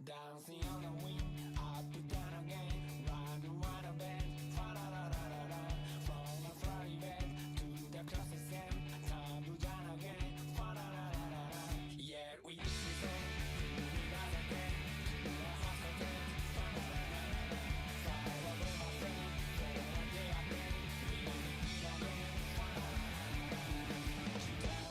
Dancing on the wind, up to down again, run a bend, fa la la la la la. From a flying bed to the closest end, time to down again, fa la la la la la. Yeah, we used to say, we got again, to the house again, fa la la la la la. Fly away my friend, for one day again, we meet again, fa la la la la la.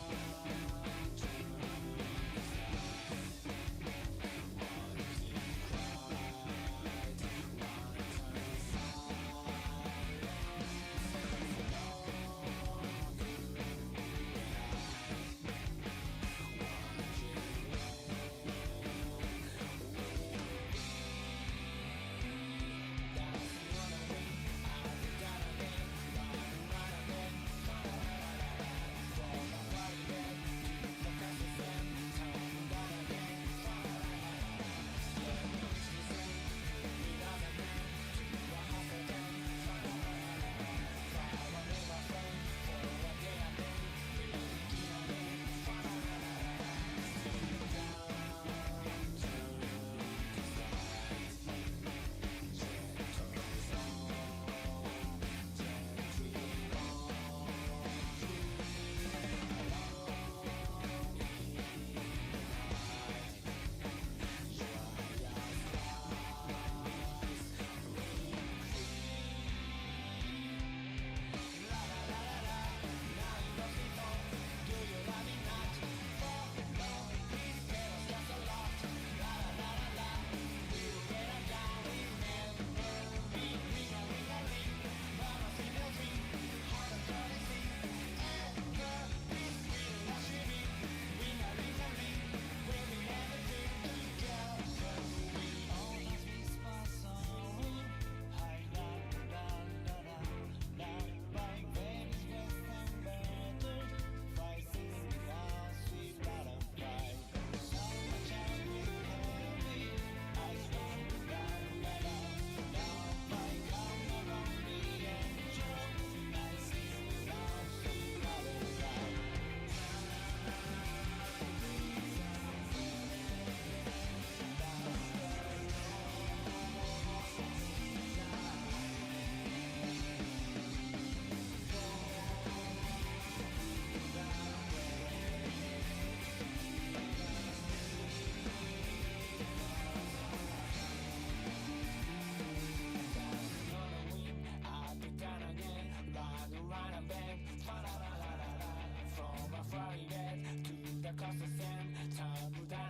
Down to the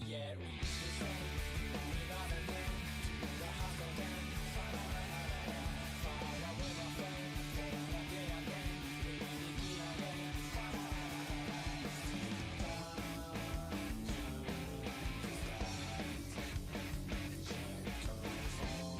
yeah, we used to say, we got again, to the house again, fa la la la la la. Fly away my friend, for one day again, we begin again, fa la la la la la. Down to the skies, gentle fall,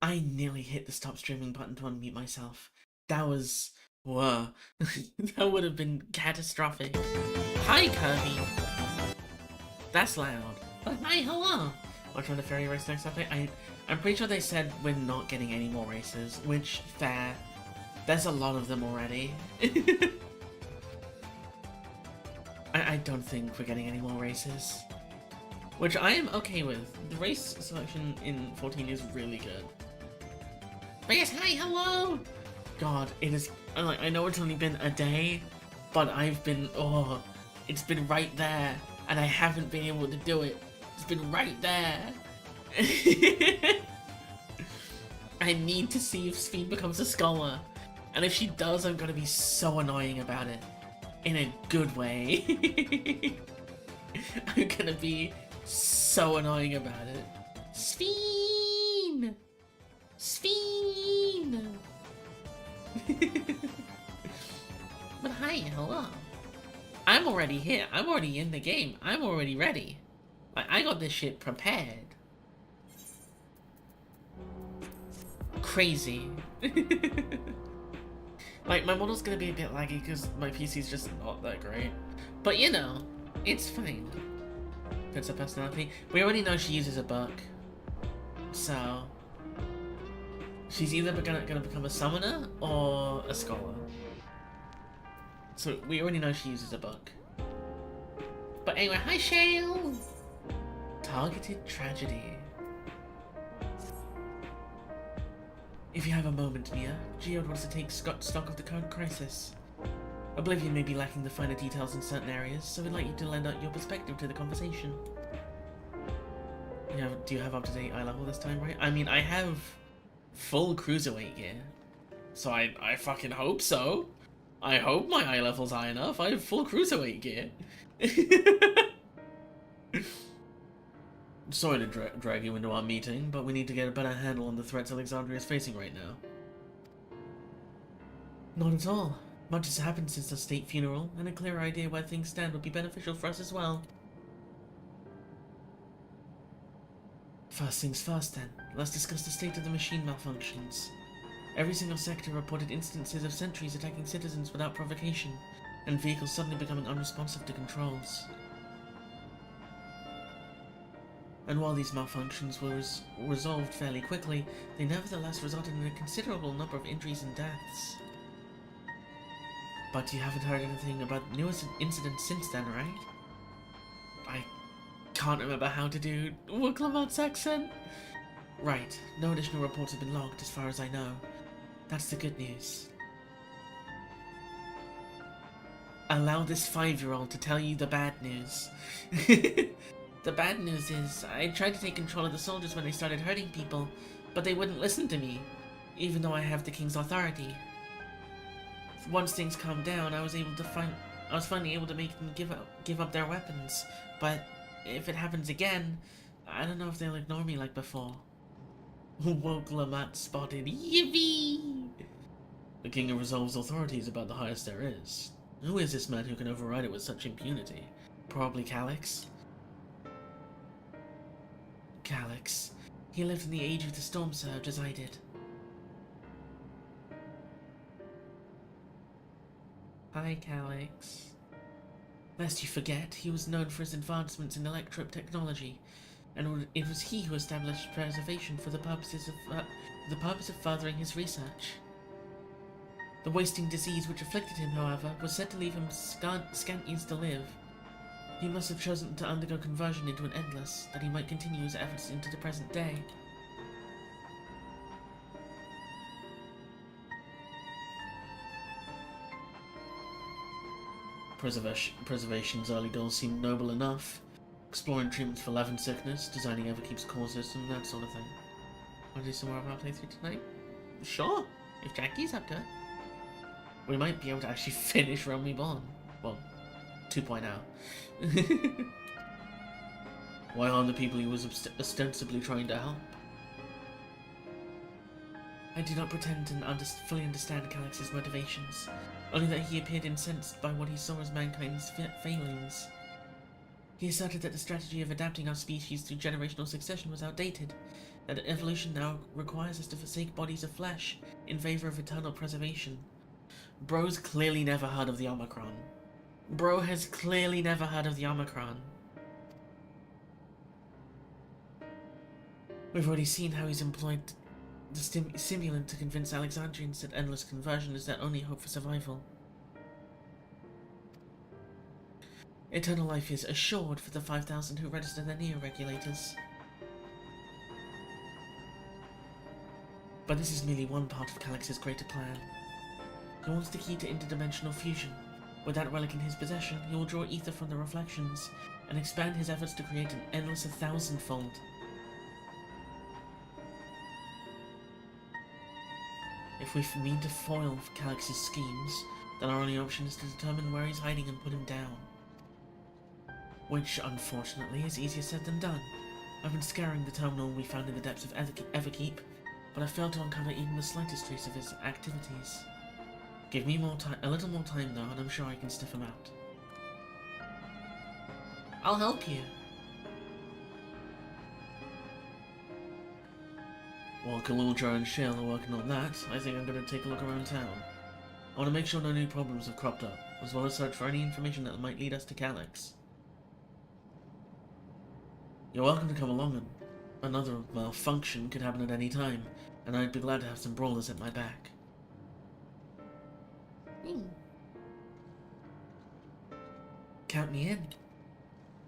I nearly hit the stop streaming button to unmute myself. That was Whoa. That would have been catastrophic. Hi, Kirby! That's loud. But hi, hello! Watch when the ferry race next update. I'm pretty sure they said we're not getting any more races, which, fair. There's a lot of them already. I don't think we're getting any more races. Which I am okay with. The race selection in 14 is really good. But yes, hi, hello! God, it is, like, I know it's only been a day, but I've been, it's been right there, and I haven't been able to do it. It's been right there. I need to see if Sphene becomes a scholar, and if she does, I'm gonna be so annoying about it. In a good way. I'm gonna be so annoying about it. Sphene! Sphene! But hi, hello. I'm already here. I'm already in the game. I'm already ready. I got this shit prepared. Crazy. Like, my model's gonna be a bit laggy because my PC's just not that great. But you know, it's fine. Fits her personality. We already know she uses a book. So she's either gonna become a summoner or a scholar. So we already know she uses a book. But anyway, hi Shale! Targeted tragedy. If you have a moment, Mia, Geode wants to take stock of the current crisis. Oblivion may be lacking the finer details in certain areas, so we'd like you to lend out your perspective to the conversation. Do you have up-to-date eye level this time, right? I mean, I have full cruiserweight gear, so I fucking hope so. I hope my eye level's high enough. I have full cruiserweight gear. Sorry to drag you into our meeting, but we need to get a better handle on the threats Alexandria is facing right now. Not at all. Much has happened since the state funeral, and a clearer idea where things stand would be beneficial for us as well. First things first then, let's discuss the state of the machine malfunctions. Every single sector reported instances of sentries attacking citizens without provocation, and vehicles suddenly becoming unresponsive to controls. And while these malfunctions were resolved fairly quickly, they nevertheless resulted in a considerable number of injuries and deaths. But you haven't heard anything about newest incidents since then, right? I can't remember how to do Wooklamot's accent. Right, no additional reports have been logged as far as I know. That's the good news. Allow this 5-year-old to tell you the bad news. The bad news is, I tried to take control of the soldiers when they started hurting people, but they wouldn't listen to me, even though I have the king's authority. Once things calmed down, I was finally able to make them give up their weapons, but if it happens again, I don't know if they'll ignore me like before. Woklamat spotted. Yippee! The king resolves authority is about the highest there is. Who is this man who can override it with such impunity? Probably Calyx. Calyx. He lived in the age of the storm surge as I did. Hi, Calyx. Lest you forget, he was known for his advancements in electrode technology, and it was he who established preservation for the purpose of furthering his research. The wasting disease which afflicted him, however, was said to leave him scant years to live. He must have chosen to undergo conversion into an endless, that he might continue his efforts into the present day. Preservation's early goals seemed noble enough. Exploring treatments for love and sickness, designing Everkeep's causes, and that sort of thing. Want to do some more of our playthrough tonight? Sure, if Jackie's up to it. We might be able to actually finish Realm Reborn. Well, 2.0. Why harm the people he was ostensibly trying to help? I do not pretend to fully understand Calyx's motivations, only that he appeared incensed by what he saw as mankind's failings. He asserted that the strategy of adapting our species through generational succession was outdated, that evolution now requires us to forsake bodies of flesh in favor of eternal preservation. Bro's clearly never heard of the Omicron. Bro has clearly never heard of the Omicron. We've already seen how he's employed the simulant to convince Alexandrians that endless conversion is their only hope for survival. Eternal life is assured for the 5,000 who register their neo-regulators. But this is merely one part of Calix's greater plan. He wants the key to interdimensional fusion. With that relic in his possession, he will draw ether from the reflections and expand his efforts to create an endless 1,000-fold. If we mean to foil Calix's schemes, then our only option is to determine where he's hiding and put him down. Which, unfortunately, is easier said than done. I've been scouring the terminal we found in the depths of Everkeep, but I failed to uncover even the slightest trace of his activities. Give me a little more time though, and I'm sure I can sniff him out. I'll help you. While Kalulja and Shale are working on that, I think I'm going to take a look around town. I want to make sure no new problems have cropped up, as well as search for any information that might lead us to Calix. You're welcome to come along, and another malfunction could happen at any time, and I'd be glad to have some brawlers at my back. Count me in.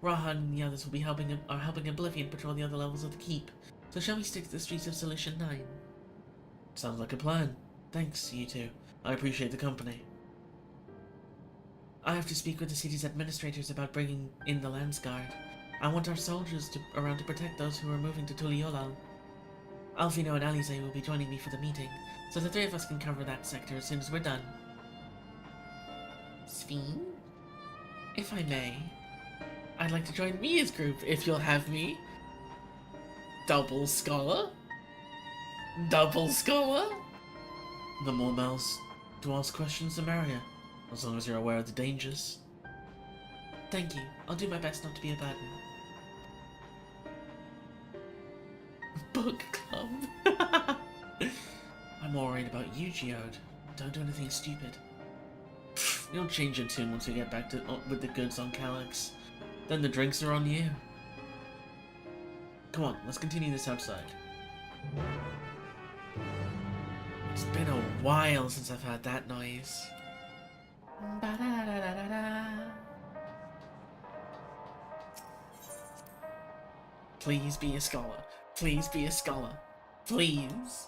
Raha and the others will be helping Oblivion patrol the other levels of the keep, so shall we stick to the streets of Solution 9? Sounds like a plan. Thanks, you two. I appreciate the company. I have to speak with the city's administrators about bringing in the Landsguard. I want our soldiers around to protect those who are moving to Tuliolal. Alfino and Alize will be joining me for the meeting, so the three of us can cover that sector as soon as we're done. Sphene? If I may, I'd like to join Mia's group, if you'll have me. Double Scholar? Double Scholar? The more mouths to ask questions, the merrier, as long as you're aware of the dangers. Thank you. I'll do my best not to be a burden. Book club. I'm more worried about you, Geode. Don't do anything stupid. You'll change your tune once we get back to with the goods on Calix. Then the drinks are on you. Come on, let's continue this outside. It's been a while since I've heard that noise. Please be a scholar. Please be a scholar. Please.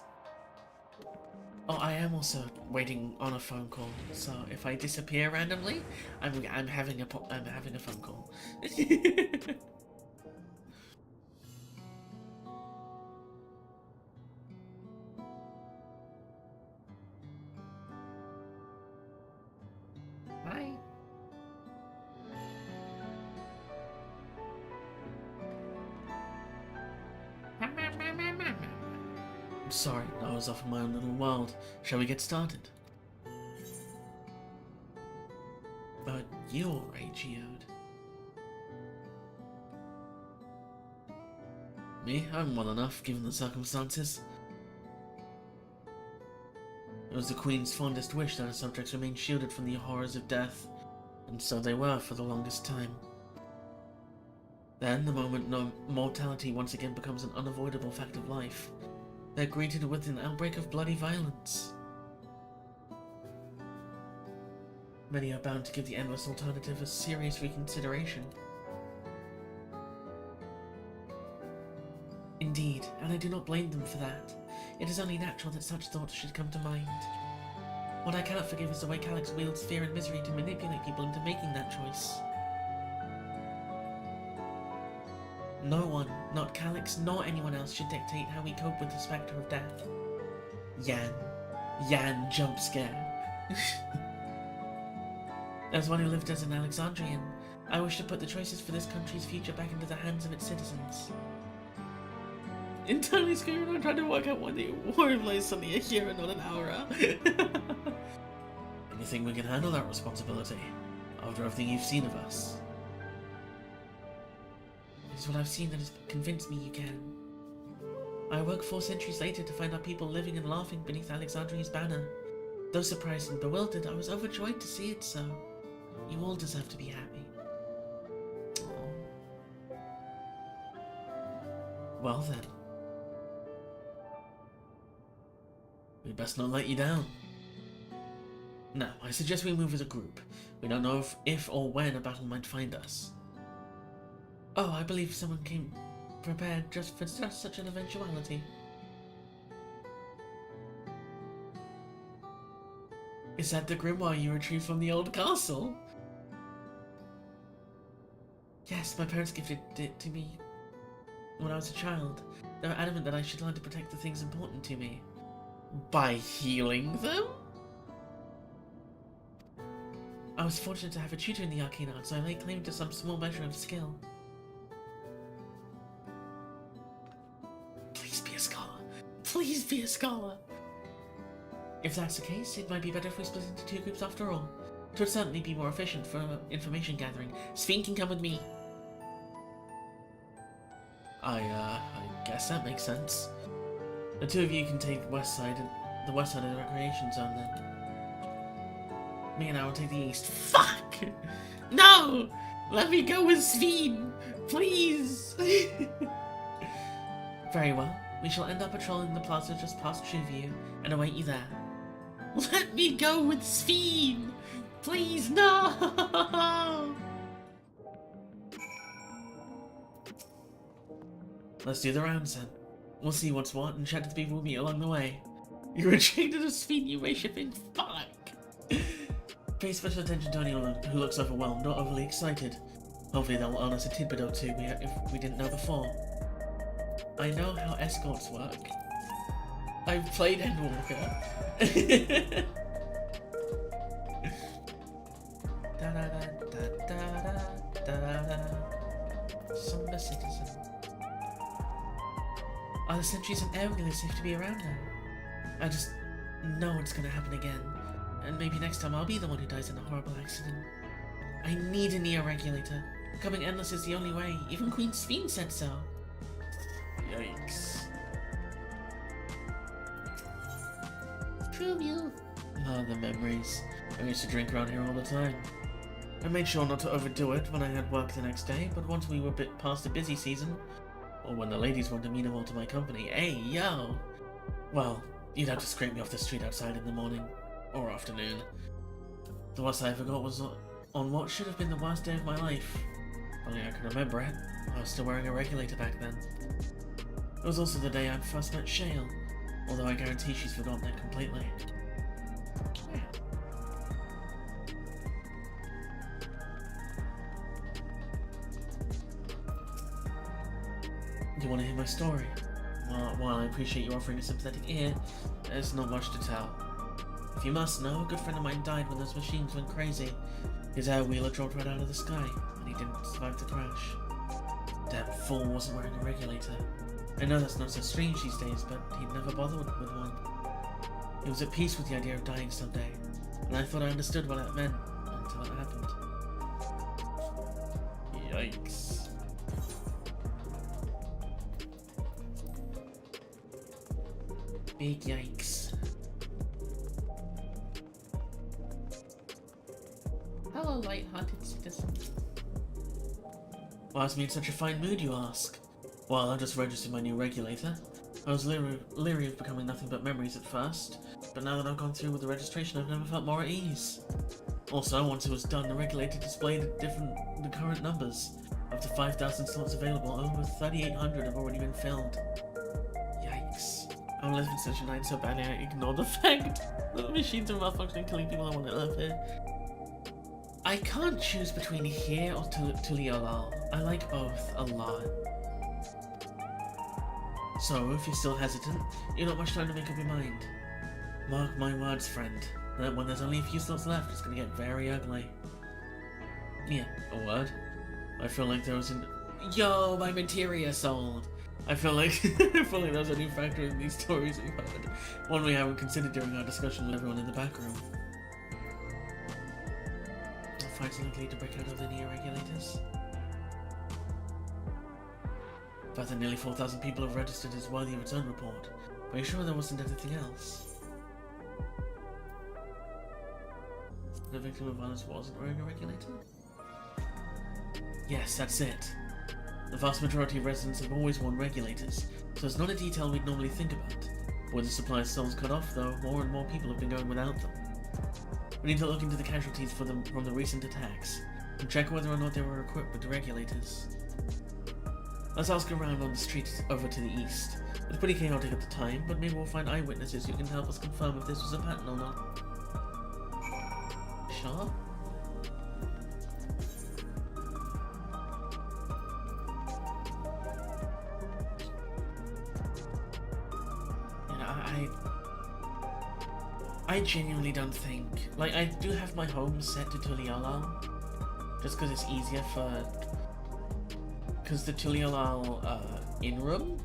Oh, I am also waiting on a phone call. So if I disappear randomly, I'm having a phone call. Bye. I'm sorry, I was off in my own little world. Shall we get started? You alright, Geode? Me? I'm well enough, given the circumstances. It was the Queen's fondest wish that her subjects remain shielded from the horrors of death, and so they were for the longest time. Then, the moment mortality once again becomes an unavoidable fact of life, they're greeted with an outbreak of bloody violence. Many are bound to give the endless alternative a serious reconsideration. Indeed, and I do not blame them for that. It is only natural that such thoughts should come to mind. What I cannot forgive is the way Calix wields fear and misery to manipulate people into making that choice. No one, not Calix nor anyone else, should dictate how we cope with the spectre of death. Yan jump scare. As one who lived as an Alexandrian, I wish to put the choices for this country's future back into the hands of its citizens. Entirely screwed, I'm trying to work out why the war implies suddenly a year and not an hour out. You think we can handle that responsibility, after everything you've seen of us? It is what I've seen that has convinced me you can. I awoke 4 centuries later to find our people living and laughing beneath Alexandria's banner. Though surprised and bewildered, I was overjoyed to see it so. You all deserve to be happy. Aww. Well then. We'd best not let you down. Now, I suggest we move as a group. We don't know if or when a battle might find us. Oh, I believe someone came prepared just for such an eventuality. Is that the grimoire you retrieved from the old castle? Yes, my parents gifted it to me when I was a child. They were adamant that I should learn to protect the things important to me. By healing them? I was fortunate to have a tutor in the arcane arts, so I laid claim to some small measure of skill. Please be a scholar. Please be a scholar. If that's the case, it might be better if we split into 2 groups after all. It would certainly be more efficient for information gathering. Sphene can come with me. I guess that makes sense. The 2 of you can take the west side of the recreation zone then. Me and I will take the east. Fuck! No! Let me go with Sphene! Please! Very well. We shall end up patrolling the plaza just past Truview and await you there. Let me go with Sphene! Please, no! Let's do the rounds then. We'll see what's what and chat to the people we meet along the way. You're attracted to Sphene, you worshiping fuck! Pay special attention to anyone who looks overwhelmed or overly excited. Hopefully they'll earn us a tidbit or 2 if we didn't know before. I know how escorts work. I've played Endwalker. Somber citizen. Are the sentries and airwheelers safe to be around now? I just know it's gonna happen again. And maybe next time I'll be the one who dies in a horrible accident. I need a neo-regulator. Becoming endless is the only way. Even Queen Sphene said so. Yikes. True. Ah, the memories. I used to drink around here all the time. I made sure not to overdo it when I had work the next day, but once we were a bit past the busy season, or when the ladies weren't amenable to my company, hey, yo! Well, you'd have to scrape me off the street outside in the morning. Or afternoon. The worst I forgot was on what should have been the worst day of my life. Only I can remember it. I was still wearing a regulator back then. It was also the day I first met Shale, although I guarantee she's forgotten it completely. You want to hear my story? Well, while I appreciate you offering a sympathetic ear, there's not much to tell. If you must know, a good friend of mine died when those machines went crazy. His airwheeler dropped right out of the sky, and he didn't survive the crash. That fool wasn't wearing a regulator. I know that's not so strange these days, but he'd never bothered with one. He was at peace with the idea of dying someday, and I thought I understood what that meant until it happened. Yikes. Big yikes. Hello, light-hearted citizen. Why is me in such a fine mood, you ask? Well, I just registered my new regulator. I was leery of becoming nothing but memories at first, but now that I've gone through with the registration, I've never felt more at ease. Also, once it was done, the regulator displayed the current numbers. Up to 5,000 slots available, over 3,800 have already been filled. Yikes. I'm living such a night so badly I ignored the fact that the machines are malfunctioning, killing people I want to live here. I can't choose between here or Tuliolal. I like both a lot. So, if you're still hesitant, you've not much time to make up your mind. Mark my words, friend, that when there's only a few slots left, it's gonna get very ugly. Yeah, a word? I feel like there was an... Yo, my materia sold! I feel like there's a new factor in these stories we've heard. One we haven't considered during our discussion with everyone in the back room. I'll find something to break out of the neo-regulators. The fact that nearly 4,000 people have registered is worthy of its own report. Are you sure there wasn't anything else? victim of violence wasn't wearing a regulator? Yes, that's it. The vast majority of residents have always worn regulators, so it's not a detail we'd normally think about. With the supply of souls cut off, though, more and more people have been going without them. We need to look into the casualties from the recent attacks, and check whether or not they were equipped with regulators. Let's ask around on the street over to the east. It's pretty chaotic at the time, but maybe we'll find eyewitnesses who can help us confirm if this was a pattern or not. Sure? I genuinely don't think... Like, I do have my home set to Tuliolal, just because it's easier for... Because the Tuliolal in-room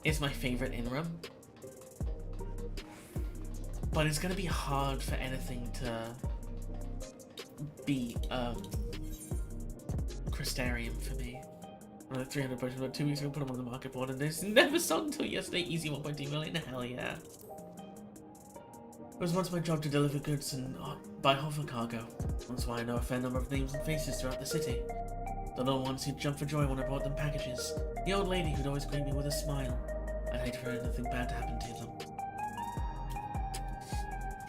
is my favorite in-room. But it's gonna be hard for anything to beat Crystarium for me. 300 potions about 2 weeks ago, put them on the market board, and this never sold until yesterday. Easy 1.2 million, hell yeah. It was once my job to deliver goods and buy hover cargo. That's why I know a fair number of names and faces throughout the city. The little ones who'd jump for joy when I brought them packages. The old lady who'd always greet me with a smile. I'd hate for anything bad to happen to them.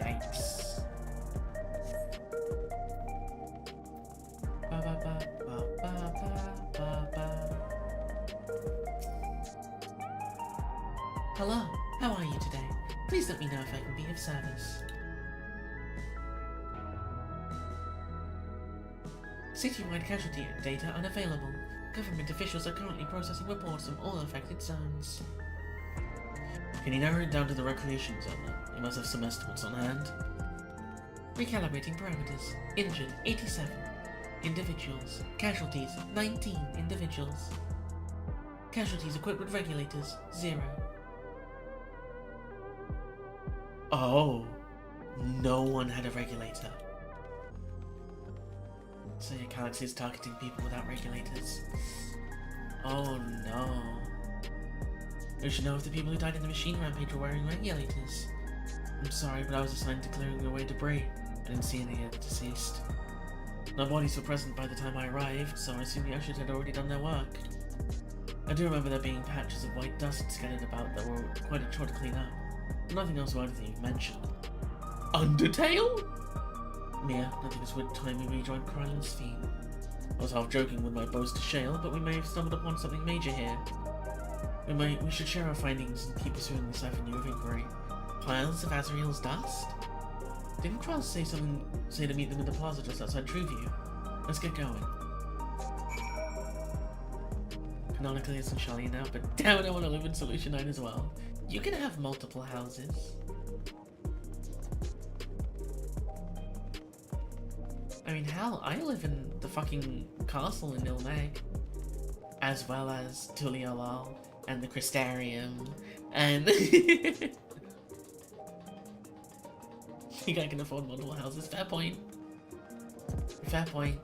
Yikes. Ba ba ba ba ba ba ba. Hello, how are you today? Please let me know if I can be of service. Citywide casualty data unavailable. Government officials are currently processing reports from all affected zones. Can you narrow it down to the recreation zone then? You must have some estimates on hand. Recalibrating parameters. Injured, 87 individuals. Casualties, 19 individuals. Casualties equipped with regulators, 0. Oh, no one had a regulator. So your galaxy is targeting people without regulators. Oh no. We should know if the people who died in the machine rampage were wearing regulators. I'm sorry, but I was assigned to clearing away debris. I didn't see any deceased. No bodies were present by the time I arrived, so I assume the ushers had already done their work. I do remember there being patches of white dust scattered about that were quite a chore to clean up. Nothing else worthy that you've mentioned. Undertale? Mia, nothing as would time we rejoined Kryl and Sphene. I was half joking with my boast to Shale, but we may have stumbled upon something major here. We should share our findings and keep pursuing the Siphon of Inquiry. Piles of Azrael's dust? Didn't Kryl say to meet them in the plaza just outside Trueview? Let's get going. Canonically it's in Charlie now, but damn it, I want to live in Solution 9 as well. You can have multiple houses. I mean, hell, I live in the fucking castle in Ilmeg, as well as Tuliolal and the Crystarium, and you guys can afford multiple houses. Fair point. Fair point.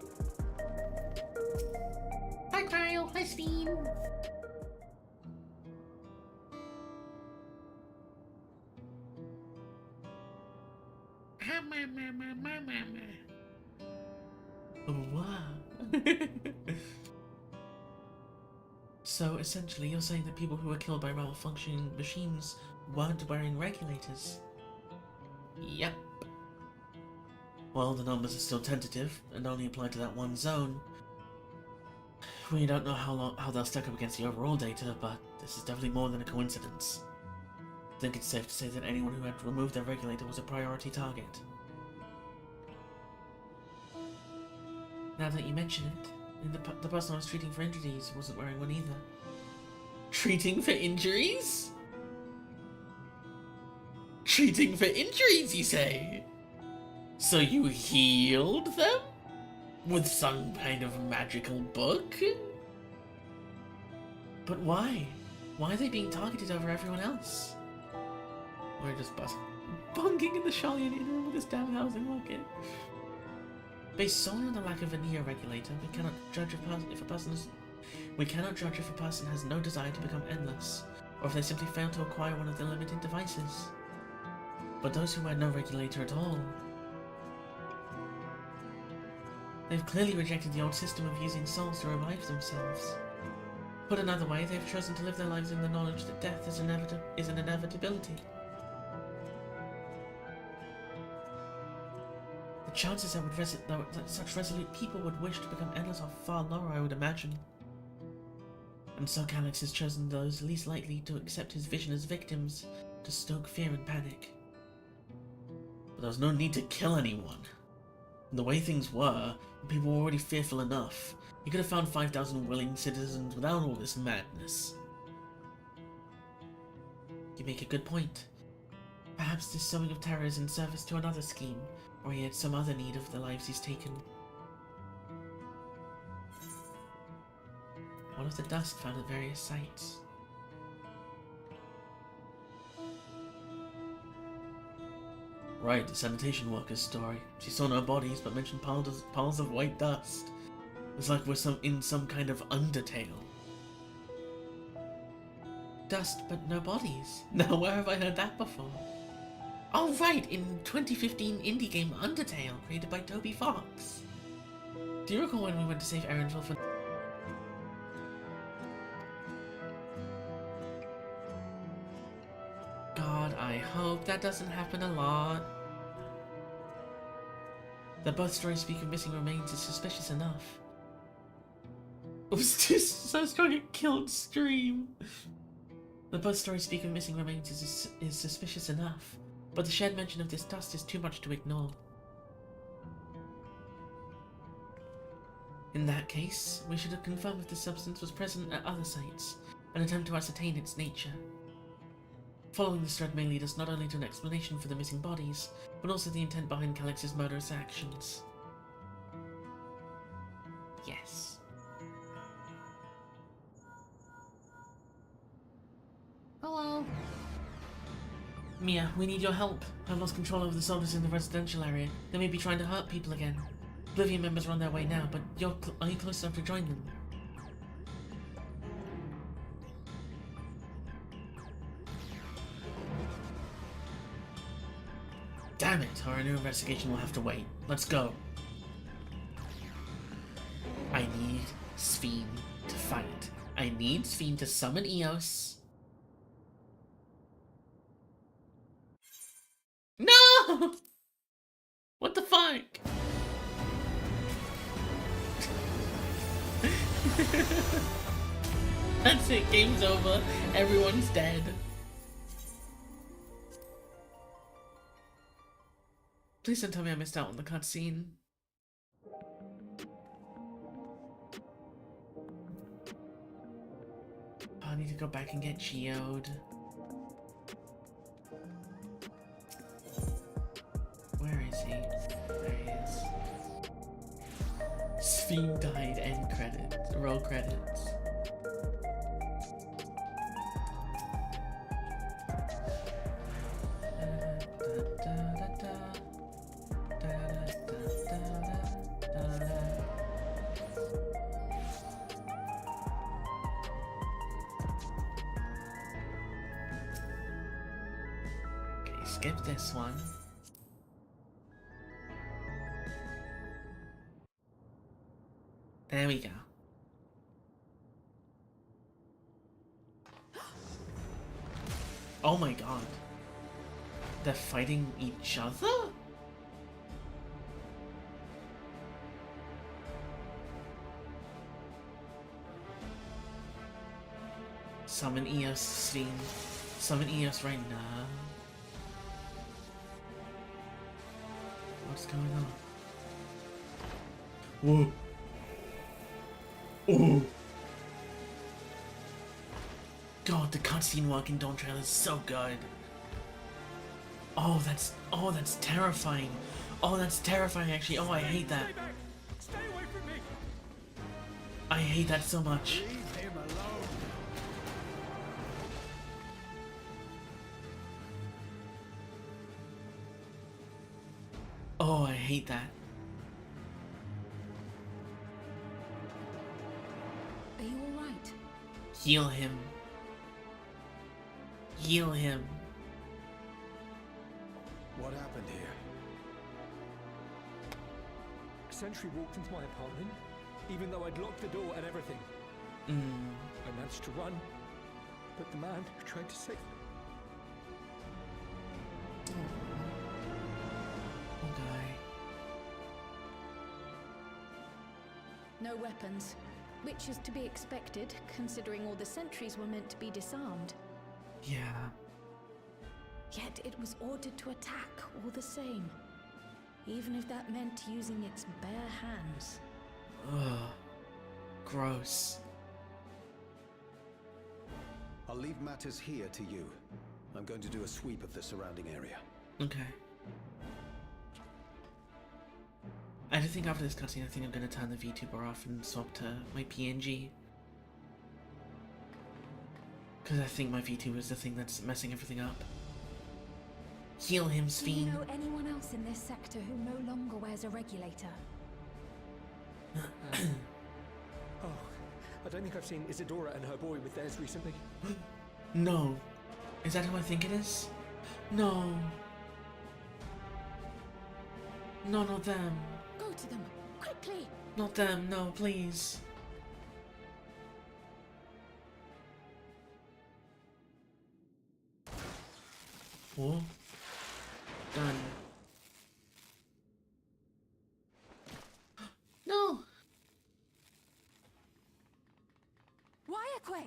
Hi, Kryl. Hi, Sphene. Wow. So essentially you're saying that people who were killed by malfunctioning machines weren't wearing regulators? Yep. Well, the numbers are still tentative and only apply to that one zone. We don't know how they'll stack up against the overall data, but this is definitely more than a coincidence. I think it's safe to say that anyone who had removed their regulator was a priority target. Now that you mention it, the person I was treating for injuries wasn't wearing one either. Treating for injuries? Treating for injuries, you say? So you healed them? With some kind of magical book? But why? Why are they being targeted over everyone else? We're just bunking in the Shallian Inn room with this damn housing market. Based solely on the lack of a Neo regulator, we cannot judge if a person has no desire to become endless, or if they simply fail to acquire one of the limited devices. But those who had no regulator at all... They've clearly rejected the old system of using souls to revive themselves. Put another way, they've chosen to live their lives in the knowledge that death is an inevitability. The chances that such resolute people would wish to become endless are far lower, I would imagine. And so Calyx has chosen those least likely to accept his vision as victims, to stoke fear and panic. But there was no need to kill anyone. The way things were, people were already fearful enough. He could have found 5,000 willing citizens without all this madness. You make a good point. Perhaps this sowing of terror is in service to another scheme, or he had some other need of the lives he's taken. What of the dust found at various sites? Right, the sanitation worker's story. She saw no bodies, but mentioned piles of white dust. It's like we're in some kind of Undertale. Dust, but no bodies. Now, where have I heard that before? Oh, right, in 2015 indie game Undertale, created by Toby Fox. Do you recall when we went to save Erenville for... God, I hope that doesn't happen a lot. That both stories speak of missing remains is suspicious enough. It was just so strong it killed stream. That both stories speak of missing remains is suspicious enough, but the shared mention of this dust is too much to ignore. In that case, we should have confirmed if the substance was present at other sites, and attempt to ascertain its nature. Following this thread may lead us not only to an explanation for the missing bodies, but also the intent behind Calyx's murderous actions. Yes. Hello. Mia, we need your help. I've lost control over the soldiers in the residential area. They may be trying to hurt people again. Oblivion members are on their way now, but are you close enough to join them? Damn it, our new investigation will have to wait. Let's go. I need Sphene to fight. I need Sphene to summon Eos. No! What the fuck? That's it, game's over. Everyone's dead. Please don't tell me I missed out on the cutscene. I need to go back and get Geode. Where is he? There he is. Sphene died. End credits. Roll credits. Okay, skip this one. There we go. Oh my god. They're fighting each other? Summon Eos, Sphene. Summon Eos right now. What's going on? Whoa. Oh. God, the cutscene work in Dawn Trail is so good. Oh, that's terrifying. Oh, that's terrifying actually. Oh, I hate that. Stay away from me. I hate that so much. Leave him alone. Oh, I hate that. Are you alright? Heal him. Heal him. What happened here? sentry walked into my apartment, even though I'd locked the door and everything. I managed to run, but the man tried to save me. Poor guy. No weapons, which is to be expected, considering all the sentries were meant to be disarmed. Yeah. Yet it was ordered to attack all the same, even if that meant using its bare hands. Ugh. Gross. I'll leave matters here to you. I'm going to do a sweep of the surrounding area. Okay. I do think after this cutscene, I think I'm gonna turn the VTuber off and swap to my PNG. Because I think my VTuber is the thing that's messing everything up. Heal him, Do you Sphene. know anyone else in this sector who no longer wears a regulator? Oh, I don't think I've seen Isadora and her boy with theirs recently. No. Is that who I think it is? No. No, not them. Go to them, quickly! Not them, no, please. Whoa. Done. No! Wayakwe!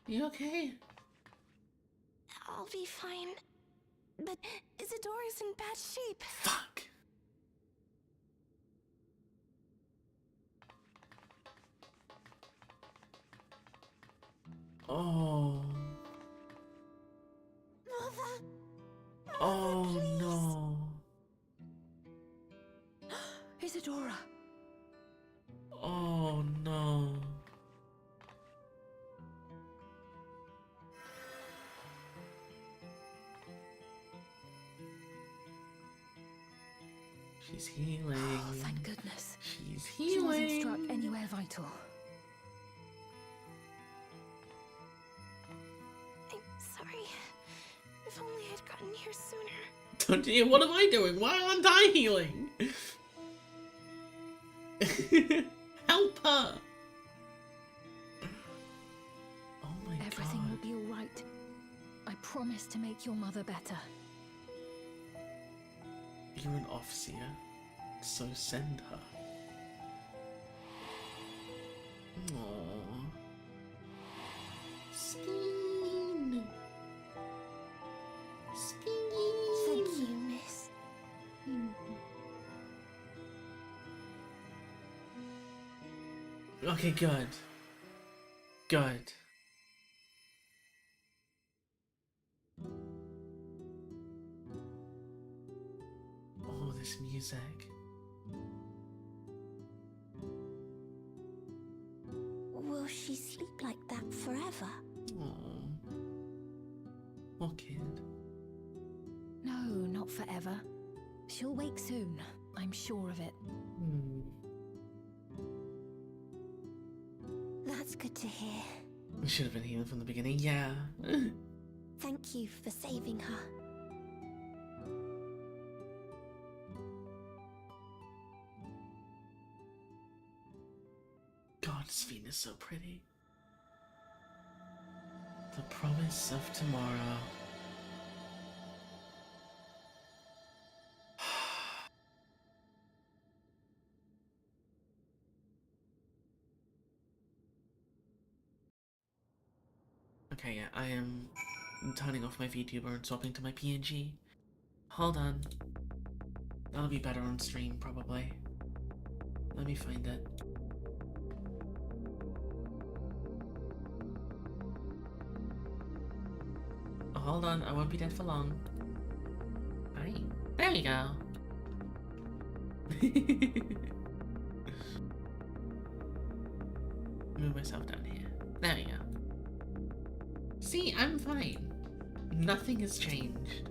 You okay? I'll be fine. But Isadora's in bad shape. Fuck. Oh. Mother! Oh no. Isadora! Oh no. She's healing. Oh, thank goodness. She's She wasn't healing. struck anywhere vital. I'm sorry. If only I'd gotten here sooner. Don't you? What am I doing? Why aren't I healing? Help her! Oh my Everything god. will be all right. I promise to make your mother better. You're an officer, so send her. Aww. Sphene. Sphene. Thank you, miss. Okay, good. Good. Oh, this music. Will she sleep like that forever? Oh. Poor kid. No, not forever. She'll wake soon. I'm sure of it. Hmm. That's good to hear. We should have been healing from the beginning, yeah. Thank you for saving her. God, Sphene is so pretty. The promise of tomorrow. Okay, yeah, I am turning off my VTuber and swapping to my PNG. Hold on. That'll be better on stream, probably. Let me find it. Hold on, I won't be dead for long. Alright, there we go. Move myself down here. There we go. See, I'm fine. Nothing has changed.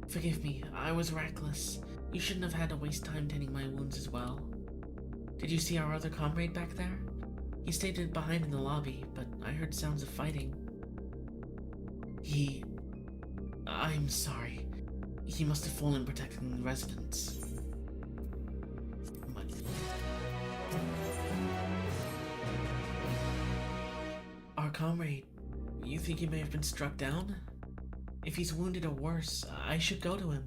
Forgive me, I was reckless. You shouldn't have had to waste time tending my wounds as well. Did you see our other comrade back there? He stayed behind in the lobby, but I heard sounds of fighting. I'm sorry. He must have fallen protecting the residents. Comrade, you think he may have been struck down? If he's wounded or worse, I should go to him.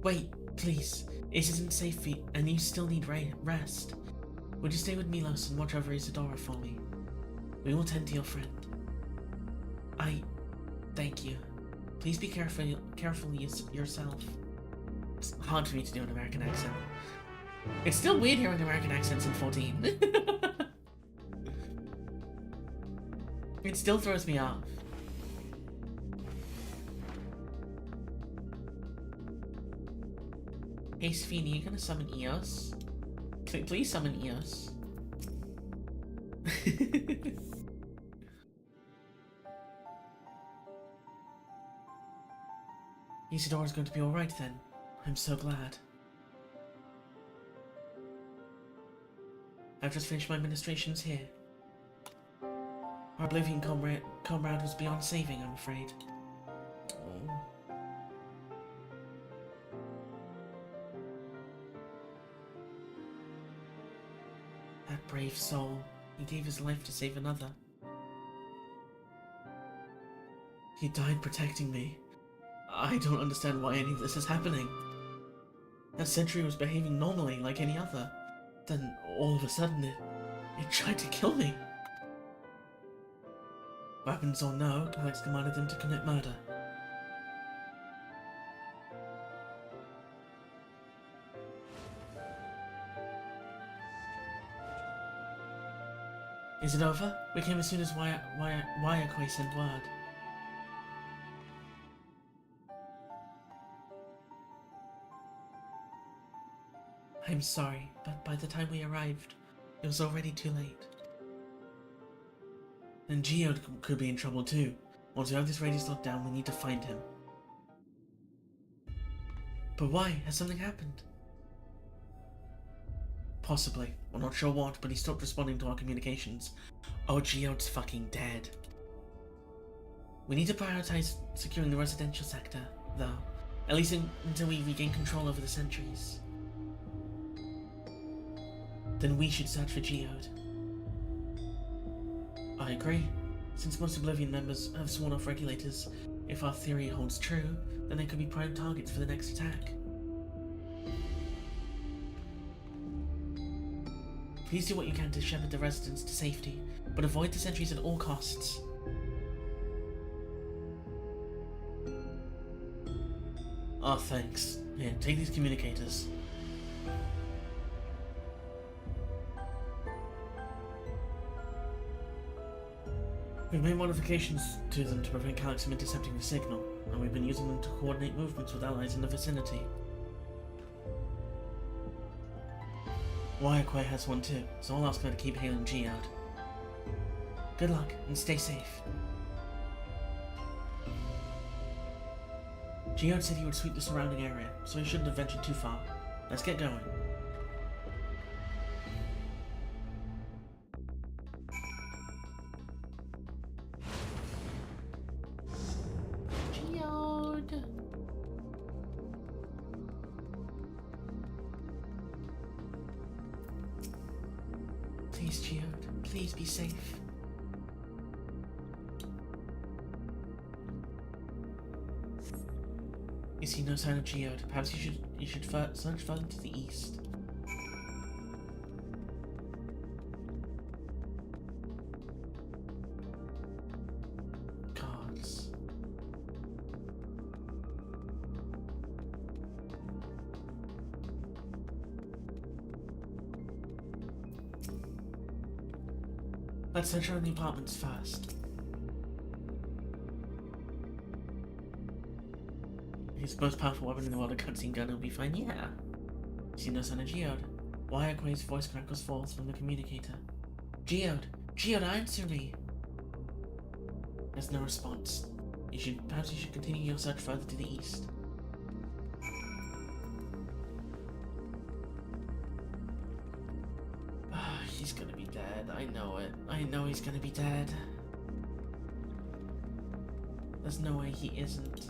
Wait, please. It isn't safe for you, and you still need rest. Would you stay with Milos and watch over Isadora for me? We will tend to your friend. Thank you. Please be careful yourself. It's hard for me to do an American accent. It's still weird hearing American accents in 14. It still throws me off. Hey Sphene, you gonna summon Eos? Please summon Eos. Isadora's going to be alright then. I'm so glad. I've just finished my ministrations here. Our Oblivion comrade was beyond saving, I'm afraid. Oh. That brave soul. He gave his life to save another. He died protecting me. I don't understand why any of this is happening. That sentry was behaving normally like any other. Then, all of a sudden, it tried to kill me. Weapons or no, Alex commanded them to commit murder. Is it over? We came as soon as Wayakwe sent word. I'm sorry, but by the time we arrived, it was already too late. And Geode could be in trouble too. Once we have this radius locked down, we need to find him. But why? Has something happened? Possibly. We're not sure what, but he stopped responding to our communications. Oh, Geode's fucking dead. We need to prioritize securing the residential sector, though. At least until we regain control over the sentries. Then we should search for Geode. I agree. Since most Oblivion members have sworn off regulators, if our theory holds true, then they could be prime targets for the next attack. Please do what you can to shepherd the residents to safety, but avoid the sentries at all costs. Oh, thanks. Here, take these communicators. We've made modifications to them to prevent Calyx from intercepting the signal, and we've been using them to coordinate movements with allies in the vicinity. Wayakwe has one too, so I'll ask her to keep hailing Geode. Good luck, and stay safe. Geode said he would sweep the surrounding area, so he shouldn't have ventured too far. Let's get going. Please, Geode, please be safe. You see no sign of Geode. Perhaps you should search further to the east. Cards. Let's search around the apartments first. His most powerful weapon in the world, a cutscene gun, will be fine, yeah. See no sign of Geode. Wayakwe's voice crackles forth from the communicator. Geode! Geode, answer me! There's no response. Perhaps you should continue your search further to the east. He's gonna be dead. I know it. I know he's gonna be dead. There's no way he isn't.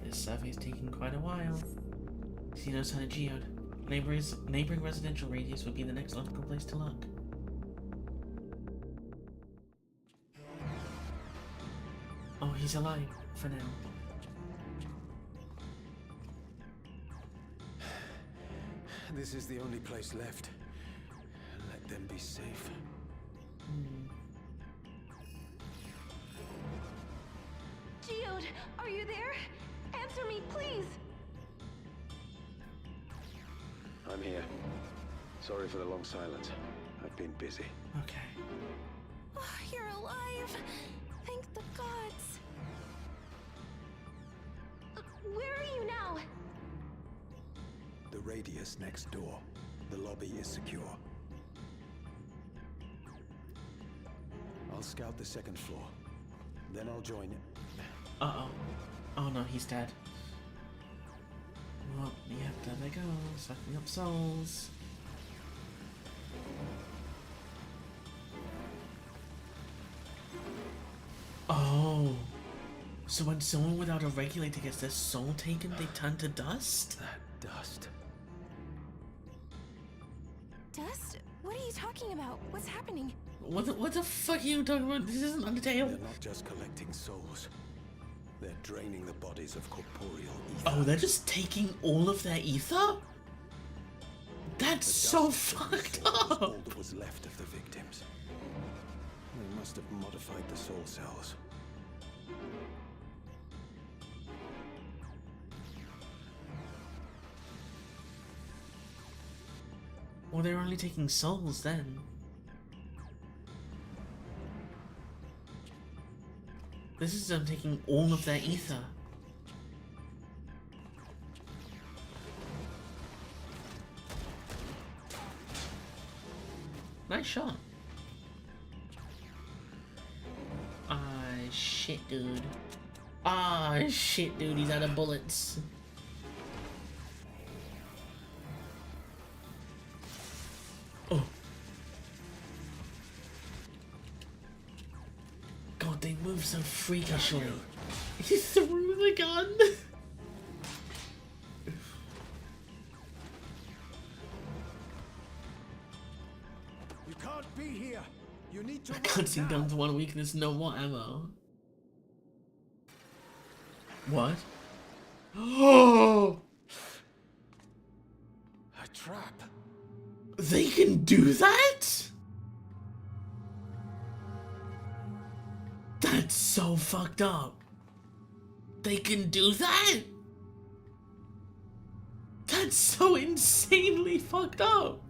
This survey's taking quite a while. Xenos Hunter Geode. Neighboring residential radius would be the next logical place to look. Oh, he's alive for now. This is the only place left. Let them be safe. Geode, are you there? Answer me, please. I'm here. Sorry for the long silence. I've been busy. Okay. Oh, you're alive. Thank the gods. Where are you now? The radius next door. The lobby is secure. I'll scout the second floor. Then I'll join it. Uh-oh. Oh no, he's dead. Well, yep, there they go. Sucking up souls. Oh. So when someone without a regulator gets their soul taken, they turn to dust? That dust. Dust? What are you talking about? What's happening? What the fuck are you talking about? This isn't Undertale. They're not just collecting souls. They're draining the bodies of corporeal ether. Oh, they're just taking all of their ether? That's so fucked up. All that was left of the victims. They must have modified the soul cells. Well, they're only taking souls then. This is them taking all of their ether. Nice shot. Ah, shit, dude. Ah, shit, dude. He's out of bullets. Oh. God, they move so freakishly. He threw the gun. You can't be here. You need to. Cutscene guns, one weakness, no more ammo. What? Oh! A trap. They can do that? That's so fucked up. They can do that? That's so insanely fucked up.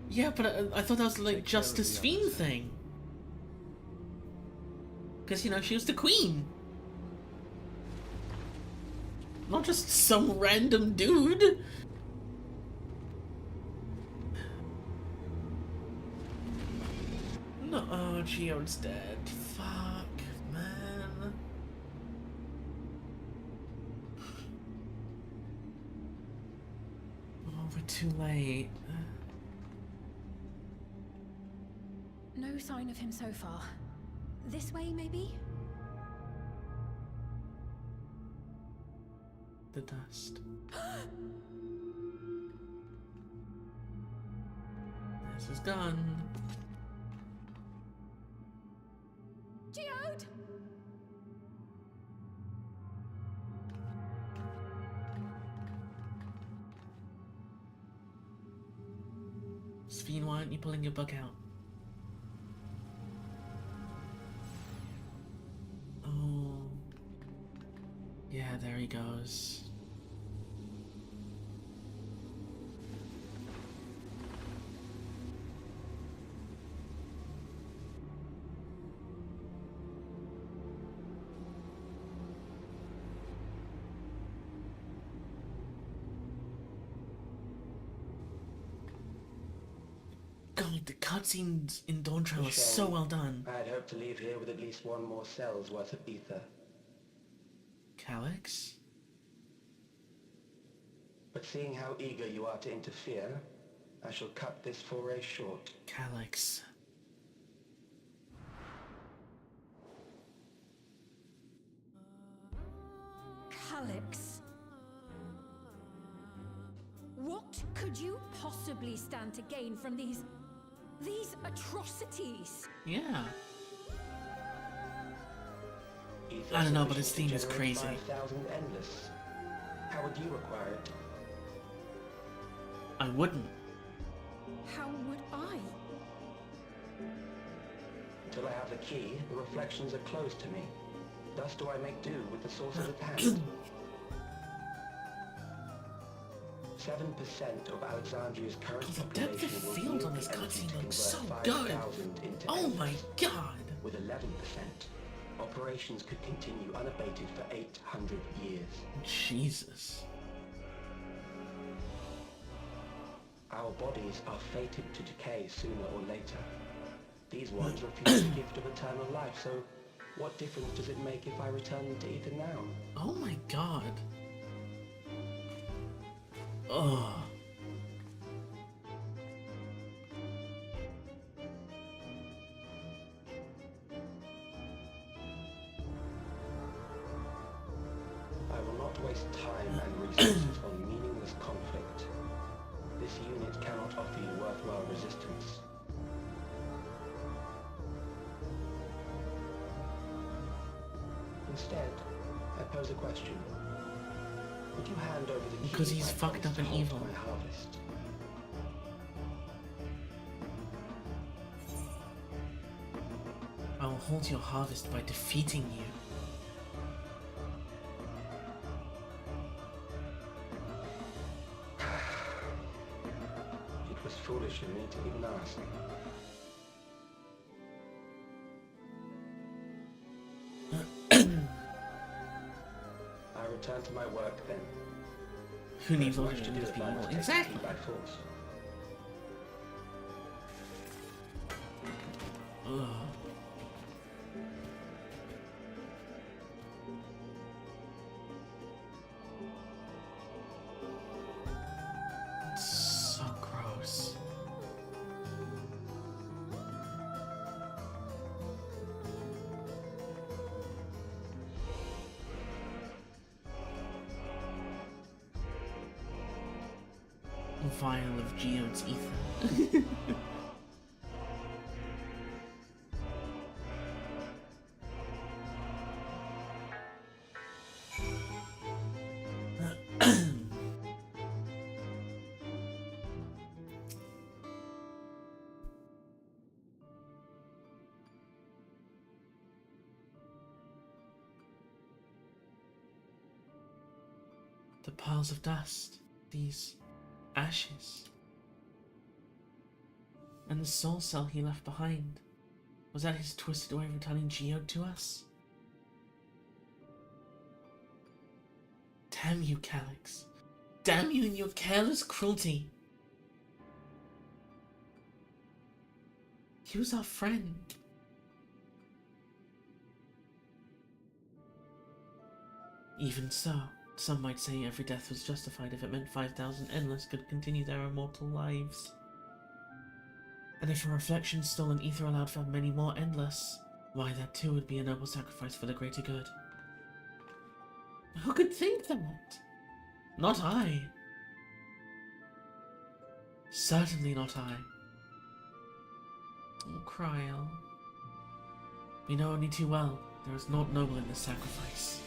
Yeah, but I thought that was like just a Sphene thing. Because, you know, she was the queen. Not just some random dude. No, oh, Geode's dead. Fuck, man. Oh, we're too late. No sign of him so far. This way, maybe? The dust. This is done. Geode! Sphene, why aren't you pulling your book out? Oh. Yeah, there he goes. God, the cutscenes in Dawn Trail are so well done. I had hoped to leave here with at least one more cell's worth of ether. Calyx? But seeing how eager you are to interfere, I shall cut this foray short. Calyx. Calyx. What could you possibly stand to gain from these atrocities? Yeah. Ether I don't know, but his sufficient theme to is generate crazy. 5,000 endless. How would you require it? I wouldn't. How would I? Until I have the key, the reflections are closed to me. Thus do I make do with the sources at hand. 7% of Alexandria's current The depth of population will field on yield this the energy cutscene to looks so convert good. 5,000 into Oh my endless. god. With 11%, operations could continue unabated for 800 years. Jesus. Our bodies are fated to decay sooner or later. These ones refuse the gift of eternal life, so what difference does it make if I return them to Ether now? Oh my god. Ugh. I will not waste time and resources on meaningless conflict. This unit cannot offer you worthwhile resistance. Instead, I pose a question. Would you hand over the key Because he's I fucked promised up and to hold evil. my harvest? I will hold your harvest by defeating you. It was foolish of me to even ask. I return to my work then. Who needs all Much the to do if I people? must take the Exactly. key by force. Ugh. So gross. Vial of Geode's ether. The piles of dust, these ashes, and the soul cell he left behind. Was that his twisted way of returning Geode to us? Damn you, Calyx. Damn you and your careless cruelty. He was our friend. Even so, some might say every death was justified if it meant 5,000 endless could continue their immortal lives. And if a reflection stolen ether allowed for many more endless, why that too would be a noble sacrifice for the greater good. Who could think that? Not I. Certainly not I. Oh, Cryle. We know only too well there is naught noble in this sacrifice.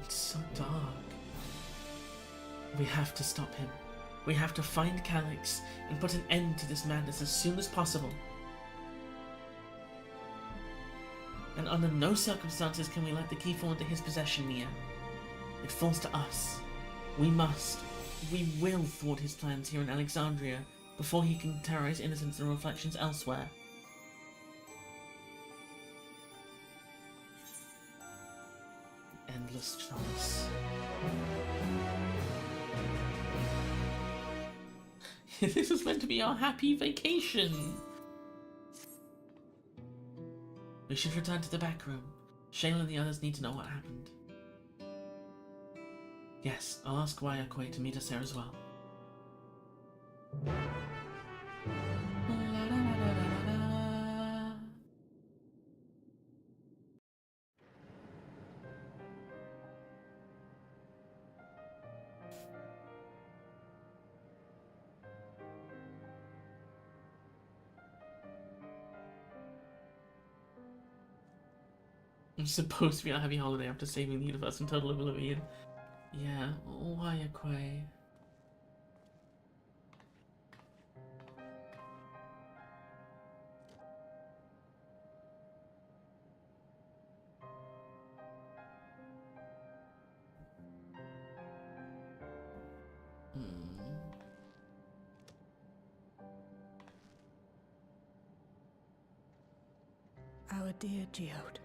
It's so dark. We have to stop him. We have to find Calyx and put an end to this madness as soon as possible. And under no circumstances can we let the key fall into his possession, Mia. It falls to us. We will thwart his plans here in Alexandria before he can terrorize innocents and reflections elsewhere. Endless choice. This was meant to be our happy vacation. We should return to the back room. Shayla and the others need to know what happened. Yes, I'll ask Wayakwe to meet us there as well. I'm supposed to be on a heavy holiday after saving the universe from total oblivion. Yeah, Wayakwe. Our dear Geode.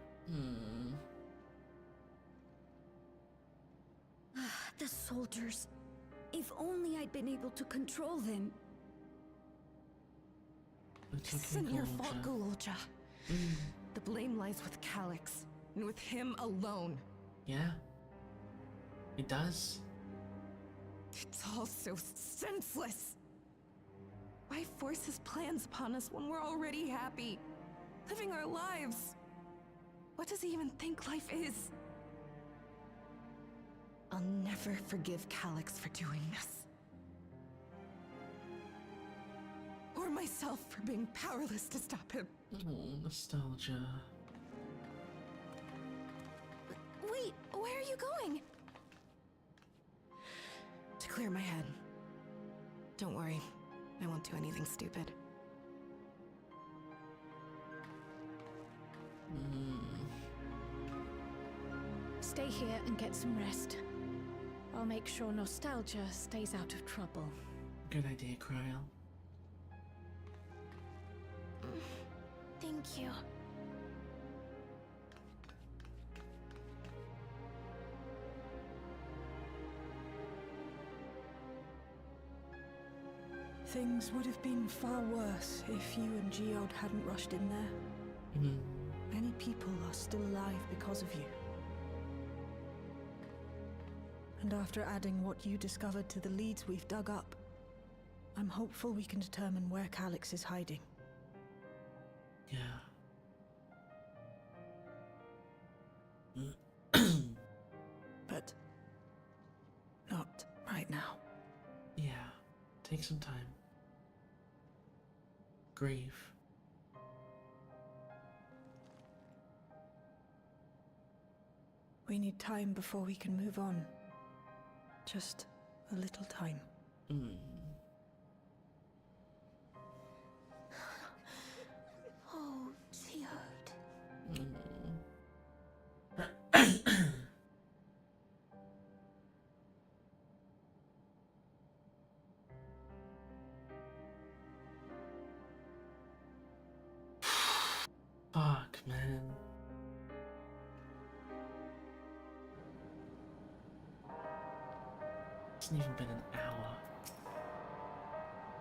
The soldiers. If only I'd been able to control them. This isn't your fault, Gulolja. The blame lies with Calyx, and with him alone. Yeah. It does. It's all so senseless. Why force his plans upon us when we're already happy? Living our lives. What does he even think life is? I'll never forgive Calyx for doing this. Or myself for being powerless to stop him. Oh, nostalgia. Wait, where are you going? To clear my head. Don't worry, I won't do anything stupid. Stay here and get some rest. I'll make sure nostalgia stays out of trouble. Good idea, Cryle. Thank you. Things would have been far worse if you and Geode hadn't rushed in there. Many people are still alive because of you. And after adding what you discovered to the leads we've dug up, I'm hopeful we can determine where Calyx is hiding. Yeah. But not right now. Yeah. Take some time. Grieve. We need time before we can move on. Just a little time. Oh, Geode. Fuck, man. It's not even been an hour.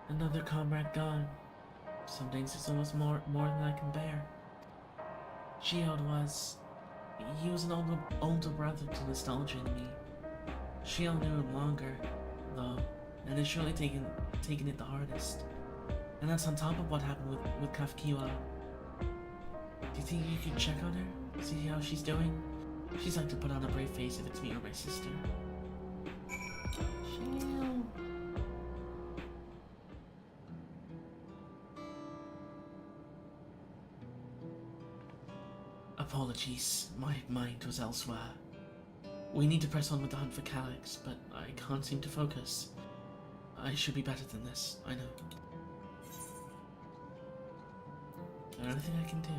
Another comrade gone. Some days it's almost more than I can bear. Geode was... He was an older brother to Nostalgia and me. Shield knew him longer, though, and has surely taken it the hardest. And that's on top of what happened with Kafkiwa. Do you think you could check on her? See how she's doing? She's like to put on a brave face if it's me or my sister. Shield. Apologies, my mind was elsewhere. We need to press on with the hunt for Calyx, but I can't seem to focus. I should be better than this, I know. Is there anything I can do?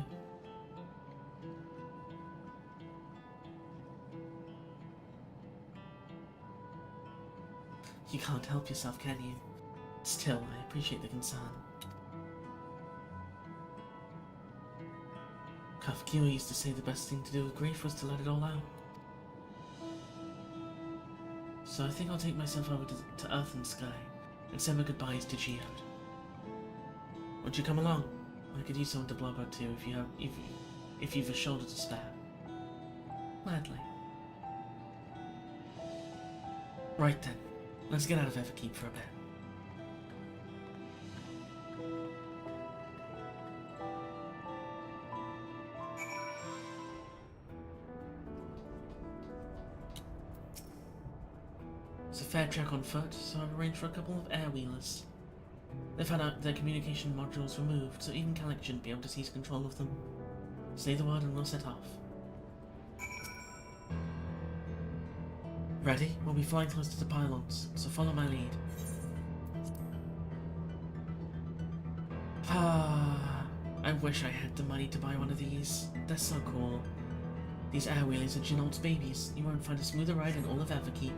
You can't help yourself, can you? Still, I appreciate the concern. Kafkiwa used to say the best thing to do with grief was to let it all out. So I think I'll take myself over to Earth and Sky and say my goodbyes to Geode. Won't you come along? I could use someone to blub out to if if you've a shoulder to spare. Gladly. Right then, let's get out of Everkeep for a bit. It's a fair trek on foot, so I've arranged for a couple of air wheelers. They've had their communication modules removed, so even Calic shouldn't be able to seize control of them. Say the word and we'll set off. Ready? We'll be flying close to the pylons, so follow my lead. I wish I had the money to buy one of these. They're so cool. These air wheelies are Ginault's babies. You won't find a smoother ride in all of Everkeep.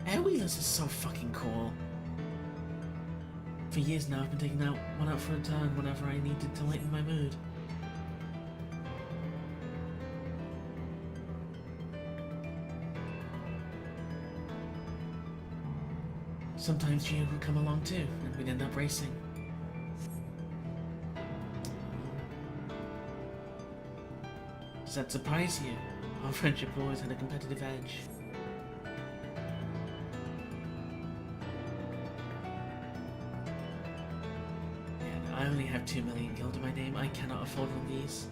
Air wheelers are so fucking cool. For years now, I've been taking one out for a turn whenever I needed to lighten my mood. Sometimes Gio would come along too, and we'd end up racing. Does that surprise you? Our friendship always had a competitive edge. Yeah, I only have 2 million gil to my name. I cannot afford one of these.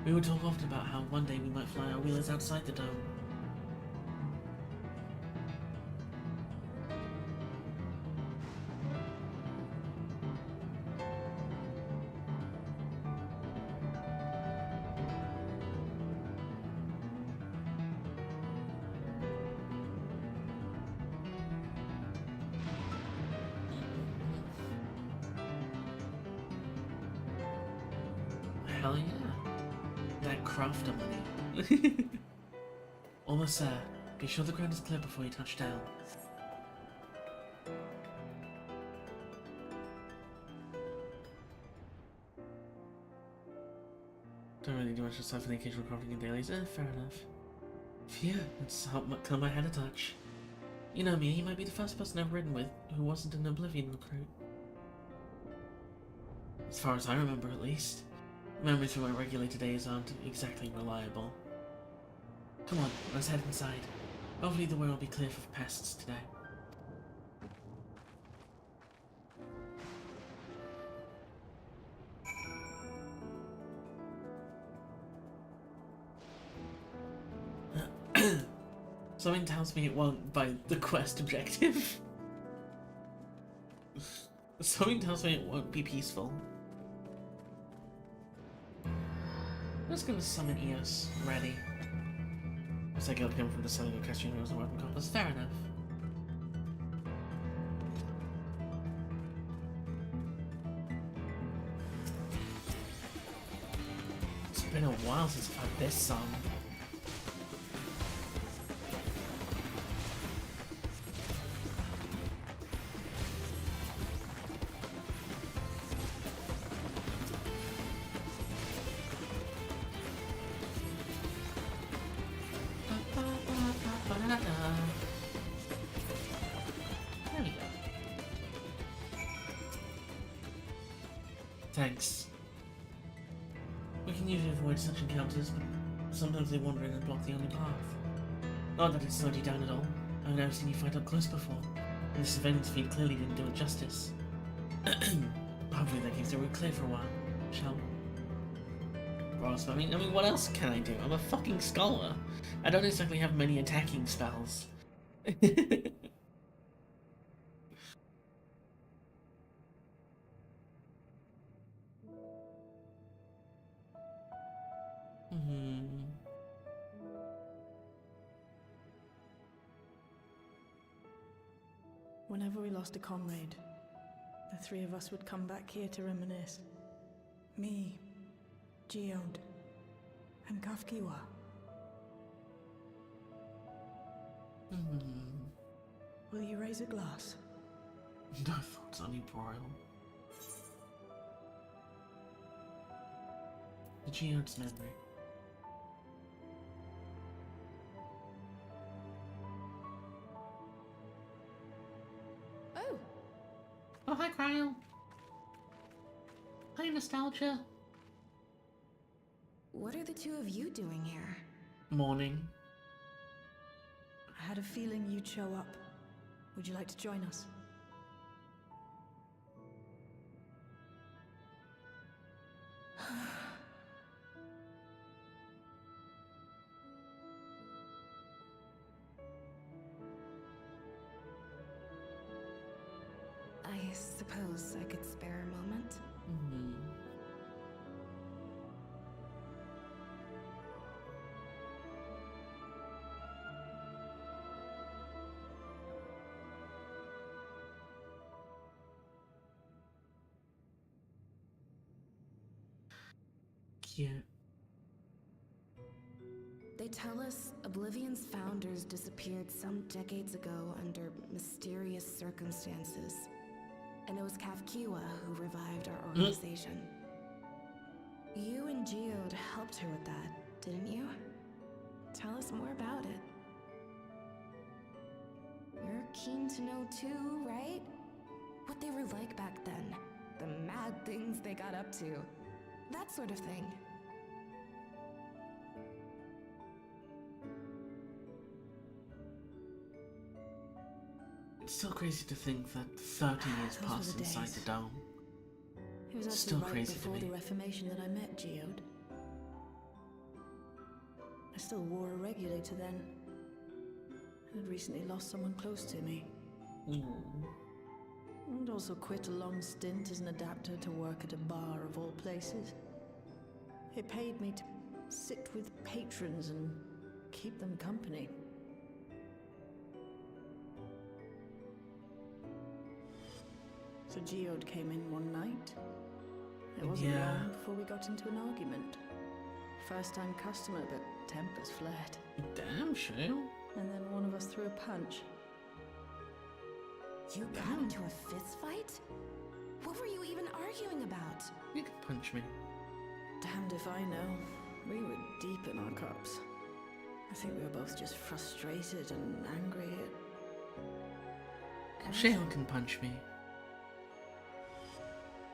We would talk often about how one day we might fly our wheelers outside the dome. Hell yeah. That crafter money. Almost there. Be sure the ground is clear before you touch down. Don't really do much aside from the occasional crafting and dailies. Fair enough. Phew, it's helped clear my head a touch. You know me, you might be the first person I've ridden with who wasn't an Oblivion recruit. As far as I remember, at least. Memories from my regulator days aren't exactly reliable. Come on, let's head inside. Hopefully the way will be clear for pests today. Something tells me it won't by the quest objective. Something tells me it won't be peaceful. I'm just gonna summon Eos. Ready. Looks like it'll come from the selling of Castrian Rose and Weapon Compass. Fair enough. It's been a while since I've had this song. There we go. Thanks. We can usually avoid such encounters, but sometimes they wander in and block the only path. Not that it slowed you down at all. I've never seen you fight up close before, and the surveillance feed clearly didn't do it justice. Hopefully that keeps the route clear for a while, shall we? Gross, I mean, what else can I do? I'm a fucking scholar. I don't exactly have many attacking spells. Whenever we lost a comrade, the three of us would come back here to reminisce. Me, Geode, and Kafkiwa. Will you raise a glass? No thoughts on you, broil. The Geode's memory. Oh, hi, Cryo. Hi, Nostalgia. What are the two of you doing here? Morning. I had a feeling you'd show up. Would you like to join us? I suppose I could spare a moment. Mm-hmm. Cute. They tell us Oblivion's founders disappeared some decades ago under mysterious circumstances. And it was Kafkiwa who revived our organization. You and Geode helped her with that, didn't you? Tell us more about it. You're keen to know too, right? What they were like back then. The mad things they got up to. That sort of thing. It's still crazy to think that 30 years Those were passed the inside days. the dome. It was actually Still right crazy to before me. the Reformation that I met Geode. I still wore a regulator then. I had recently lost someone close to me. And also quit a long stint as an adapter to work at a bar of all places. It paid me to sit with patrons and keep them company. So Geode came in one night. It wasn't Yeah. long before we got into an argument. First time customer, but tempers flared. Damn, Shale. And then one of us threw a punch. You got into a fist fight? What were you even arguing about? You can punch me. Damned if I know. We were deep in our cups. I think we were both just frustrated and angry at... Shale can punch me.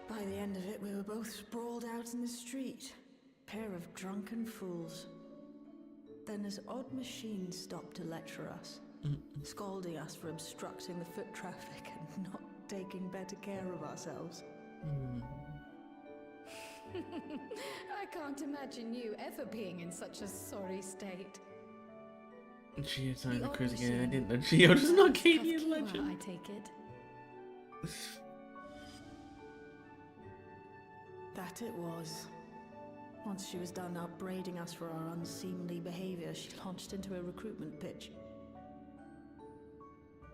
By the end of it, we were both sprawled out in the street. Pair of drunken fools. Then this odd machine stopped to lecture us, scolding us for obstructing the foot traffic and not taking better care of ourselves. I can't imagine you ever being in such a sorry state. Geode's on The the odd cruise again. I machine. didn't know Geode was not Arcadian Kafkiwa, legend. I take it. That it was. Once she was done upbraiding us for our unseemly behavior, she launched into a recruitment pitch.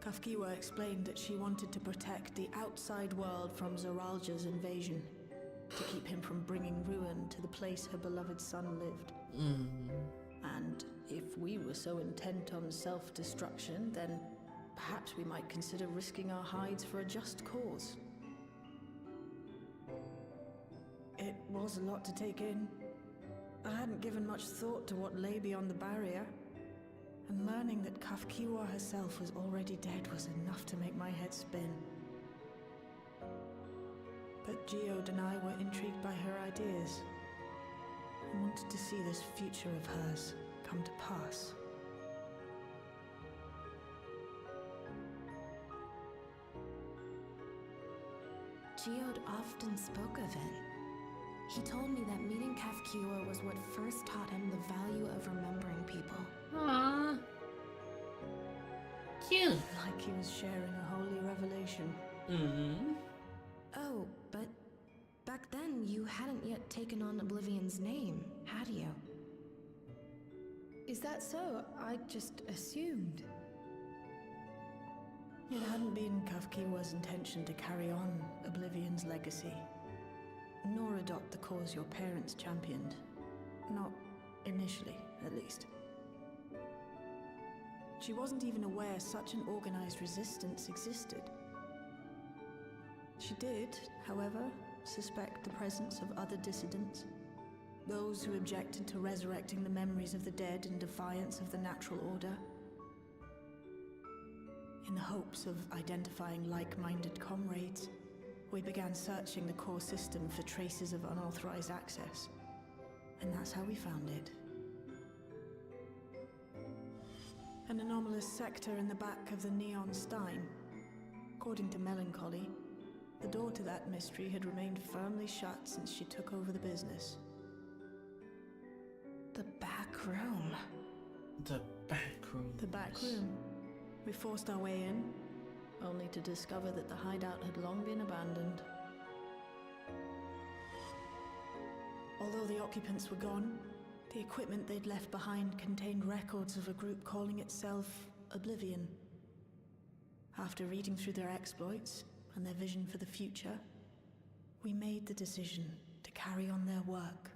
Kafkiwa explained that she wanted to protect the outside world from Zoralja's invasion, to keep him from bringing ruin to the place her beloved son lived. And if we were so intent on self-destruction, then perhaps we might consider risking our hides for a just cause. It was a lot to take in. I hadn't given much thought to what lay beyond the barrier, and learning that Kafkiwa herself was already dead was enough to make my head spin. But Geode and I were intrigued by her ideas, and wanted to see this future of hers come to pass. Geode often spoke of it. He told me that meeting Kafkiwa was what first taught him the value of remembering people. Aww. Cute. Like he was sharing a holy revelation. Oh, but back then you hadn't yet taken on Oblivion's name, had you? Is that so? I just assumed. It hadn't been Kafkiwa's intention to carry on Oblivion's legacy, nor adopt the cause your parents championed. Not initially, at least. She wasn't even aware such an organized resistance existed. She did, however, suspect the presence of other dissidents, those who objected to resurrecting the memories of the dead in defiance of the natural order. In the hopes of identifying like-minded comrades, we began searching the core system for traces of unauthorized access. And that's how we found it. An anomalous sector in the back of the Neon Stein. According to Melancholy, the door to that mystery had remained firmly shut since she took over the business. The back room. The back room. The back room. We forced our way in, only to discover that the hideout had long been abandoned. Although the occupants were gone, the equipment they'd left behind contained records of a group calling itself Oblivion. After reading through their exploits and their vision for the future, we made the decision to carry on their work.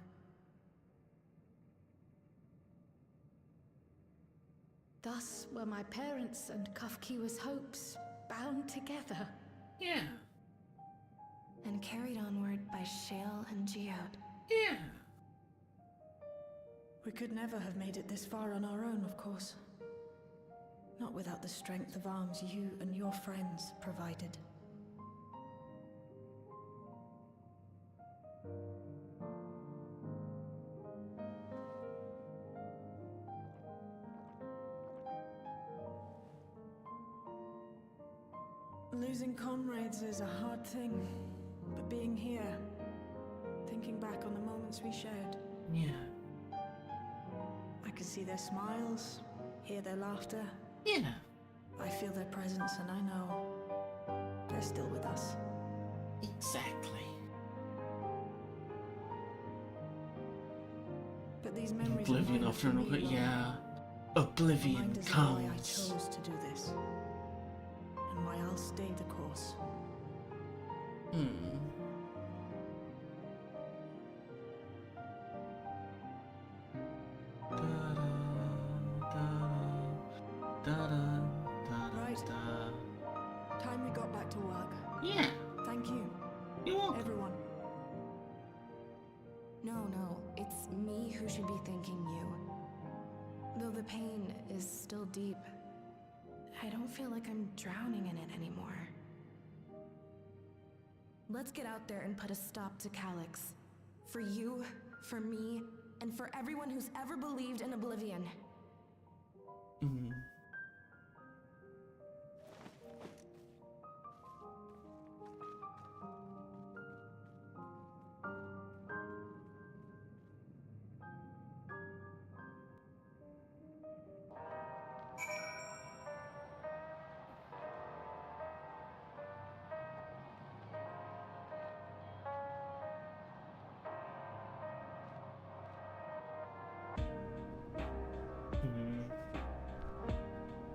Thus were my parents' and Kafkiwa's hopes bound together. Yeah. And carried onward by Shale and Geode. Yeah. We could never have made it this far on our own, of course. Not without the strength of arms you and your friends provided. Losing comrades is a hard thing, but being here, thinking back on the moments we shared. Yeah. I could see their smiles, hear their laughter. Yeah. I feel their presence and I know they're still with us. Exactly. But these memories Oblivion after an yeah. Oblivion reminders of why I comes. chose to do this. And why I'll stay the course. Time we got back to work. Yeah. Thank you, You're welcome. everyone. No, it's me who should be thanking you. Though the pain is still deep, I don't feel like I'm drowning in it anymore. Let's get out there and put a stop to Calyx. For you, for me, and for everyone who's ever believed in Oblivion.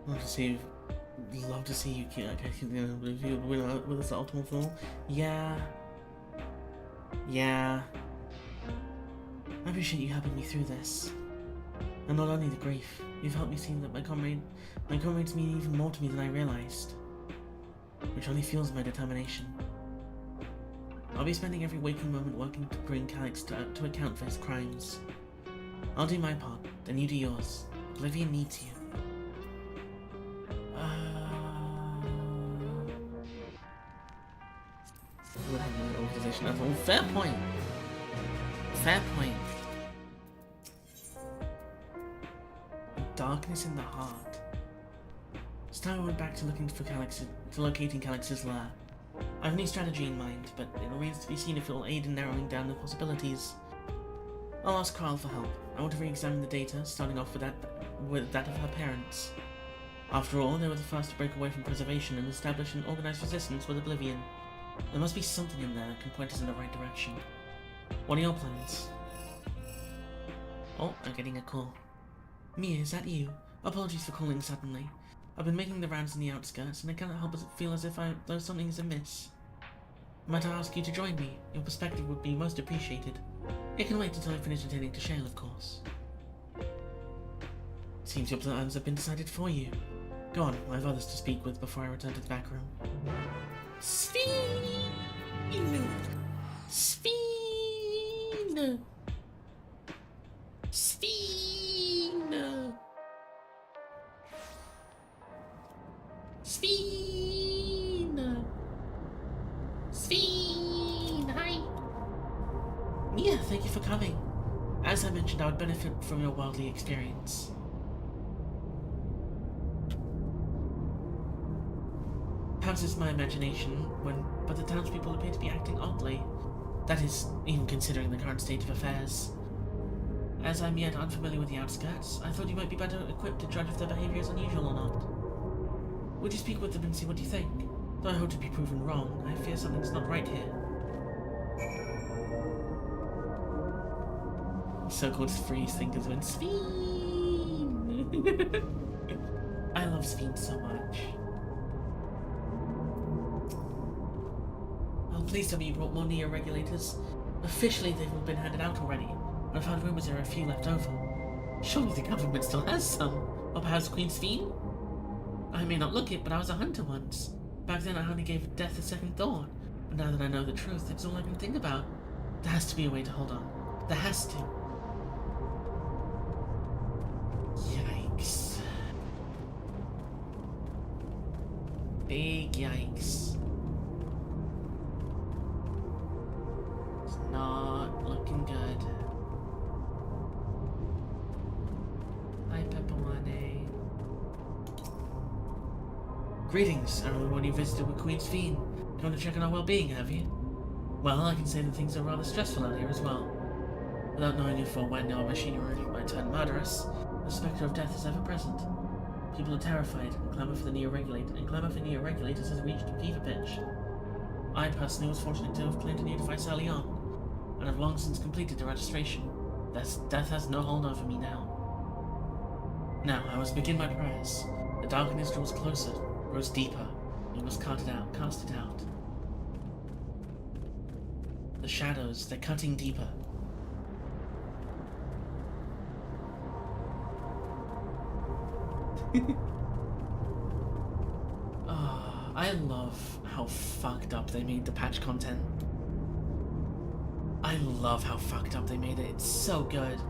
Love to see you with this ultimate film. Yeah. I appreciate you helping me through this. And not only the grief, you've helped me see that my comrades mean even more to me than I realized. Which only fuels my determination. I'll be spending every waking moment working to bring Calyx to account for his crimes. I'll do my part, then you do yours. Oblivion needs you. Organization level. Fair point. Darkness in the heart. It's time I went back to locating Calyx's lair. I have a new strategy in mind, but it remains to be seen if it will aid in narrowing down the possibilities. I'll ask Carl for help. I want to re-examine the data, starting off with that of her parents. After all, they were the first to break away from preservation and establish an organized resistance with Oblivion. There must be something in there that can point us in the right direction. What are your plans? Oh, I'm getting a call. Mia, is that you? Apologies for calling suddenly. I've been making the rounds in the outskirts, and I cannot help but feel as if though something is amiss. Might I ask you to join me? Your perspective would be most appreciated. It can wait until I finish attending to Shale, of course. Seems your plans have been decided for you. Go on, I have others to speak with before I return to the back room. Sphene! Sphene! Sphene! Sphene! Sphene! Hi! Mia, thank you for coming. As I mentioned, I would benefit from your worldly experience. Perhaps it's my imagination, but the townspeople appear to be acting oddly. That is, even considering the current state of affairs. As I'm yet unfamiliar with the outskirts, I thought you might be better equipped to judge if their behavior is unusual or not. Would you speak with them and see what you think? Though I hope to be proven wrong, I fear something's not right here. So-called freeze thinkers went Sphene! I love Sphene so much. Oh, please tell me you brought more neo-regulators. Officially, they've all been handed out already, but I've heard rumors there are a few left over. Surely the government still has some. Or perhaps Queen Sphene? I may not look it, but I was a hunter once. Back then I hardly gave death a second thought, but now that I know the truth, it's all I can think about. There has to be a way to hold on. There has to. Yikes. Big yikes. It's not looking good. Hi, Pepperone. Greetings, everyone you visited with Queen Sphene. Come to check on our well-being, have you? Well, I can say that things are rather stressful out here as well. Without knowing if or when our machinery might turn murderous, the specter of death is ever present. People are terrified and clamour for neo-regulators has reached a fever pitch. I personally was fortunate to have claimed a new device early on, and have long since completed the registration. Death has no hold over me now. Now, I must begin my prayers. The darkness draws closer, grows deeper. We must cast it out. The shadows, they're cutting deeper. I love how fucked up they made the patch content. I love how fucked up they made it. It's so good.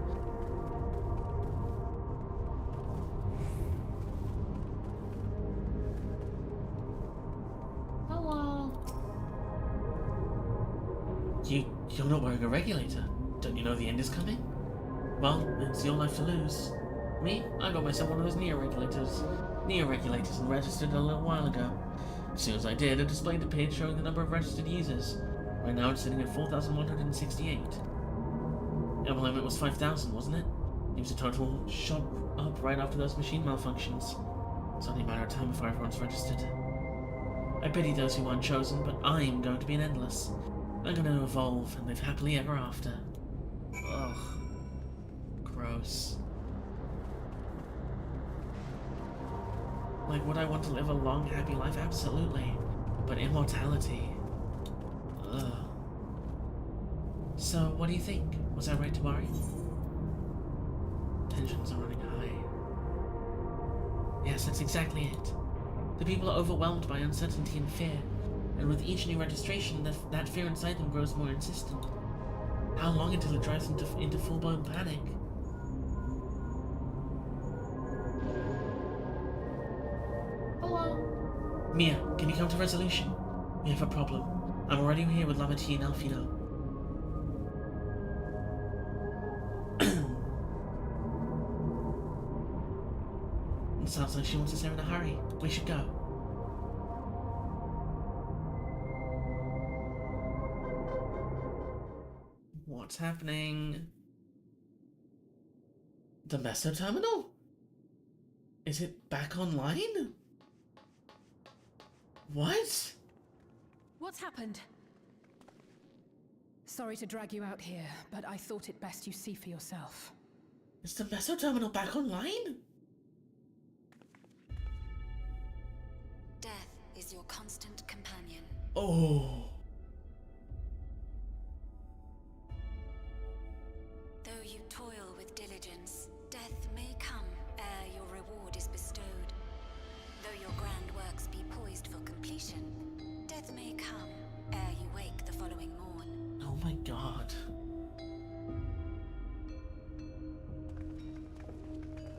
Hello. You're not wearing a regulator. Don't you know the end is coming? Well, it's your life to lose. Me? I got myself one of those neo-regulators and registered a little while ago. As soon as I did, it displayed a page showing the number of registered users. Right now it's sitting at 4,168. Our limit was 5,000, wasn't it? It was a total shot up right after those machine malfunctions. It's only a matter of time before everyone's registered. I pity those who aren't chosen, but I'm going to be an endless. I'm going to evolve and live happily ever after. Ugh. Gross. Like, would I want to live a long, happy life? Absolutely. But immortality... Ugh. So, what do you think? Was I right to worry? Tensions are running high. Yes, that's exactly it. The people are overwhelmed by uncertainty and fear, and with each new registration, that fear inside them grows more insistent. How long until it drives them into full-blown panic? Hello? Mia, can you come to resolution? We have a problem. I'm already here with Lamati and Alfino. It sounds like she wants us there in a hurry. We should go. What's happening? The Meso Terminal? Is it back online? What? What's happened? Sorry to drag you out here, but I thought it best you see for yourself. Is the Meso Terminal back online? Death is your constant companion. Oh. Though you toil with diligence, death may come ere your reward is bestowed. Though your grand works be poised for completion, death may come ere you wake the following morn. Oh my god.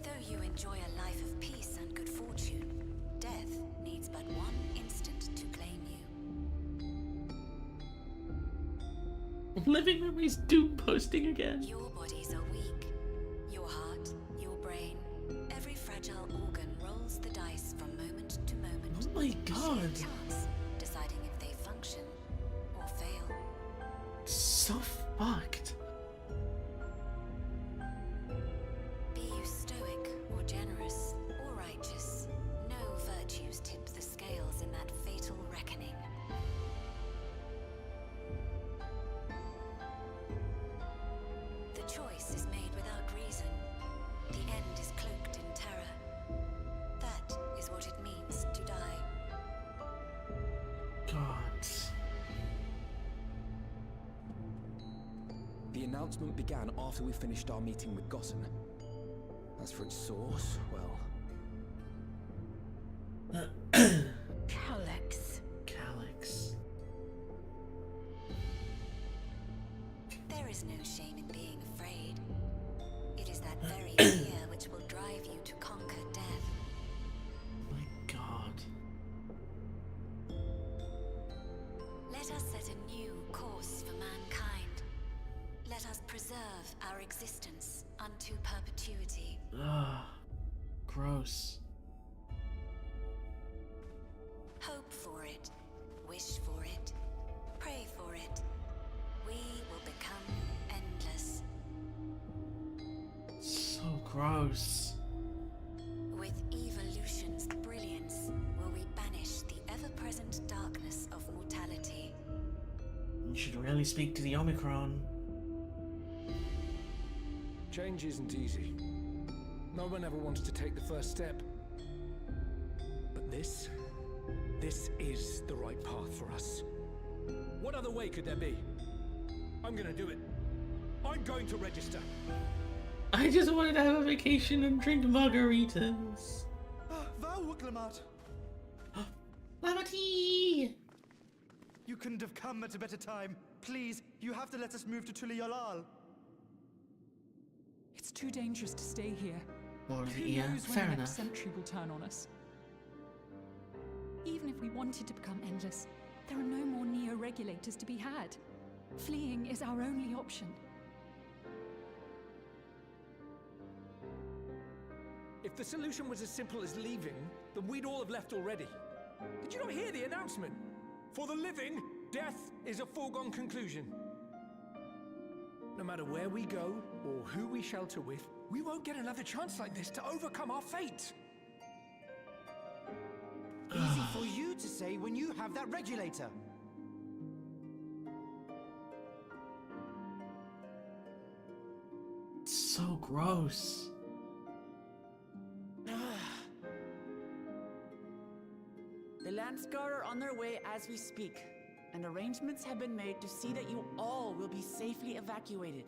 Though you enjoy a life of peace and good fortune, death needs but one instant to claim you. Living Memories Doom posting again. Your bodies are weak. shared chance, deciding if they function or fail. So fucked. Be you stoic or generous or righteous, no virtues tip the scales in that fatal reckoning. The choice is made without reason. The end is cloaked in terror. That is what it means to die. God. The announcement began after we finished our meeting with Gossen. As for its source, well... Calyx. Calyx. There is no shame in being afraid. It is that very fear which will drive you to conquer death. My God. Let us set a new course for mankind. Let us preserve our existence unto perpetuity. Ugh. Gross. Hope for it, wish for it, pray for it. We will become endless. So gross. With evolution's brilliance, will we banish the ever-present darkness of mortality. You should really speak to the Omicron. Change isn't easy. No one ever wants to take the first step. But this is the right path for us. What other way could there be? I'm gonna do it. I'm going to register. I just wanted to have a vacation and drink margaritas. Lamati! You couldn't have come at a better time. Please, you have to let us move to Tuliolal. It's too dangerous to stay here. More of Who the ear. knows when Fair the enough. next century will turn on us? Even if we wanted to become endless, there are no more neo-regulators to be had. Fleeing is our only option. If the solution was as simple as leaving, then we'd all have left already. Did you not hear the announcement? For the living, death is a foregone conclusion. No matter where we go, or who we shelter with, we won't get another chance like this to overcome our fate. Easy for you to say when you have that regulator. So gross. The Landsguard are on their way as we speak, and arrangements have been made to see that you all will be safely evacuated.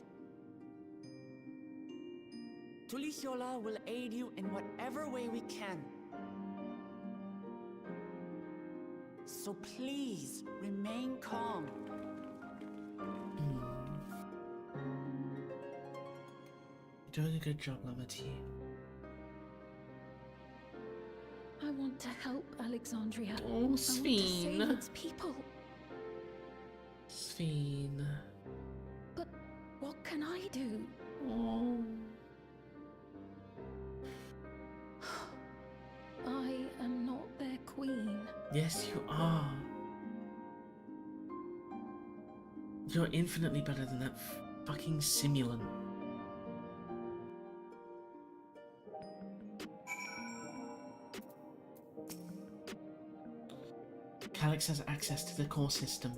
Tulichola will aid you in whatever way we can. So please, remain calm. You're doing a good job, Lamati. I want to help Alexandria. Oh, I want to save Sphene. its people. Sphene. But what can I do? Oh. I am not their queen. Yes, you are. You're infinitely better than that fucking simulant. Calyx has access to the core system,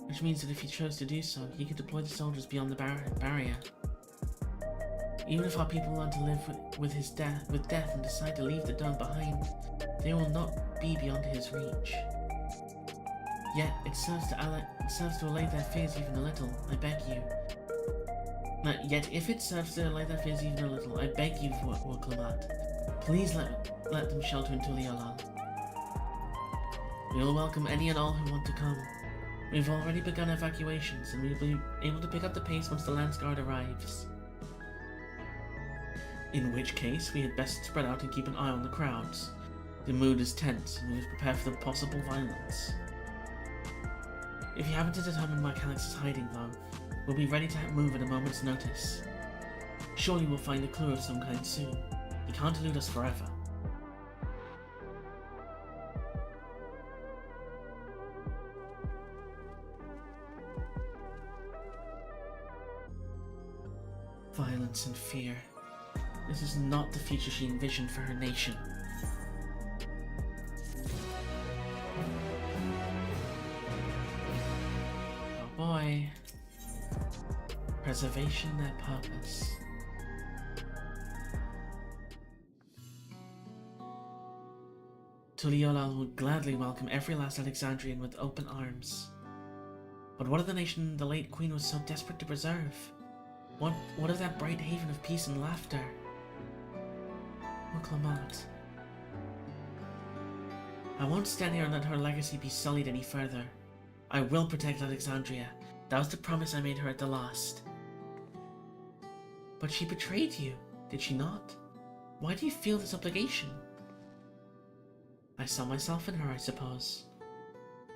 which means that if he chose to do so, he could deploy the soldiers beyond the barrier. Even if our people learn to live with death and decide to leave the dome behind, they will not be beyond his reach. Yet, it serves to allay their fears even a little, I beg you. Yet, if it serves to allay their fears even a little, I beg you, Wurklamat, please let them shelter in Tuliolal. We will welcome any and all who want to come. We've already begun evacuations, and we'll be able to pick up the pace once the Landsguard arrives. In which case, we had best spread out and keep an eye on the crowds. The mood is tense, and we must prepare for the possible violence. If you happen to determine where Calyx is hiding, though, we'll be ready to move at a moment's notice. Surely we'll find a clue of some kind soon. He can't elude us forever. Violence and fear. This is not the future she envisioned for her nation. Oh boy. Preservation, their purpose. Tuliolal would gladly welcome every last Alexandrian with open arms. But what of the nation the late queen was so desperate to preserve? What of that bright haven of peace and laughter? Oh, Clement. I won't stand here and let her legacy be sullied any further. I will protect Alexandria. That was the promise I made her at the last. But she betrayed you, did she not? Why do you feel this obligation? I saw myself in her, I suppose.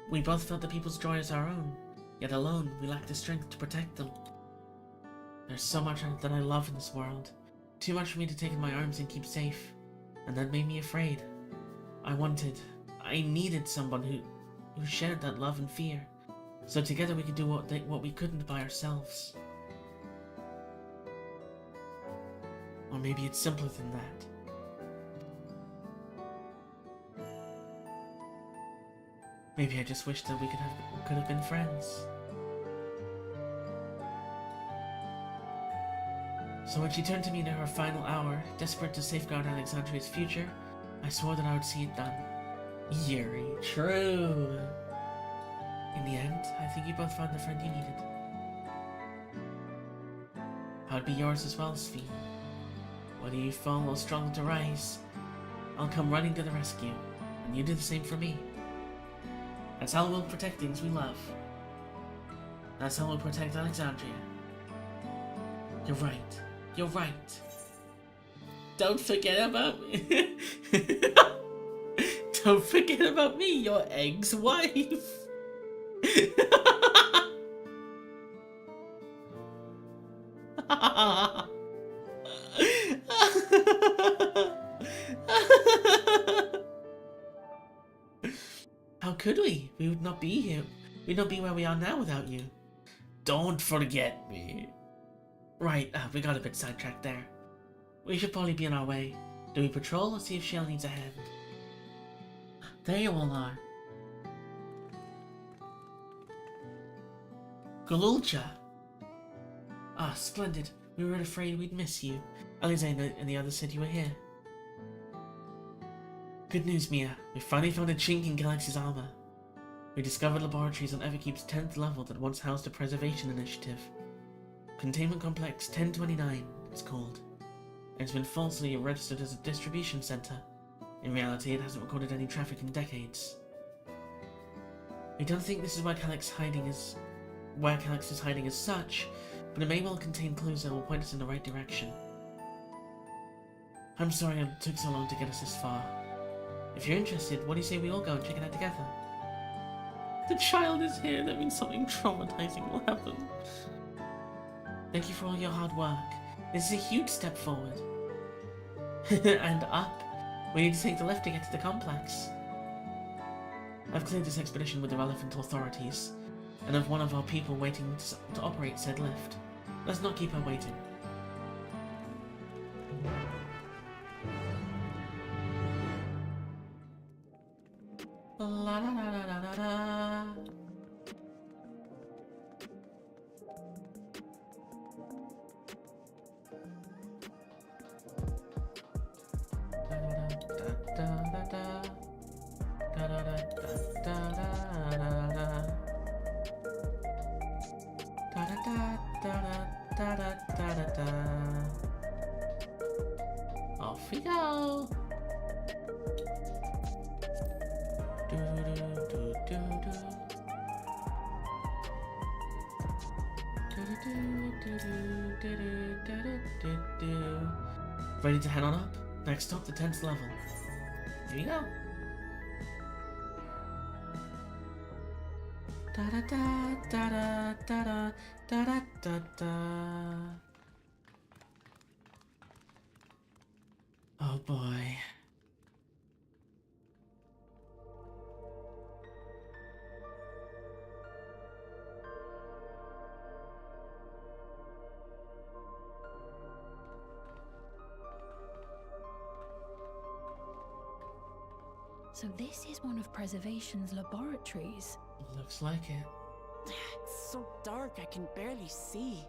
We both felt the people's joy as our own, yet alone we lacked the strength to protect them. There's so much that I love in this world, too much for me to take in my arms and keep safe, and that made me afraid. I needed someone who shared that love and fear, so together we could do what we couldn't by ourselves. Or maybe it's simpler than that. Maybe I just wish that we could have been friends. So when she turned to me in her final hour, desperate to safeguard Alexandria's future, I swore that I would see it done. Yuri, true. In the end, I think you both found the friend you needed. I'd be yours as well, Sphene. Whether you fall or struggle to rise, I'll come running to the rescue, and you do the same for me. That's how we'll protect things we love. That's how we'll protect Alexandria. You're right. You're right. Don't forget about me. Don't forget about me, your ex-wife. How could we? We would not be here. We'd not be where we are now without you. Don't forget me. Right, we got a bit sidetracked there. We should probably be on our way. Do we patrol or see if Shell needs a hand? There you all are. Gululcha. Ah, splendid. We were afraid we'd miss you. Alexander and the others said you were here. Good news, Mia. We finally found a chink in Galaxy's armor. We discovered laboratories on Everkeep's 10th level that once housed a preservation initiative. Containment Complex 1029 it's called. It's been falsely registered as a distribution center. In reality, it hasn't recorded any traffic in decades. We don't think this is where Calyx is hiding as such, but it may well contain clues that will point us in the right direction. I'm sorry it took so long to get us this far. If you're interested, what do you say we all go and check it out together? The child is here, that means something traumatizing will happen. Thank you for all your hard work. This is a huge step forward. And up. We need to take the lift to get to the complex. I've cleared this expedition with the relevant authorities, and have one of our people waiting to operate said lift. Let's not keep her waiting. La la la la la la. Off we go. Ready to head on up? Next stop, the 10th level. Here you go. Da da da da da da da da da. Oh boy. So this is one of Preservation's laboratories. Looks like it. It's so dark I can barely see.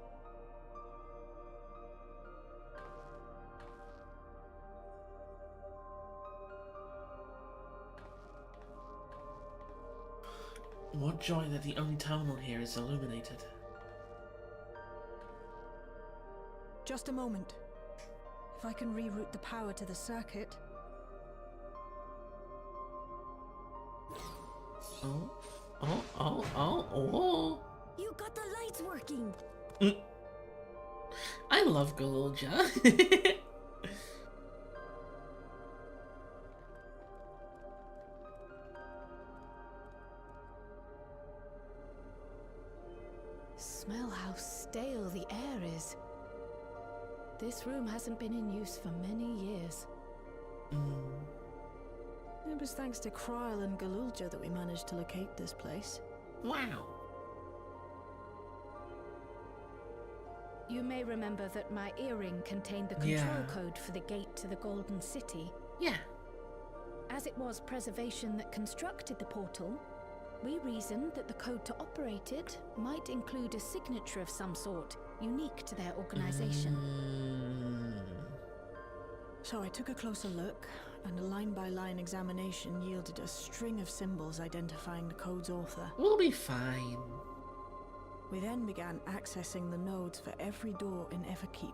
What joy that the only terminal here is illuminated. Just a moment. If I can reroute the power to the circuit. Oh. You got the lights working. I love Galulja. Smell how stale the air is. This room hasn't been in use for many years. It was thanks to Kryl and Galulja that we managed to locate this place. Wow. You may remember that my earring contained the control code for the gate to the Golden City. Yeah. As it was Preservation that constructed the portal, we reasoned that the code to operate it might include a signature of some sort, unique to their organization. So I took a closer look, and a line-by-line examination yielded a string of symbols identifying the code's author. We'll be fine. We then began accessing the nodes for every door in Everkeep,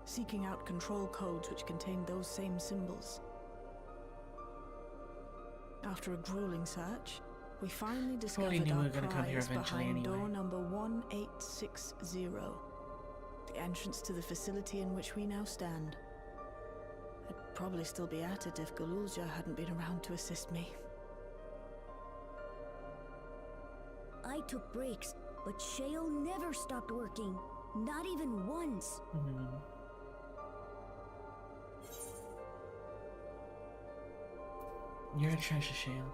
seeking out control codes which contained those same symbols. After a grueling search, we finally discovered our prize behind door number 1860, the entrance to the facility in which we now stand. I'd probably still be at it if Galulja hadn't been around to assist me. I took breaks, but Shale never stopped working. Not even once. You're a treasure, Shale.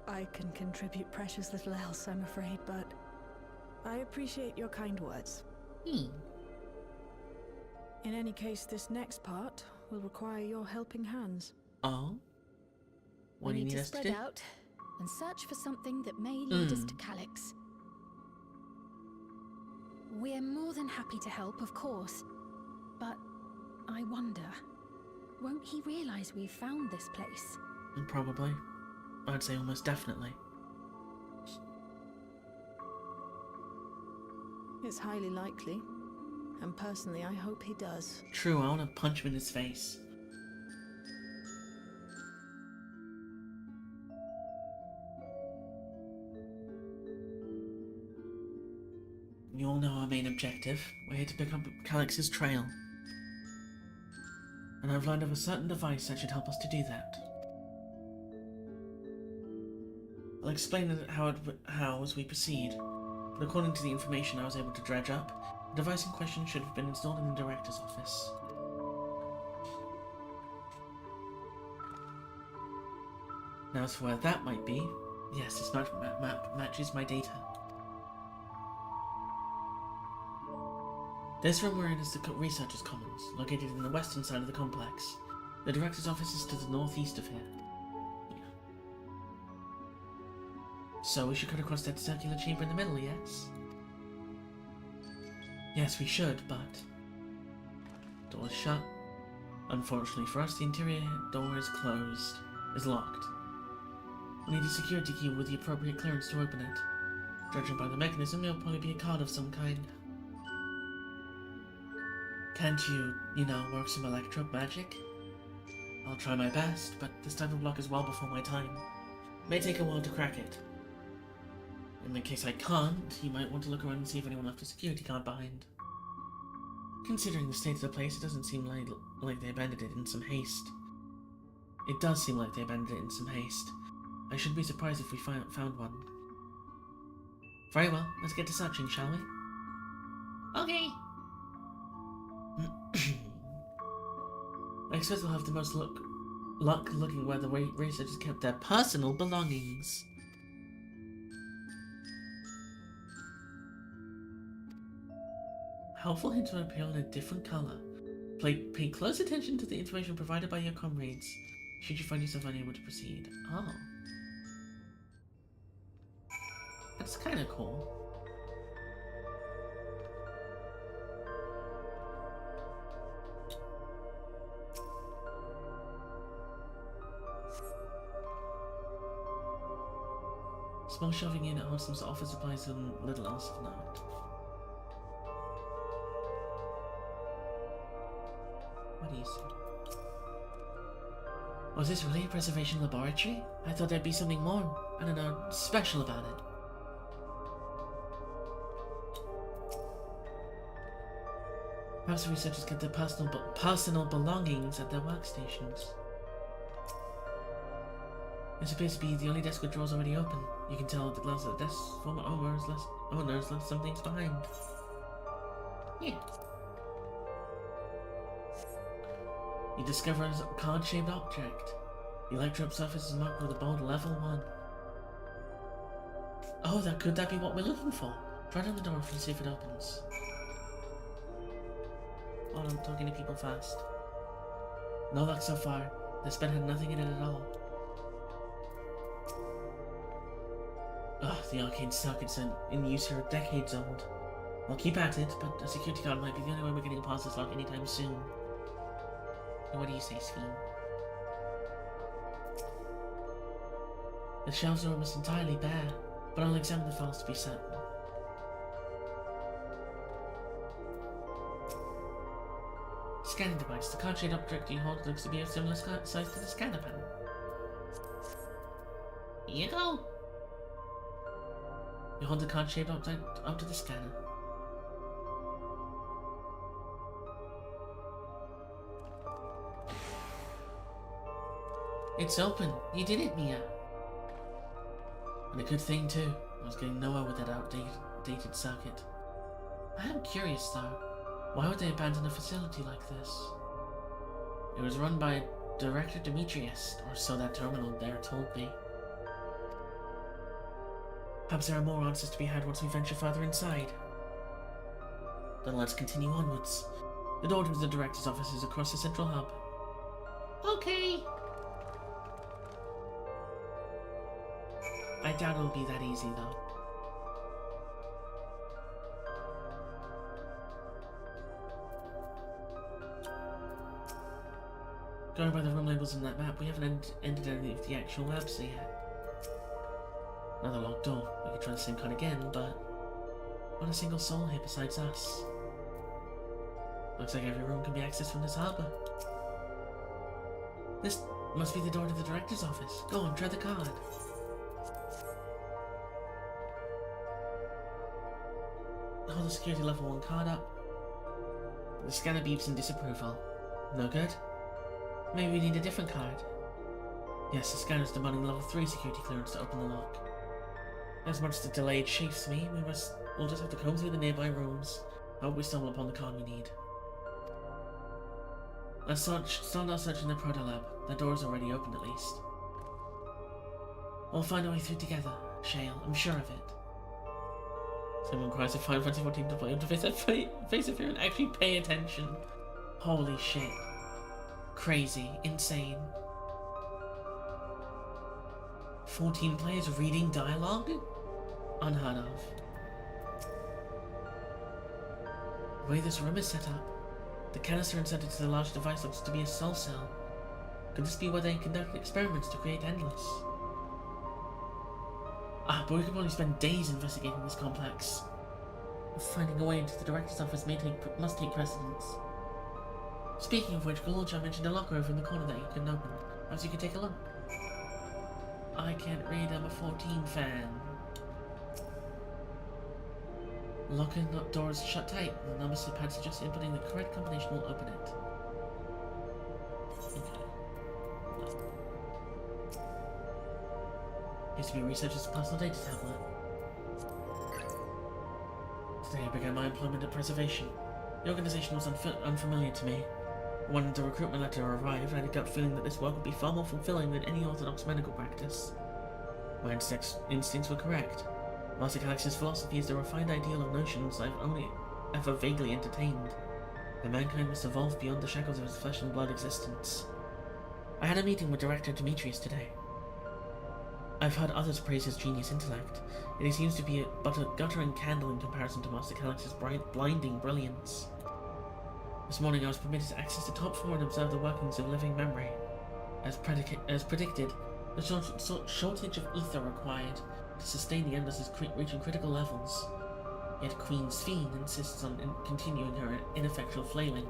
I can contribute precious little else, I'm afraid, but I appreciate your kind words. In any case, this next part will require your helping hands. Oh? What do you need us to do? Spread out and search for something that may lead us to Calyx. We're more than happy to help, of course, but I wonder, won't he realize we've found this place? Probably. I'd say almost definitely. It's highly likely, and personally I hope he does. True, I want to punch him in his face. You all know our main objective. We're here to pick up Calyx's trail. And I've learned of a certain device that should help us to do that. I'll explain how as we proceed, but according to the information I was able to dredge up, the device in question should have been installed in the director's office. Now as for where that might be, yes, this map matches my data. This room we're in is the Researchers' Commons, located in the western side of the complex. The director's office is to the northeast of here. So we should cut across that circular chamber in the middle, yes? Yes, we should, but... Door is shut. Unfortunately for us, the interior door is closed. Is locked. We need a security key with the appropriate clearance to open it. Judging by the mechanism, it'll probably be a card of some kind. Can't you know, work some electro magic? I'll try my best, but this type of block is well before my time. It may take a while to crack it. In the case I can't, you might want to look around and see if anyone left a security card behind. Considering the state of the place, it doesn't seem like they abandoned it in some haste. It does seem like they abandoned it in some haste. I shouldn't be surprised if we found one. Very well, let's get to searching, shall we? Okay! I expect we'll have the most luck looking where the researchers kept their personal belongings. Helpful hints will appear in a different color. Pay close attention to the information provided by your comrades, should you find yourself unable to proceed. Oh. That's kind of cool. Small shelving unit holds some office supplies and little else of note. What do you see? Was this really a preservation laboratory? I thought there'd be something more, I don't know, special about it. Perhaps the researchers get their personal belongings at their workstations. This appears to be the only desk with drawers already open. You can tell the glass of the desk former owners left some things behind. Yeah. You discover a card-shaped object. The electrode surface is marked with a bold level 1. Oh, could that be what we're looking for? Try down the door and see if it opens. Oh, I'm talking to people fast. No luck so far. This bed had nothing in it at all. Ugh, the arcane circuit's in use here are decades old. I'll keep at it, but a security guard might be the only way we're getting past this lock anytime soon. What do you say, Sphene? The shelves are almost entirely bare, but I'll examine the files to be certain. Scanning device. The card-shaped object you hold looks to be of similar size to the scanner panel. Here you go! You hold the card-shaped object up to the scanner. It's open. You did it, Mia. And a good thing too. I was getting nowhere with that outdated circuit. I am curious though. Why would they abandon a facility like this? It was run by Director Demetrius, or so that terminal there told me. Perhaps there are more answers to be had once we venture further inside. Then let's continue onwards. The door to the director's office is across the central hub. Okay. I doubt it'll be that easy though. Going by the room labels in that map, we haven't entered any of the actual labs yet. Another locked door. We could try the same card again, but not a single soul here besides us. Looks like every room can be accessed from this harbor. This must be the door to the director's office. Go on, try the card. Hold the security level 1 card up. The scanner beeps in disapproval. No good? Maybe we need a different card. Yes, the scanner's demanding level 3 security clearance to open the lock. As much as the delay chafes me, we'll just have to comb through the nearby rooms. I hope we stumble upon the card we need. Let's start our search in the proto lab. The door's already open at least. We'll find a way through together, Shale, I'm sure of it. Someone cries a Final Fantasy 14 to play interface face if you and actually pay attention. Holy shit. Crazy. Insane. 14 players reading dialogue? Unheard of. The way this room is set up, the canister inserted to the large device looks to be a soul cell. Could this be where they conduct experiments to create Endless? But we could probably spend days investigating this complex. Finding a way into the director's office must take precedence. Speaking of which, Gulja mentioned a locker over in the corner that you can open. Perhaps you could take a look. I can't read, I'm a 14 fan. Locking up doors shut tight, and the number pad suggests inputting the correct combination will open it. Okay. Appears to be a researcher's personal data tablet. Today I began my employment at Preservation. The organization was unfamiliar to me. When the recruitment letter arrived, I had a gut feeling that this work would be far more fulfilling than any orthodox medical practice. My instincts were correct. Master Calix's philosophy is the refined ideal of notions I've only ever vaguely entertained. that mankind must evolve beyond the shackles of its flesh and blood existence. I had a meeting with Director Demetrius today. I've heard others praise his genius intellect, and he seems to be but a guttering candle in comparison to Master Calyx's blinding brilliance. This morning I was permitted access to top floor and observe the workings of living memory. As predicted, the shortage of ether required to sustain the Endless is reaching critical levels. Yet Queen Sphene insists on continuing her ineffectual flailing.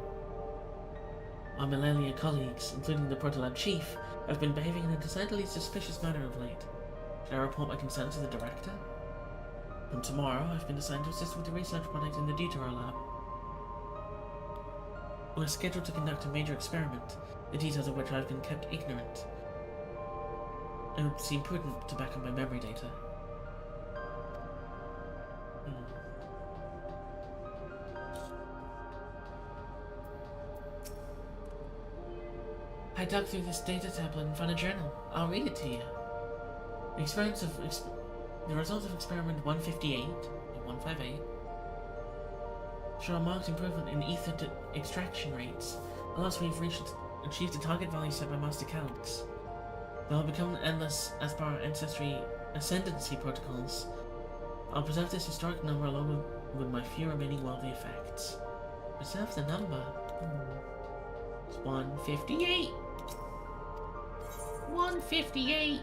Our Malalia colleagues, including the Protolab chief, have been behaving in a decidedly suspicious manner of late. Should I report my concerns to the director? From tomorrow, I've been assigned to assist with the research project in the Deutero lab. We're scheduled to conduct a major experiment, the details of which I've been kept ignorant. It would seem prudent to back up my memory data. I dug through this data tablet and found a journal. I'll read it to you. The results of experiment 158 and 158 show a marked improvement in ether extraction rates, unless we've achieved the target value set by Master Calyx. They'll become endless as per our ascendancy protocols. I'll preserve this historic number along with my few remaining worldly effects. Preserve the number. It's 158. 158.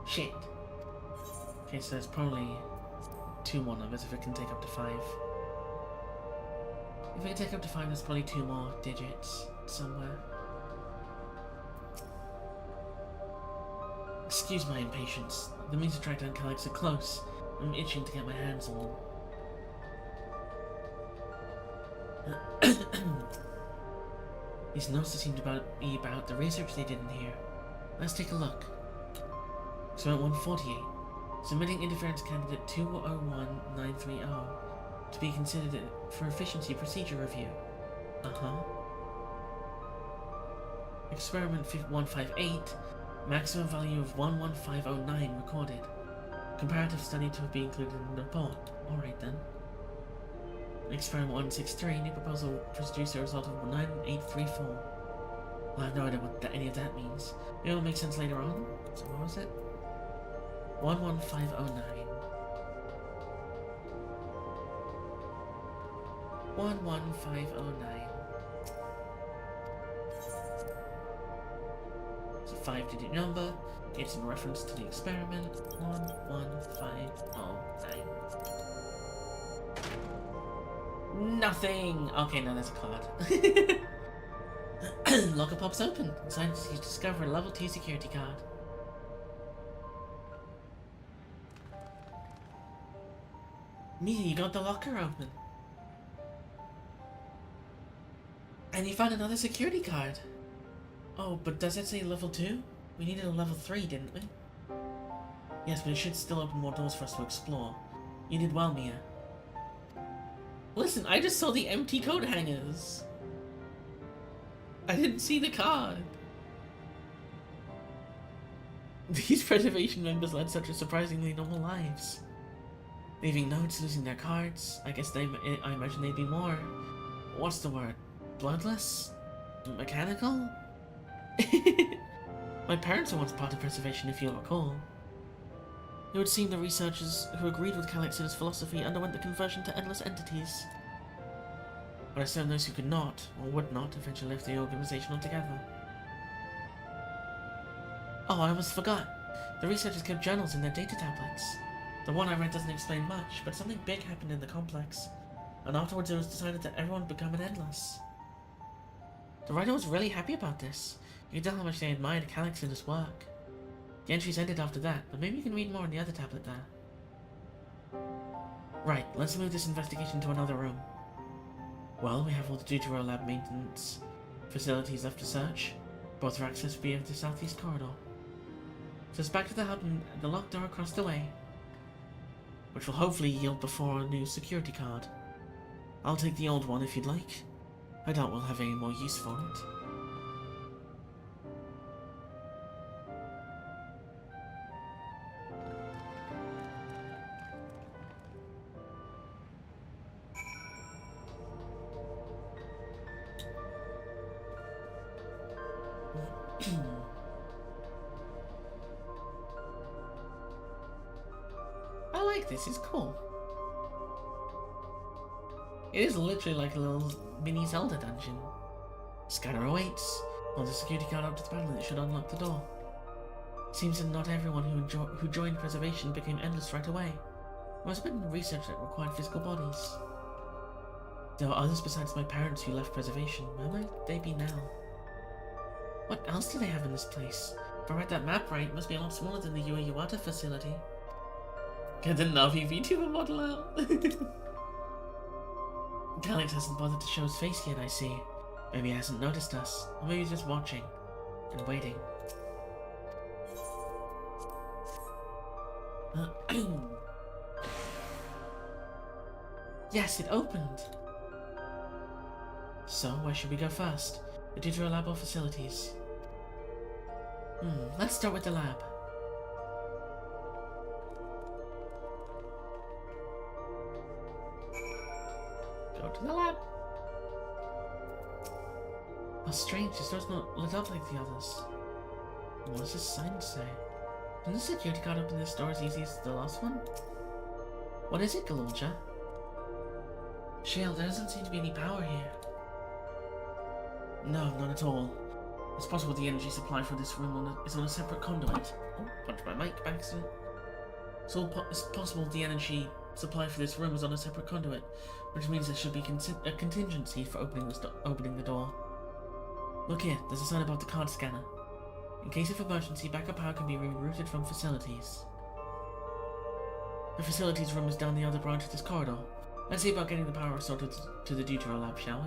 Shit. Okay, so there's probably 2 more numbers if it can take up to 5. If it can take up to 5, there's probably 2 more digits somewhere. Excuse my impatience. The means to track down Calyx are close. I'm itching to get my hands on them. These notes seem to be about the research they did in here. Let's take a look. Experiment 148. Submitting interference candidate 201930 to be considered for efficiency procedure review. Experiment 158. Maximum value of 11509 recorded. Comparative study to be included in the report. Alright then. Experiment 163. New proposal produced a result of 9834. Well, I have no idea what any of that means. Maybe it'll make sense later on. So what was it? 11509. 11509. It's a 5-digit number. It's in reference to the experiment. 11509. Nothing! Okay, now there's a card. Locker pops open. Inside you discover a level 2 security card. Mia, you got the locker open. And you found another security card. Oh, but does it say level 2? We needed a level 3, didn't we? Yes, but it should still open more doors for us to explore. You did well, Mia. Listen, I just saw the empty coat hangers. I didn't see the card. These preservation members led such a surprisingly normal lives. Leaving notes, losing their cards. I imagine they'd be more... What's the word? Bloodless? Mechanical? My parents were once part of preservation, if you'll recall. It would seem the researchers who agreed with Calyx's philosophy underwent the conversion to endless entities. But I assume those who could not, or would not, eventually left the organization altogether. Oh, I almost forgot. The researchers kept journals in their data tablets. The one I read doesn't explain much, but something big happened in the complex, and afterwards it was decided that everyone would become an endless. The writer was really happy about this. You can tell how much they admired Calyx and his work. The entries ended after that, but maybe you can read more in the other tablet there. Right, let's move this investigation to another room. Well, we have all the Deutero lab maintenance facilities left to search. Both are accessed via the southeast corridor. So it's back to the hub and the locked door across the way, which will hopefully yield before a new security card. I'll take the old one if you'd like. I doubt we'll have any more use for it. I like this, it's cool. It is literally like a little mini Zelda dungeon. Scanner awaits. Hold the security card up to the panel that should unlock the door. Seems that not everyone who joined preservation became endless right away. There must have been research that required physical bodies. There are others besides my parents who left preservation. Where might they be now? What else do they have in this place? If I read that map right, it must be a lot smaller than the Yuata facility. Get the Navi VTuber model out! Calix hasn't bothered to show his face yet, I see. Maybe he hasn't noticed us, or maybe he's just watching and waiting. Yes, it opened! So, where should we go first? The Deutero Lab or facilities? Let's start with the lab. Go to the lab. How strange, this door's not lit up like the others. What does this sign say? Can the security guard open this door as easy as the last one? What is it, Galulja? Shale, there doesn't seem to be any power here. No, not at all. It's possible the energy supply for this room is on a separate conduit. Oh, punched my mic by accident. It's possible the energy supply for this room is on a separate conduit, which means there should be a contingency for opening the door. Look here, there's a sign about the card scanner. In case of emergency, backup power can be rerouted from facilities. The facilities room is down the other branch of this corridor. Let's see about getting the power restored to the Deutero Lab, shall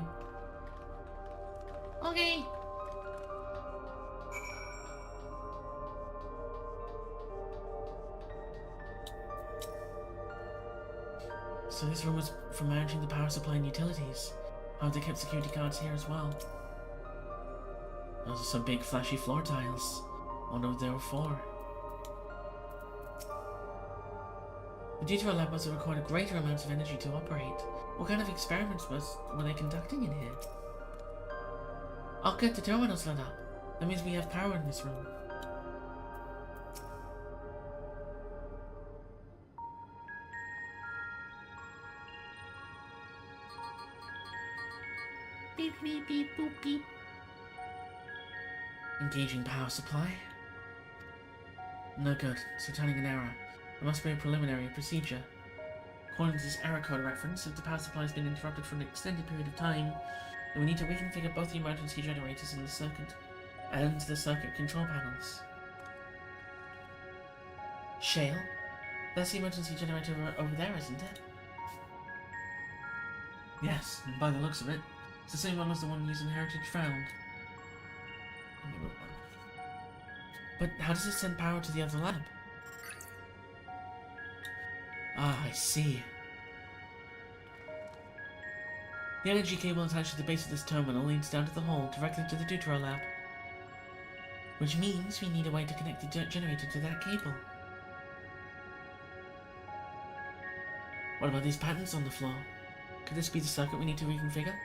we? Okay. So this room was for managing the power supply and utilities. How have they kept security guards here as well? Those are some big flashy floor tiles. I wonder what they were for. The Deutero Lab must have required greater amounts of energy to operate. What kind of experiments were they conducting in here? I'll get the terminals lit up. That means we have power in this room. Beep beep beep boop beep. Engaging power supply. No good. It's returning an error. There must be a preliminary procedure. According to this error code reference, if the power supply has been interrupted for an extended period of time, then we need to reconfigure both the emergency generators in the circuit and the circuit control panels. Shale? That's the emergency generator over there, isn't it? Yes, and by the looks of it, it's the same one as the one used in Heritage Found. But how does it send power to the other lab? Ah, I see. The energy cable attached to the base of this terminal leads down to the hall, directly to the Deutero Lab. Which means we need a way to connect the generator to that cable. What about these patterns on the floor? Could this be the circuit we need to reconfigure?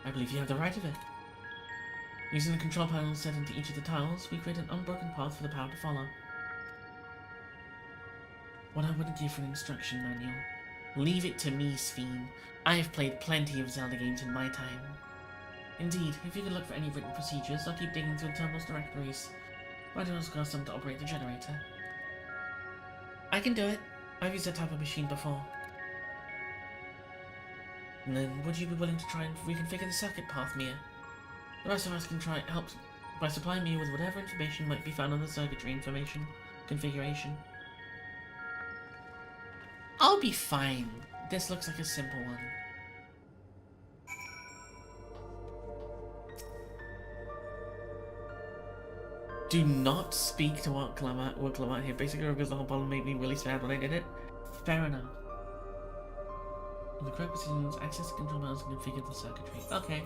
I believe you have the right of it. Using the control panel set into each of the tiles, we create an unbroken path for the power to follow. What I wouldn't give for an instruction manual. Leave it to me, Sphene. I have played plenty of Zelda games in my time. Indeed, if you could look for any written procedures, I'll keep digging through the terminal's directories. Might as well some to operate the generator. I can do it. I've used that type of machine before. And then, would you be willing to try and reconfigure the circuit path, Mia? The rest of us can try help by supplying me with whatever information might be found on the circuitry information configuration. I'll be fine. This looks like a simple one. Do not speak to what Clement here. Basically, because the whole problem made me really sad when I did it. Fair enough. In the correct positions, access the control panels and configure the circuitry. Okay.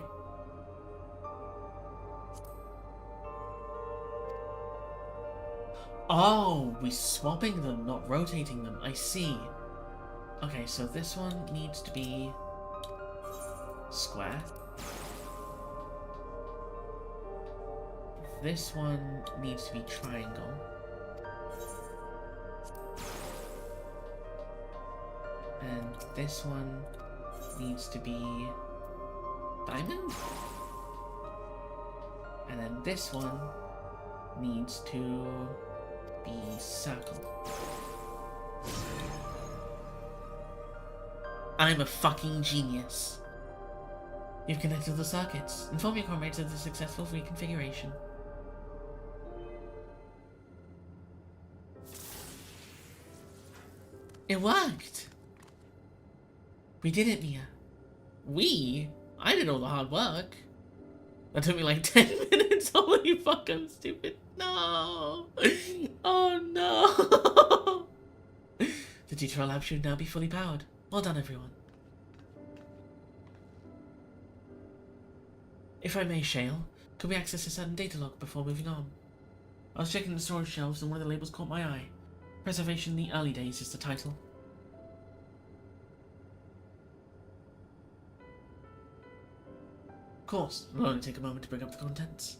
Oh, we're swapping them, not rotating them. I see. Okay, so this one needs to be square. this one needs to be triangle. And this one needs to be diamond. And then this one needs to be circle. I'm a fucking genius. You've connected the circuits. Inform your comrades of the successful reconfiguration. It worked! We did it, Mia. We? I did all the hard work. That took me like 10 minutes. Holy fuck, I'm stupid. No! Oh no! The T-T lab should now be fully powered. Well done, everyone. If I may, Shale, could we access a certain data log before moving on? I was checking the storage shelves and one of the labels caught my eye. Preservation in the Early Days is the title. Of course, it'll only take a moment to bring up the contents.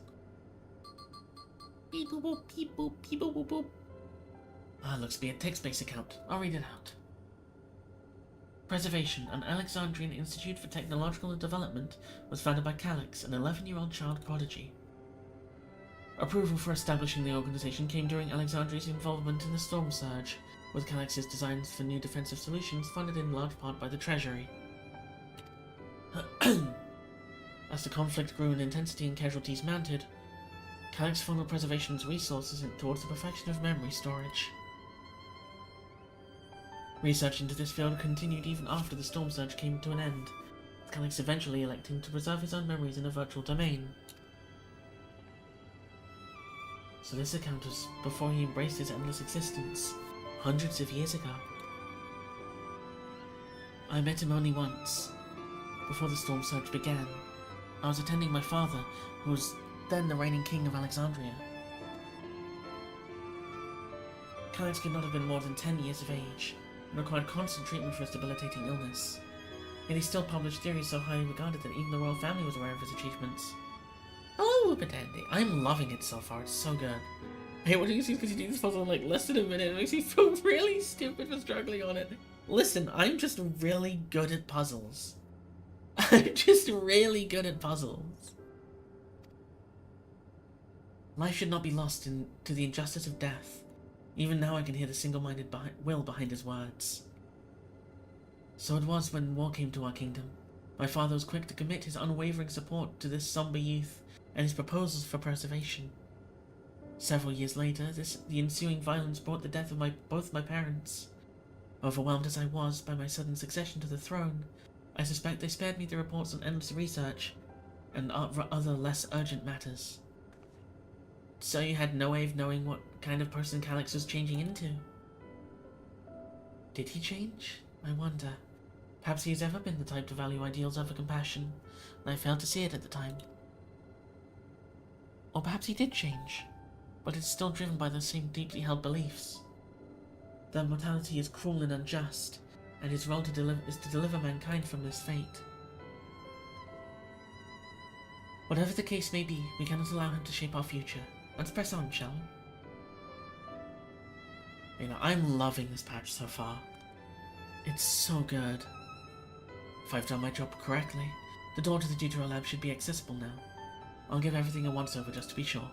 Beep boop boop, beep boop, beep boop boop boop. Ah, looks to be a text-based account. I'll read it out. Preservation, an Alexandrian Institute for Technological Development, was founded by Calix, an 11-year-old child prodigy. Approval for establishing the organization came during Alexandria's involvement in the Storm Surge, with Calix's designs for new defensive solutions funded in large part by the Treasury. As the conflict grew in intensity and casualties mounted, Calix funneled Preservation's resources towards the perfection of memory storage. Research into this field continued even after the Storm Surge came to an end, with Calix eventually electing to preserve his own memories in a virtual domain. So this account was before he embraced his endless existence, hundreds of years ago. I met him only once, before the Storm Surge began. I was attending my father, who was then the reigning king of Alexandria. Calix could not have been more than 10 years of age, and required constant treatment for his debilitating illness. Yet he still published theories so highly regarded that even the royal family was aware of his achievements. Hello, Whoopadandy. I'm loving it so far, it's so good. I hate watching you see because you do this puzzle in like less than a minute. It makes me feel really stupid for struggling on it. Listen, I'm just really good at puzzles. I'm just really good at puzzles. Life should not be lost to the injustice of death. Even now I can hear the single-minded will behind his words. So it was when war came to our kingdom. My father was quick to commit his unwavering support to this somber youth and his proposals for preservation. Several years later, the ensuing violence brought the death of both my parents. Overwhelmed as I was by my sudden succession to the throne, I suspect they spared me the reports on endless research and other less urgent matters. So you had no way of knowing what kind of person Calix was changing into? Did he change? I wonder. Perhaps he has ever been the type to value ideals over compassion, and I failed to see it at the time. Or perhaps he did change, but is still driven by the same deeply held beliefs. That mortality is cruel and unjust, and his role is to deliver mankind from this fate. Whatever the case may be, we cannot allow him to shape our future. Let's press on, shall we? You know, I'm loving this patch so far. It's so good. If I've done my job correctly, the door to the T-T lab should be accessible now. I'll give everything a once-over just to be sure.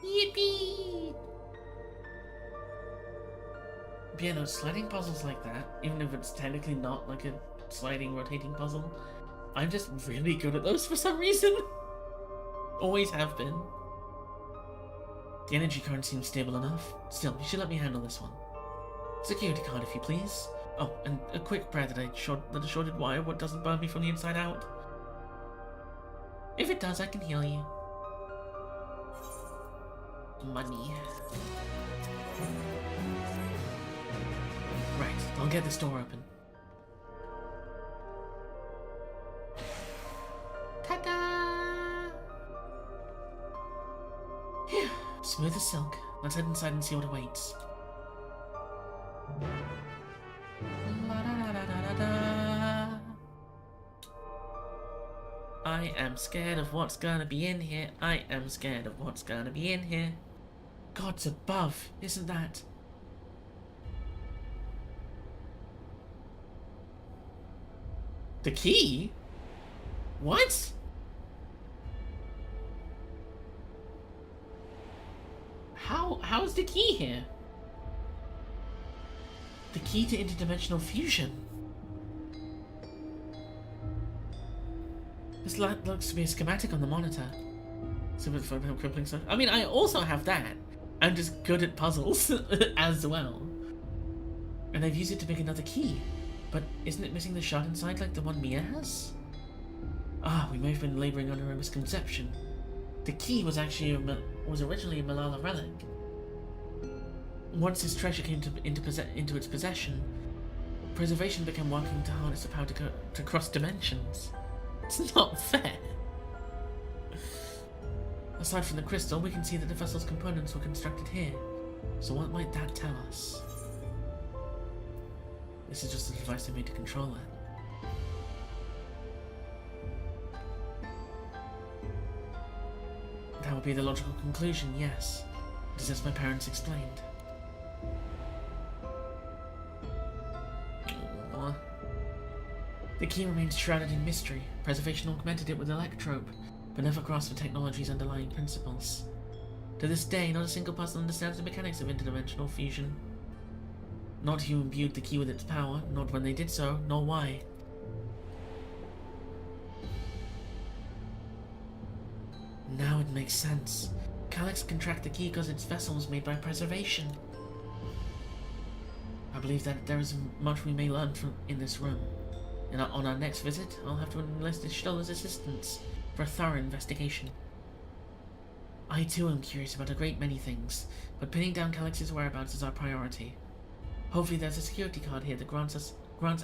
Yippee! But yeah, no, sliding puzzles like that, even if it's technically not like a sliding, rotating puzzle, I'm just really good at those for some reason. Always have been. The energy current seems stable enough. Still, you should let me handle this one. Security card, if you please. Oh, and a quick prayer that a shorted wire doesn't burn me from the inside out. If it does, I can heal you. Money. Right, I'll get this door open. Ta-da! Phew, smooth as silk. Let's head inside and see what awaits. da. I am scared of what's gonna be in here. I am scared of what's gonna be in here. Gods above, isn't that? The key? What? How is the key here? The key to interdimensional fusion. This looks to be a schematic on the monitor. Super fun, crippling stuff. I mean, I also have that. I'm just good at puzzles as well. And I've used it to make another key. But isn't it missing the shard inside like the one Mia has? Ah, we may have been laboring under a misconception. The key was actually originally a Malala relic. Once this treasure came into its possession, preservation began working to harness the power to cross dimensions. It's not fair. Aside from the crystal, we can see that the vessel's components were constructed here. So what might that tell us? This is just a device they made to control it. That would be the logical conclusion, yes. It is as my parents explained. Aww. The key remains shrouded in mystery. Preservation augmented it with electrope, but never grasped the technology's underlying principles. To this day, not a single person understands the mechanics of interdimensional fusion. Not who imbued the key with its power, not when they did so, nor why. Now it makes sense. Calyx can track the key because its vessel was made by preservation. I believe that there is much we may learn in this room. And on our next visit, I'll have to enlist Ishtola's assistance for a thorough investigation. I too am curious about a great many things, but pinning down Calyx's whereabouts is our priority. Hopefully there's a security card here that grants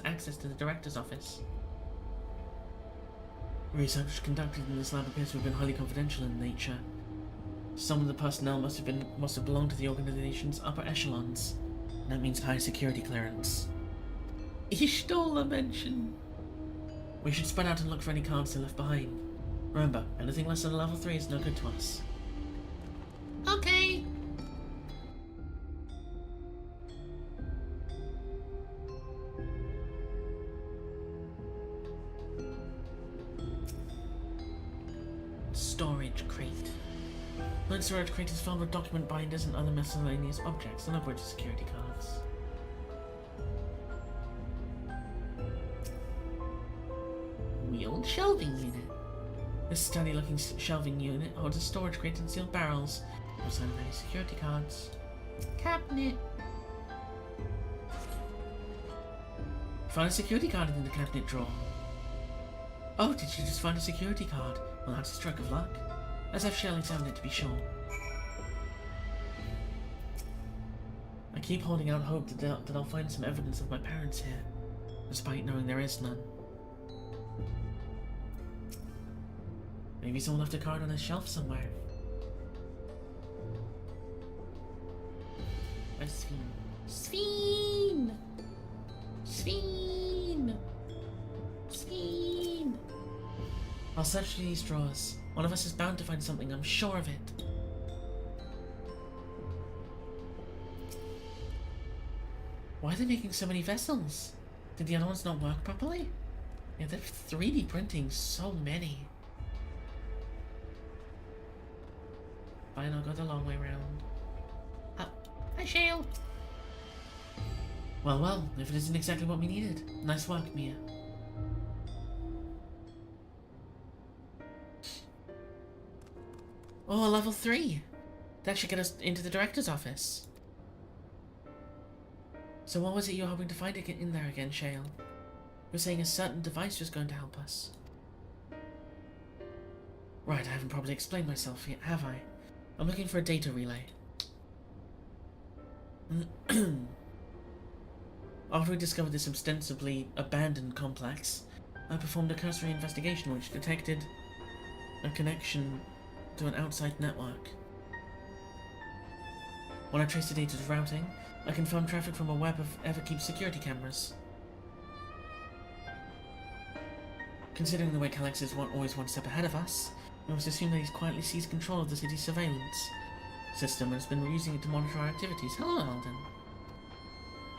access to the director's office. Research conducted in this lab appears to have been highly confidential in nature. Some of the personnel must have belonged to the organization's upper echelons. That means high security clearance. Ishtola mention. We should spread out and look for any cards they left behind. Remember, anything less than level 3 is no good to us. Okay. Storage crate. The storage crate is filled with document binders and other miscellaneous objects, in other words, security cards. Wheeled shelving unit. This sturdy-looking shelving unit holds a storage crate and sealed barrels. No sign of any security cards. Cabinet. Found a security card in the cabinet drawer. Oh, did you just find a security card? Well, that's a stroke of luck. Let's have Shelley examine it to be sure. I keep holding out hope that I'll find some evidence of my parents here, despite knowing there is none. Maybe someone left a card on a shelf somewhere. Where's Sphene? Sphene! Sphene! I'll search through these drawers. One of us is bound to find something, I'm sure of it. Why are they making so many vessels? Did the other ones not work properly? Yeah, they're 3D printing so many. Fine, I'll go the long way round. Hi, Shale! Well, if it isn't exactly what we needed. Nice work, Mia. Oh, level 3! That should get us into the director's office. So what was it you were hoping to find in there again, Shale? You were saying a certain device was going to help us. Right, I haven't probably explained myself yet, have I? I'm looking for a data relay. After we discovered this ostensibly abandoned complex, I performed a cursory investigation which detected a connection to an outside network. When I traced the data's routing, I confirmed traffic from a web of Everkeep security cameras. Considering the way Calix is always one step ahead of us, we must assume that he's quietly seized control of the city's surveillance system and has been using it to monitor our activities. Hello, Alden.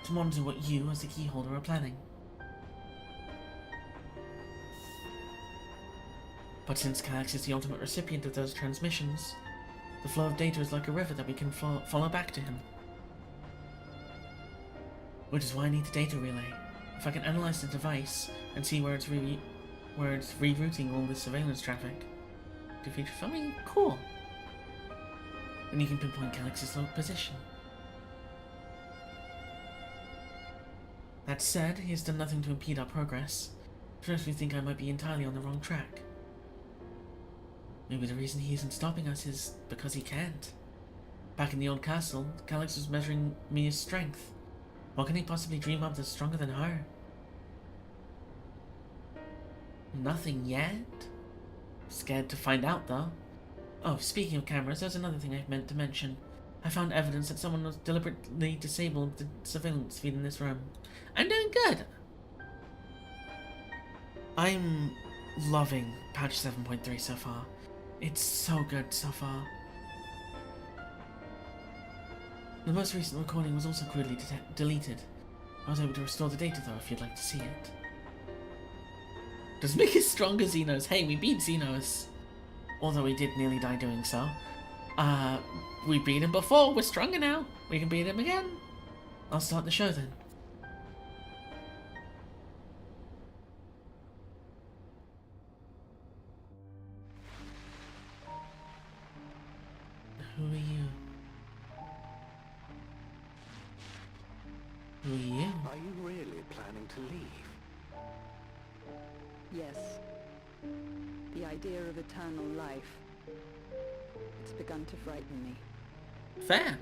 To monitor what you, as the keyholder, are planning. But since Calix is the ultimate recipient of those transmissions, the flow of data is like a river that we can follow back to him. Which is why I need the data relay. If I can analyze the device and see where it's rerouting all this surveillance traffic to feature filming, cool. Then you can pinpoint Calix's low position. That said, he has done nothing to impede our progress, which makes me think I might be entirely on the wrong track. Maybe the reason he isn't stopping us is because he can't. Back in the old castle, Calix was measuring Mia's strength. What can he possibly dream up that's stronger than her? Nothing yet? Scared to find out, though. Oh, speaking of cameras, there's another thing I meant to mention. I found evidence that someone was deliberately disabled the surveillance feed in this room. I'm doing good! I'm loving patch 7.3 so far. It's so good so far. The most recent recording was also crudely deleted. I was able to restore the data though, if you'd like to see it. Does make us stronger, Xenos. Hey, we beat Xenos. Although we did nearly die doing so. We beat him before, we're stronger now. We can beat him again. I'll start the show then. Who are you? Who are you? Are you really planning to leave? Yes. The idea of eternal life. It's begun to frighten me. Fair.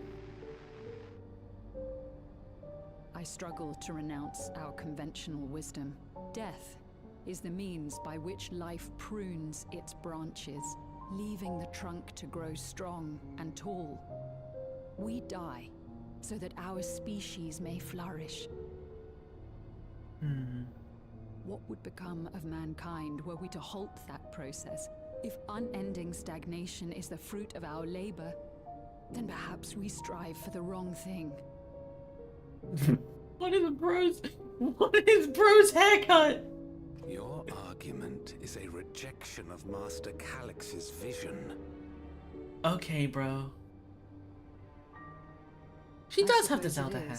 I struggle to renounce our conventional wisdom. Death is the means by which life prunes its branches, leaving the trunk to grow strong and tall. We die so that our species may flourish. What would become of mankind were we to halt that process? If unending stagnation is the fruit of our labor, then perhaps we strive for the wrong thing. What is bro's haircut? Your argument is a rejection of Master Calix's vision. Okay, bro. She does have the Zelda hair.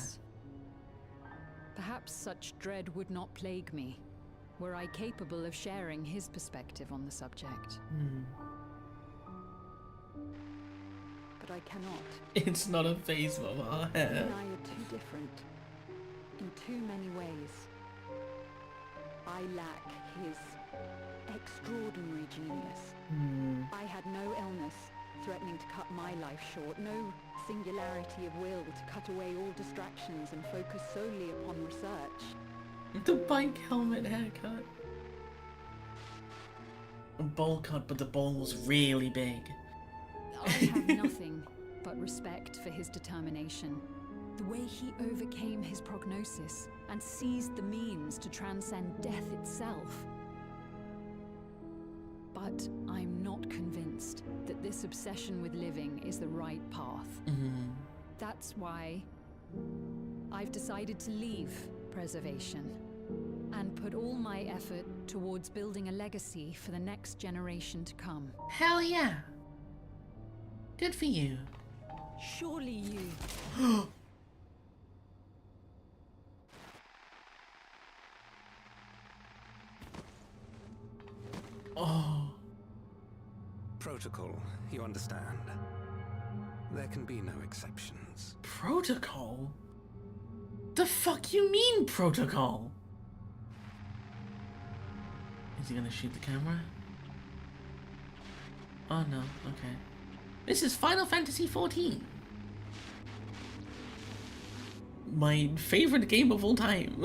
Perhaps such dread would not plague me, were I capable of sharing his perspective on the subject. But I cannot. It's not a phase, Mama. He and I are too different. In too many ways. I lack his extraordinary genius. I had no illness threatening to cut my life short, no singularity of will to cut away all distractions and focus solely upon research. The bike helmet haircut. A bowl cut, but the bowl was really big. I have nothing but respect for his determination. The way he overcame his prognosis and seized the means to transcend death itself. But I'm not convinced that this obsession with living is the right path. That's why I've decided to leave preservation and put all my effort towards building a legacy for the next generation to come. Hell yeah. Good for you. Surely you... Oh. Protocol, you understand. There can be no exceptions. Protocol? The fuck you mean, protocol? Is he gonna shoot the camera? Oh no, okay. This is Final Fantasy XIV. My favorite game of all time.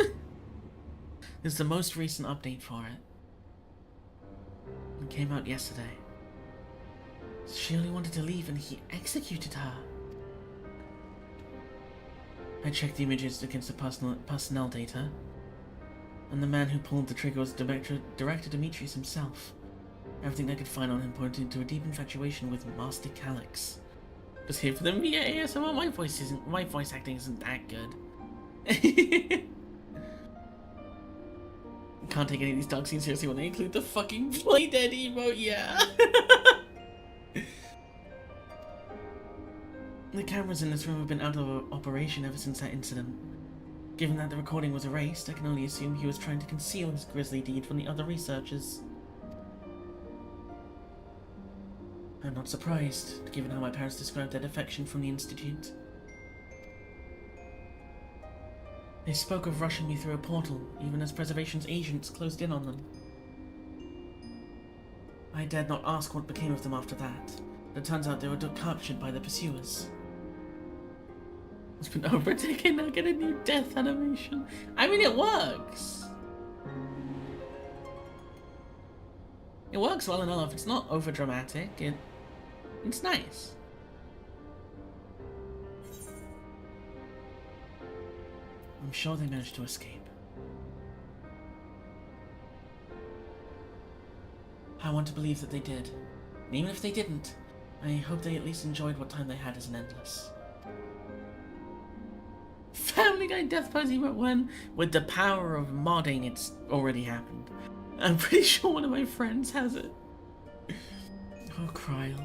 This is the most recent update for it. It came out yesterday. She only wanted to leave and he executed her. I checked the images against the personnel data. And the man who pulled the trigger was Director Demetrius himself. Everything I could find on him pointed to a deep infatuation with Master Calyx. Just here for them via ASMR. My voice acting isn't that good. Can't take any of these dog scenes seriously when they include the fucking play dead emote, yeah. The cameras in this room have been out of operation ever since that incident. Given that the recording was erased, I can only assume he was trying to conceal his grisly deed from the other researchers. I'm not surprised, given how my parents described their defection from the Institute. They spoke of rushing me through a portal, even as Preservation's agents closed in on them. I dared not ask what became of them after that, but it turns out they were captured by the pursuers. It's been over a decade now, get a new death animation. I mean, it works! It works well enough, it's not over dramatic, it's nice. I'm sure they managed to escape. I want to believe that they did. And even if they didn't, I hope they at least enjoyed what time they had as an endless. Family Guy Death Pose Emote 1, with the power of modding, it's already happened. I'm pretty sure one of my friends has it. Oh, Kryl.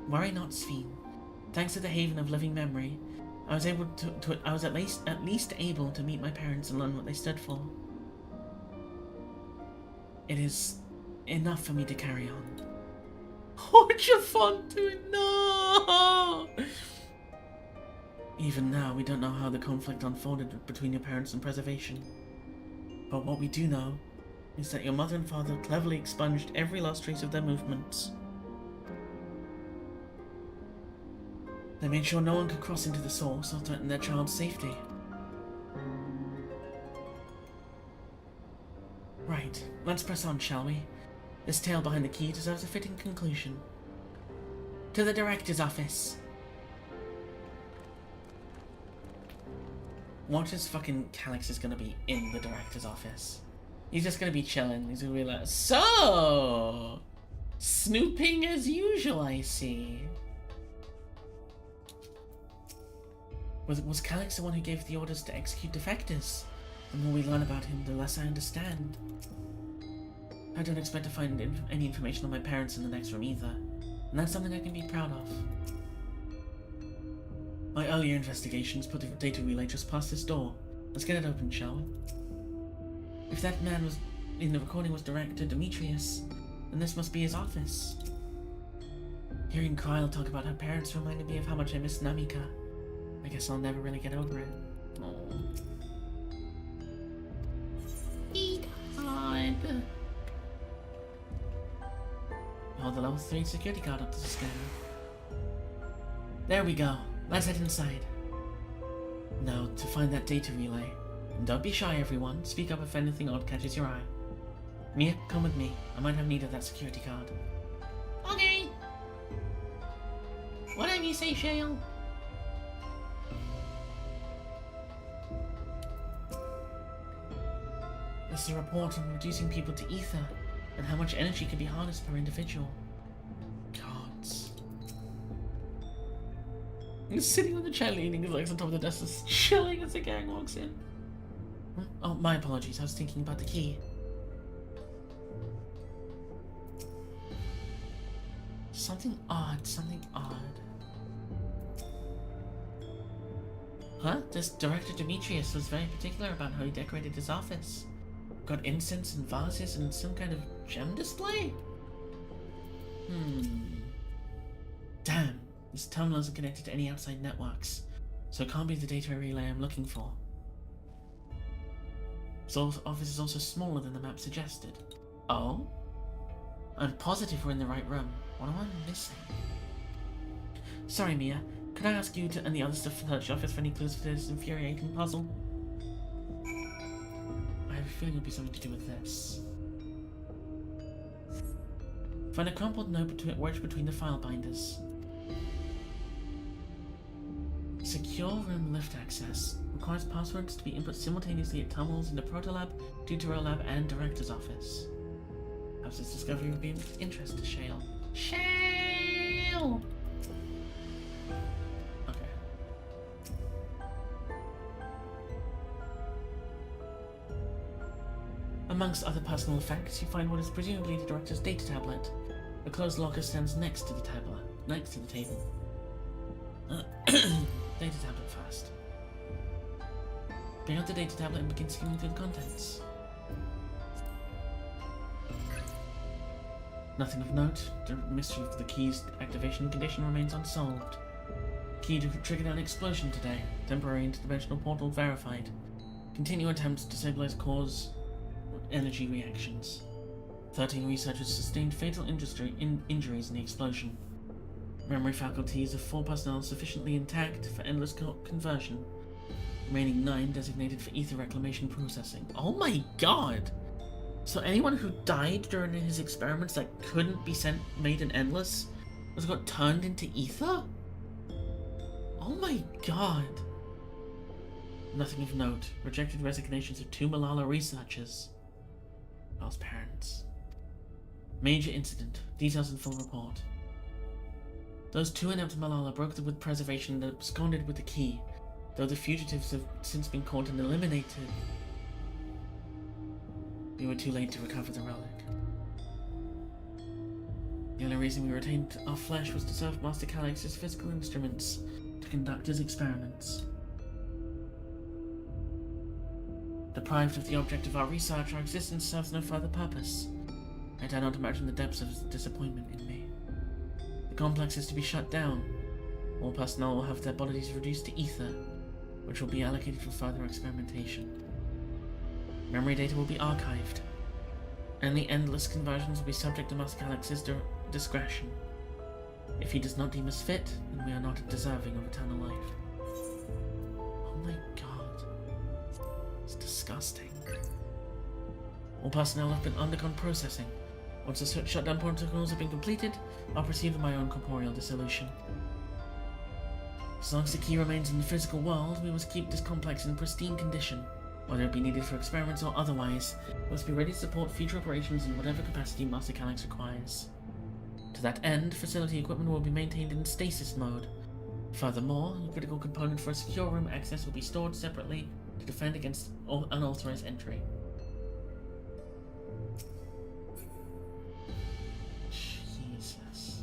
Worry not, Sphene. Thanks to the Haven of Living Memory, I was able I was at least able to meet my parents and learn what they stood for. It is enough for me to carry on. What you fun doing? No! Even now, we don't know how the conflict unfolded between your parents and Preservation. But what we do know is that your mother and father cleverly expunged every last trace of their movements. They made sure no one could cross into the source or threaten their child's safety. Right, let's press on, shall we? This tale behind the key deserves a fitting conclusion. To the Director's office. What is fucking Calyx is gonna be in the Director's office? He's just gonna be chilling. He's gonna be like, so snooping as usual, I see. Was Calyx the one who gave the orders to execute defectors? The more we learn about him, the less I understand. I don't expect to find any information on my parents in the next room either, and that's something I can be proud of. My earlier investigations put the data relay just past this door. Let's get it open, shall we? If that man was in the recording was Director Demetrius, then this must be his office. Hearing Kryl talk about her parents reminded me of how much I miss Namika. I guess I'll never really get over it. Aww. God. Oh, the level 3 security guard up to the scanner. There we go. Let's head inside. Now, to find that data relay. And don't be shy, everyone. Speak up if anything odd catches your eye. Mia, come with me. I might have need of that security card. Okay. Whatever you say, Shale. This is a report on reducing people to ether, and how much energy can be harnessed per individual. Gods. He's sitting on the chair leaning his legs on top of the desk, just chilling as the gang walks in. Oh, my apologies, I was thinking about the key. Something odd, something odd. Huh? This Director Demetrius was very particular about how he decorated his office. Got incense and vases and some kind of gem display? Damn, this terminal isn't connected to any outside networks, so it can't be the data relay I'm looking for. So office is also smaller than the map suggested. Oh? I'm positive we're in the right room. What am I missing? Sorry, Mia. Could I ask you and the others to search the office for any clues for this infuriating puzzle? I have a feeling it would be something to do with this. Find a crumpled note wedged between the file binders. Secure room lift access. Requires passwords to be input simultaneously at terminals in the Protolab, Tutorial Lab, and Director's Office. Perhaps this discovery would be of interest to Shale. Shale! Okay. Amongst other personal effects, you find what is presumably the Director's data tablet. A closed locker stands next to the table. Data tablet first. Bring out the data tablet and begin skimming through the contents. Nothing of note. The mystery of the key's activation condition remains unsolved. Key triggered an explosion today. Temporary interdimensional portal verified. Continue attempts to stabilize cause energy reactions. 13 researchers sustained fatal injuries in the explosion. Memory faculties of 4 personnel sufficiently intact for endless conversion. Remaining 9 designated for ether reclamation processing. Oh my god! So anyone who died during his experiments that couldn't be made an endless was got turned into ether? Oh my god. Nothing of note. Rejected resignations of 2 Malala researchers. Lost parents. Major incident. Details in full report. Those 2 inept Malala broke the with preservation and absconded with the key, though the fugitives have since been caught and eliminated. We were too late to recover the relic. The only reason we retained our flesh was to serve Master Calix's physical instruments to conduct his experiments. Deprived of the object of our research, our existence serves no further purpose. I dare not imagine the depths of his disappointment in me. The complex is to be shut down. All personnel will have their bodies reduced to ether, which will be allocated for further experimentation. Memory data will be archived. Any endless conversions will be subject to Master Calix's discretion. If he does not deem us fit, then we are not deserving of eternal life. Oh my god. It's disgusting. All personnel have been undergone processing. Once the shutdown protocols have been completed, I'll proceed with my own corporeal dissolution. As long as the key remains in the physical world, we must keep this complex in pristine condition. Whether it be needed for experiments or otherwise, we must be ready to support future operations in whatever capacity Master Calix requires. To that end, facility equipment will be maintained in stasis mode. Furthermore, a critical component for a secure room access will be stored separately to defend against unauthorized entry. Jesus.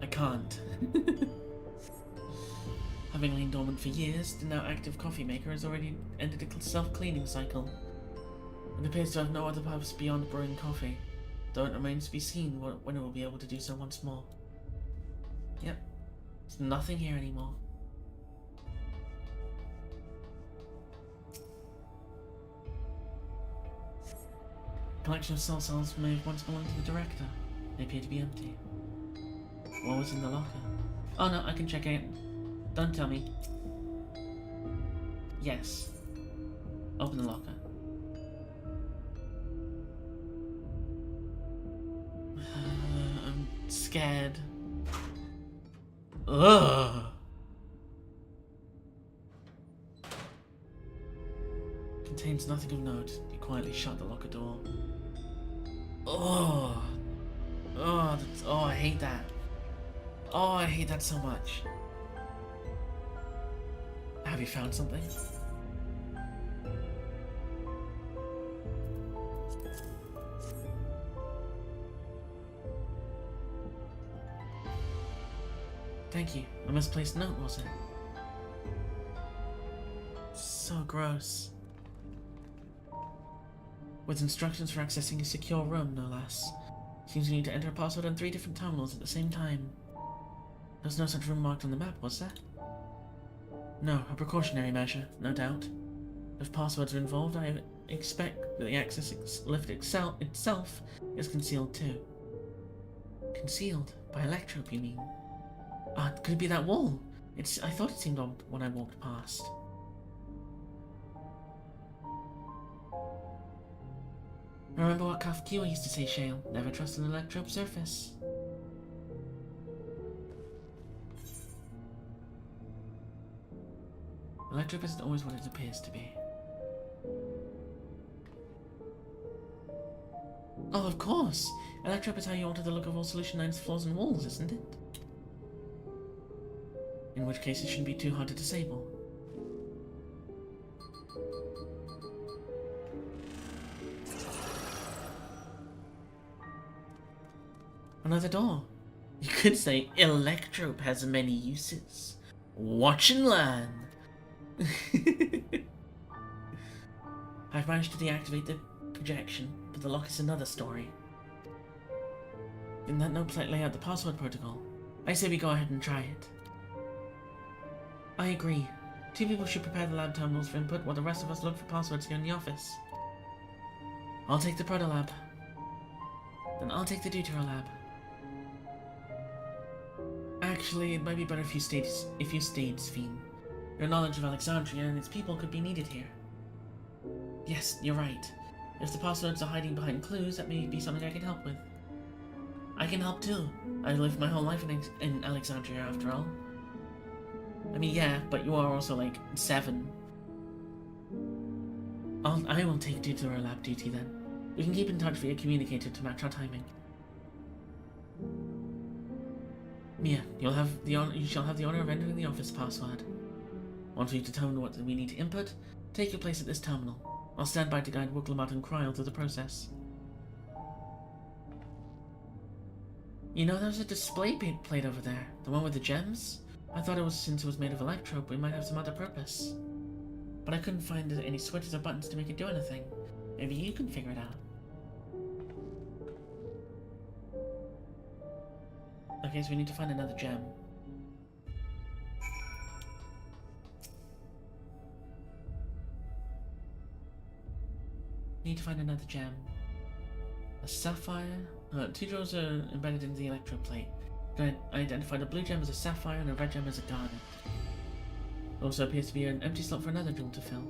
I can't. Having lain dormant for years, the now active coffee maker has already entered a self-cleaning cycle. It appears to have no other purpose beyond brewing coffee, though it remains to be seen when it will be able to do so once more. Yep, there's nothing here anymore. Collection of soul cells may have once belonged to the director. They appear to be empty. What was in the locker? Oh no, I can check it. Don't tell me. Yes. Open the locker. I'm scared. Ugh. Contains nothing of note. You quietly shut the locker door. Oh. Oh, I hate that. Oh, I hate that so much. Have you found something? Thank you. A misplaced note, was it? So gross. With instructions for accessing a secure room, no less. Seems you need to enter a password on 3 different terminals at the same time. There's no such room marked on the map, was there? No, a precautionary measure, no doubt. If passwords are involved, I expect that the access lift itself is concealed too. Concealed? By electrope, you mean? Could it be that wall? I thought it seemed odd when I walked past. Remember what Kafkiwa used to say, Shale? Never trust an electrope surface. Electrope isn't always what it appears to be. Oh, of course! Electrope is how you alter the look of all Solution 9's floors and walls, isn't it? In which case it shouldn't be too hard to disable. Another door. You could say Electrope has many uses. Watch and learn. I've managed to deactivate the projection, but the lock is another story. Didn't that note lay out the password protocol? I say we go ahead and try it. I agree. 2 people should prepare the lab terminals for input while the rest of us look for passwords here in the office. I'll take the proto lab. Then I'll take the deutero lab. Actually, it might be better if you stayed, Sphene. Your knowledge of Alexandria and its people could be needed here. Yes, you're right. If the passwords are hiding behind clues, that may be something I can help with. I can help too. I lived my whole life in Alexandria, after all. I mean, yeah, but you are also like 7. I will take deutero lab duty then. We can keep in touch via communicator to match our timing. Mia, you shall have the honor of entering the office password. Once we've determined what we need to input, take your place at this terminal. I'll stand by to guide Wooglamat and Kryl through the process. You know, there's a display plate over there. The one with the gems? I thought it was since it was made of electrope, it might have some other purpose. But I couldn't find any switches or buttons to make it do anything. Maybe you can figure it out. Okay, so we need to find another gem. Need to find another gem. A sapphire. 2 drawers are embedded in the electrode plate. I identified a blue gem as a sapphire and a red gem as a garnet. There also appears to be an empty slot for another jewel to fill.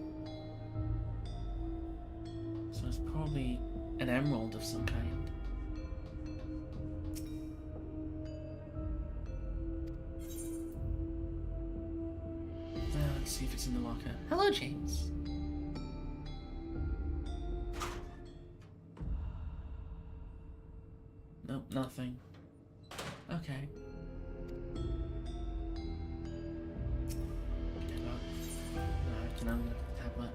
So it's probably an emerald of some kind. Let's see if it's in the locker. Hello, James. Nope, nothing. Okay. I can unlock the tablet.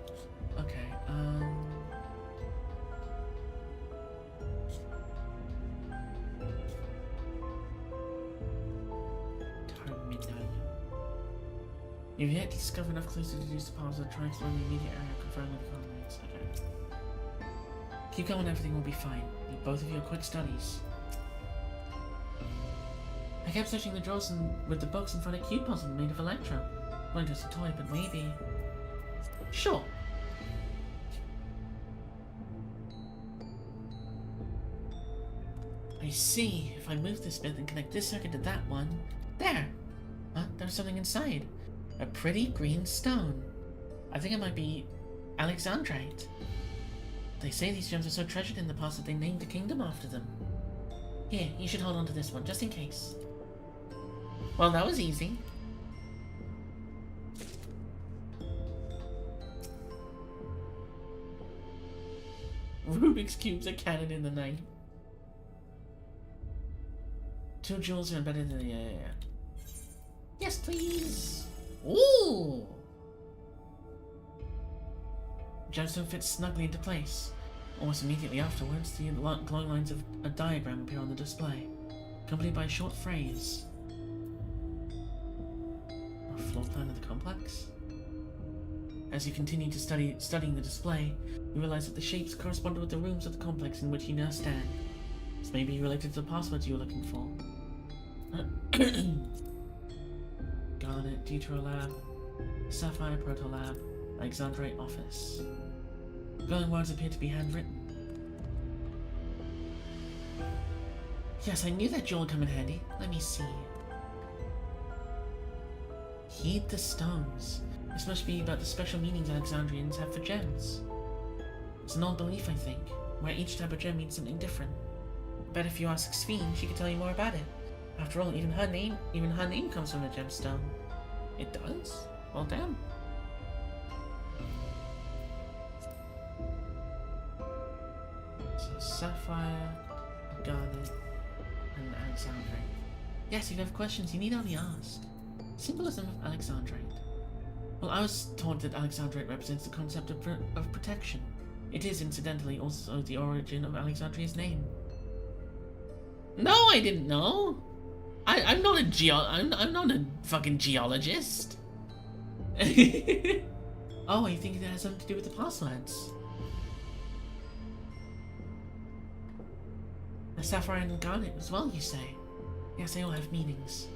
Okay, You've yet to discover enough clues to deduce the powers of trying to explore the immediate area, confirming the coordinates. Okay. Keep going, everything will be fine. Need both of you quick studies. I kept searching the drawers with the books in front of cube puzzle made of electro. Not just a toy, but maybe... Sure. I see. If I move this bit and connect this circuit to that one... There! Huh? There's something inside. A pretty green stone. I think it might be Alexandrite. They say these gems are so treasured in the past that they named a kingdom after them. Here, you should hold on to this one, just in case. Well, that was easy. Rubik's Cubes are canon in the night. 2 jewels are embedded in the... Yes, please! Ooh! Gemstone fits snugly into place. Almost immediately afterwards, the glowing lines of a diagram appear on the display, accompanied by a short phrase. A floor plan of the complex? As you continue to studying the display, you realize that the shapes correspond with the rooms of the complex in which you now stand. This may be related to the passwords you were looking for. Garnet, Deutero Lab, Sapphire Proto Lab, Alexandrite Office. Glowing words appear to be handwritten. Yes, I knew that jewel would come in handy. Let me see. Heed the stones. This must be about the special meanings Alexandrians have for gems. It's an old belief, I think, where each type of gem means something different. Bet if you ask Sphene, she could tell you more about it. After all, even her name comes from a gemstone. It does? Well, damn. sapphire, garnet, and alexandrite. Yes, if you have questions, you need only ask. Symbolism of alexandrite. Well, I was taught that alexandrite represents the concept of protection. It is, incidentally, also the origin of Alexandria's name. No, I didn't know. I'm not a I'm not a fucking geologist. Oh, I think it has something to do with the passwords. The sapphire and garnet as well, you say? Yes, they all have meanings.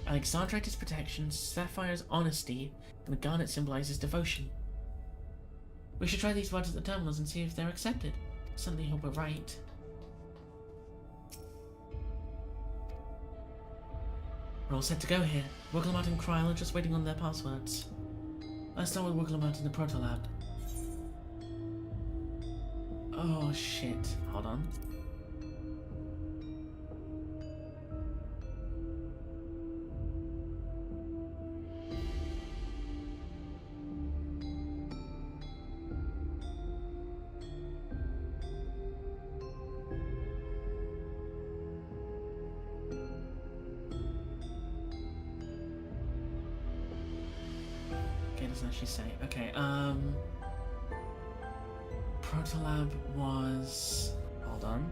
Alexandrite is protection, sapphire is honesty, and the garnet symbolizes devotion. We should try these words at the terminals and see if they're accepted. Certainly hope we're right. We're all set to go here. Wigglemout and Kryl are just waiting on their passwords. Let's start with Wigglemout in the Protolab. Oh shit. Hold on. Doesn't actually say. Okay, Protolab was... Hold on.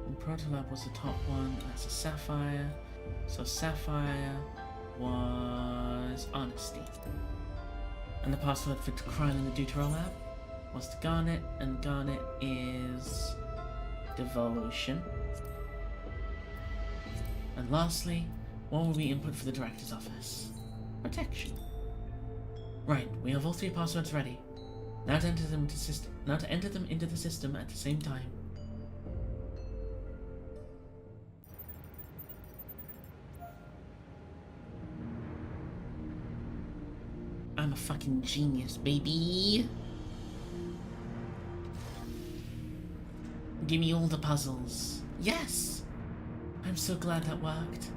And Protolab was the top one. That's a sapphire. So sapphire was honesty. And the password for Kryl in the Deuterolab was the garnet, and garnet is devotion. And lastly, what will we input for the director's office? Protection. Right, we have all three passwords ready. Now to enter them into the system at the same time. I'm a fucking genius, baby. Give me all the puzzles. Yes! I'm so glad that worked.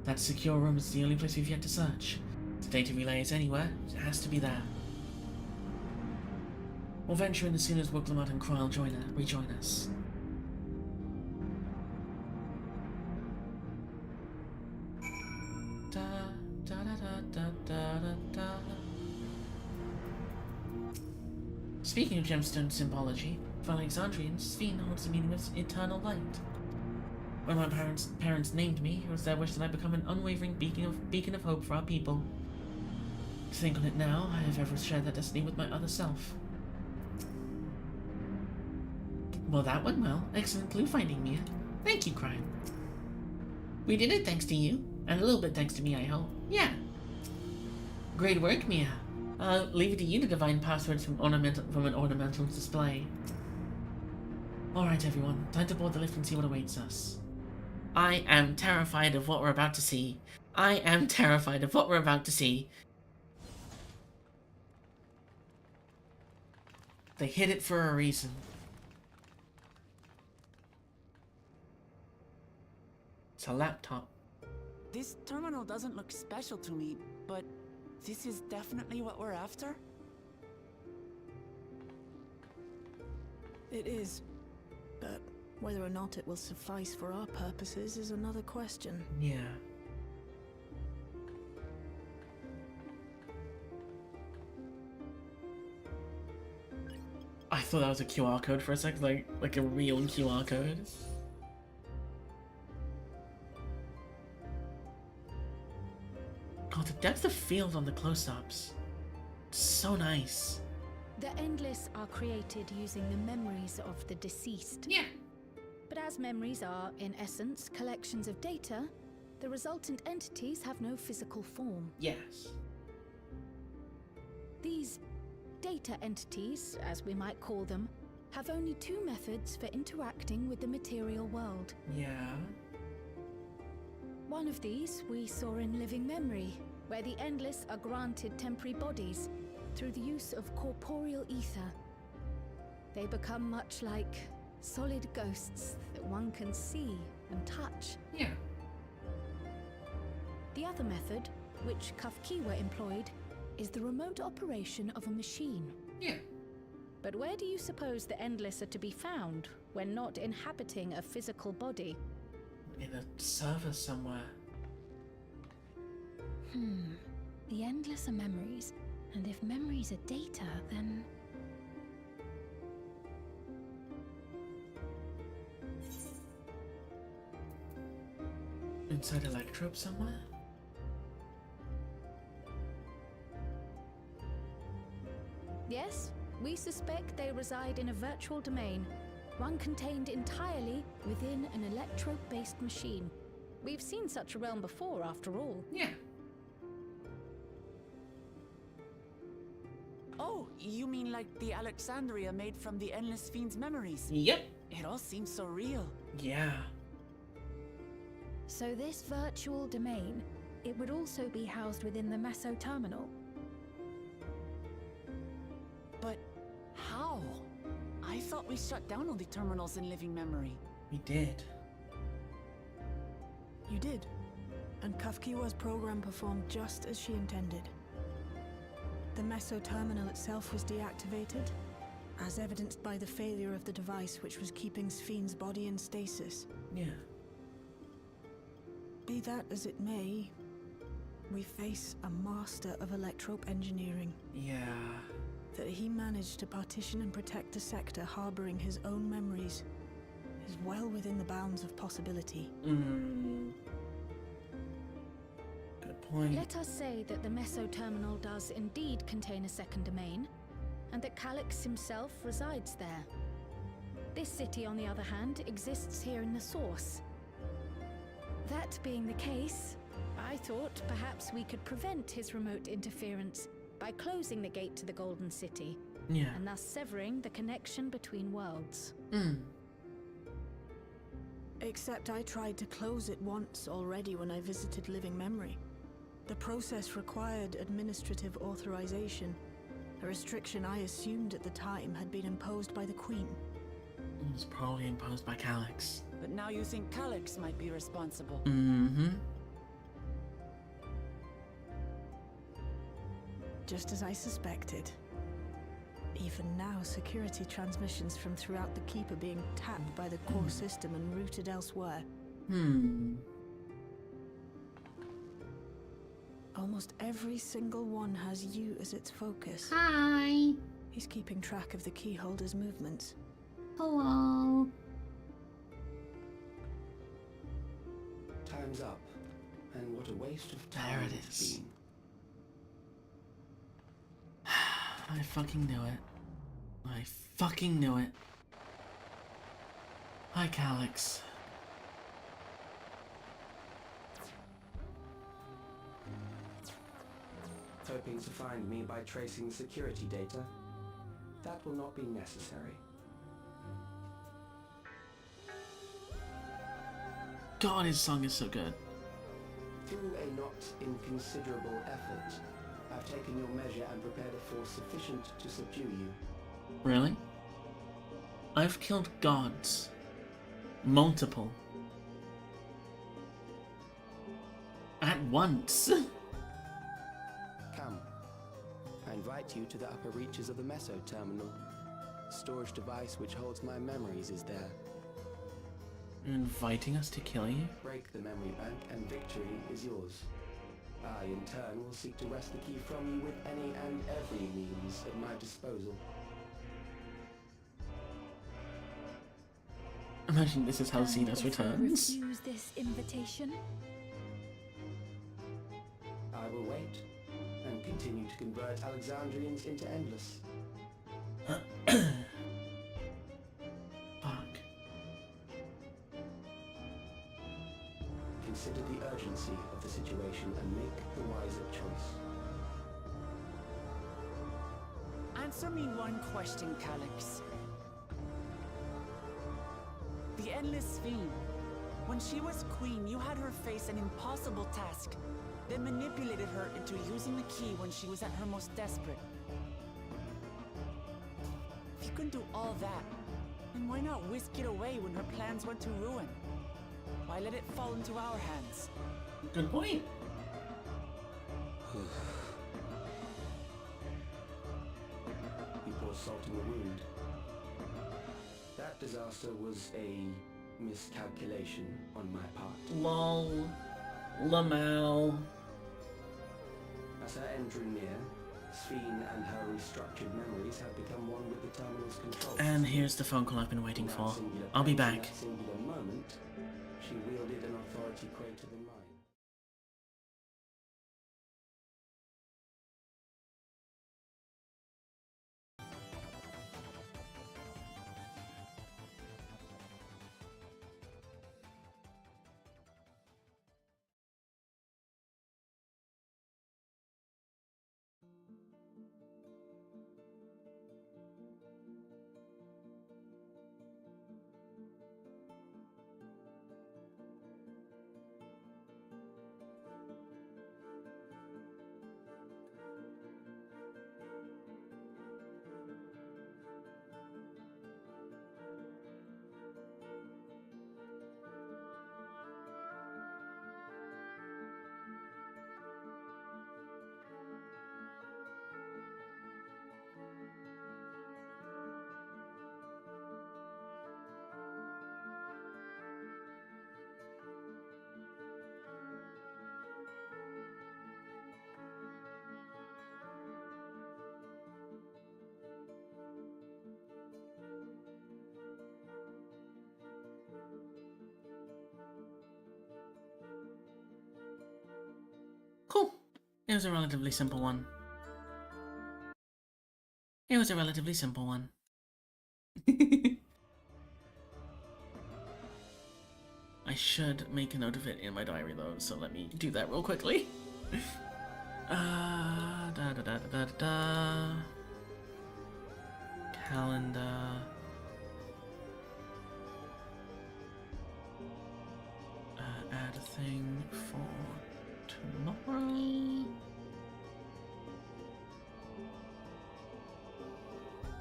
That secure room is the only place we've yet to search. The data relay is anywhere, it has to be there. We'll venture in as soon as Wigglemout and Kryl rejoin us. Da, da, da, da, da, da, da. Speaking of gemstone symbology, for Alexandrians, Sphene holds the meaning of eternal light. When my parents named me, it was their wish that I become an unwavering beacon of hope for our people. To think on it now, I have ever shared that destiny with my other self. Well, that went well. Excellent clue finding, Mia. Thank you, Kryl. We did it thanks to you, and a little bit thanks to me, I hope. Yeah. Great work, Mia. I'll leave it to you to divine passwords from an ornamental display. Alright, everyone. Time to board the lift and see what awaits us. I am terrified of what we're about to see. I am terrified of what we're about to see. They hid it for a reason. It's a laptop. This terminal doesn't look special to me, but this is definitely what we're after? It is. But whether or not it will suffice for our purposes is another question. Yeah. I thought that was a QR code for a second, like a real QR code. God, the depth of field on the close-ups. So nice. The Endless are created using the memories of the deceased. Yeah. But as memories are, in essence, collections of data, the resultant entities have no physical form. Yes. These data entities, as we might call them, have only two methods for interacting with the material world. Yeah. One of these we saw in Living Memory, where the Endless are granted temporary bodies through the use of corporeal ether. They become much like solid ghosts that one can see and touch. Yeah. The other method, which Kafkiwa employed, is the remote operation of a machine. Yeah. But where do you suppose the Endless are to be found when not inhabiting a physical body? In a server somewhere. The Endless are memories, and if memories are data, then... Inside Electrope somewhere? Yes, we suspect they reside in a virtual domain, one contained entirely within an electrope-based machine. We've seen such a realm before, after all. Yeah. Oh, you mean like the Alexandria made from the Endless Fiend's memories? Yep. It all seems so real. Yeah. So this virtual domain, it would also be housed within the Meso Terminal. But how? I thought we shut down all the terminals in living memory. We did. You did. And Kafkiwa's program performed just as she intended. The Meso Terminal itself was deactivated, as evidenced by the failure of the device which was keeping Sphene's body in stasis. Yeah. Be that as it may, we face a master of electrope engineering. Yeah. That he managed to partition and protect a sector harboring his own memories is well within the bounds of possibility. Good point. Let us say that the Meso Terminal does indeed contain a second domain, and that Calyx himself resides there. This city, on the other hand, exists here in the Source. That being the case, I thought perhaps we could prevent his remote interference by closing the gate to the Golden City, Yeah. and thus severing the connection between worlds. Except I tried to close it once already when I visited Living Memory. The process required administrative authorization, a restriction I assumed at the time had been imposed by the Queen. It was probably imposed by Calyx. But now you think Calyx might be responsible. Just as I suspected. Even now, security transmissions from throughout the Keep are being tapped by the core system and routed elsewhere. Almost every single one has you as its focus. Hi. He's keeping track of the keyholder's movements. Hello. Time's up. And what a waste of time There it it's is. been. I fucking knew it. I fucking knew it. Hi, Calyx. Hoping to find me by tracing security data? That will not be necessary. God, his song is so good. Through a not inconsiderable effort, I've taken your measure and prepared a force sufficient to subdue you. Really? I've killed gods. Multiple. At once. Come. I invite you to the upper reaches of the Meso Terminal. The storage device which holds my memories is there. You're inviting us to kill you? Break the memory bank and victory is yours. I, in turn, will seek to wrest the key from you with any and every means at my disposal. Imagine this is how Xenos returns. Refuse this invitation? I will wait and continue to convert Alexandrians into Endless. Fuck. Consider the urgency of the situation and make the wiser choice. Answer me one question, Calyx. The Endless Sphene. When she was queen, you had her face an impossible task, then manipulated her into using the key when she was at her most desperate. If you can do all that, then why not whisk it away when her plans went to ruin? Why let it fall into our hands? Good point. You pour salt in the wound. That disaster was a miscalculation on my part. Lol. Lamau. As her end drew near, Sphene and her restructured memories had become one with the terminal's controls. And here's the phone call I've been waiting for. Singular I'll be place, in back. that singular moment, she wielded an authority greater than mine. Cool. It was a relatively simple one. It was a relatively simple one. I should make a note of it in my diary though, so let me do that real quickly. Calendar. Add a thing for tomorrow.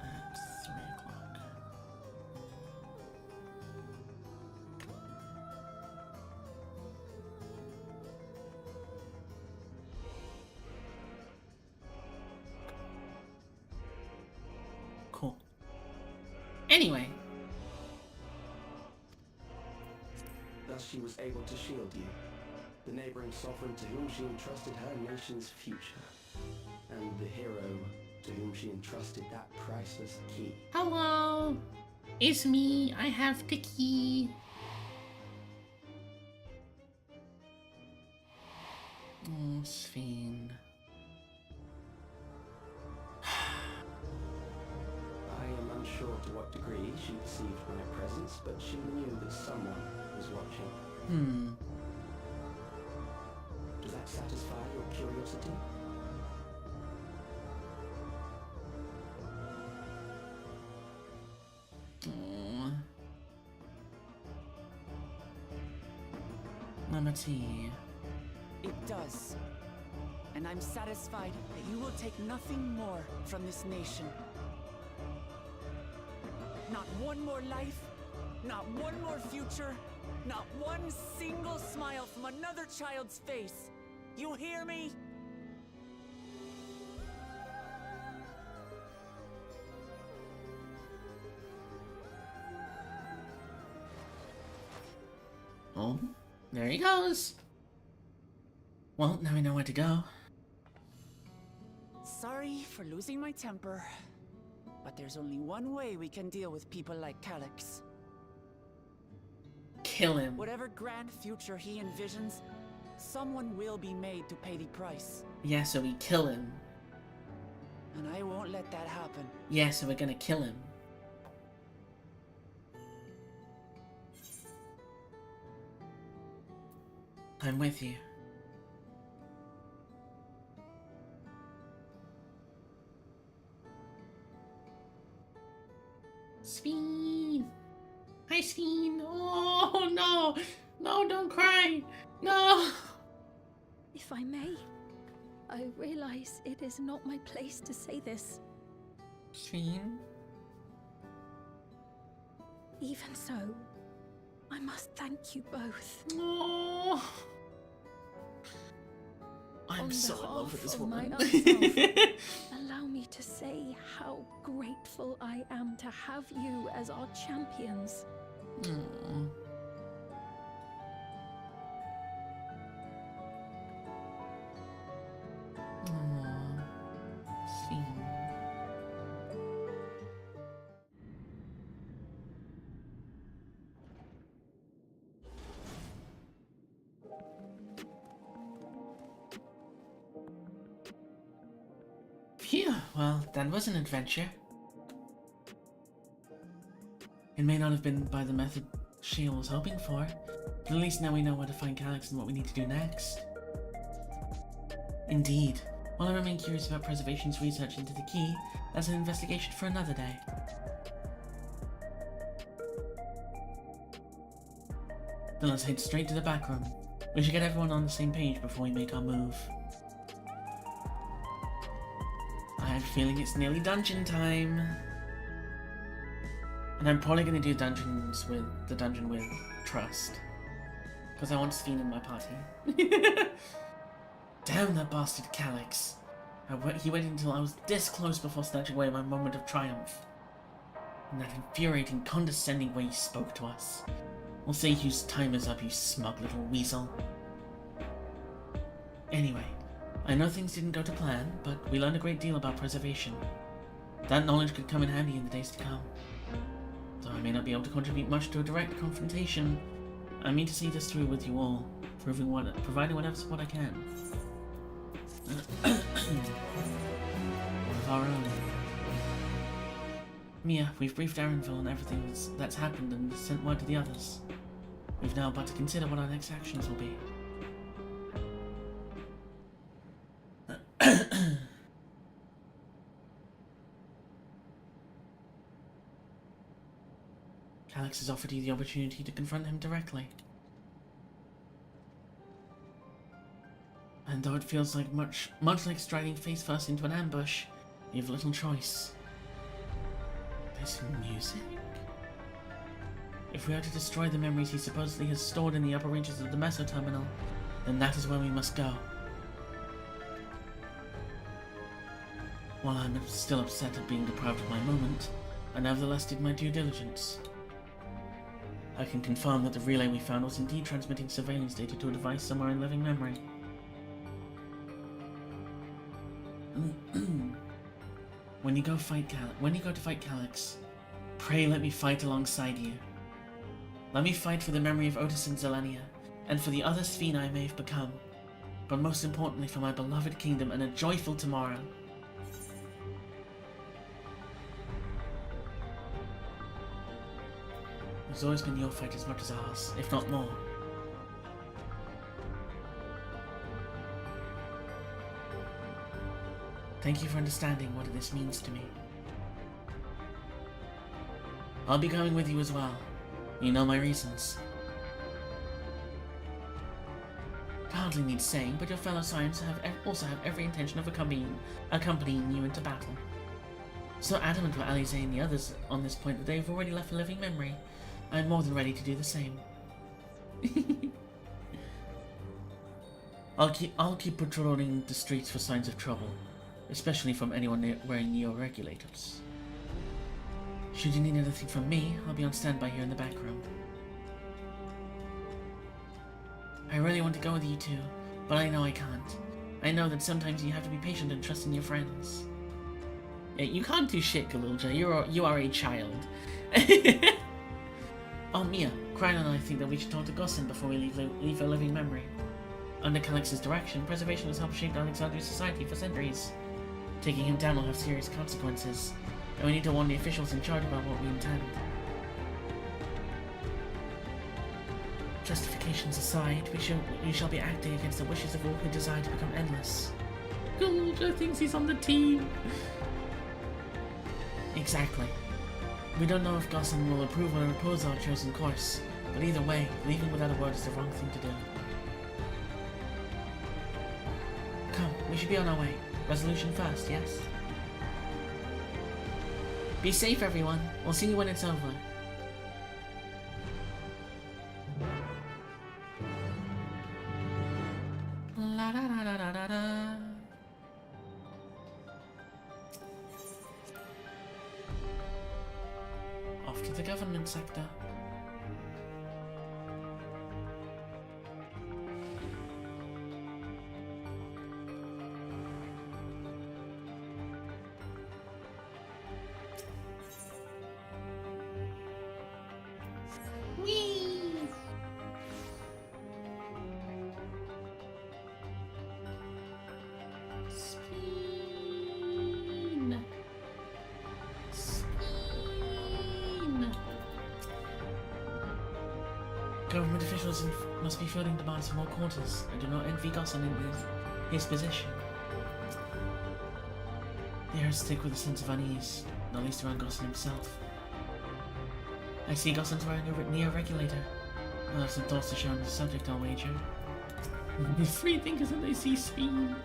At 3 o'clock. Cool. Anyway. Thus she was able to shield you, the neighboring sovereign to whom she entrusted her nation's future, and the hero to whom she entrusted that priceless key. Hello! It's me, I have the key. Oh, Sphene. I am unsure to what degree she perceived my presence, but she knew that someone was watching. Does that satisfy your curiosity? Aww. Mama T. It does. And I'm satisfied that you will take nothing more from this nation. Not one more life, not one more future, not one single smile from another child's face. You hear me? Oh, there he goes. Well, now we know where to go. Sorry for losing my temper, but there's only one way we can deal with people like Calyx. Kill him. Whatever grand future he envisions, someone will be made to pay the price. Yeah, so we kill him. And I won't let that happen. Yeah, so we're gonna kill him. I'm with you. Sphene! Hi, Sphene! Oh, no! No, don't cry! No! If I may, I realize it is not my place to say this. Sphene? Even so, I must thank you both. Oh. I'm on so in love with behalf this of my woman. other self, allow me to say how grateful I am to have you as our champions. Aww. Aww. Sphene. Phew, well, that was an adventure. It may not have been by the method Shale was hoping for, but at least now we know where to find Calyx and what we need to do next. Indeed. While I remain curious about Preservation's research into the key, that's an investigation for another day. Then let's head straight to the back room. We should get everyone on the same page before we make our move. I have a feeling it's nearly dungeon time. And I'm probably going to do the dungeon with Trust. Because I want Sphene in my party. Damn that bastard Calyx. He waited until I was this close before snatching away my moment of triumph. In that infuriating, condescending way he spoke to us. We'll say whose time is up, you smug little weasel. Anyway, I know things didn't go to plan, but we learned a great deal about preservation. That knowledge could come in handy in the days to come. Though I may not be able to contribute much to a direct confrontation, I mean to see this through with you all, providing whatever support I can. One of our own. Mia, we've briefed Aaronville on everything that's happened and sent word to the others. We've now but to consider what our next actions will be. Calyx has offered you the opportunity to confront him directly. And though it feels like much like striding face first into an ambush, you have little choice. This music? If we are to destroy the memories he supposedly has stored in the upper reaches of the Meso Terminal, then that is where we must go. While I'm still upset at being deprived of my moment, I nevertheless did my due diligence. I can confirm that the relay we found was indeed transmitting surveillance data to a device somewhere in living memory. When you go to fight Calyx, pray let me fight alongside you. Let me fight for the memory of Otis and Zelenia, and for the other Sphene I may have become, but most importantly for my beloved kingdom and a joyful tomorrow. It's always been your fight as much as ours, if not more. Thank you for understanding what this means to me. I'll be going with you as well. You know my reasons. It hardly needs saying, but your fellow Scions also have every intention of accompanying you into battle. So adamant were Alize and the others on this point that they've already left a living memory. I'm more than ready to do the same. I'll keep patrolling the streets for signs of trouble, especially from anyone wearing neo-regulators. Should you need anything from me, I'll be on standby here in the back room. I really want to go with you too, but I know I can't. I know that sometimes you have to be patient and trust in your friends. Yeah, you can't do shit, Galilja. You are a child. Oh, Mia, Cryon and I think that we should talk to Gossin before we leave a living memory. Under Calyx's direction, preservation has helped shape Alexandria's society for centuries. Taking him down will have serious consequences, and we need to warn the officials in charge about what we intend. Justifications aside, we shall be acting against the wishes of all who desire to become endless. Galilja thinks he's on the team. Exactly. We don't know if Gossin will approve or oppose our chosen course, but either way, leaving without a word is the wrong thing to do. Come, we should be on our way. Resolution first, yes? Be safe, everyone. We'll see you when it's over. La da da da da da da. off to the government sector. Whee! Sphene! Sphene! Government officials must be fielding demands for more quarters. I do not envy Gosson in his position. They are sick with a sense of unease, not least around Gosson himself. I see Gosson's wearing a neo-regulator. I'll have some thoughts to share on the subject, I'll wager. Free thinkers and they see Sphene.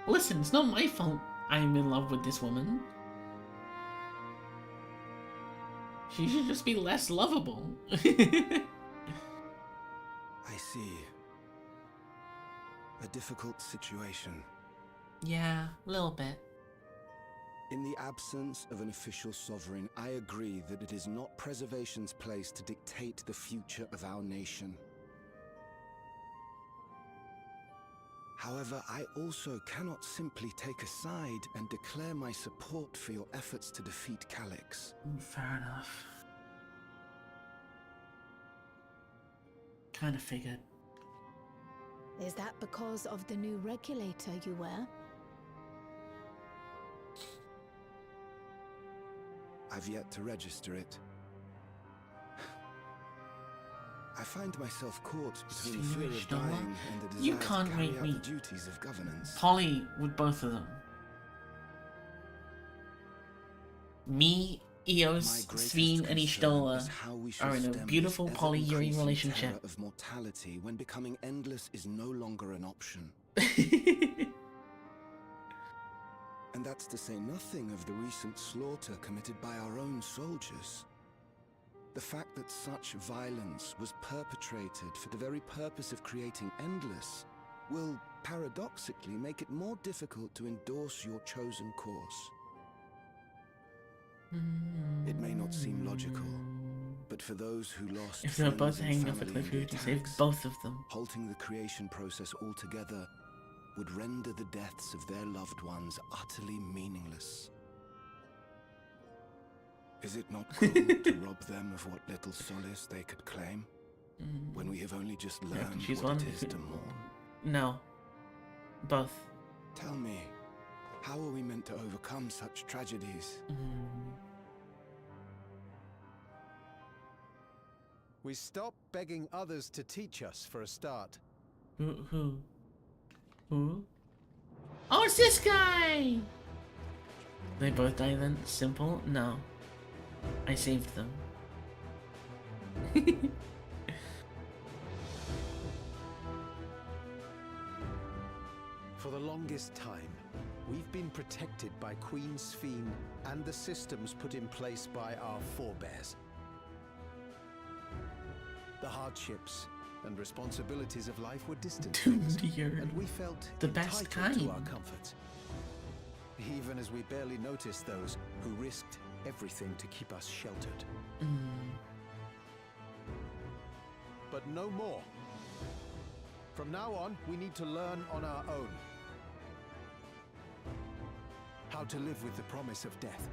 Listen, it's not my fault I'm in love with this woman. She should just be less lovable. I see. A difficult situation. Yeah, a little bit. In the absence of an official sovereign, I agree that it is not preservation's place to dictate the future of our nation. However, I also cannot simply take a side and declare my support for your efforts to defeat Calyx. Fair enough. Kind of figured. Is that because of the new regulator you wear? I've yet to register it. I find myself caught between the fear of dying and the desire You can't to carry make out me the duties of governance. Polly with both of them. Me, Eos, Sphene, and Ishtola are in a beautiful poly-Yuri relationship. Of mortality when becoming endless is no longer an option. And that's to say nothing of the recent slaughter committed by our own soldiers. The fact that such violence was perpetrated for the very purpose of creating Endless will, paradoxically, make it more difficult to endorse your chosen course. It may not seem logical, but for those who lost If they were both friends and hanging off a family cliff, in the we could save attacks, both of them. halting the creation process altogether would render the deaths of their loved ones utterly meaningless. Is it not cruel to rob them of what little solace they could claim, when we have only just learned what it is to mourn? No. Both. Tell me, how are we meant to overcome such tragedies? We stop begging others to teach us for a start. Who? Oh, it's this guy! They both die then? Simple? No. I saved them. For the longest time, we've been protected by Queen Sphene and the systems put in place by our forebears. The hardships and responsibilities of life were distant things, and we felt the best entitled to kind. our comforts, even as we barely noticed those who risked everything to keep us sheltered. But no more. From now on, we need to learn on our own. How to live with the promise of death.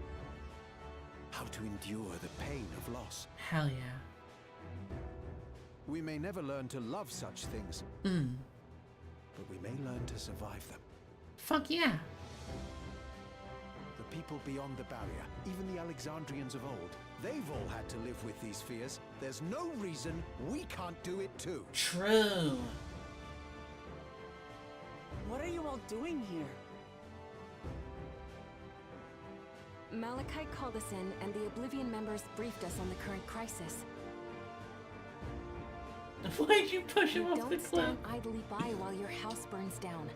How to endure the pain of loss. Hell yeah. We may never learn to love such things, but we may learn to survive them. Fuck yeah. The people beyond the barrier, even the Alexandrians of old, they've all had to live with these fears. There's no reason we can't do it too. True. What are you all doing here? Malachite called us in, and the Oblivion members briefed us on the current crisis. Why'd you push him off the Don't cliff? stand idly by while your house burns down.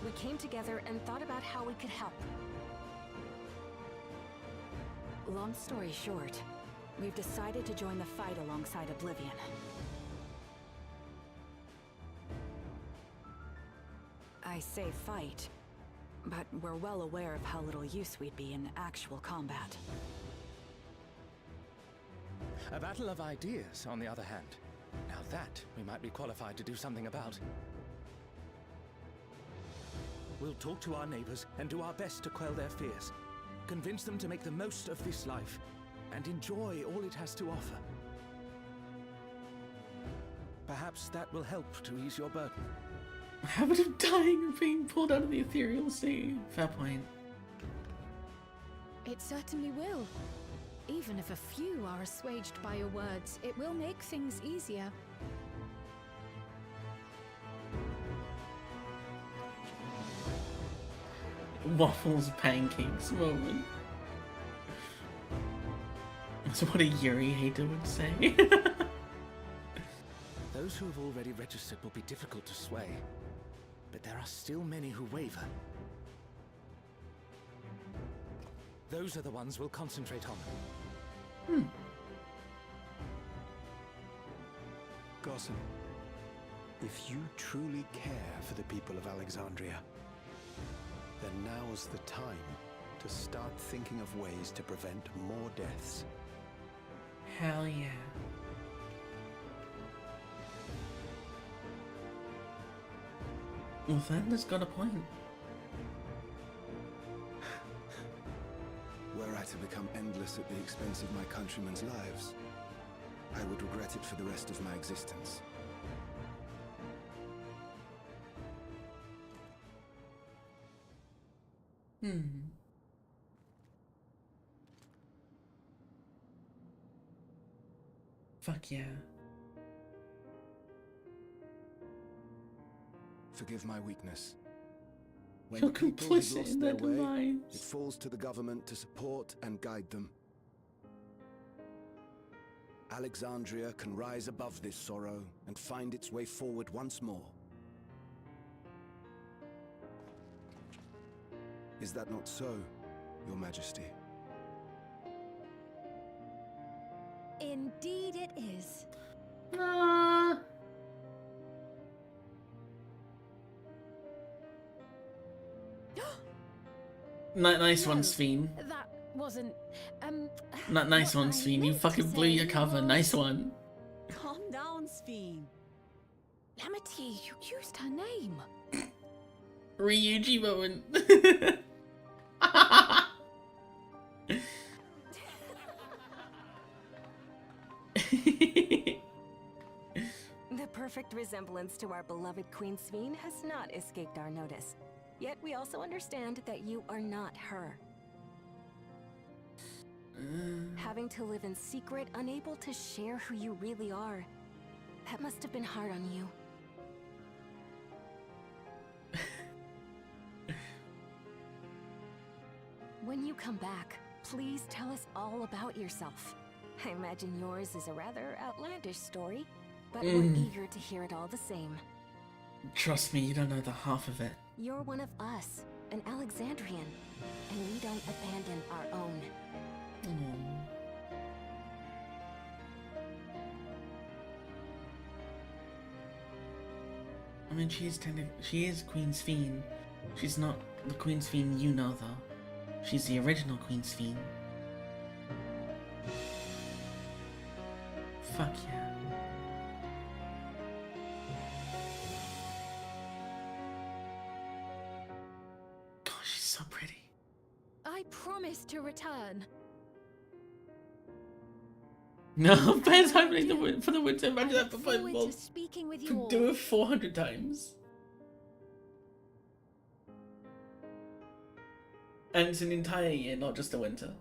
We came together and thought about how we could help. Long story short, we've decided to join the fight alongside Oblivion. I say fight, but we're well aware of how little use we'd be in actual combat. A battle of ideas, on the other hand. Now that we might be qualified to do something about. We'll talk to our neighbors and do our best to quell their fears. Convince them to make the most of this life and enjoy all it has to offer. Perhaps that will help to ease your burden. Habit of dying and being pulled out of the ethereal sea. Fair point. It certainly will. Even if a few are assuaged by your words, it will make things easier. Waffles, pancakes moment. That's what a Yuri hater would say. Those who have already registered will be difficult to sway, but there are still many who waver. Those are the ones we'll concentrate on. Gossen, if you truly care for the people of Alexandria, then now's the time to start thinking of ways to prevent more deaths. Hell yeah. Well, Thander's got a point. Were I to become endless at the expense of my countrymen's lives, I would regret it for the rest of my existence. Fuck yeah. Forgive my weakness. When You're the people have complicit lost in their their way, demise. it falls to the government to support and guide them. Alexandria can rise above this sorrow and find its way forward once more. Is that not so, Your Majesty? Indeed it is. Nice one, Sphene. That wasn't... Nice one, what I Sphene. You meant to fucking blew your say cover. was- Nice one. Calm down, Sphene. Amity, you used her name. Ryuji moment. The perfect resemblance to our beloved Queen Sphene has not escaped our notice. Yet we also understand that you are not her. Having to live in secret, unable to share who you really are. That must have been hard on you. When you come back, please tell us all about yourself. I imagine yours is a rather outlandish story, but we're eager to hear it all the same. Trust me, you don't know the half of it. You're one of us, an Alexandrian, and we don't abandon our own. I mean, she is Queen Sphene. She's not the Queen Sphene you know, though. She's the original Queen Sphene. Fuck yeah. Gosh, she's so pretty. I promise to return. No, Ben's hoping for the winter. Imagine that for 5 Forward to months. speaking with you Could all. do it 400 times. And it's an entire year, not just the winter.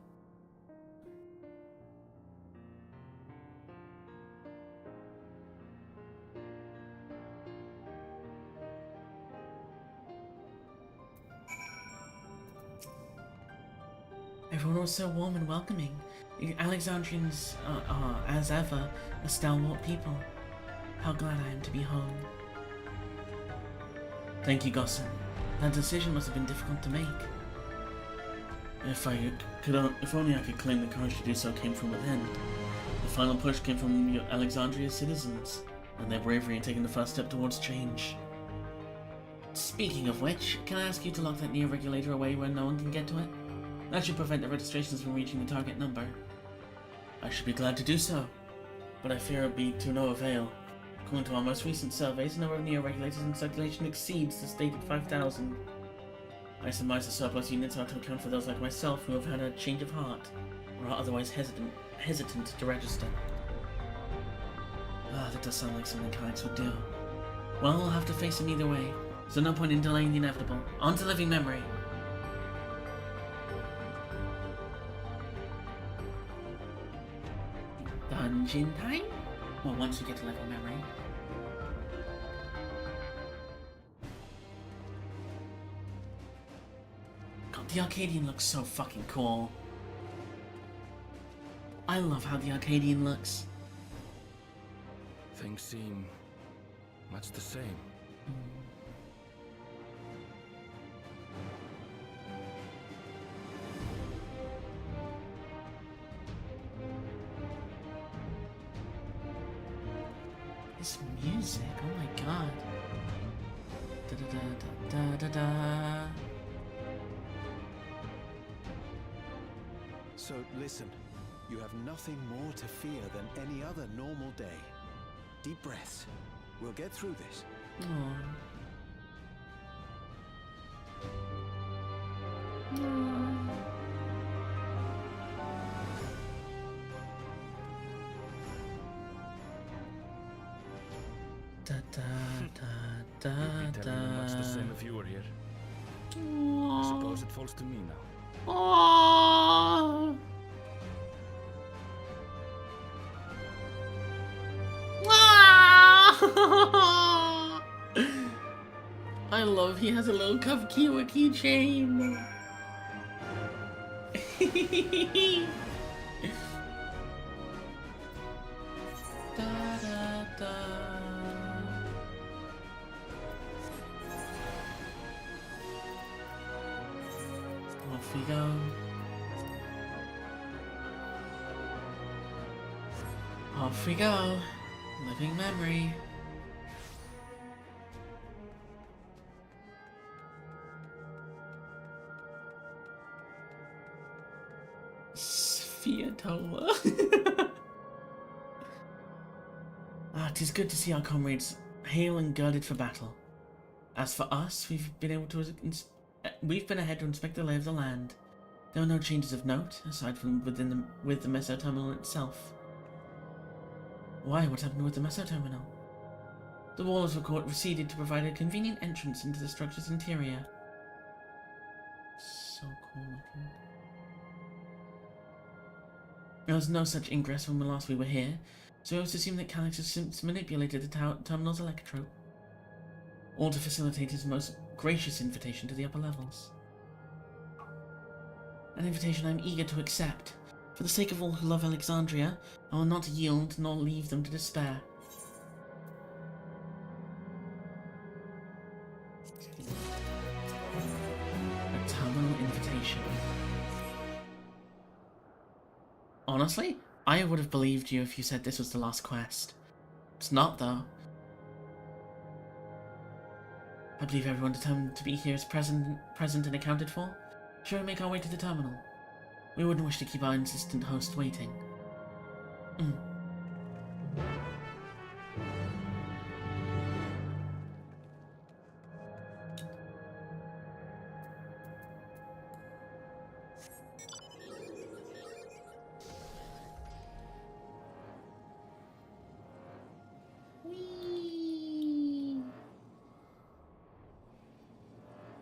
Everyone was so warm and welcoming. The Alexandrians are, as ever, a stalwart people. How glad I am to be home. Thank you, Gossen. That decision must have been difficult to make. If only I could claim the courage to do so came from within. The final push came from Alexandria's citizens, and their bravery in taking the first step towards change. Speaking of which, can I ask you to lock that neo-regulator away where no one can get to it? That should prevent the registrations from reaching the target number. I should be glad to do so, but I fear it be to no avail. According to our most recent surveys, the number of neo-regulators in circulation exceeds the stated 5,000. I surmise the surplus units are to account for those like myself who have had a change of heart, or are otherwise hesitant to register. Ah, that does sound like something Kalex would do. Well, we'll have to face him either way, so no point in delaying the inevitable. On to living memory! Dungeon time? Well, once you get to living memory. God, the Arcadian looks so fucking cool. I love how the Arcadian looks. Things seem much the same. This music, oh my god. Da da da da da da. So listen, you have nothing more to fear than any other normal day. Deep breaths. We'll get through this. Da da da You'd be da telling me much the same if you were here. I suppose it falls to me now. Aww. I love he has a little cup keychain. Da, da, da. Off we go. Off we go. Living memory. Fiatola. It is good to see our comrades hale and girded for battle. As for us, we've been ahead to inspect the lay of the land. There are no changes of note, aside from with the Meso Terminal itself. Why? What happened with the Meso Terminal? The walls were receded to provide a convenient entrance into the structure's interior. So cool looking. There was no such ingress when last we were here, so I was to assume that Kalex has since manipulated the terminal's electro, all to facilitate his most gracious invitation to the upper levels. An invitation I'm eager to accept. For the sake of all who love Alexandria, I will not yield nor leave them to despair. A terminal invitation. Honestly, I would have believed you if you said this was the last quest. It's not, though. I believe everyone determined to be here is present and accounted for. Shall we make our way to the terminal? We wouldn't wish to keep our insistent host waiting.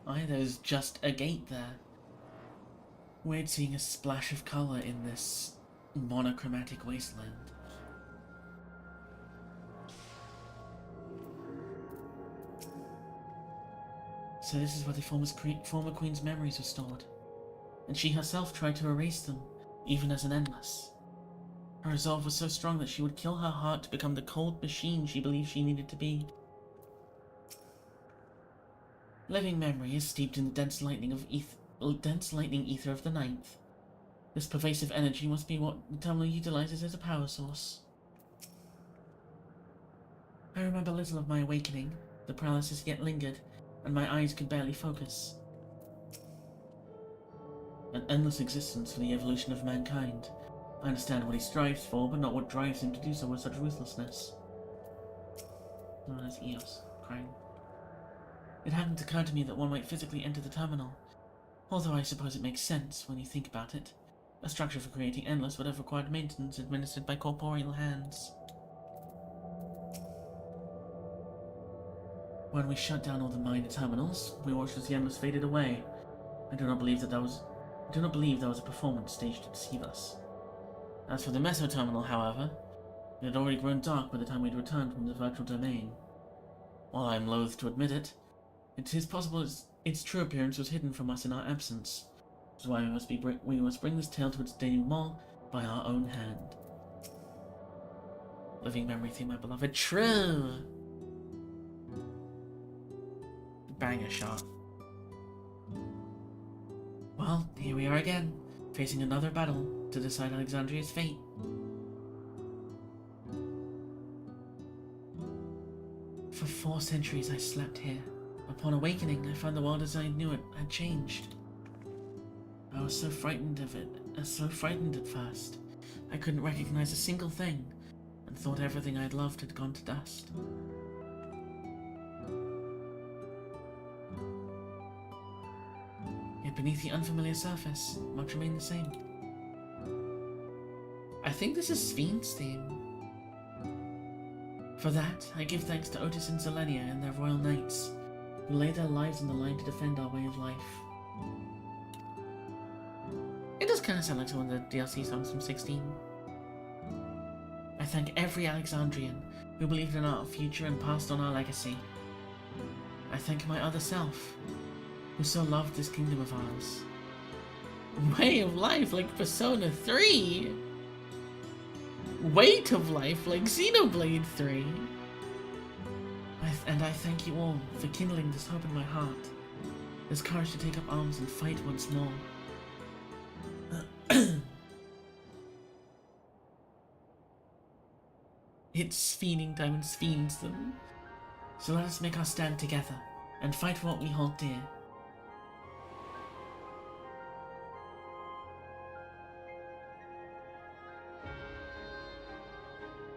Why, there's just a gate there. Weird seeing a splash of colour in this monochromatic wasteland. So this is where the former queen's memories were stored, and she herself tried to erase them, even as an endless. Her resolve was so strong that she would kill her heart to become the cold machine she believed she needed to be. Living memory is steeped in the dense lightning ether of the Ninth. This pervasive energy must be what the terminal utilizes as a power source. I remember little of my awakening. The paralysis yet lingered, and my eyes could barely focus. An endless existence for the evolution of mankind. I understand what he strives for, but not what drives him to do so with such ruthlessness. Oh, that's Eos, crying. It hadn't occurred to me that one might physically enter the terminal, although I suppose it makes sense when you think about it. A structure for creating Endless would have required maintenance administered by corporeal hands. When we shut down all the minor terminals, we watched as the Endless faded away. I do not believe there was a performance staged to deceive us. As for the Meso terminal, however, it had already grown dark by the time we'd returned from the virtual domain. While I am loath to admit it, it is possible its true appearance was hidden from us in our absence. Which is why we must bring this tale to its denouement by our own hand. Living memory theme, my beloved. True! Banger shot. Well, here we are again, facing another battle to decide Alexandria's fate. For 4 centuries I slept here. Upon awakening, I found the world as I knew it had changed. I was so frightened of it, so frightened at first. I couldn't recognize a single thing, and thought everything I'd loved had gone to dust. Yet beneath the unfamiliar surface, much remained the same. I think this is Sphene's theme. For that, I give thanks to Otis and Zelenia and their royal knights, who laid their lives on the line to defend our way of life. It does kind of sound like one of the DLC songs from 16. I thank every Alexandrian who believed in our future and passed on our legacy. I thank my other self, who so loved this kingdom of ours. Way of life like Persona 3! Weight of life like Xenoblade 3! And I thank you all for kindling this hope in my heart, this courage to take up arms and fight once more. It's Sphene time and Sphenes them. So let us make our stand together and fight for what we hold dear.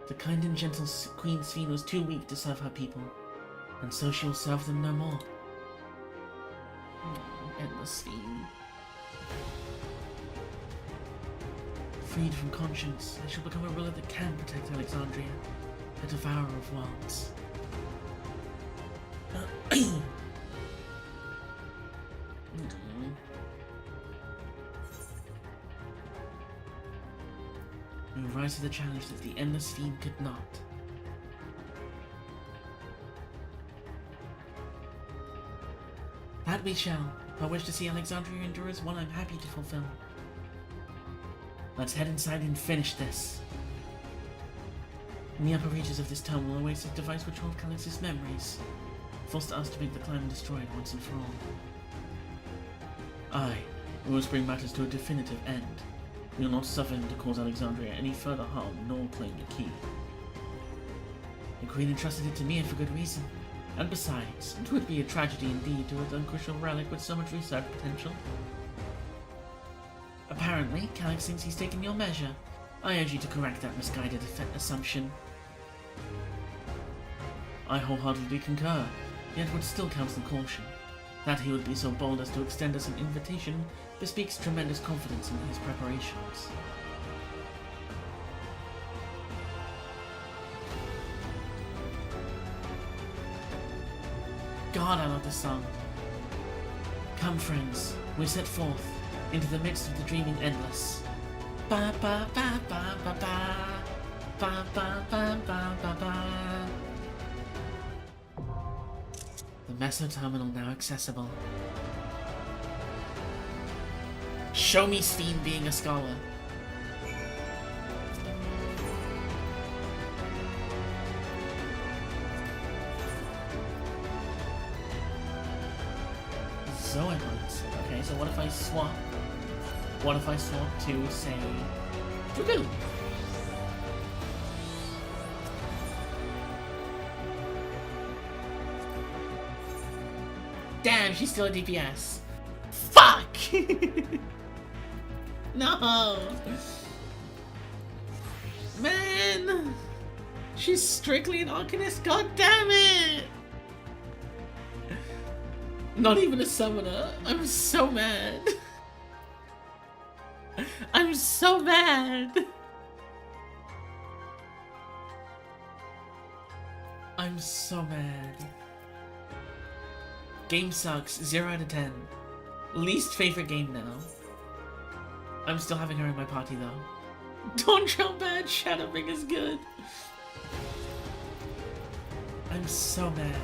The kind and gentle Queen Sphene was too weak to serve her people, and so she will serve them no more. Endless Sphene. Freed from conscience, I shall become a ruler that can protect Alexandria, a devourer of worlds. We will rise to the challenge that the Endless Sphene could not. That we shall. Our wish to see Alexandria endure is one I'm happy to fulfill. Let's head inside and finish this. In the upper reaches of this terminal awaits a device which holds Calyx's memories, forced us to make the climb and destroy it once and for all. Aye, we must bring matters to a definitive end. We will not suffer him to cause Alexandria any further harm, nor claim the key. The Queen entrusted it to me, and for good reason. And besides, it would be a tragedy indeed to have an uncrucial relic with so much research potential. Apparently, Calyx thinks he's taken your measure. I urge you to correct that misguided assumption. I wholeheartedly concur, yet would still counsel caution. That he would be so bold as to extend us an invitation bespeaks tremendous confidence in his preparations. God, I love this song. Come, friends, we set forth into the midst of the dreaming endless. Ba ba ba ba ba ba. Ba ba ba ba ba ba. The Meso terminal now accessible. Show me Sphene being a scholar. Zoids. Okay, so what if I swap? What if I swap to, say, Dragoon? she's still a DPS. Fuck! No! Man! She's strictly an Arcanist, god damn it! Not even a summoner. I'm so mad. I'm so mad. I'm so mad. Game sucks. 0 out of 10. Least favorite game now. I'm still having her in my party though. Dawntrail bad, Shadowbring is good. I'm so mad.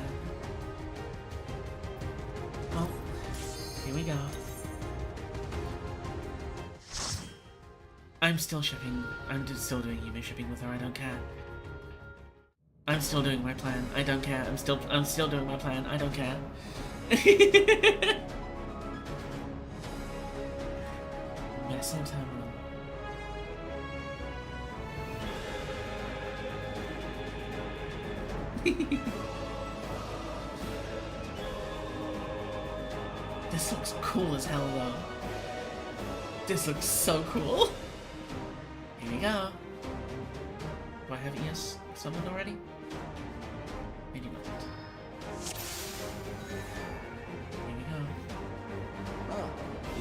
Well, here we go. I'm still shipping. I'm just still doing Yume shipping with her. I don't care. I'm still doing my plan. I don't care. I'm still doing my plan. I don't care. Mistletoe. This looks cool as hell though. This looks so cool. Here we go. Do I have ES summoned already? Maybe not. Here we go. Ah,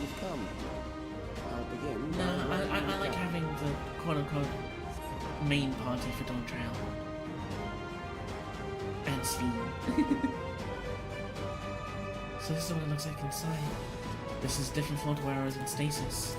you've come. I'll begin. No, I like having the quote-unquote main party for Dawntrail. And Sphene. So this is what it looks like inside. This is different floor to where I was in stasis.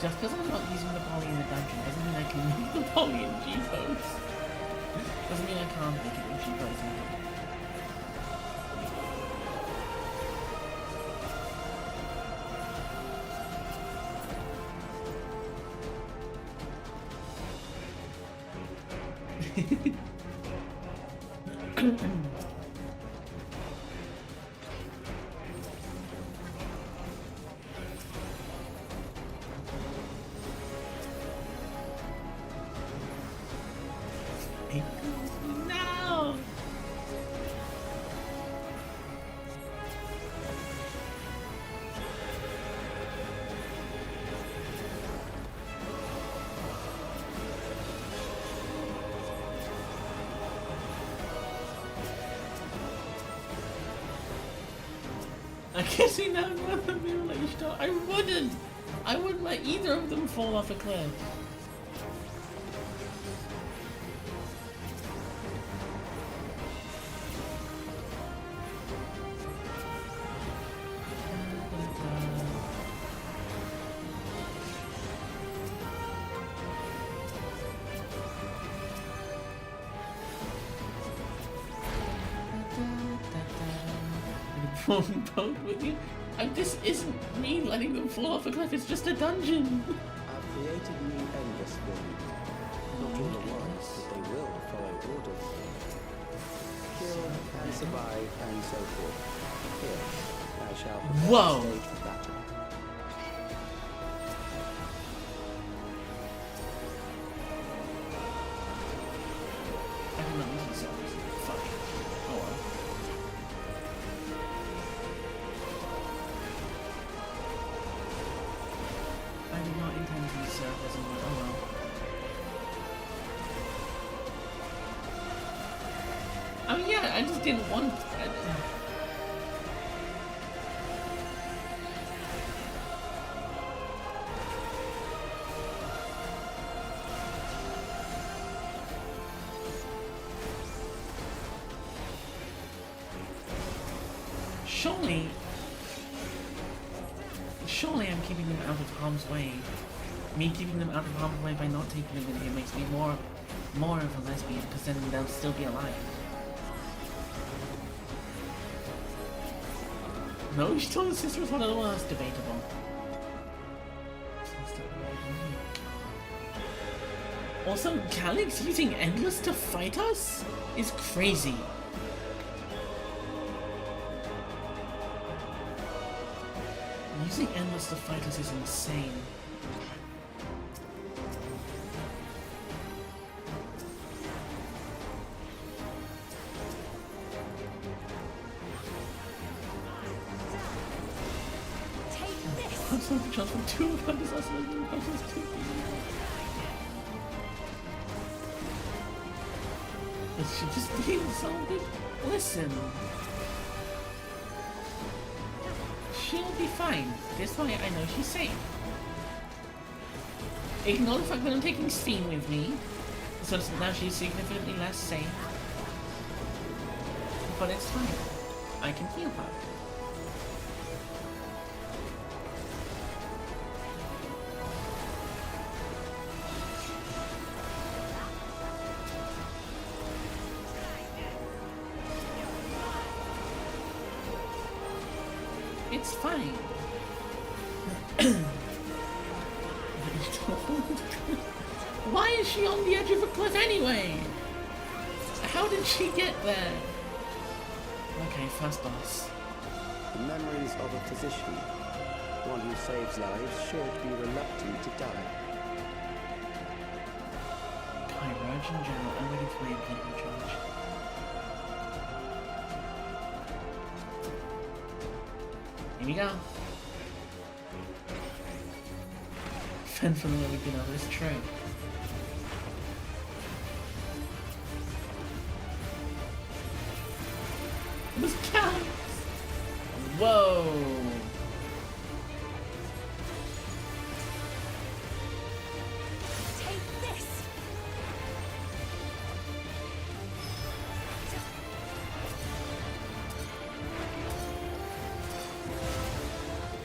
Just because I'm not using the poly in the dungeon doesn't mean I can use the poly in G-Pose. Doesn't mean I can't make it in G-Pose either. No! I guess we now know the mutilation. I wouldn't! I wouldn't let either of them fall off a cliff. Both with you. This isn't me letting them fall off a cliff, it's just a dungeon. I've created new endless for you. Not all at once, but they will follow orders. Kill and survive and so forth. Here, I shall prepare Whoa. the stage for battle. I don't know these songs. Fuck. Oh well. I did not intend to use Seraph as a word. Oh well. Oh yeah, I just didn't want. surely I'm keeping them out of harm's way. Me keeping them out of harm's way by not taking them in here makes me more of a lesbian, because then they'll still be alive. No, she told his sister was one of the worst. Debatable. Also, Calyx using Endless to fight us is crazy. Using Endless to fight us is insane. The chance from 2 of them is also This should just be insulted. Listen. She'll be fine. This way I know she's safe. Ignore the fact that I'm taking Sphene with me, so now she's significantly less safe. But it's fine. I can heal her. It's fine. Why is she on the edge of a cliff anyway? How did she get there? Okay, first boss. The memories of a physician. One who saves lives should be reluctant to die. Chirurgeon General, I'm waiting for my MP to charge. Here we go. Fend from the way we've been over this true. It was Calyx! Whoa! Take this!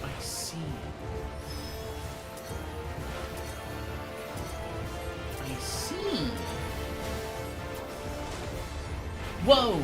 I see. I see. Whoa!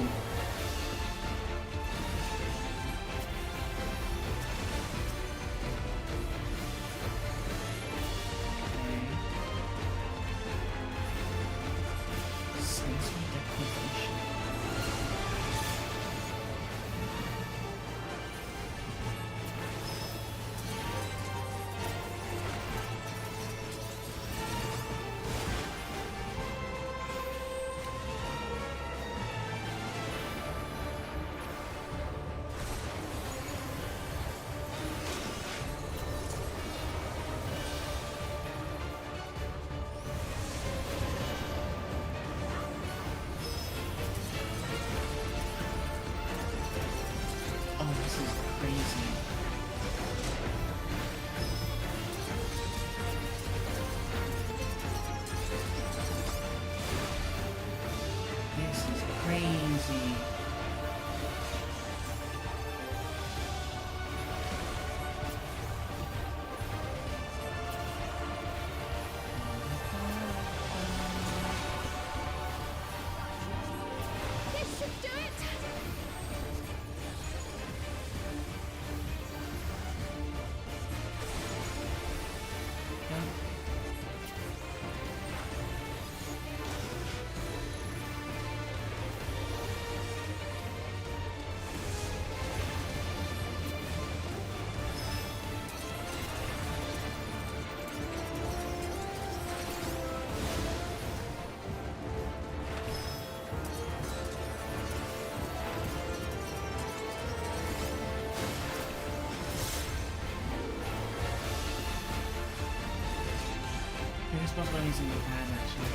This boss not easy with hand, actually.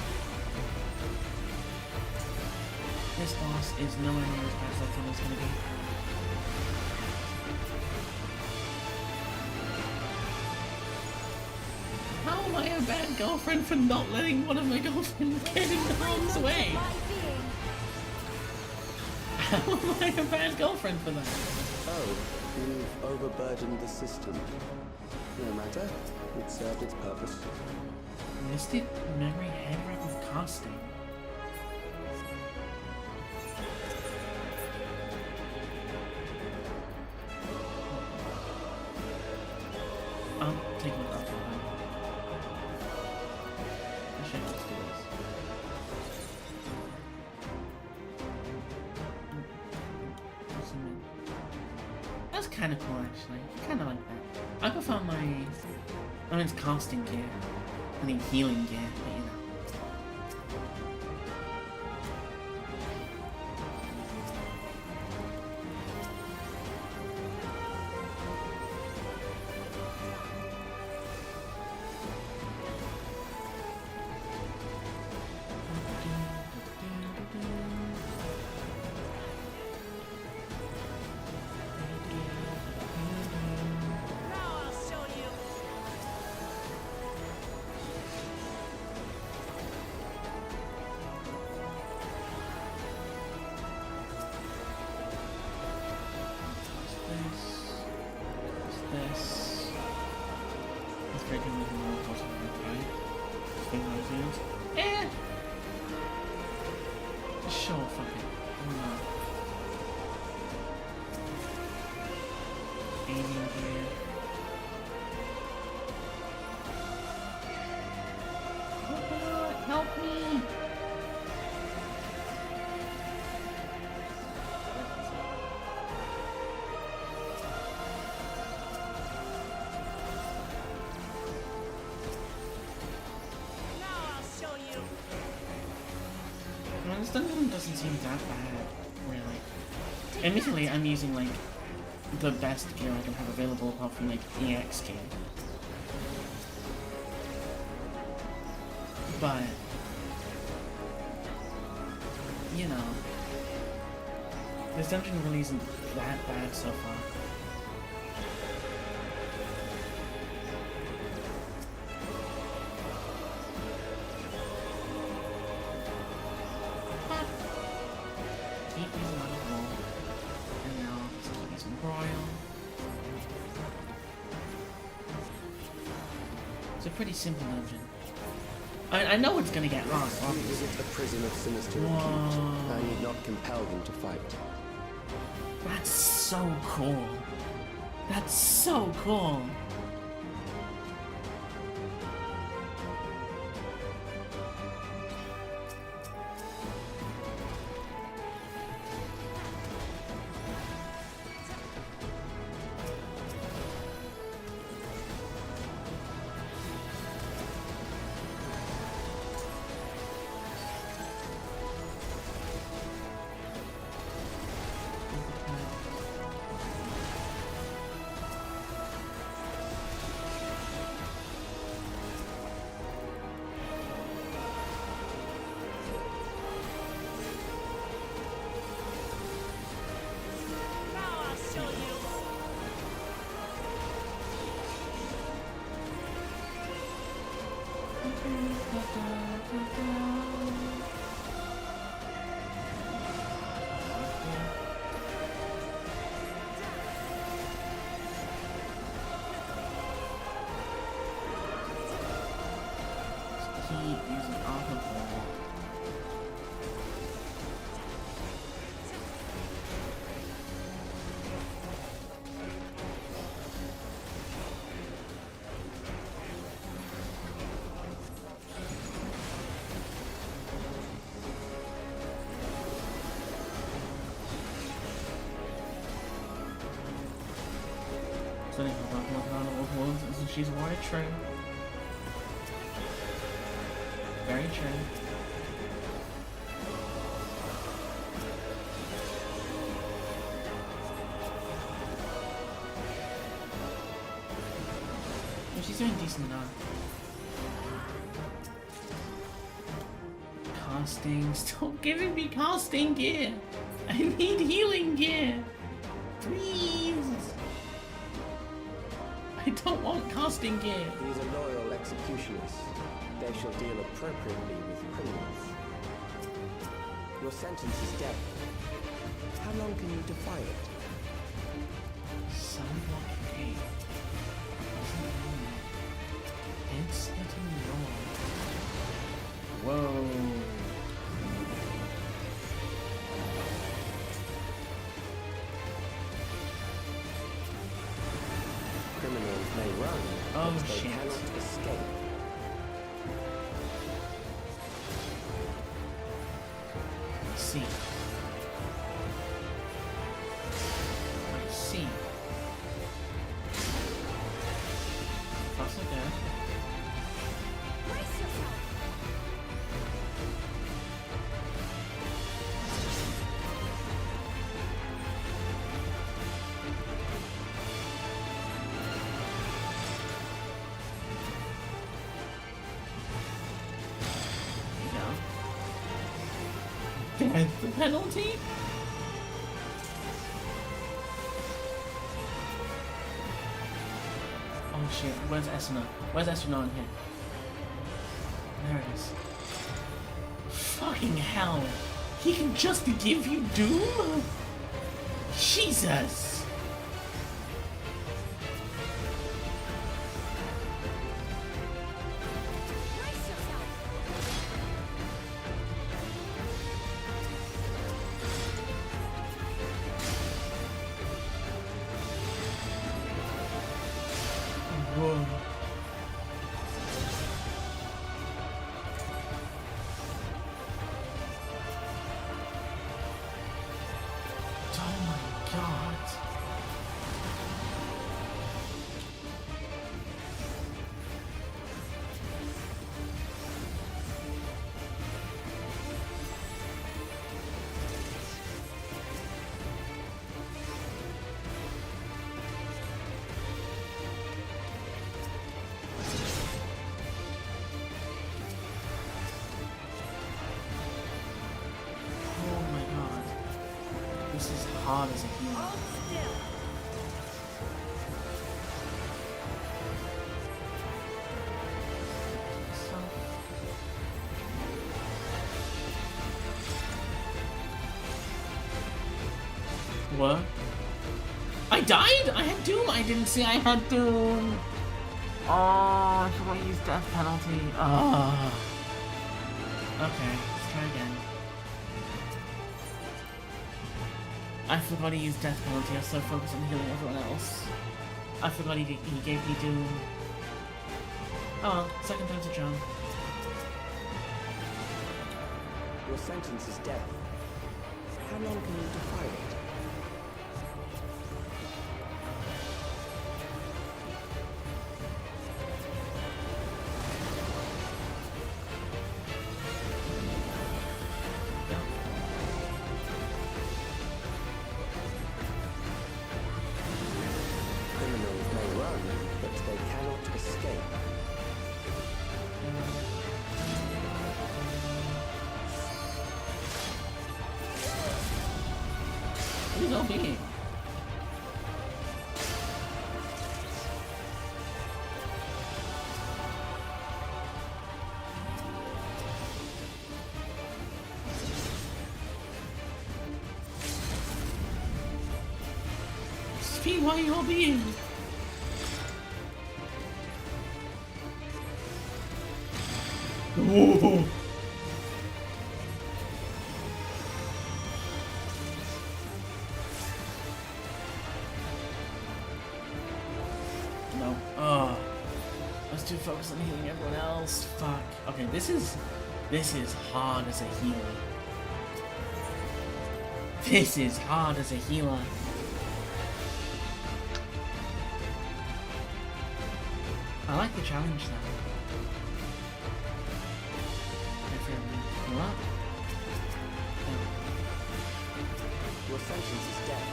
This boss is nowhere near as bad as I thought it was going to be. How am I a bad girlfriend for not letting one of my girlfriends get in harm's way? How am I a bad girlfriend for that? Oh, you've overburdened the system. No matter. It served its purpose. Mystic memory head wrap of casting. I'll take one up behind. Actually, let's do this. That's kind of cool, actually. I kind of like that. I prefer my it's casting gear. I mean healing gear, but you know. Help me! Well, this dungeon doesn't seem that bad, really. Admittedly, I'm using, like, the best gear I can have available apart from, like, EX gear. But, you know, this dungeon really isn't that bad so far. Keep using Mother Roll, and now just keep using Broil. It's a pretty simple dungeon. I know it's gonna get lost, You obviously. visit a prison of sinister repute. I need not compel them to fight. That's so cool. That's so cool. Keep using alcohol. So she's white, true. Very true. Well, she's doing decent enough. Casting. Stop giving me casting gear! I need healing gear! Please! I don't want casting gear! These are loyal executioners. They shall deal appropriately with criminals. Your sentence is death. How long can you defy it? Somewhat okay. It's getting wrong. Whoa. Criminals may run, Oh, but they shit. cannot escape. I see. I see. That's okay. Brace yourself! Death penalty? Oh shit, where's Esna? Where's Esna in here? There it is. Fucking hell! He can just give you doom? Jesus! Brace yourself! Whoa. Oh my god. Oh my god. This is hard as a human. Hold still! So... What? I died? I had Doom! I didn't see I had Doom! Oh, I forgot to use death penalty. Oh. Okay, let's try again. I forgot to use death penalty. I was so focused on healing everyone else. I forgot he gave me Doom. Oh well, second time's a charm. Your sentence is death. How long can you defy it? Criminals may run, but they cannot escape. What is all being? Sphene, why are you all being? Whoa. No. Oh. I was too focused on healing everyone else. Fuck. Okay, this is hard as a healer. This is hard as a healer. I like the challenge though. Heal up. Your sentence is death.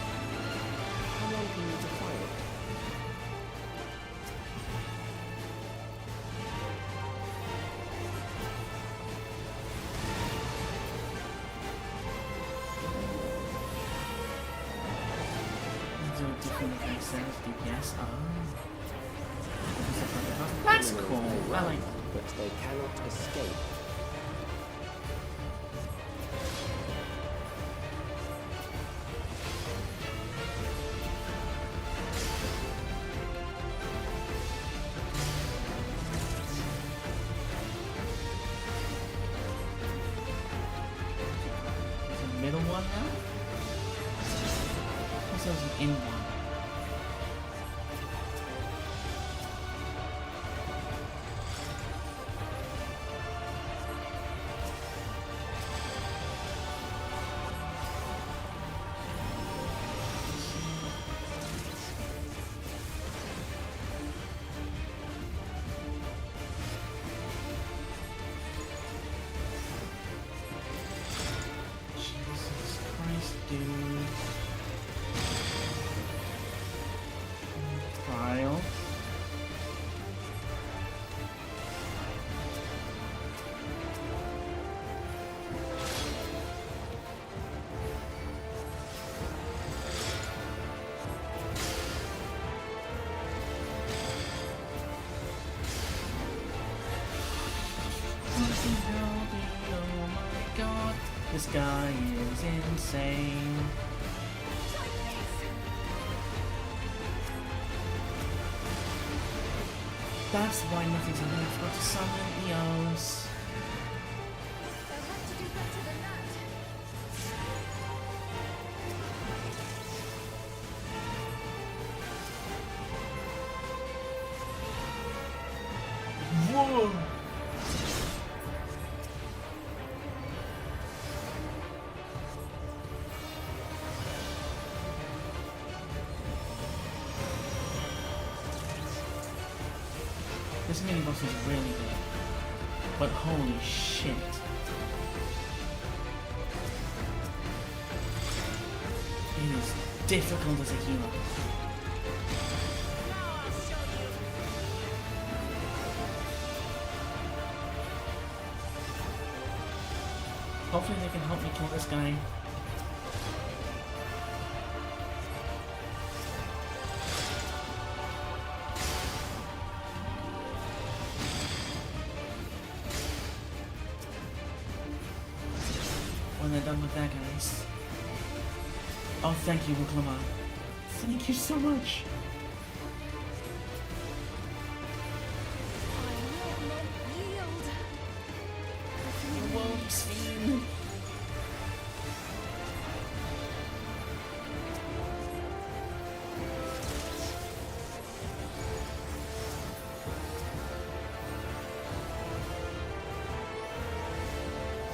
How long can you defy it? Do different effects there with DPS. That's cool. I like that. But they cannot escape. one now? I thought it was an in one. Trial. Oh my god, this guy is insane. That's why nothing's happening. I forgot to summon Eos. Whoa! This mini boss is really good, but holy shit. It is difficult as a hero. Hopefully they can help me kill this guy. When they're done with that, guys. Oh, thank you, Wuklama. Thank you so much. Whoa, Sphene.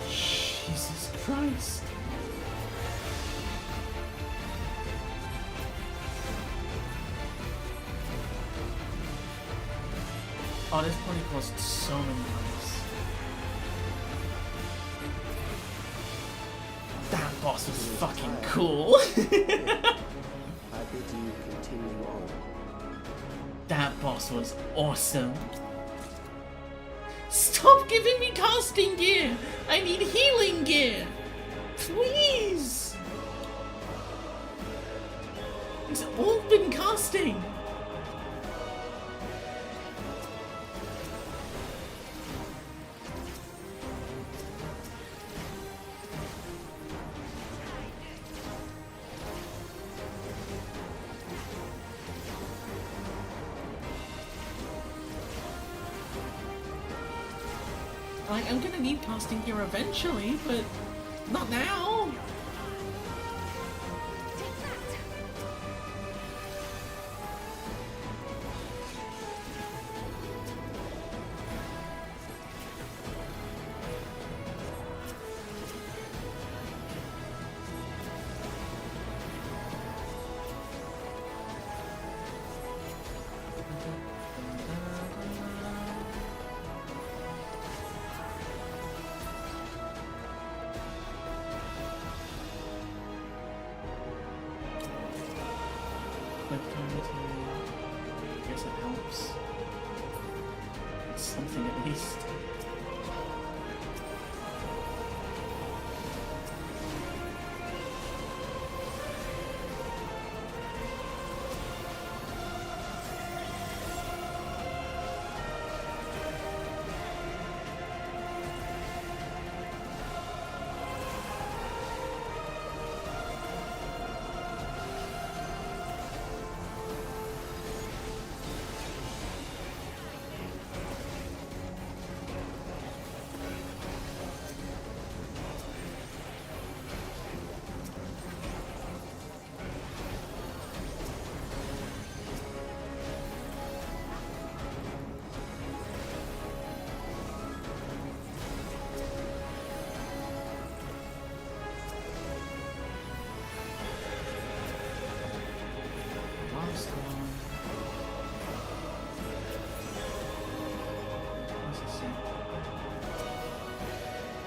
Jesus Christ. Oh, this probably caused so many lives. That boss was fucking cool. I bid you continue on. That boss was awesome. Stop giving me casting gear! I need healing gear! Please! It's all been casting! Like, I'm gonna need casting gear eventually, but not now! I guess it helps. It's something at least.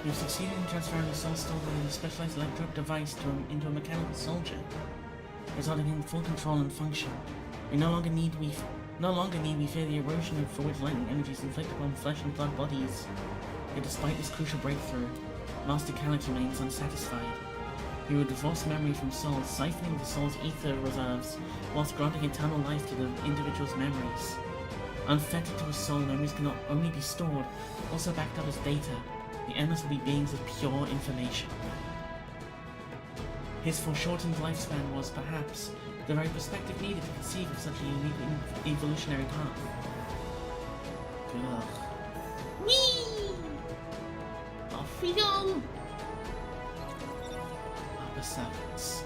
We've succeeded in transferring the soul stored within a specialized electrode device into a mechanical soldier, resulting in full control and function. We no longer need we fear the erosion for which lightning energies inflict upon flesh and blood bodies. Yet despite this crucial breakthrough, Master Calyx remains unsatisfied. He would divorce memory from souls, siphoning the soul's ether reserves, whilst granting eternal life to the individual's memories. Unfettered to a soul, memories can not only be stored, but also backed up as data. The Endless will be beings of pure information. His foreshortened lifespan was, perhaps, the very perspective needed to conceive of such a unique evolutionary path. Ugh. Whee! Off we go! Upper circuits.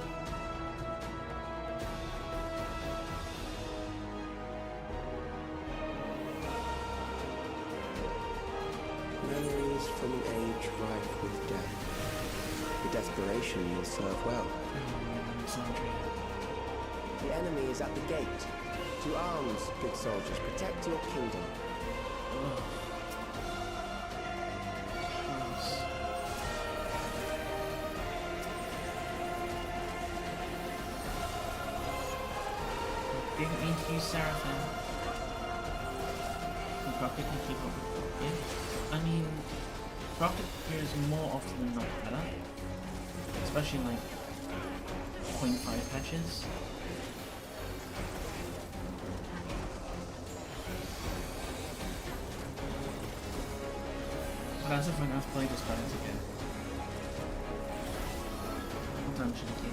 Memories from an age rife with death. The desperation will serve well. The enemy is at the gate. To arms, good soldiers, protect your kingdom. Didn't mean to use Seraphim. Rocket can keep up with Rocket. I mean, Rocket appears more often than not better. Especially in like 0.5 patches. But as of when I've played this balance again. What time should it be?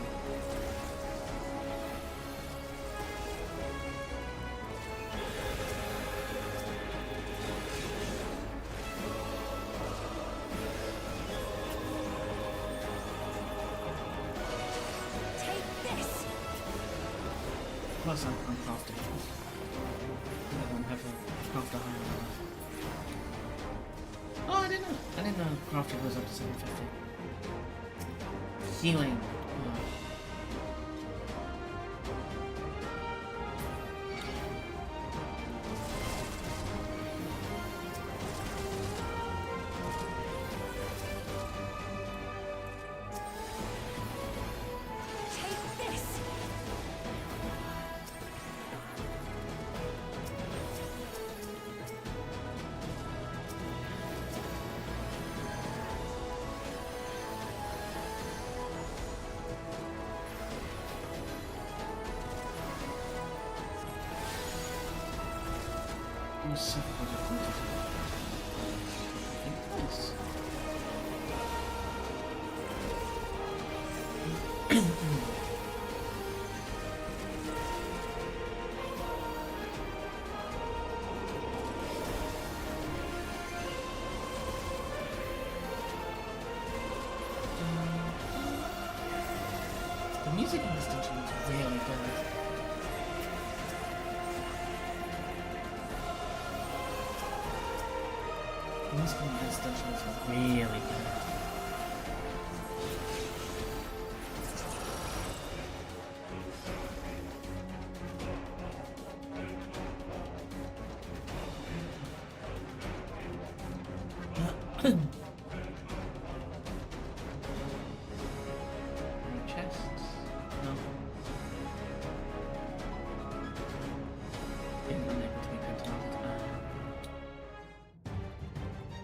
Plus I'm crafting. I don't have a crafter high enough. Oh, I didn't know crafting goes up to 750. Healing. Let's see what I can do. Nice. The music in this dungeon is really good. The music in this dungeon is really good.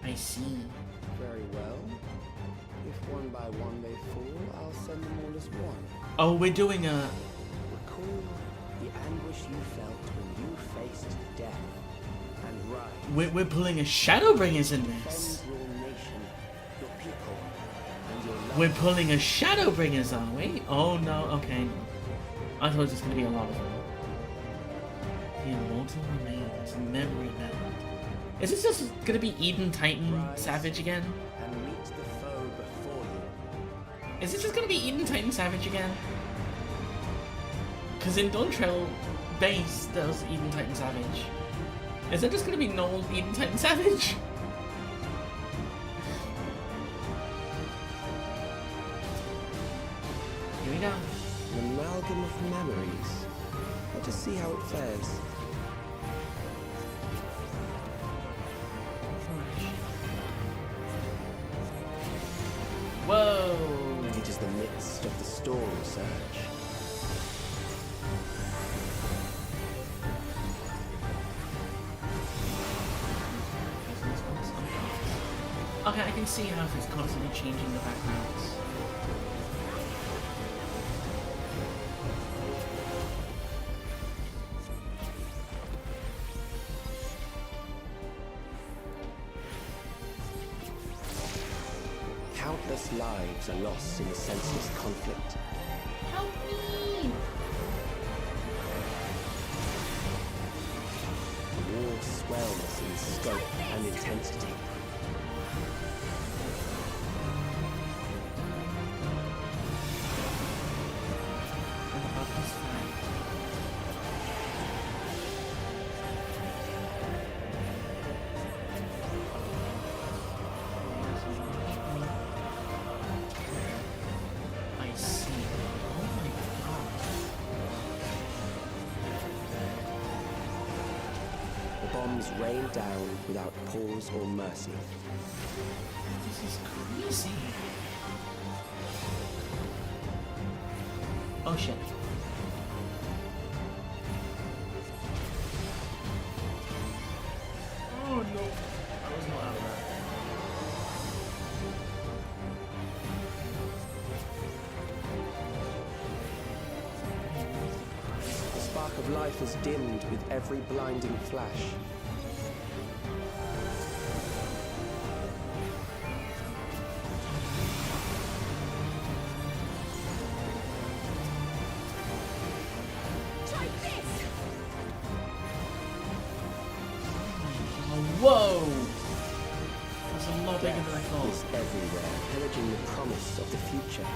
I see. Very well. If one by one they fall, I'll send them all as one. Oh, we're doing a... Recall the anguish you felt when you faced death and rise. We're pulling a Shadowbringers in this. Defend your nation, your people, and your love. We're pulling a Shadowbringers, are we? Oh no, okay. I thought it was just gonna be a lot of them. The Immortal Remains, Memory Meld. Is this just gonna be Eden Titan Savage again? And meet the foe before you. Is it just gonna be Eden Titan Savage again? Because in Dawn Trail base, there was Eden Titan Savage. Is it just gonna be normal Eden Titan Savage? Here we go. An amalgam of memories. Let us see how it fares. midst of the storm surge. Okay, I can see how if it's constantly changing the backgrounds. Countless lives are lost in the senseless conflict. Help me! The war swells in scope and intensity. I see. Oh my god. The bombs rain down without pause or mercy. This is crazy. Oh shit. Oh no. I was not out of that. The spark of life is dimmed with every blinding flash. Whoa! That's a lot bigger than I thought. Is everywhere, pillaging the promise of the future.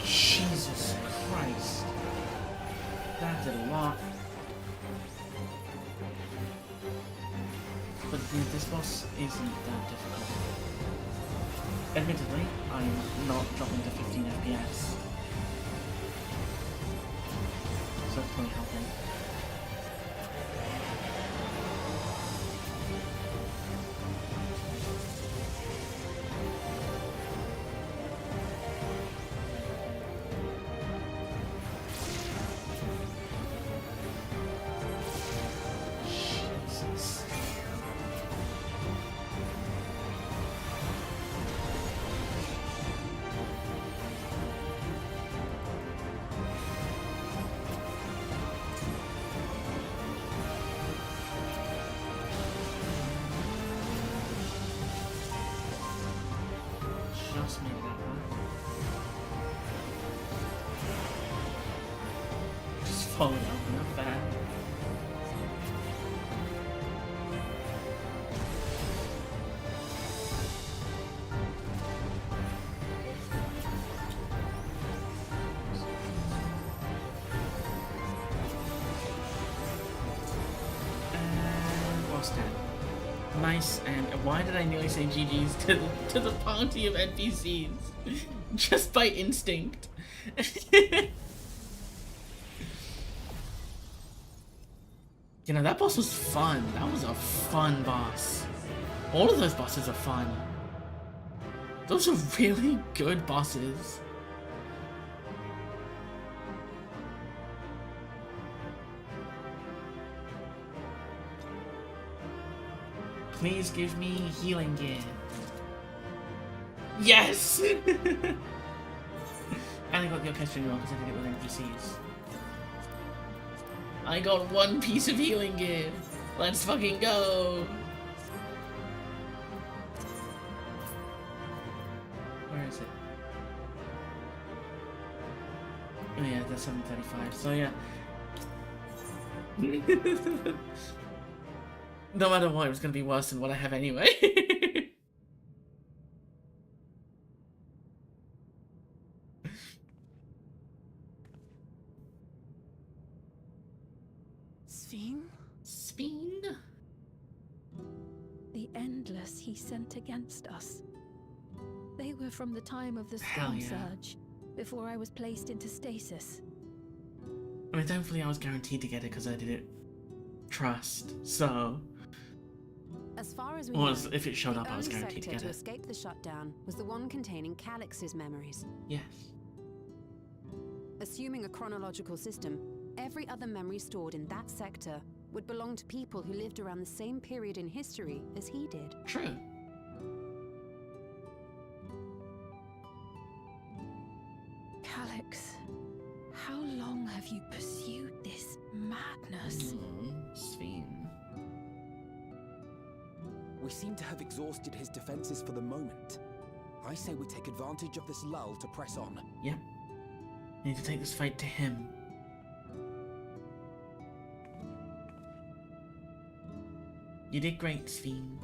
Jesus Christ. That did a lot. But this boss isn't that difficult. Admittedly, I'm not dropping to 15 FPS. So that's probably helping. Jesus. Just made that one. Just falling out, not bad. And boss down. Nice, and why did I nearly say GG's to the party of NPCs? Just by instinct. You know, that boss was fun. That was a fun boss. All of those bosses are fun. Those are really good bosses. Please give me healing gear. Yes! And I got the orchestration roll because I did it with NPCs. I got one piece of healing gear. Let's fucking go! Where is it? Oh yeah, that's 735, so yeah. No matter what, it was gonna be worse than what I have anyway. Sphene? Sphene? The Endless he sent against us. They were from the time of the Hell Storm yeah. Surge, before I was placed into stasis. I mean, thankfully I was guaranteed to get it because I did it trust, so... As far as we Well, know, if it showed the up, I was only guaranteed to sector get it. escape the shutdown was the one containing Calix's memories. Yes. Assuming a chronological system, every other memory stored in that sector would belong to people who lived around the same period in history as he did. True. Calix, how long have you pursued this madness? Sphene. We seem to have exhausted his defenses for the moment. I say we take advantage of this lull to press on. Yep. We need to take this fight to him. You did great, Sphene.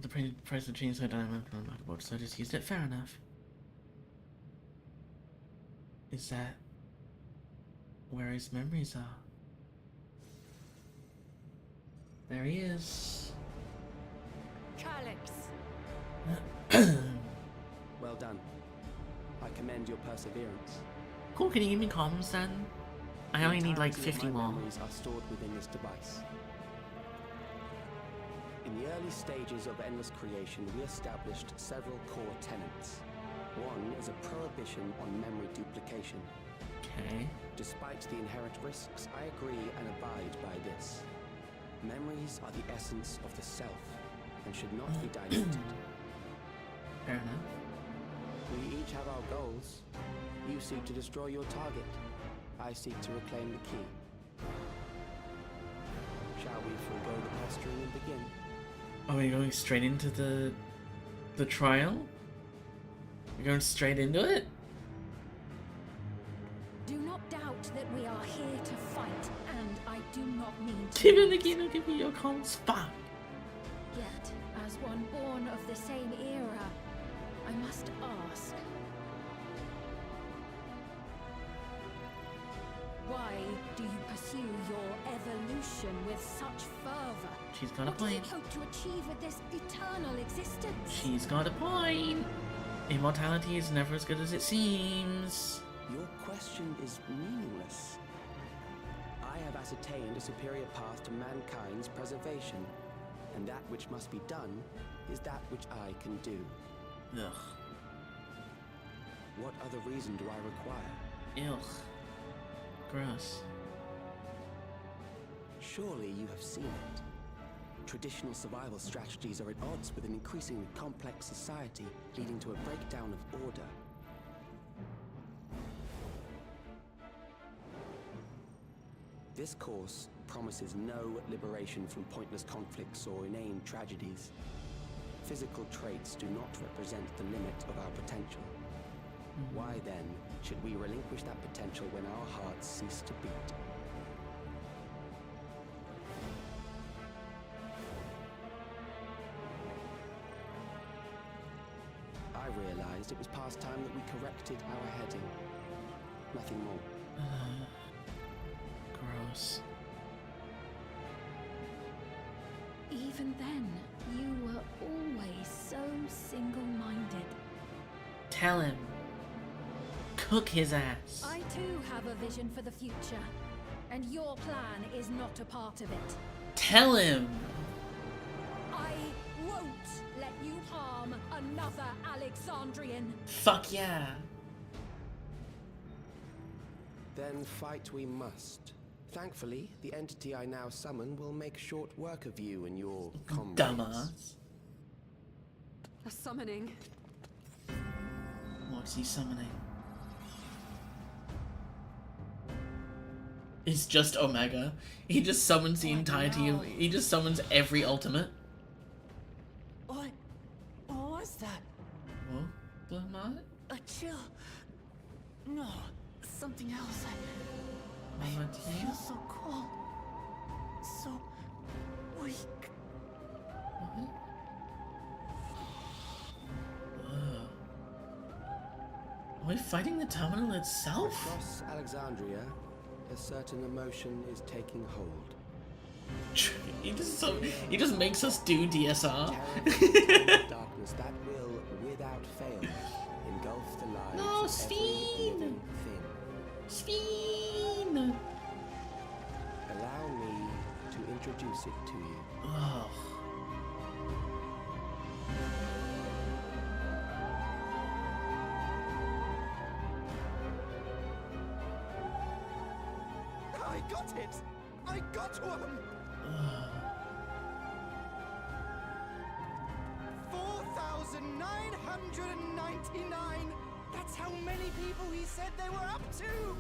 The price of change so dynamic on the board, so I just used it. Fair enough. Is that where his memories are? There he is. Calix! Well done. I commend your perseverance. Cool, can you give me comms then? I only need like The entirety 50 of my more. memories are stored within this device. In the early stages of Endless Creation, we established several core tenets. One is a prohibition on memory duplication. Okay. Despite the inherent risks, I agree and abide by this. Memories are the essence of the self and should not be diluted. Fair enough. We each have our goals. You seek to destroy your target. I seek to reclaim the key. Shall we forego the posturing and begin? Are we going straight into the trial? We're going straight into it? Do not doubt that we are here to fight, and I do not mean to. Give him the key, no, give me your comms. Fuck. Yet, as one born of the same era, I must ask. Why do you pursue your evolution with such fervor? She's got a What do you point. hope to achieve with this eternal existence? She's got a point. Immortality is never as good as it seems. Your question is meaningless. I have ascertained a superior path to mankind's preservation, and that which must be done is that which I can do. Ugh. What other reason do I require? Ugh. Gross. Surely you have seen it. Traditional survival strategies are at odds with an increasingly complex society, leading to a breakdown of order. This course promises no liberation from pointless conflicts or inane tragedies. Physical traits do not represent the limit of our potential. Why then should we relinquish that potential when our hearts cease to beat? I realized it was past time that we corrected our heading. Nothing more. Gross. Even then, you were always so single-minded. Tell him. cook his ass. I too have a vision for the future, and your plan is not a part of it. Tell him. I won't let you harm another Alexandrian. Fuck yeah. Then fight we must. Thankfully, the entity I now summon will make short work of you and your comrades. Dumbass. A summoning. What's he summoning? It's just Omega. He just summons the entirety of... He just summons every ultimate. What was that? What? Blamat? A chill. No, something else. I feel so cold. So weak. What? Whoa. Are we fighting the terminal itself? Across Alexandria, a certain emotion is taking hold. He just makes us do DSR. Darkness that will, without fail, engulf the lives No, of every Sphene! living thing. Sphene! Allow me to introduce it to you. Oh. I got it! I got one! 4,999! That's how many people he said they were up to!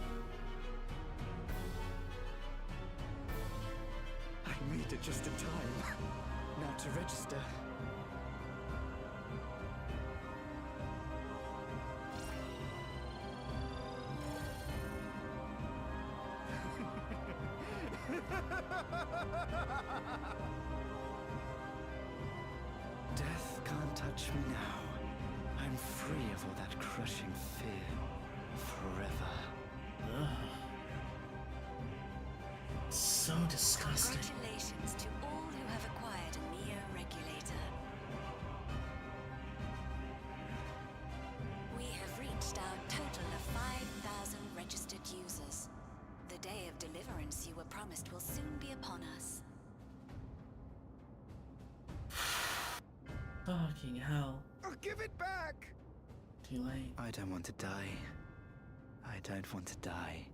I made it just in time. Now to register. Death can't touch me now. I'm free of all that crushing fear. Forever. So disgusting. Congratulations to all who have acquired a Neo-Regulator. We have reached our total of 5,000 registered users. The day of deliverance you were promised will soon be upon us. Fucking hell. I'll give it back! Too late. I don't want to die. I don't want to die.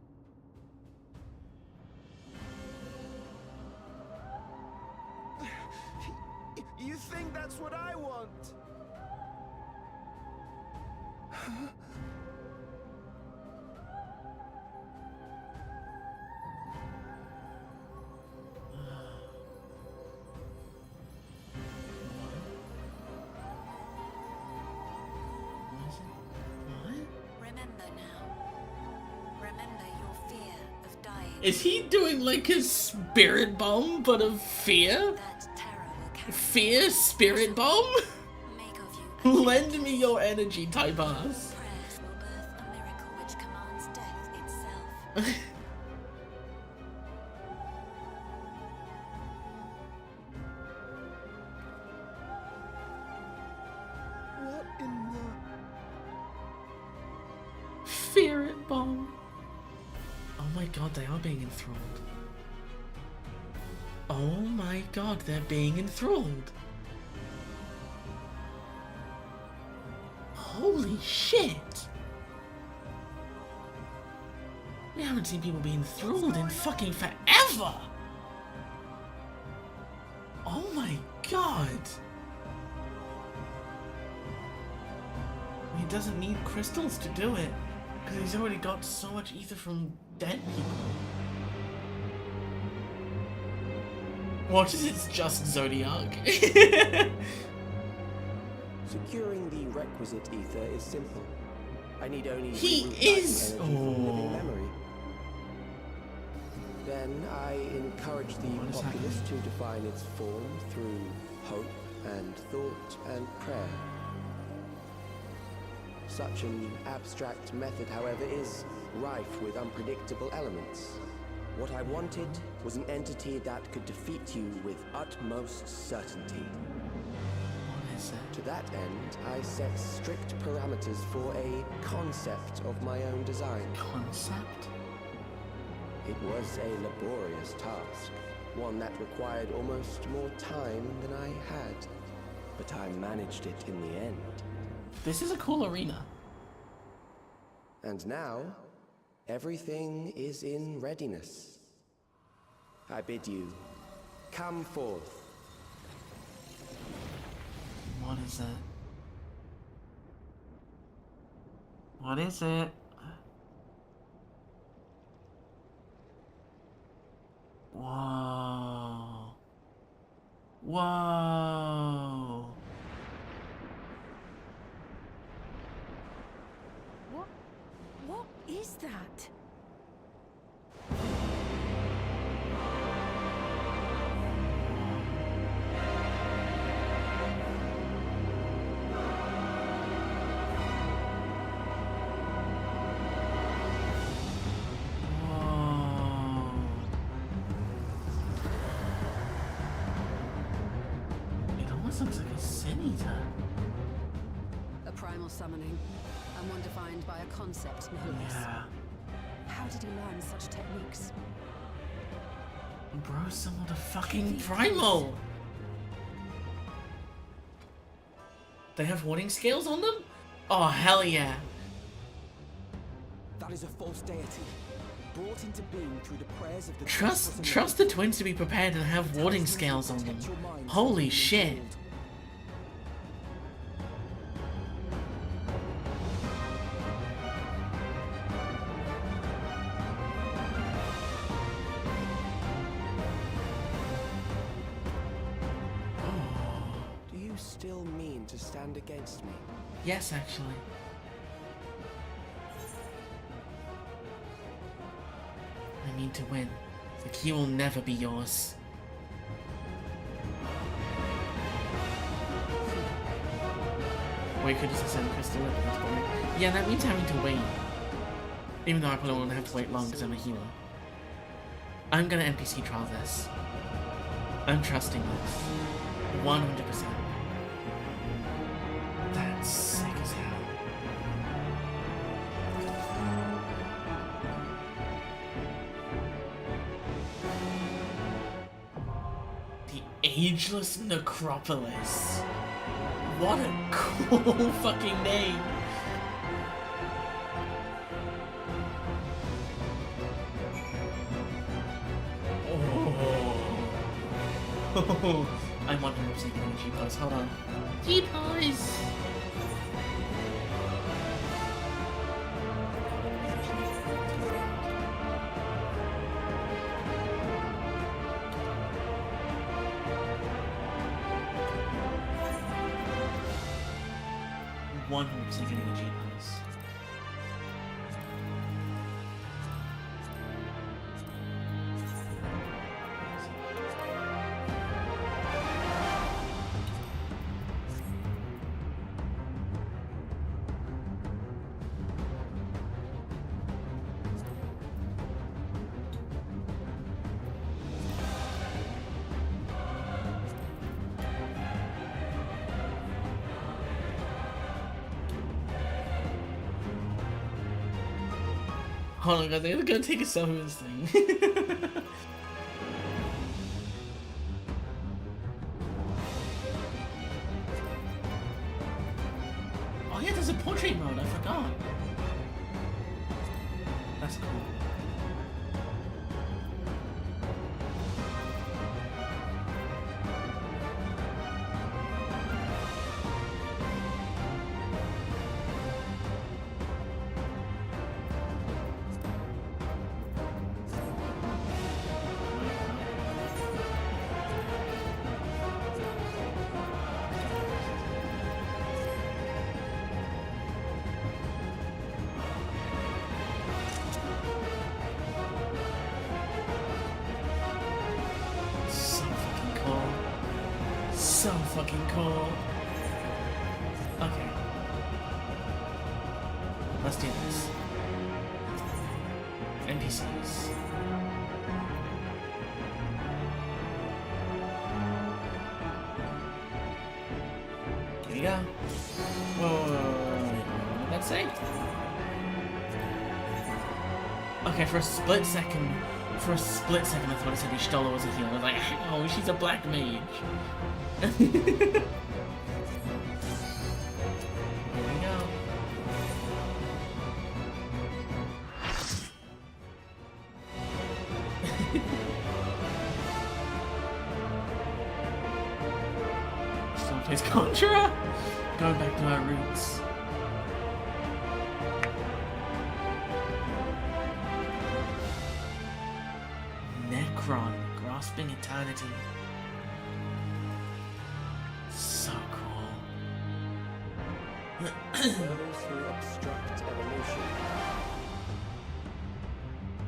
You think that's what I want? Remember now. Remember your fear of dying. Is he doing like his spirit bomb, but of fear? Fear spirit bomb? Lend me your energy, type ass. Prayers will birth a miracle which commands death itself. What in the... Fear it bomb. Oh my god, they are being enthralled. Oh my god, they're being enthralled. Holy shit! We haven't seen people being enthralled in fucking forever! Oh my god! He doesn't need crystals to do it, because he's already got so much ether from dead people. What is it's just Zodiac? Securing the requisite ether is simple. I need only He reroute is- energy from living Oh. memory. Then I encourage the What is populace to define its form through hope and thought and prayer. Such an abstract method, however, is rife with unpredictable elements. What I wanted was an entity that could defeat you with utmost certainty. What is is it? To that end, I set strict parameters for a concept of my own design. Concept? It was a laborious task, one that required almost more time than I had. But I managed it in the end. This is a cool arena. And now, everything is in readiness. I bid you, come forth. What is it? What is it? Whoa. Whoa. What is that? Looks like a sin eater. A primal summoning, and one defined by a concept, no less. Yeah. How did he learn such techniques? Bro summoned a fucking primal! They have warding scales on them? Oh, hell yeah. That is a false deity, brought into being through the prayers of the Trust the twins to be prepared and have warding scales on them. Holy shit. Do you still mean to stand against me? Yes, actually. I need to win. The key will never be yours. Wait, could just send crystal weapons for me? Yeah, that means having to wait. Even though I probably won't have to wait long because I'm a hero. I'm gonna NPC trial this. I'm trusting this. 100%. That's sick as hell. The Ageless Necropolis. What a cool fucking name. Oh. I'm 100% getting a G-Pose. Hold on. G-Pose! I'm 100% getting a G-Pose. Hold on, guys, I'm gonna take a selfie with this thing. Oh yeah, there's a portrait mode, I forgot. That's cool. So fucking cool. Okay. Let's do this. NPCs. Here we go. Whoa, what did that say? Okay, for a split second, I thought it said Ishtola was a healer. I was like, oh, she's a black mage. Here we go. Still plays Contra? Going back to our roots. Necron, grasping eternity. So cool. Those who obstruct evolution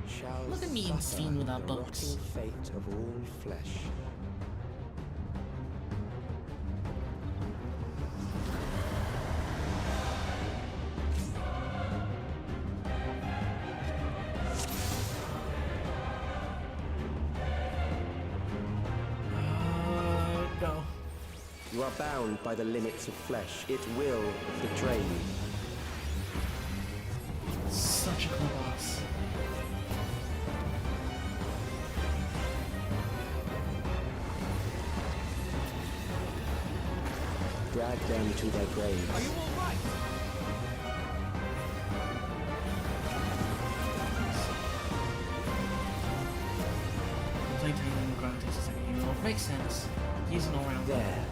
shall Look at me and suffer Sphene with our the books. rotting fate of all flesh. Go. You are bound by the limits of flesh. It will betray you. Such a cool boss. Drag them to their graves. Are you all right? Playtime and ground takes a second hero. Makes sense. He's an all-round. There.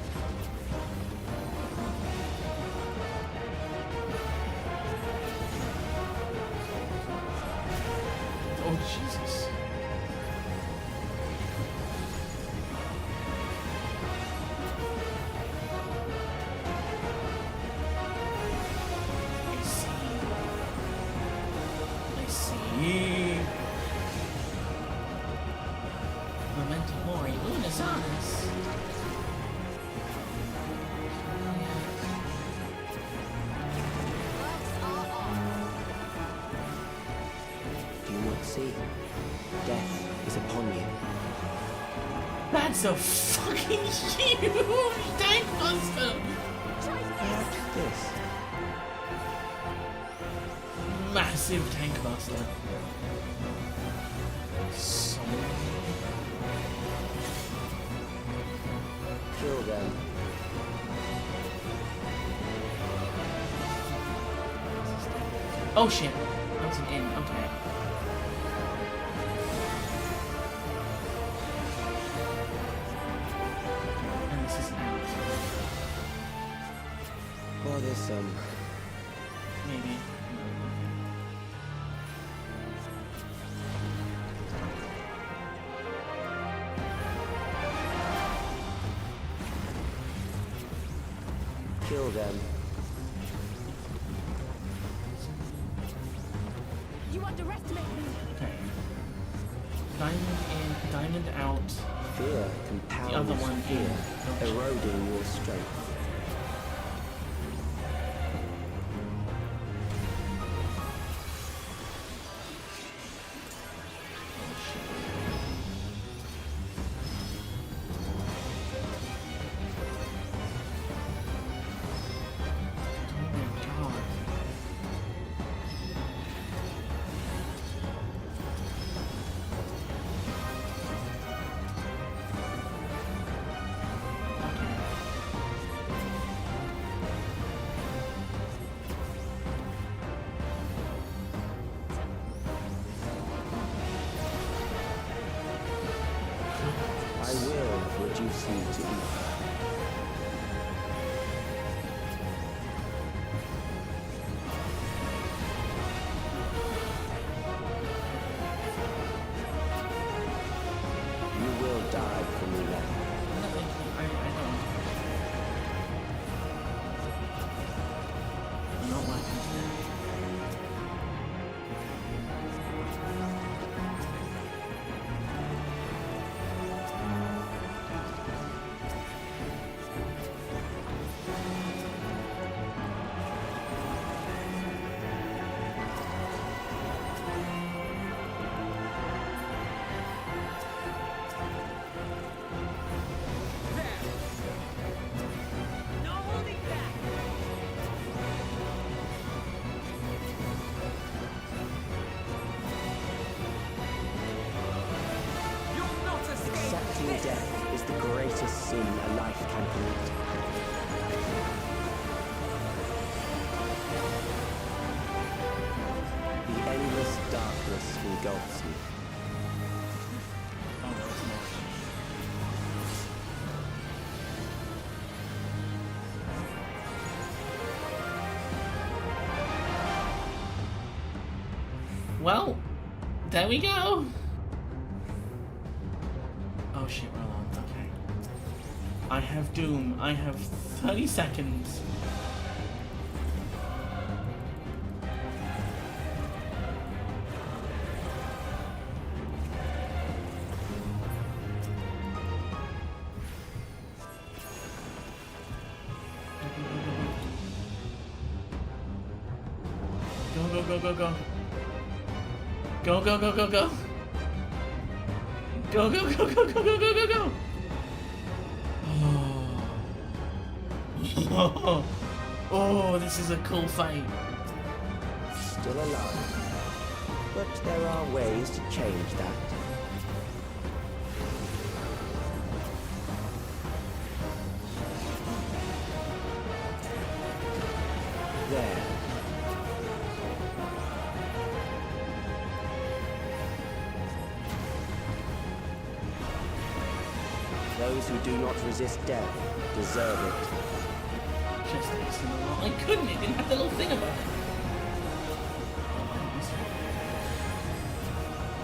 Oh, Jesus. I see. Memento Mori. Unasanas. Do you not see? Death is upon you. That's a fucking huge tank buster! Perhaps this. Massive tank buster. So Kill them. oh shit. That was an in. Okay. And this is out. Or this, Maybe. kill them. You underestimate me. Okay. Diamond in, diamond out. Fear compounds The other one fear, in. eroding your strength. I will reduce you to ether. You will die for me then. I'm not liking that. death is the greatest sin a life can commit. The endless darkness engulfs you. Well, there we go. Oh shit, we're alone. Okay. I have Doom. I have 30 seconds. Go, go, go, go. Go, go, go, go, go. Go, go, go, go, go, go, go, go, go. Oh. Oh, this is a cool fight. Still alive. But there are ways to change that. There. Those who do not resist death deserve it. Just excellent. I couldn't. It didn't have the little thing about it.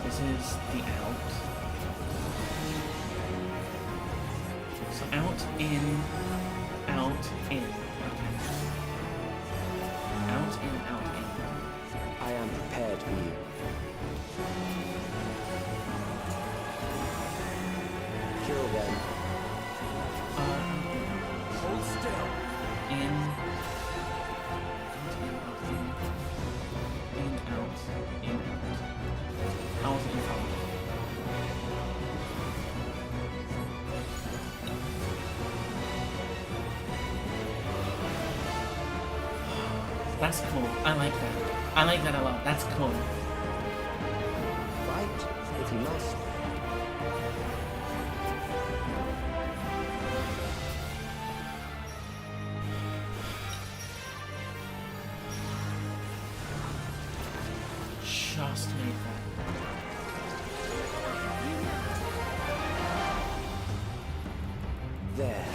This is the out. So out, in, out, in. Okay. Out, in, out, in. I am prepared for you. Kill them. Hold still. In, out, in, out. Out, in, out. That's cool. I like that. I like that a lot. That's cool. Fight if you must. Just made that. There.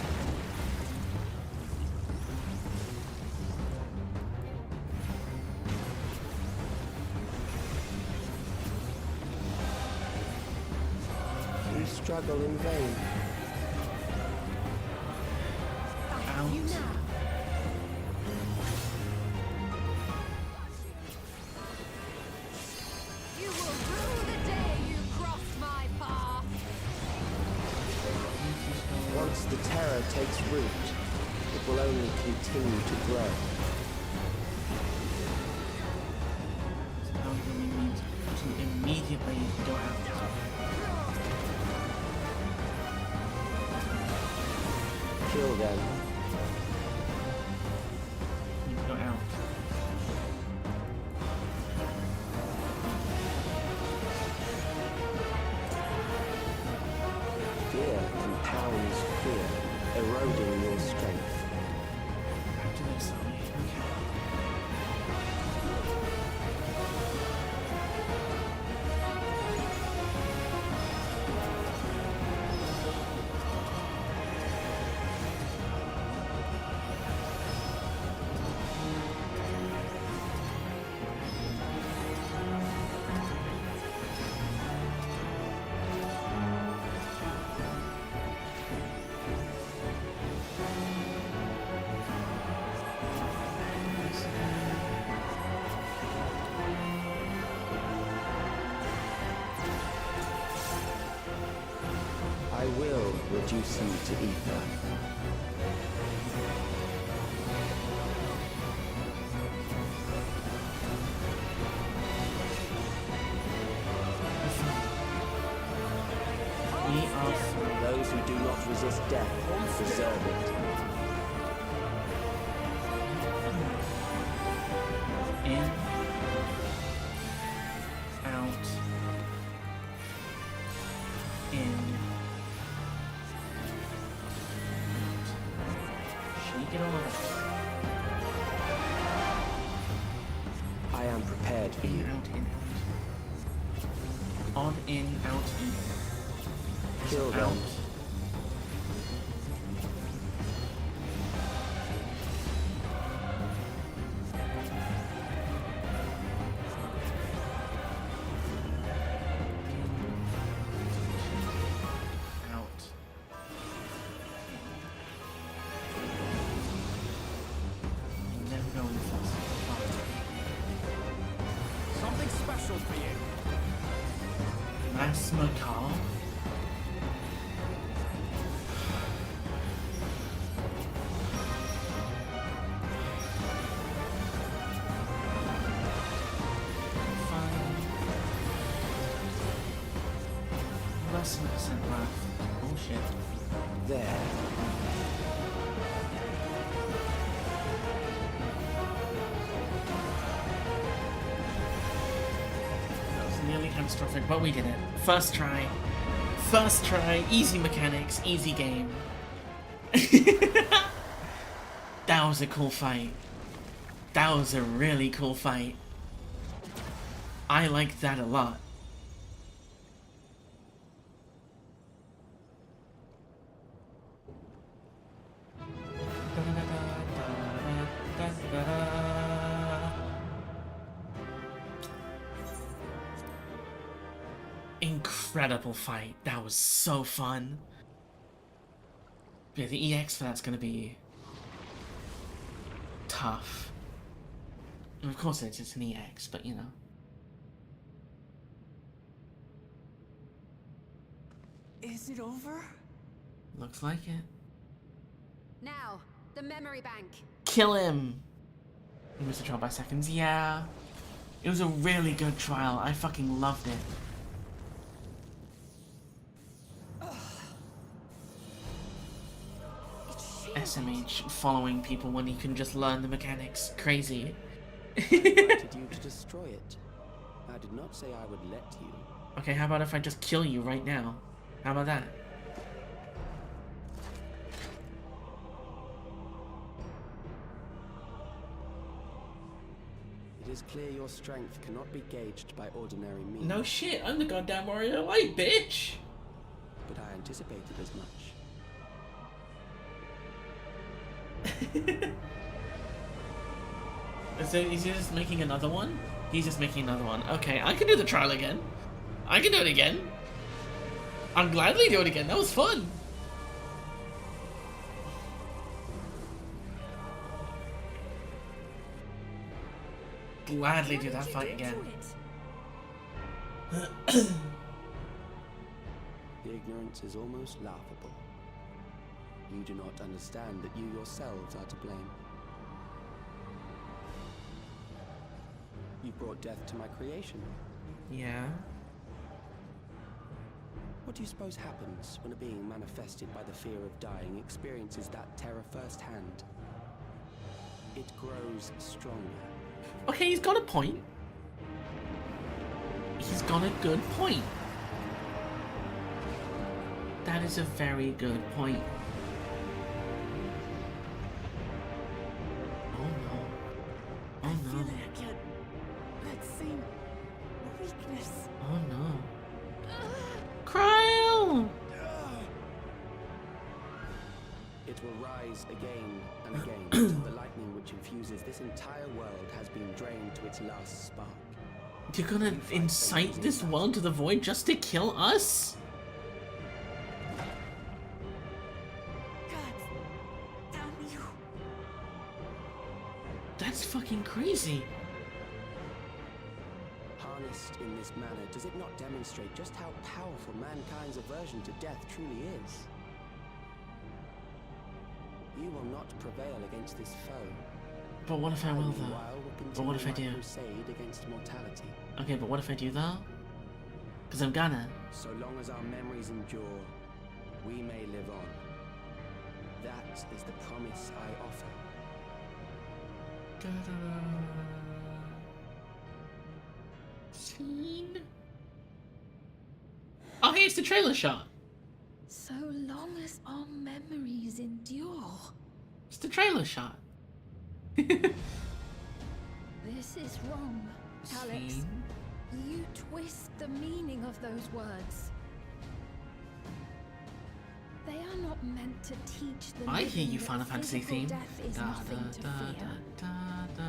You struggle in vain. Out. You will rue the day you crossed my path. Once the terror takes root, it will only continue to grow. So now we need to immediately go out. Kill them. Go out. Fear compounds fear, eroding your strength. Back to this side. Okay. I will reduce you to ether. We are free. Those who do not resist death deserve it. In. Out. In. Get off. I am prepared for you. In, out. On, in, out, in. Kill them. Out. Something special for you. Macaw. Less than % left. Bullshit. There. That was nearly catastrophic, but we did it. First try. First try. Easy mechanics. Easy game. That was a cool fight. That was a really cool fight. I liked that a lot. Incredible fight. That was so fun. Yeah, the EX for that's gonna be tough. And of course it's just an EX, but you know. Is it over? Looks like it. Now, the memory bank. Kill him! He missed the trial by seconds. Yeah. It was a really good trial. I fucking loved it. SMH following people when he can just learn the mechanics. Crazy. I invited you to destroy it. I did not say I would let you. Okay, how about if I just kill you right now? How about that? It is clear your strength cannot be gauged by ordinary means. No shit, I'm the goddamn warrior of light, bitch! But I anticipated as much. So is he just making another one? He's just making another one. Okay, I can do the trial again. I can do it again. I'll gladly do it again. That was fun. Gladly do that fight again. The ignorance is almost laughable. You do not understand that you yourselves are to blame. You brought death to my creation. Yeah. What do you suppose happens when a being manifested by the fear of dying experiences that terror firsthand? It grows stronger. Okay, he's got a point. He's got a good point. That is a very good point. Oh no. Oh no. I can't let same weakness. Oh no. Cryo! It will rise again and again until the lightning which infuses this entire world has been drained to its last spark. You're gonna incite this world to the void just to kill us? That's fucking crazy. Harnessed in this manner, does it not demonstrate just how powerful mankind's aversion to death truly is? You will not prevail against this foe. But what if I will, though? Meanwhile, will But what if I do? continue my crusade against mortality. Okay, but what if I do, though? Because I'm gonna. So long as our memories endure, we may live on. That is the promise I offer. Scene. Oh, hey, it's the trailer shot. So long as our memories endure. It's the trailer shot. This is wrong, Alex. Sphene? You twist the meaning of those words. They are not meant to teach the I hear living you, that Final Fantasy physical theme. death is nothing to fear. They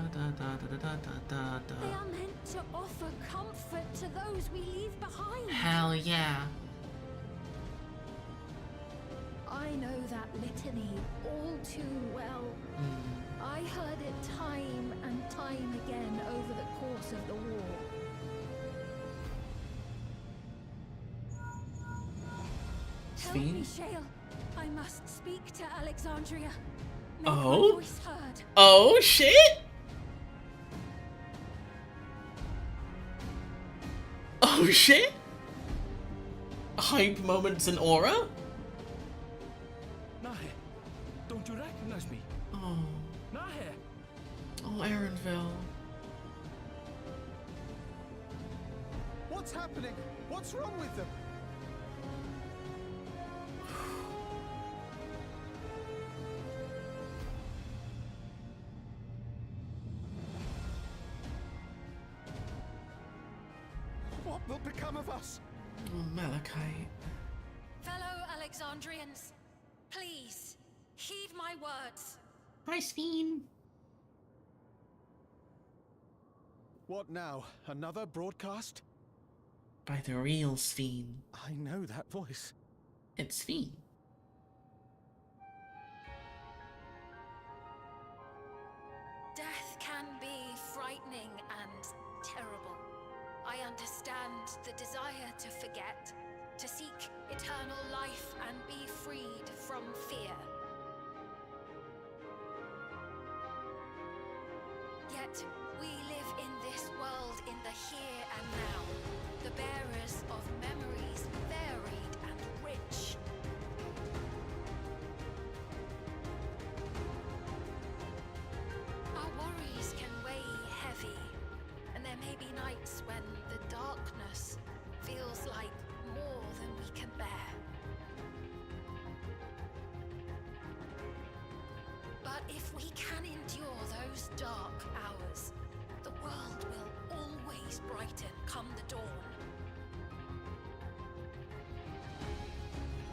are meant to offer comfort to those we leave behind. Hell yeah. I know that litany all too well. I heard it time and time again over the course of the war. Help me, Shale. I must speak to Alexandria. Make my voice heard. Oh shit! Oh shit! Hype moments and aura? Nahe, don't you recognize me? Oh. Nahe! Oh, Aaronville. What's happening? What's wrong with them? What will become of us? Oh, Malachite. Fellow Alexandrians, please heed my words. Hi, Sphene. What now? Another broadcast? By the real Sphene. I know that voice. It's Sphene. Death can be frightening and terrible. I understand the desire to forget, to seek eternal life and be freed from fear. Yet, we live in this world in the here and now, the bearers of memories varied and rich. Our worries can weigh heavy, and there may be nights when the darkness feels like more than we can bear. But if we can endure those dark hours, the world will always brighten come the dawn.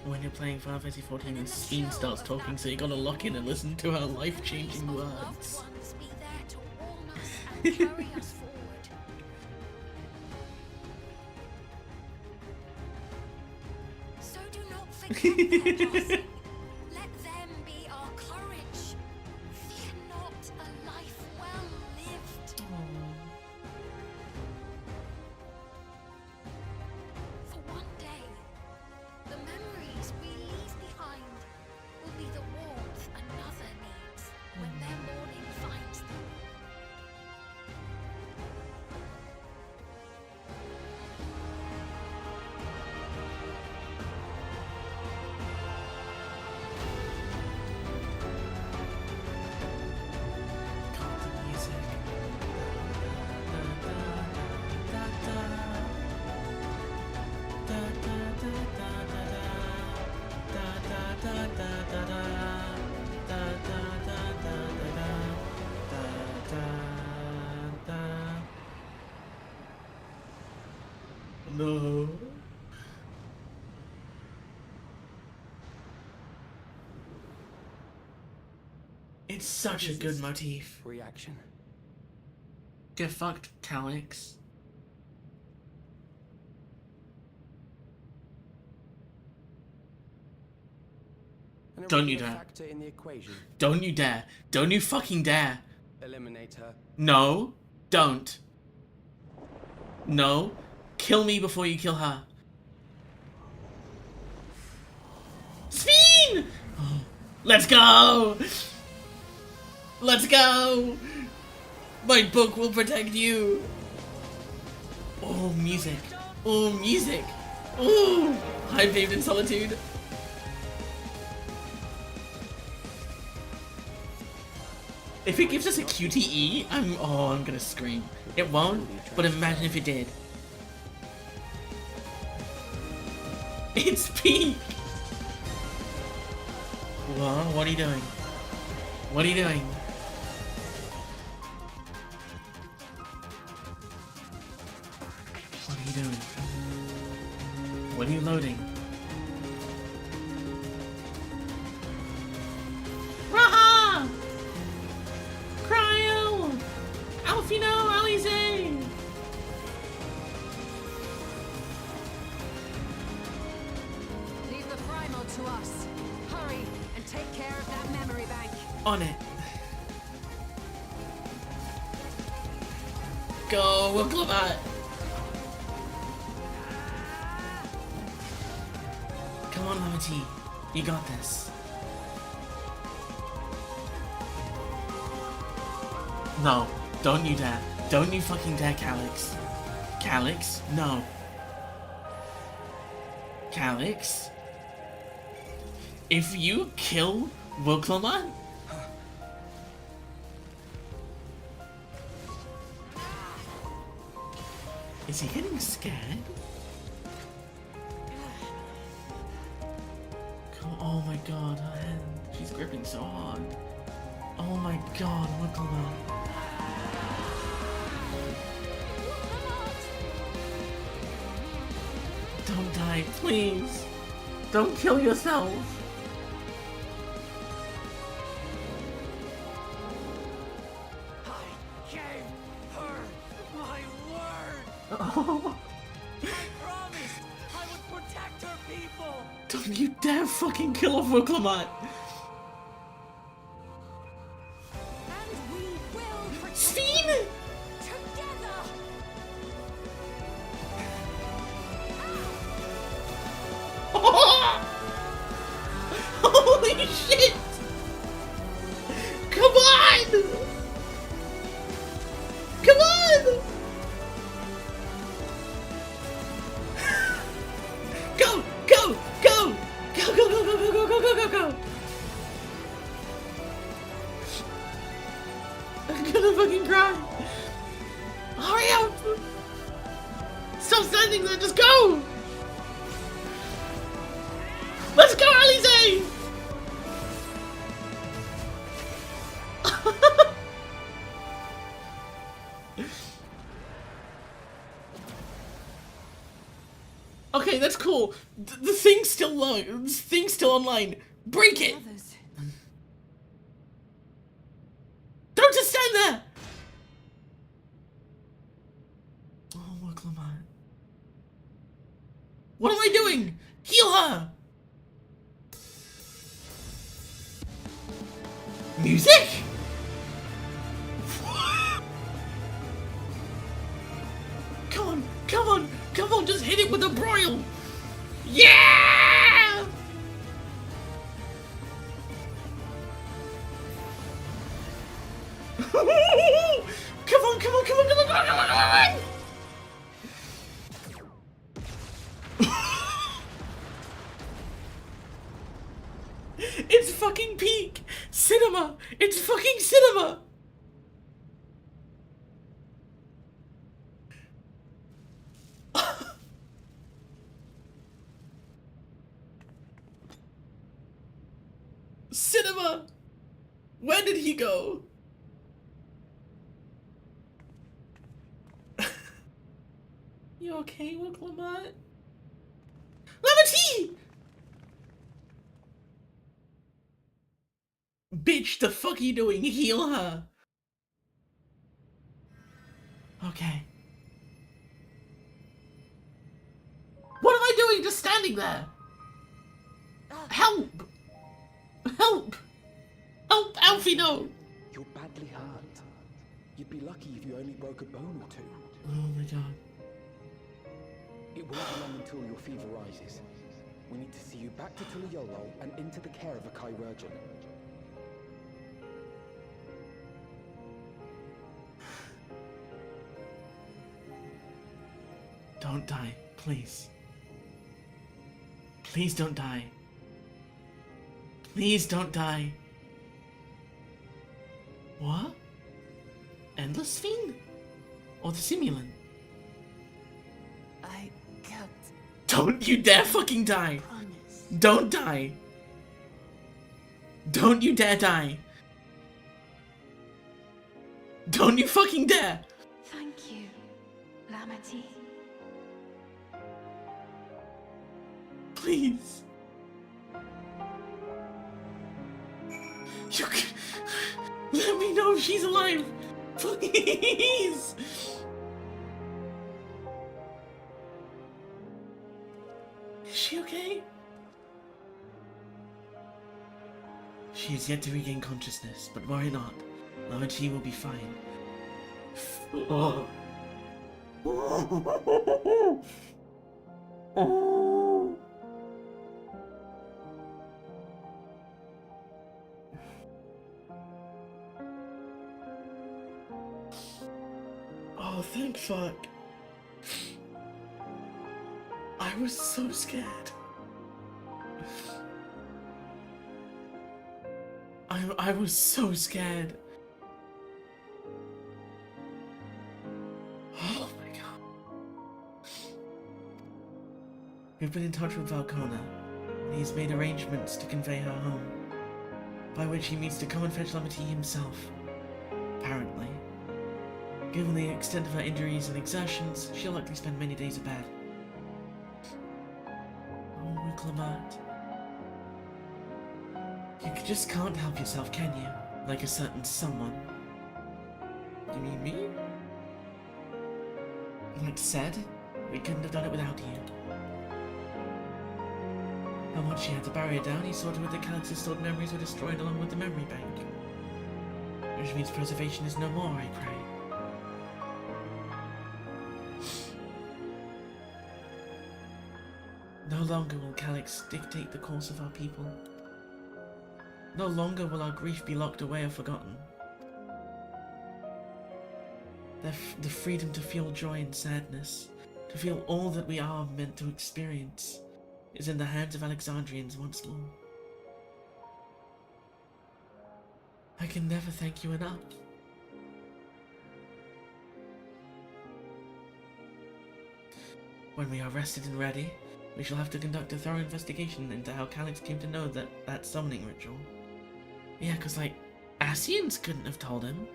When you're playing Final Fantasy XIV and Sphene starts talking, so you gotta lock in and listen to her life-changing words. Ones be there to warn us and carry us forward. So do not forget their passing. Let them be our courage. Fear not a life well lived. For one day, the memories we leave behind will be the warmth another needs when their morning finds them. No. It's such a good motif. Reaction. Get fucked, Calix. An Don't you irregular dare. factor in the equation. Don't you dare. Don't you fucking dare. Eliminate her. No. Don't. No. Kill me before you kill her. Sphene! Oh, let's go! Let's go! My book will protect you. Oh, music. Oh, music. Oh, I bathed in solitude. If it gives us a QTE, I'm gonna scream. It won't, but imagine if it did. It's peak! What are you doing? What are you doing? What are you doing? What are you loading? Raha! Cryo! Alfino! Alize! Leave the primal to us. Hurry and take care of that memory bank. On it. Go, Wilclamot! Come on, Lamity. You got this. No, don't you dare. Don't you fucking dare, Calyx. Calyx? No. Calyx? If you kill Wilclamot? Is he getting scared? Oh my god, her hand. She's gripping so hard. Oh my god, Wilclamot. Don't die, please. Don't kill yourself. I gave her my word. Oh. I promised I would protect her people. Don't you dare fucking kill off Wilclamot. And we will protect Sphene! together. Holy shit! Come on! Come on! Go! Go! Go! Go! Go! Go! Go! Go! Go! Go! Go! Go! I'm gonna fucking cry. Hurry up! Stop standing there. Just go! Let's go, Alize! Okay, that's cool. The thing's still low. The thing's still online. Break it! Don't just stand there! Oh, Wilclamot. What am I doing? Heal her! Music? Come on, come on, come on, just hit it with a broil! Yeah! Come on, come on, come on, come on, come on, come on, come on! It's fucking peak cinema! It's fucking cinema! Cinema! Where did he go? You okay, Wilclamot? Lamity! Bitch, the fuck are you doing? Heal her. Okay. What am I doing just standing there? Help! Help! Help, Alfie, no! You're badly hurt. You'd be lucky if you only broke a bone or two. Oh my god. It won't be long until your fever rises. We need to see you back to Tuliolol and into the care of a chirurgeon. Don't die, please. Please don't die. Please don't die. What? Endless Sphene? Or the simulant? I can't. Don't you dare fucking die! Don't die! Don't you dare die! Don't you fucking dare! Thank you, Lamity. Please. You can... Let me know if she's alive. Please. Is she okay? She is yet to regain consciousness, but worry not. Lamity will be fine. Oh. Oh, thank fuck. I was so scared. I was so scared. Oh my god. We've been in touch with Valcona, and he's made arrangements to convey her home, by which he means to come and fetch Lamity himself, apparently. Given the extent of her injuries and exertions, she'll likely spend many days abed. Oh, Wicklamat. You just can't help yourself, can you? Like a certain someone. You mean me? Like said, we couldn't have done it without you. And once she had the barrier down, he saw to it that Calix's stored memories were destroyed along with the memory bank. Which means preservation is no more, I pray. No longer will Calix dictate the course of our people. No longer will our grief be locked away or forgotten. The freedom to feel joy and sadness, to feel all that we are meant to experience, is in the hands of Alexandrians once more. I can never thank you enough. When we are rested and ready, we shall have to conduct a thorough investigation into how Calix came to know that summoning ritual. Yeah, cause like, Ascians couldn't have told him.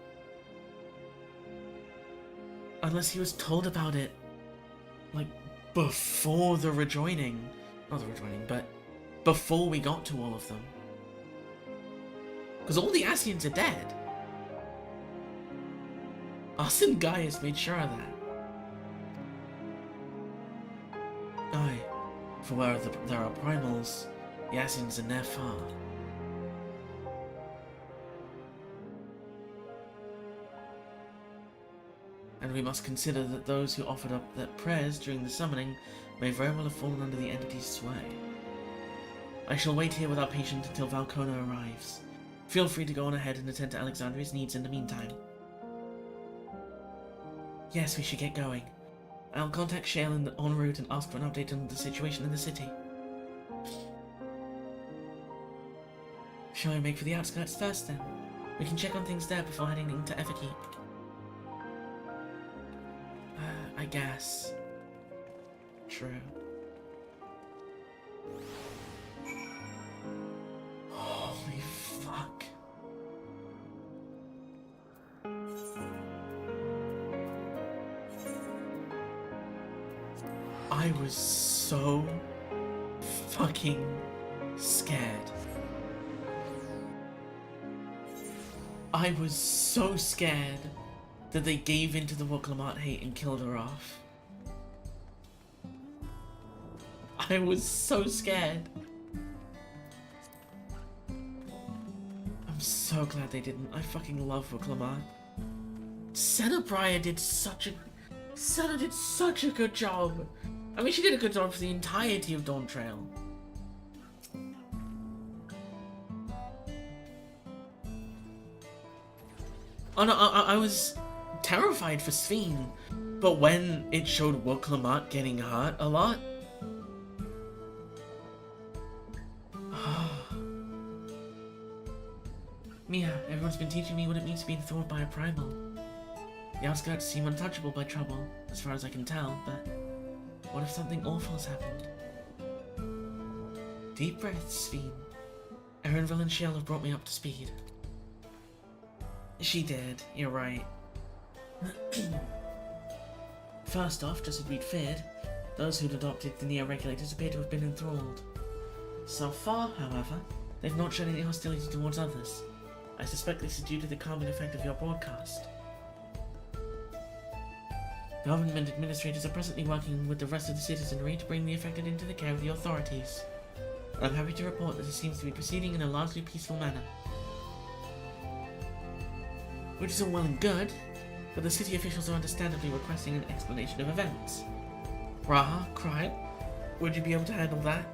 Unless he was told about it, like, before the rejoining. Not the rejoining, but before we got to all of them. Because all the Ascians are dead. Us and Gaius made sure of that. Aye, for where there are primals, the Ascians are near far. And we must consider that those who offered up their prayers during the summoning may very well have fallen under the entity's sway. I shall wait here with our patient until Valcona arrives. Feel free to go on ahead and attend to Alexandria's needs in the meantime. Yes, we should get going. I'll contact Shale en route and ask for an update on the situation in the city. Shall we make for the outskirts first then? We can check on things there before heading into Everkeep. I guess. True. Holy fuck. I was so fucking scared. I was so scared that they gave into the Wicklamat hate and killed her off. I was so scared. I'm so glad they didn't. I fucking love Wicklamat. Senna did such a good job. I mean, she did a good job for the entirety of Dawn Trail. Oh no, I was terrified for Sphene, but when it showed Wicklamat getting hurt a lot, Mia, everyone's been teaching me what it means to be enthralled by a primal. The outskirts seem untouchable by trouble, as far as I can tell, but what if something awful has happened? Deep breaths, Sphene. Erinville and Shale have brought me up to speed. She did, you're right. First off, just as we'd feared, those who'd adopted the neo-regulators appear to have been enthralled. So far, however, they've not shown any hostility towards others. I suspect this is due to the calming effect of your broadcast. Government administrators are presently working with the rest of the citizenry to bring the affected into the care of the authorities. I'm happy to report that it seems to be proceeding in a largely peaceful manner. Which is all well and good, but the city officials are understandably requesting an explanation of events. Raha, Crime, would you be able to handle that?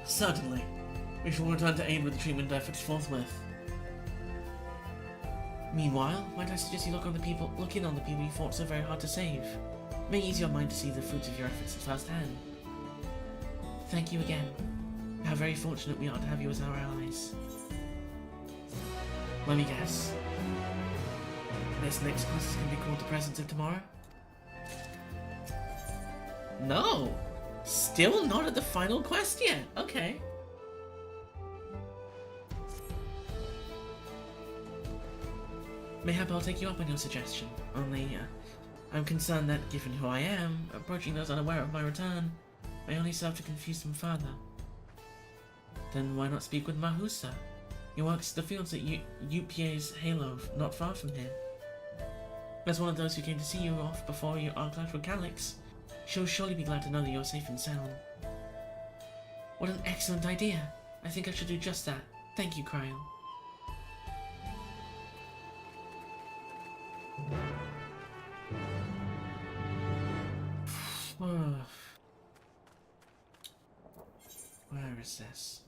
Certainly. We shall return to aid with the treatment efforts forthwith. Meanwhile, might I suggest you look in on the people you fought so very hard to save? It may ease your mind to see the fruits of your efforts at first hand. Thank you again. How very fortunate we are to have you as our allies. Let me guess. This next quest is going to be called The Presence of Tomorrow? No! Still not at the final quest yet. Okay. Mayhap I'll take you up on your suggestion. Only, I'm concerned that, given who I am, approaching those unaware of my return may only serve to confuse them further. Then why not speak with Mahusa? He works the fields at UPA's Halo, not far from here. As one of those who came to see you off before our clash with Calyx, she'll surely be glad to know that you're safe and sound. What an excellent idea! I think I should do just that. Thank you, Cryo. Where is this?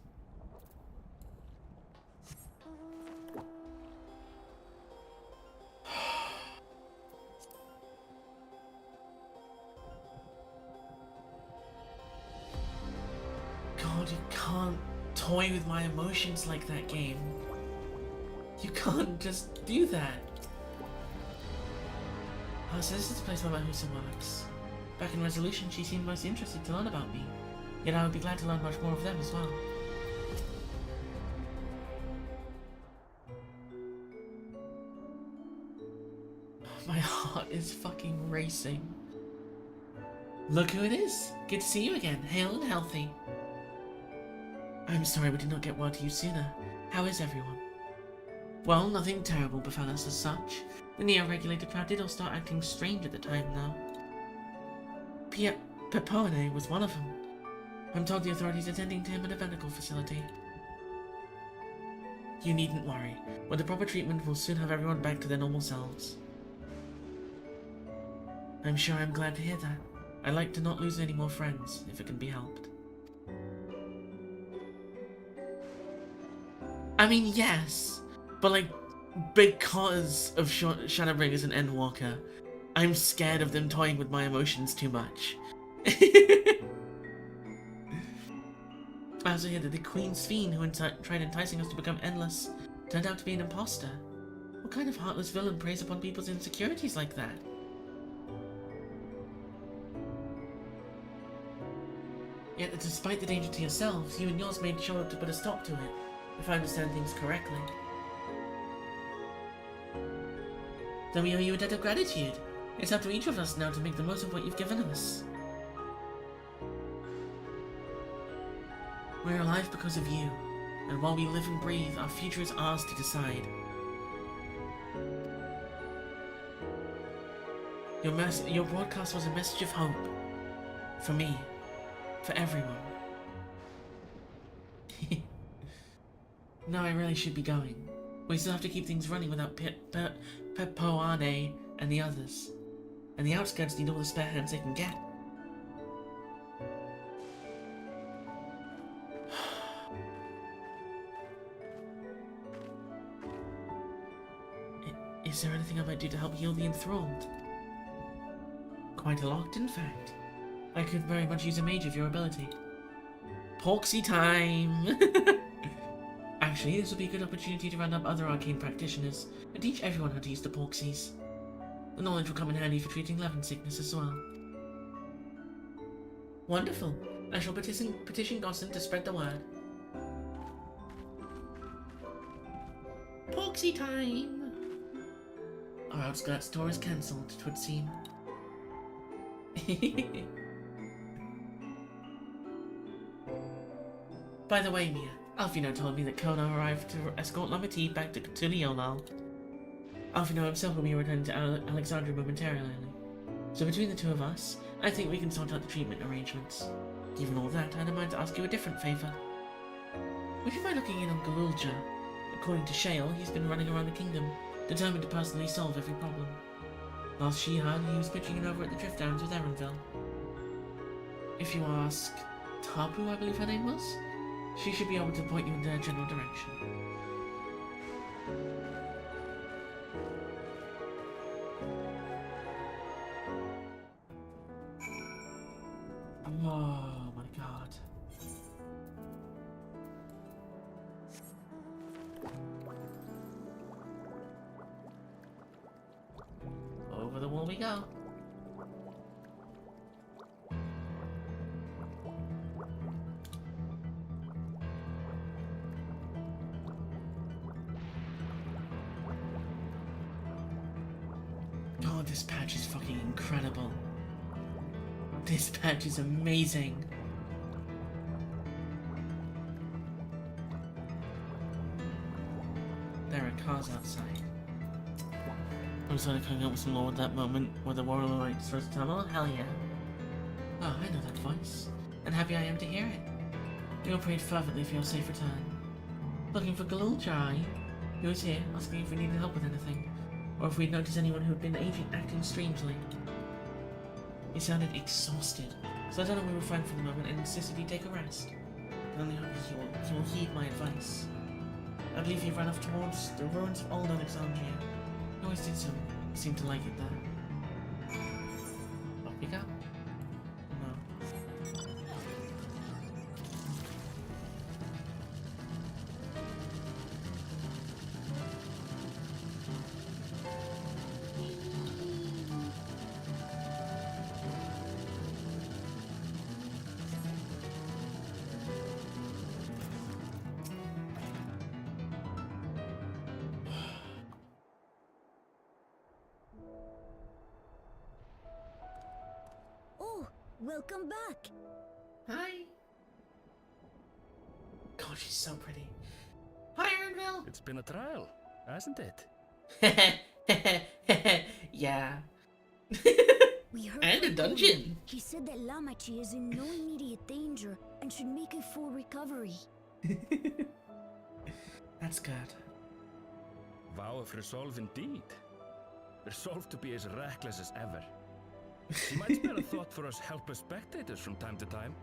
God, you can't toy with my emotions like that, game. You can't just do that. Oh, so this is the place where Mahusa works. Back in Resolution, she seemed most interested to learn about me. Yet I would be glad to learn much more of them as well. My heart is fucking racing. Look who it is! Good to see you again, hale and healthy. I'm sorry we did not get word to you sooner. How is everyone? Well, nothing terrible befell us as such. The neo-regulator crowd did all start acting strange at the time, though. Pepone was one of them. I'm told the authorities are attending to him at a medical facility. You needn't worry. With the proper treatment, we'll soon have everyone back to their normal selves. I'm sure I'm glad to hear that. I'd like to not lose any more friends, if it can be helped. I mean, yes, but like, because of Shadowbringers and Endwalker, I'm scared of them toying with my emotions too much. I also hear that the Queen Sphene, who tried enticing us to become endless, turned out to be an imposter. What kind of heartless villain preys upon people's insecurities like that? Yet, despite the danger to yourselves, you and yours made sure to put a stop to it, if I understand things correctly. Then we owe you a debt of gratitude. It's up to each of us now to make the most of what you've given us. We're alive because of you, and while we live and breathe, our future is ours to decide. Your broadcast was a message of hope. For me. For everyone. Now I really should be going. We still have to keep things running without Pepoane and the others. And the outskirts need all the spare hands they can get. Is there anything I might do to help heal the enthralled? Quite a lot, in fact. I could very much use a mage of your ability. Porksy time! Actually, this would be a good opportunity to round up other arcane practitioners and teach everyone how to use the Porksies. The knowledge will come in handy for treating Levin sickness as well. Wonderful. I shall petition Gossen to spread the word. Porksy time! Our outskirts tour is cancelled, it would seem. By the way, Mia, Alfino told me that Kona arrived to escort Lamati back to Cthulhu. Alfino himself will be returning to Alexandria momentarily. So between the two of us, I think we can sort out the treatment arrangements. Given all that, I don't mind to ask you a different favour. Would you mind looking in on Galulja? According to Shale, he's been running around the kingdom, determined to personally solve every problem. Last she heard, he was pitching it over at the Drift Downs with Erenville. If you ask Tapu, I believe her name was, she should be able to point you in their general direction. Oh my god. Over the wall we go. Oh, this patch is fucking incredible. This patch is amazing. There are cars outside. I was only coming up with some lore at that moment where the warrior lights first tunnel. Hell yeah. Oh, I know that voice. And happy I am to hear it. We all prayed fervently for your safe return. Looking for Galulja, are you? He was here, asking if we needed help with anything, or if we'd noticed anyone who'd been acting strangely. He sounded exhausted, so I told him we were fine for the moment and insisted he take a rest. I only hope he will heed my advice. I believe he ran off towards the ruins of old Alexandria. He always did so. Seemed to like it there. Up we go. No. Welcome back. Hi. God, she's so pretty. Hi, Erenville. It's been a trial, hasn't it? Yeah. We heard and a from dungeon. Cody. He said that Lamachi is in no immediate danger and should make a full recovery. That's good. Vow of resolve indeed. Resolved to be as reckless as ever. You might spare a thought for us helpless spectators from time to time.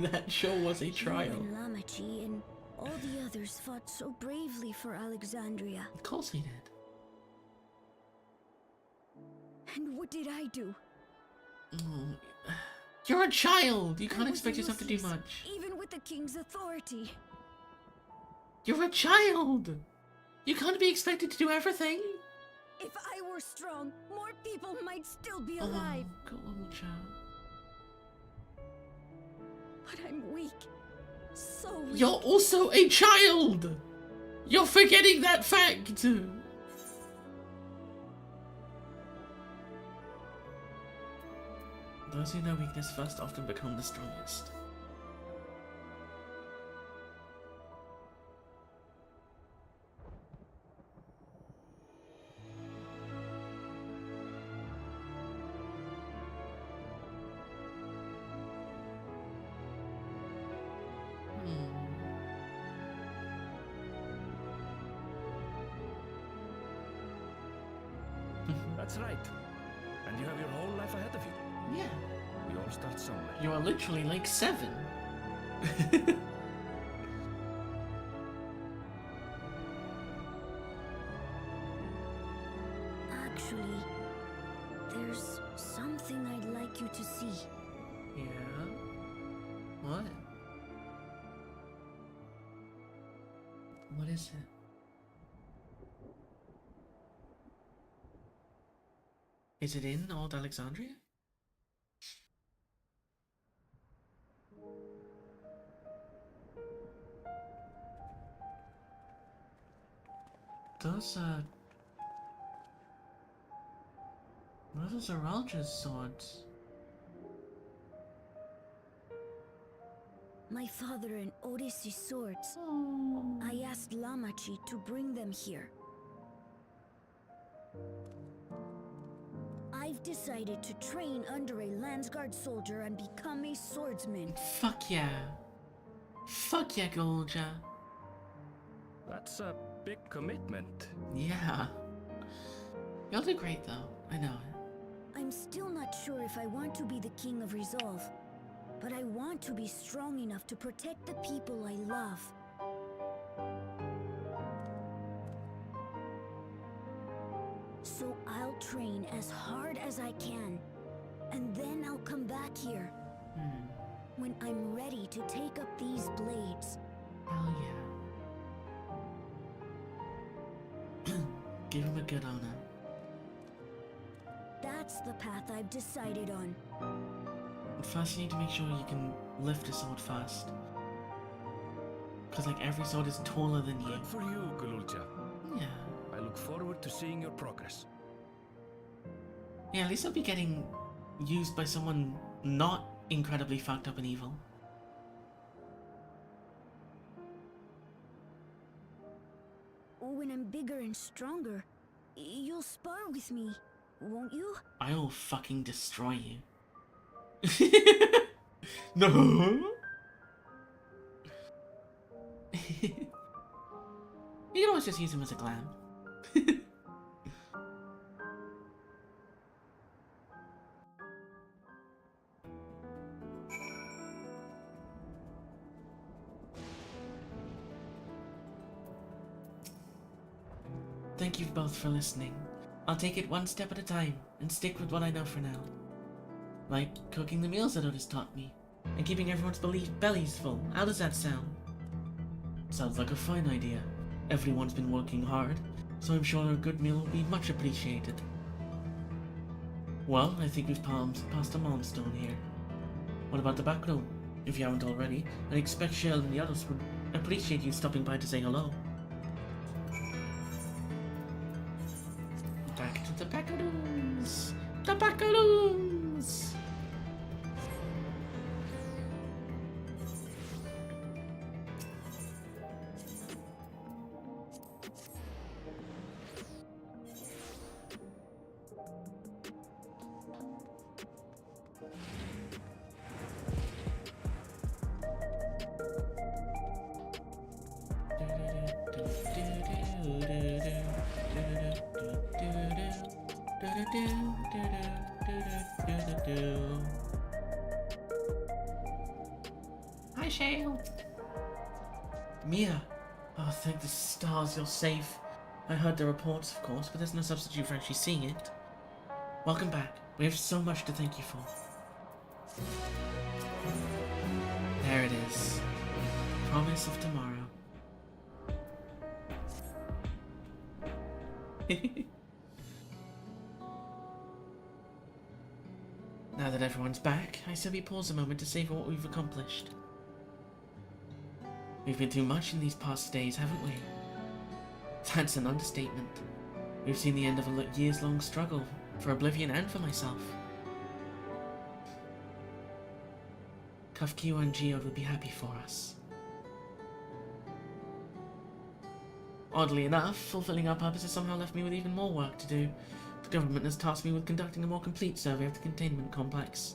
That sure was a trial. You and Lamachi and all the others fought so bravely for Alexandria. Of course he did. And what did I do? Oh, you're a child. You can't expect yourself to do useless, much. Even with the king's authority. You're a child. You can't be expected to do everything. If I were strong, more people might still be alive. Oh, go on, child. But I'm weak. So weak. You're also a child. You're forgetting that fact. Those who know weakness first often become the strongest. That's right. And you have your whole life ahead of you. Yeah. We all start somewhere. You are literally like 7. Actually, there's something I'd like you to see. Yeah? What? What is it? Is it in Old Alexandria? those, what are those Aralja's swords? My father and Odyssey's swords. I asked Lamachi to bring them here. I've decided to train under a Landsguard soldier and become a swordsman. Fuck yeah. Fuck yeah, Golja. That's a big commitment. Yeah. You'll do great though, I know it. I'm still not sure if I want to be the King of Resolve, but I want to be strong enough to protect the people I love. So I'll train as hard as I can, and then I'll come back here. When I'm ready to take up these blades. Hell yeah. Give him a good honor. That's the path I've decided on. But first you need to make sure you can lift a sword first. Because like every sword is taller than you. Good for you, Gululja. Yeah. I look forward to seeing your progress. Yeah, at least I'll be getting used by someone not incredibly fucked up and evil. When I'm bigger and stronger, you'll spar with me, won't you? I will fucking destroy you. No! You can always just use him as a glam. Thank you both for listening. I'll take it one step at a time and stick with what I know for now. Like cooking the meals that Otis taught me and keeping everyone's bellies full. How does that sound? Sounds like a fine idea. Everyone's been working hard, so I'm sure a good meal will be much appreciated. Well, I think we've passed a milestone here. What about the back room? If you haven't already, I expect Shell and the others would appreciate you stopping by to say hello. Back to the Backaroons! The Backaroons! Hi, Shale. Mia. Oh, thank the stars you're safe. I heard the reports, of course, but there's no substitute for actually seeing it. Welcome back. We have so much to thank you for. There it is. Promise of tomorrow. Now that everyone's back, I say we pause a moment to savor what we've accomplished. We've been through much in these past days, haven't we? That's an understatement. We've seen the end of a years-long struggle, for Oblivion and for myself. Kafkiwa and Geode would be happy for us. Oddly enough, fulfilling our purpose has somehow left me with even more work to do. The government has tasked me with conducting a more complete survey of the containment complex.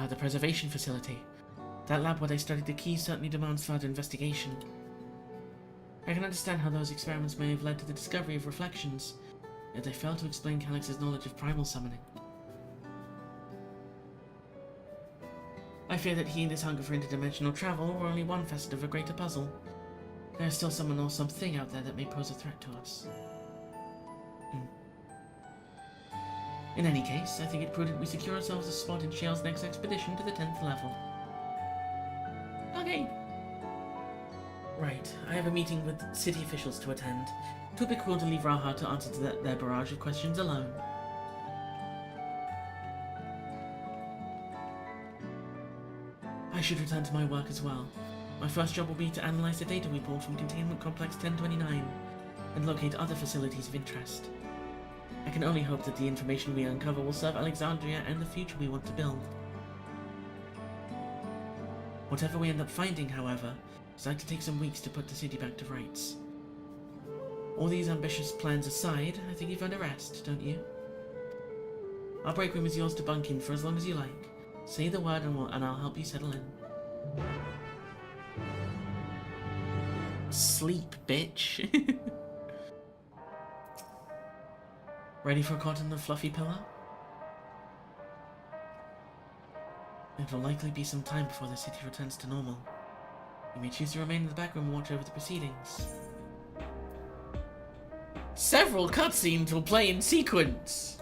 The preservation facility. That lab where they studied the key certainly demands further investigation. I can understand how those experiments may have led to the discovery of reflections, yet they fail to explain Calyx's knowledge of primal summoning. I fear that he and his hunger for interdimensional travel were only one facet of a greater puzzle. There is still someone or something out there that may pose a threat to us. In any case, I think it prudent we secure ourselves a spot in Shale's next expedition to the 10th level. Okay. Right, I have a meeting with city officials to attend. It would be cruel to leave Raha to answer to their barrage of questions alone. I should return to my work as well. My first job will be to analyze the data we pulled from Containment Complex 1029 and locate other facilities of interest. I can only hope that the information we uncover will serve Alexandria and the future we want to build. Whatever we end up finding, however, is like to take some weeks to put the city back to rights. All these ambitious plans aside, I think you've earned a rest, don't you? Our break room is yours to bunk in for as long as you like. Say the word and I'll help you settle in. Sleep, bitch. Ready for a cot on the fluffy pillow? It will likely be some time before the city returns to normal. You may choose to remain in the back room and watch over the proceedings. Several cutscenes will play in sequence!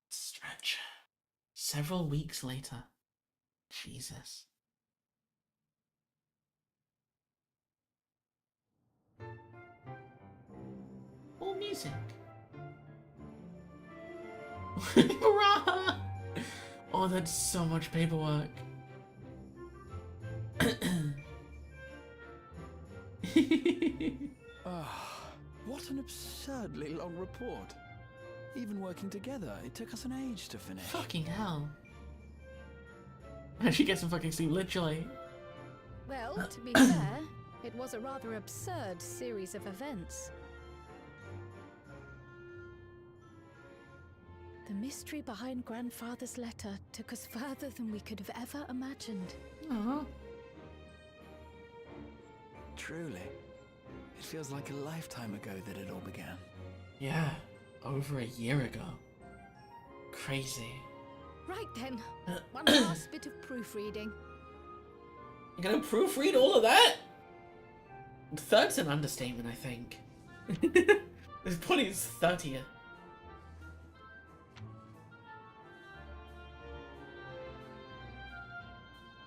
Stretch. Several weeks later. Jesus. All music. Hurrah! Oh, that's so much paperwork. What an absurdly long report. Even working together, it took us an age to finish. Fucking hell. I should get some fucking sleep, literally. Well, to be fair, it was a rather absurd series of events. The mystery behind Grandfather's letter took us further than we could have ever imagined. Aww. Truly. It feels like a lifetime ago that it all began. Yeah, over a year ago. Crazy. Right then, one last bit of proofreading. You're gonna proofread all of that? Third's an understatement, I think. This point is 30th.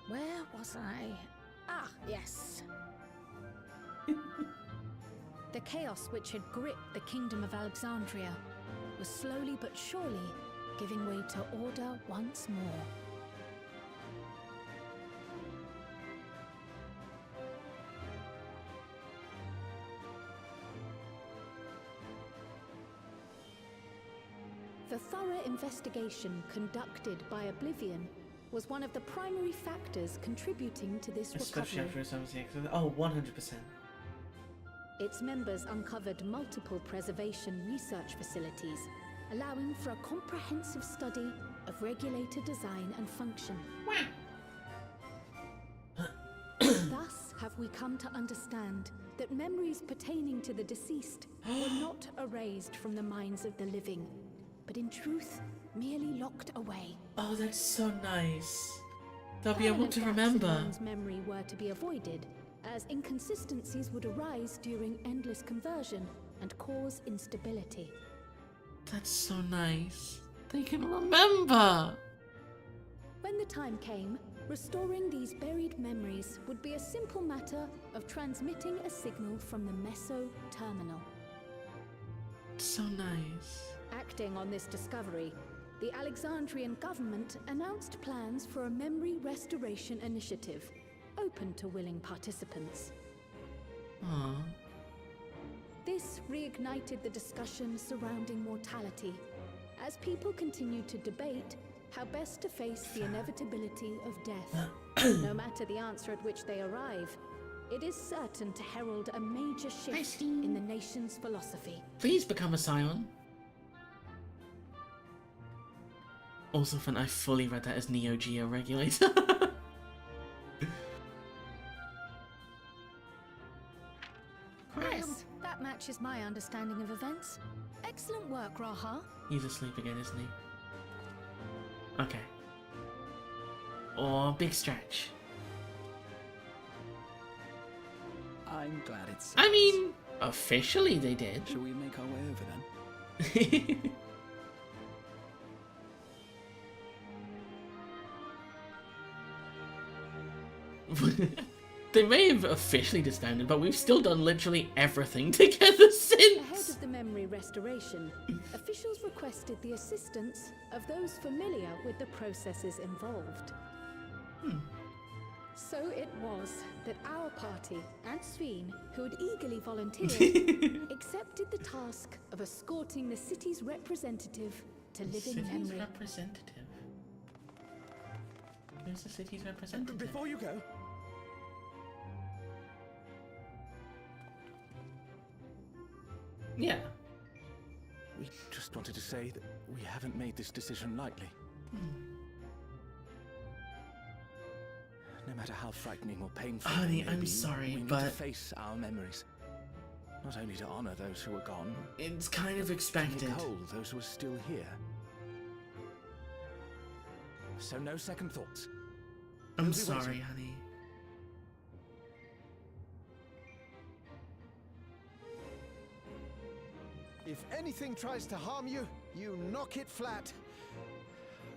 Where was I? Ah, yes. The chaos which had gripped the kingdom of Alexandria was slowly but surely giving way to order once more. The thorough investigation conducted by Oblivion was one of the primary factors contributing to this recovery. Oh, 100%. Its members uncovered multiple preservation research facilities, allowing for a comprehensive study of regulator design and function. Thus have we come to understand that memories pertaining to the deceased were not erased from the minds of the living, but in truth, merely locked away. Oh, that's so nice. They'll be able to remember. One's memory were to be avoided, as inconsistencies would arise during endless conversion and cause instability. That's so nice. They can remember. When the time came, restoring these buried memories would be a simple matter of transmitting a signal from the Meso terminal. So nice. Acting on this discovery, the Alexandrian government announced plans for a memory restoration initiative, open to willing participants. Aww. This reignited the discussion surrounding mortality, as people continued to debate how best to face the inevitability of death. No matter the answer at which they arrive, it is certain to herald a major shift in the nation's philosophy. Please become a Scion. Also fun, I fully read that as Neo Geo Regulator. Yes, that matches my understanding of events. Excellent work, Raha. He's asleep again, isn't he? Okay. Or big stretch. I'm glad it's... I mean, officially they did. Shall we make our way over then? They may have officially disbanded, but we've still done literally everything together since. Ahead of the memory memory restoration, officials requested the assistance of those familiar with the processes involved. So it was that our party and Sphene, who had eagerly volunteered, accepted the task of escorting the city's representative to living memory. Representative? Who's the city's representative? Before you go, yeah. We just wanted to say that we haven't made this decision lightly. No matter how frightening or painful Honey, they may I'm be, sorry, we need but to face our memories. Not only to honor those who are gone, it's kind of expected. To make whole those who are still here. So no second thoughts. I'm sorry, honey. If anything tries to harm you, you knock it flat.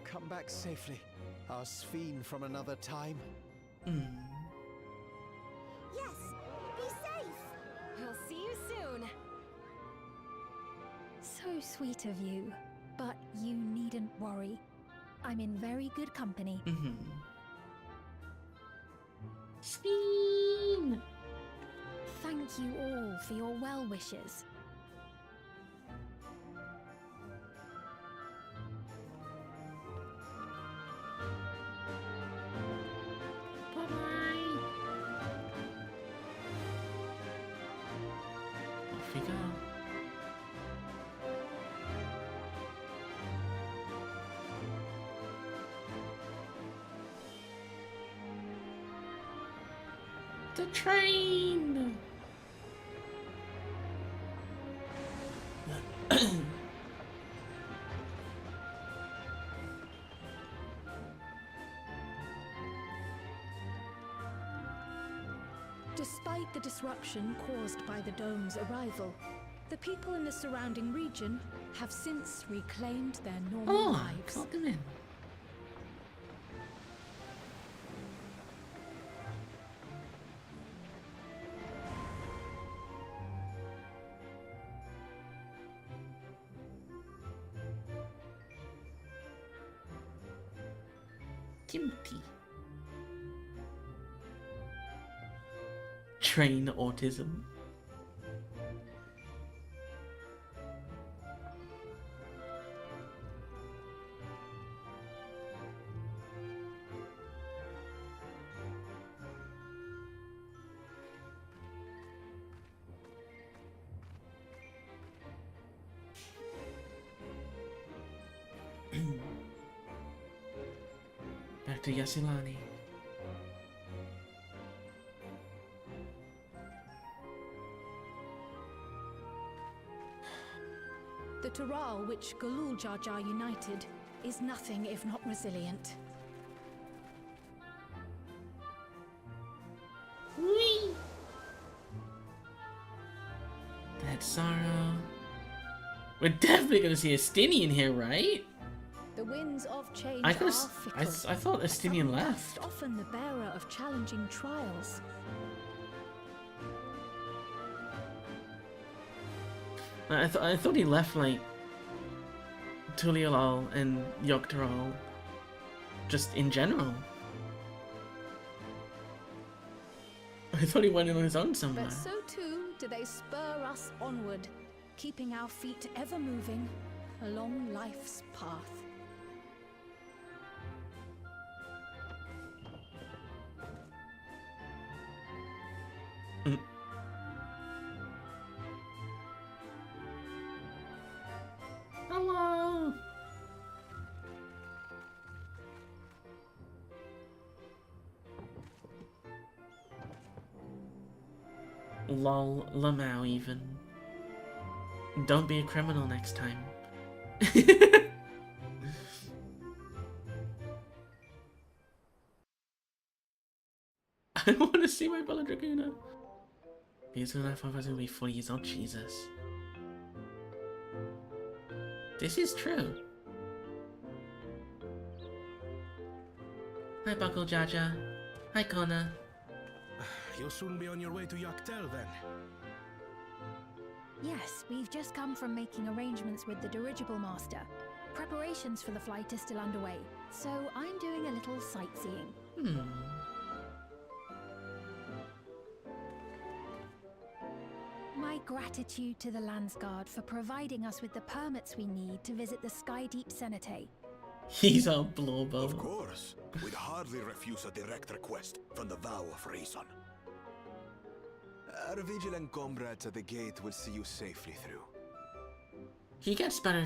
Come back safely, our Sphene from another time. Yes! Be safe! We'll see you soon! So sweet of you, but you needn't worry. I'm in very good company. Sphene! Thank you all for your well wishes. Bye-bye! Off we go. The train! Despite the disruption caused by the dome's arrival, the people in the surrounding region have since reclaimed their normal lives. Welcome in. Kimchi. Train autism. Back to Yasilani. The Tural which Galul Jar Jar united is nothing if not resilient. Whee! That sorrow. We're definitely gonna see a Sphene in here, right? The winds of change I are I thought Estinian left. often the bearer of challenging trials. I thought he left like Tulialal and Yogtaral just in general. I thought he went in on his own somewhere. But so too do they spur us onward, keeping our feet ever moving along life's path. Hello. Lol, Lamau even. Don't be a criminal next time. I want to see my Bella Draguna. Because when I find out gonna be 40 years old, Jesus. This is true. Hi, Buckle Jaja. Hi, Connor. You'll soon be on your way to Yaktel then. Yes, we've just come from making arrangements with the dirigible master. Preparations for the flight are still underway, so I'm doing a little sightseeing. My gratitude to the Landsguard for providing us with the permits we need to visit the Skydeep Cenotaph. He's a blowbo. Of course. We'd hardly refuse a direct request from the Vow of Reason. Our vigilant comrades at the gate will see you safely through. He gets better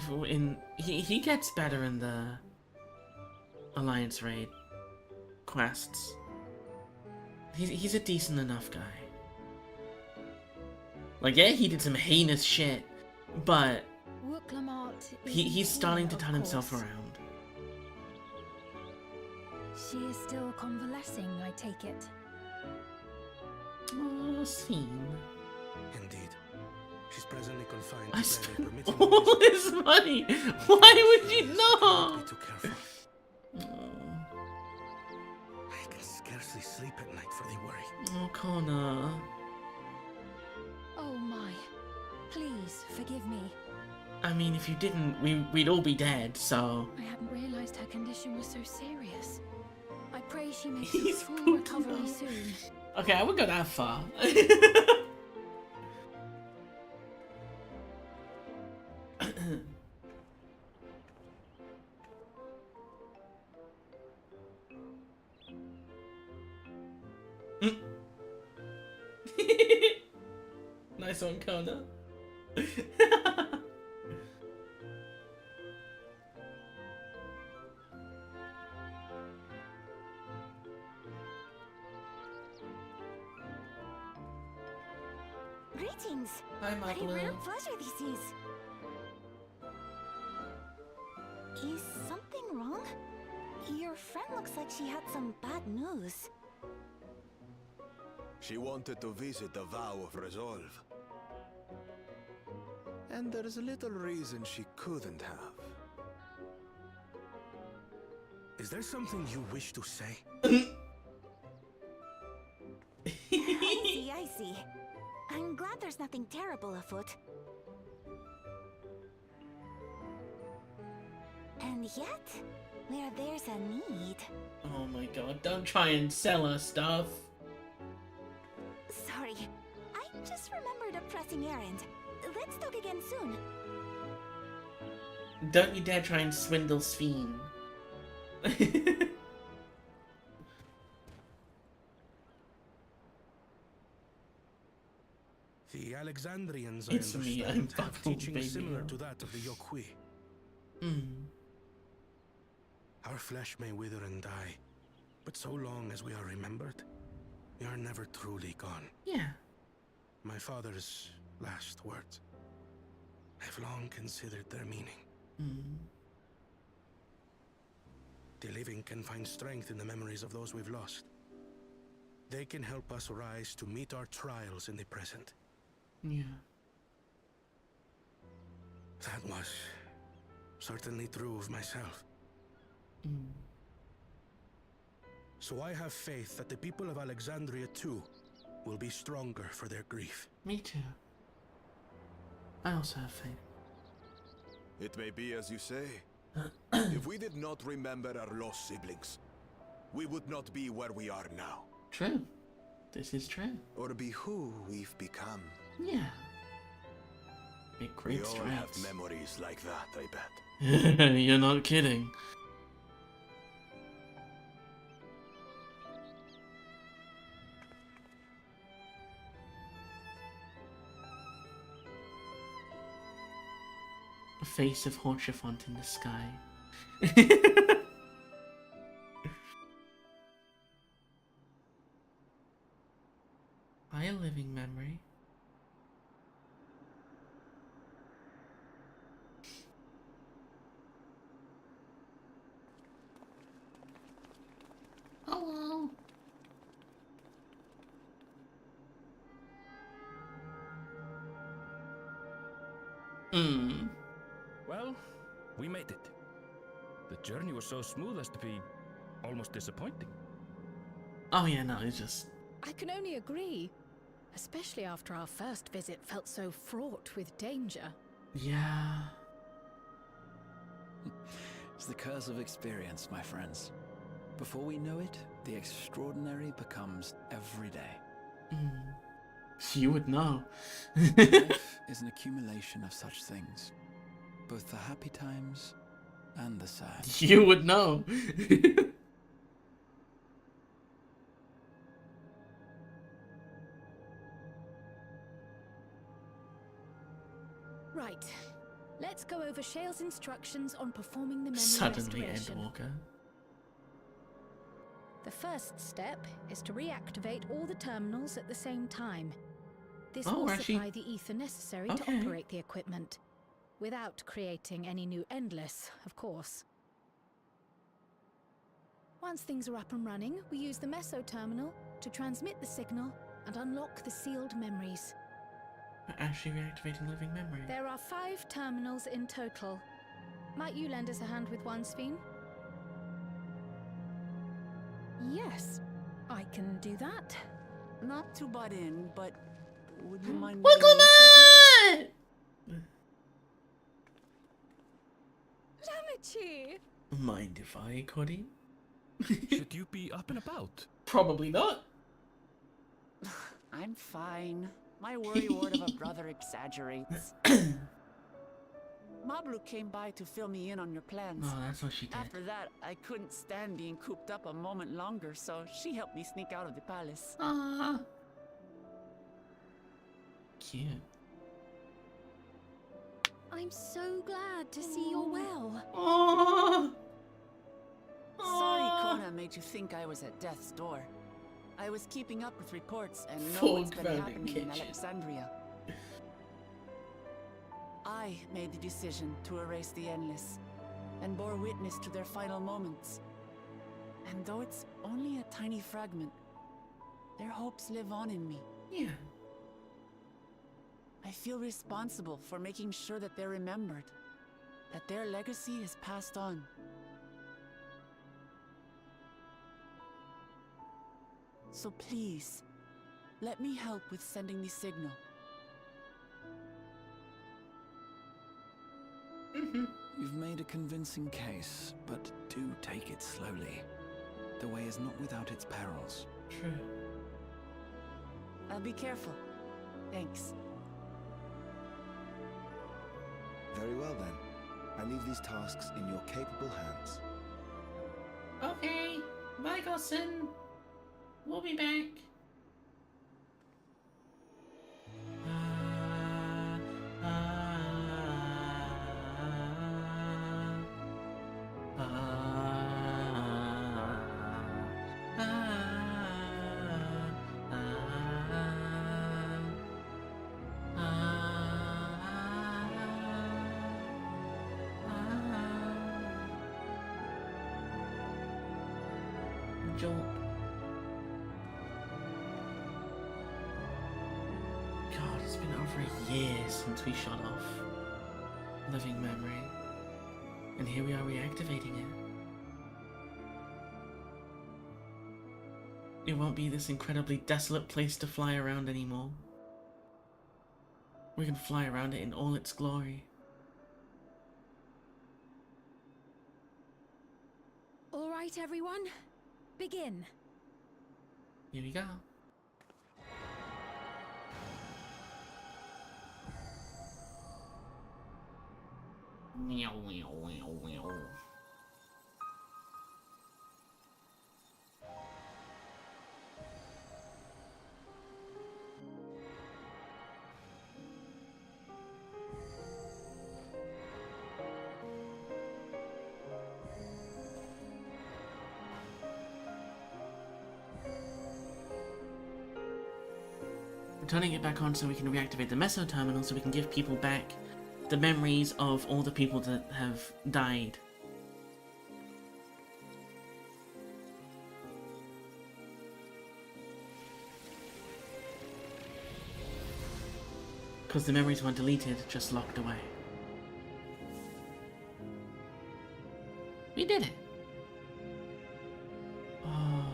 he gets better in the Alliance raid quests. He's a decent enough guy. Like, yeah, he did some heinous shit, but he's starting to turn himself around. She is still convalescing, I take it. Oh, Sphene. Indeed. She's presently confined I to spent bed, permitting all this money. Why would you not? Be too careful. I can scarcely sleep at night for the worry. Oh, Connor. Oh my. Please, forgive me. I mean, if you didn't, we'd all be dead, so... I hadn't realized her condition was so serious. I pray she makes a full recovery soon. Okay, I wouldn't go that far. Nice one, Kona. Greetings. Hi, What a Maglu. rare pleasure this is. Is something wrong? Your friend looks like she had some bad news. She wanted to visit the Vow of Resolve. And there's little reason she couldn't have. Is there something you wish to say? I see. I'm glad there's nothing terrible afoot. And yet, where there's a need... Oh my god, don't try and sell us stuff. Sorry, I just remembered a pressing errand. Let's talk again soon. Don't you dare try and swindle Sphene. The Alexandrians, I It's me, understand, I'm have fucking teaching baby similar now. to that of the Yokui. Our flesh may wither and die, but so long as we are remembered, we are never truly gone. Yeah. My father's last words. I've long considered their meaning. The living can find strength in the memories of those we've lost. They can help us rise to meet our trials in the present. Yeah. That was certainly true of myself. So I have faith that the people of Alexandria too will be stronger for their grief. Me too. I also have faith. It may be as you say. If we did not remember our lost siblings, we would not be where we are now. True. This is true. Or be who we've become. Yeah. Make great We all strides. have memories like that, I bet. You're not kidding. A face of Horchefont in the sky. By a living memory. Hello. Well, we made it. The journey was so smooth as to be almost disappointing. Oh yeah, no, it's just... I can only agree. Especially after our first visit felt so fraught with danger. Yeah. It's the curse of experience, my friends. Before we know it, the extraordinary becomes every day. You would know. Life is an accumulation of such things, both the happy times and the sad. You would know. Right. Let's go over Shale's instructions on performing the memory Suddenly, restoration. Endwalker. The first step is to reactivate all the terminals at the same time. This Oh, will actually- supply the ether necessary Okay. to operate the equipment, without creating any new endless, of course. Once things are up and running, we use the meso terminal to transmit the signal and unlock the sealed memories. We're actually reactivating living memory. There are 5 terminals in total. Might you lend us a hand with one, Sphene? Yes, I can do that. Not to butt in, but would you mind... Welcome on! Lamichi! Mind if I, Cody? Should you be up and about? Probably not. I'm fine. My worry ward of a brother exaggerates. Mablu came by to fill me in on your plans. Oh, that's what she did. After that, I couldn't stand being cooped up a moment longer, so she helped me sneak out of the palace. Ah. Cute. I'm so glad to see you're well. Oh. Sorry Kona made you think I was at death's door. I was keeping up with reports and know Full what's been grounded happening in kitchen. Alexandria. I made the decision to erase the Endless, and bore witness to their final moments. And though it's only a tiny fragment, their hopes live on in me. Yeah. I feel responsible for making sure that they're remembered, that their legacy is passed on. So please, let me help with sending the signal. You've made a convincing case, but do take it slowly. The way is not without its perils. True. I'll be careful. Thanks. Very well then. I leave these tasks in your capable hands. Okay. Bye, Gossin. We'll be back. Jolt. God, it's been over a year since we shut off living memory. And here we are reactivating it. It won't be this incredibly desolate place to fly around anymore. We can fly around it in all its glory. All right, everyone. Begin. Here we go. Meow, meow, meow, meow. We're turning it back on so we can reactivate the meso terminal so we can give people back the memories of all the people that have died. Because the memories weren't deleted, just locked away. We did it! Oh.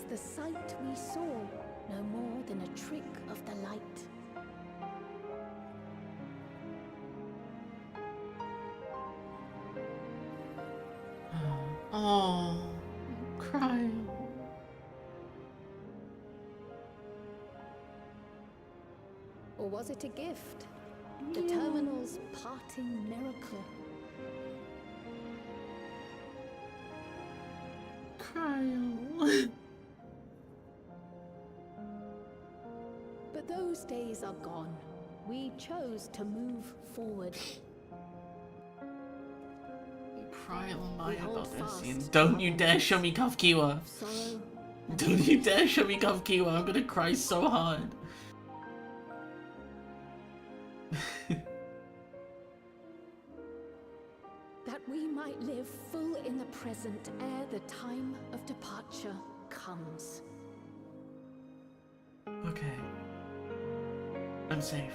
the sight we saw no more than a trick of the light. Oh, cry. Or was it a gift? The terminal's parting miracle. Cryo. But those days are gone. We chose to move forward. Cry all night We hold about this fast scene. to Don't our you dare show me Kafkiwa. sorrow. Don't you dare show me Kafkiwa. I'm gonna cry so hard. That we might live full in the present ere the time of departure comes. Okay. I'm safe.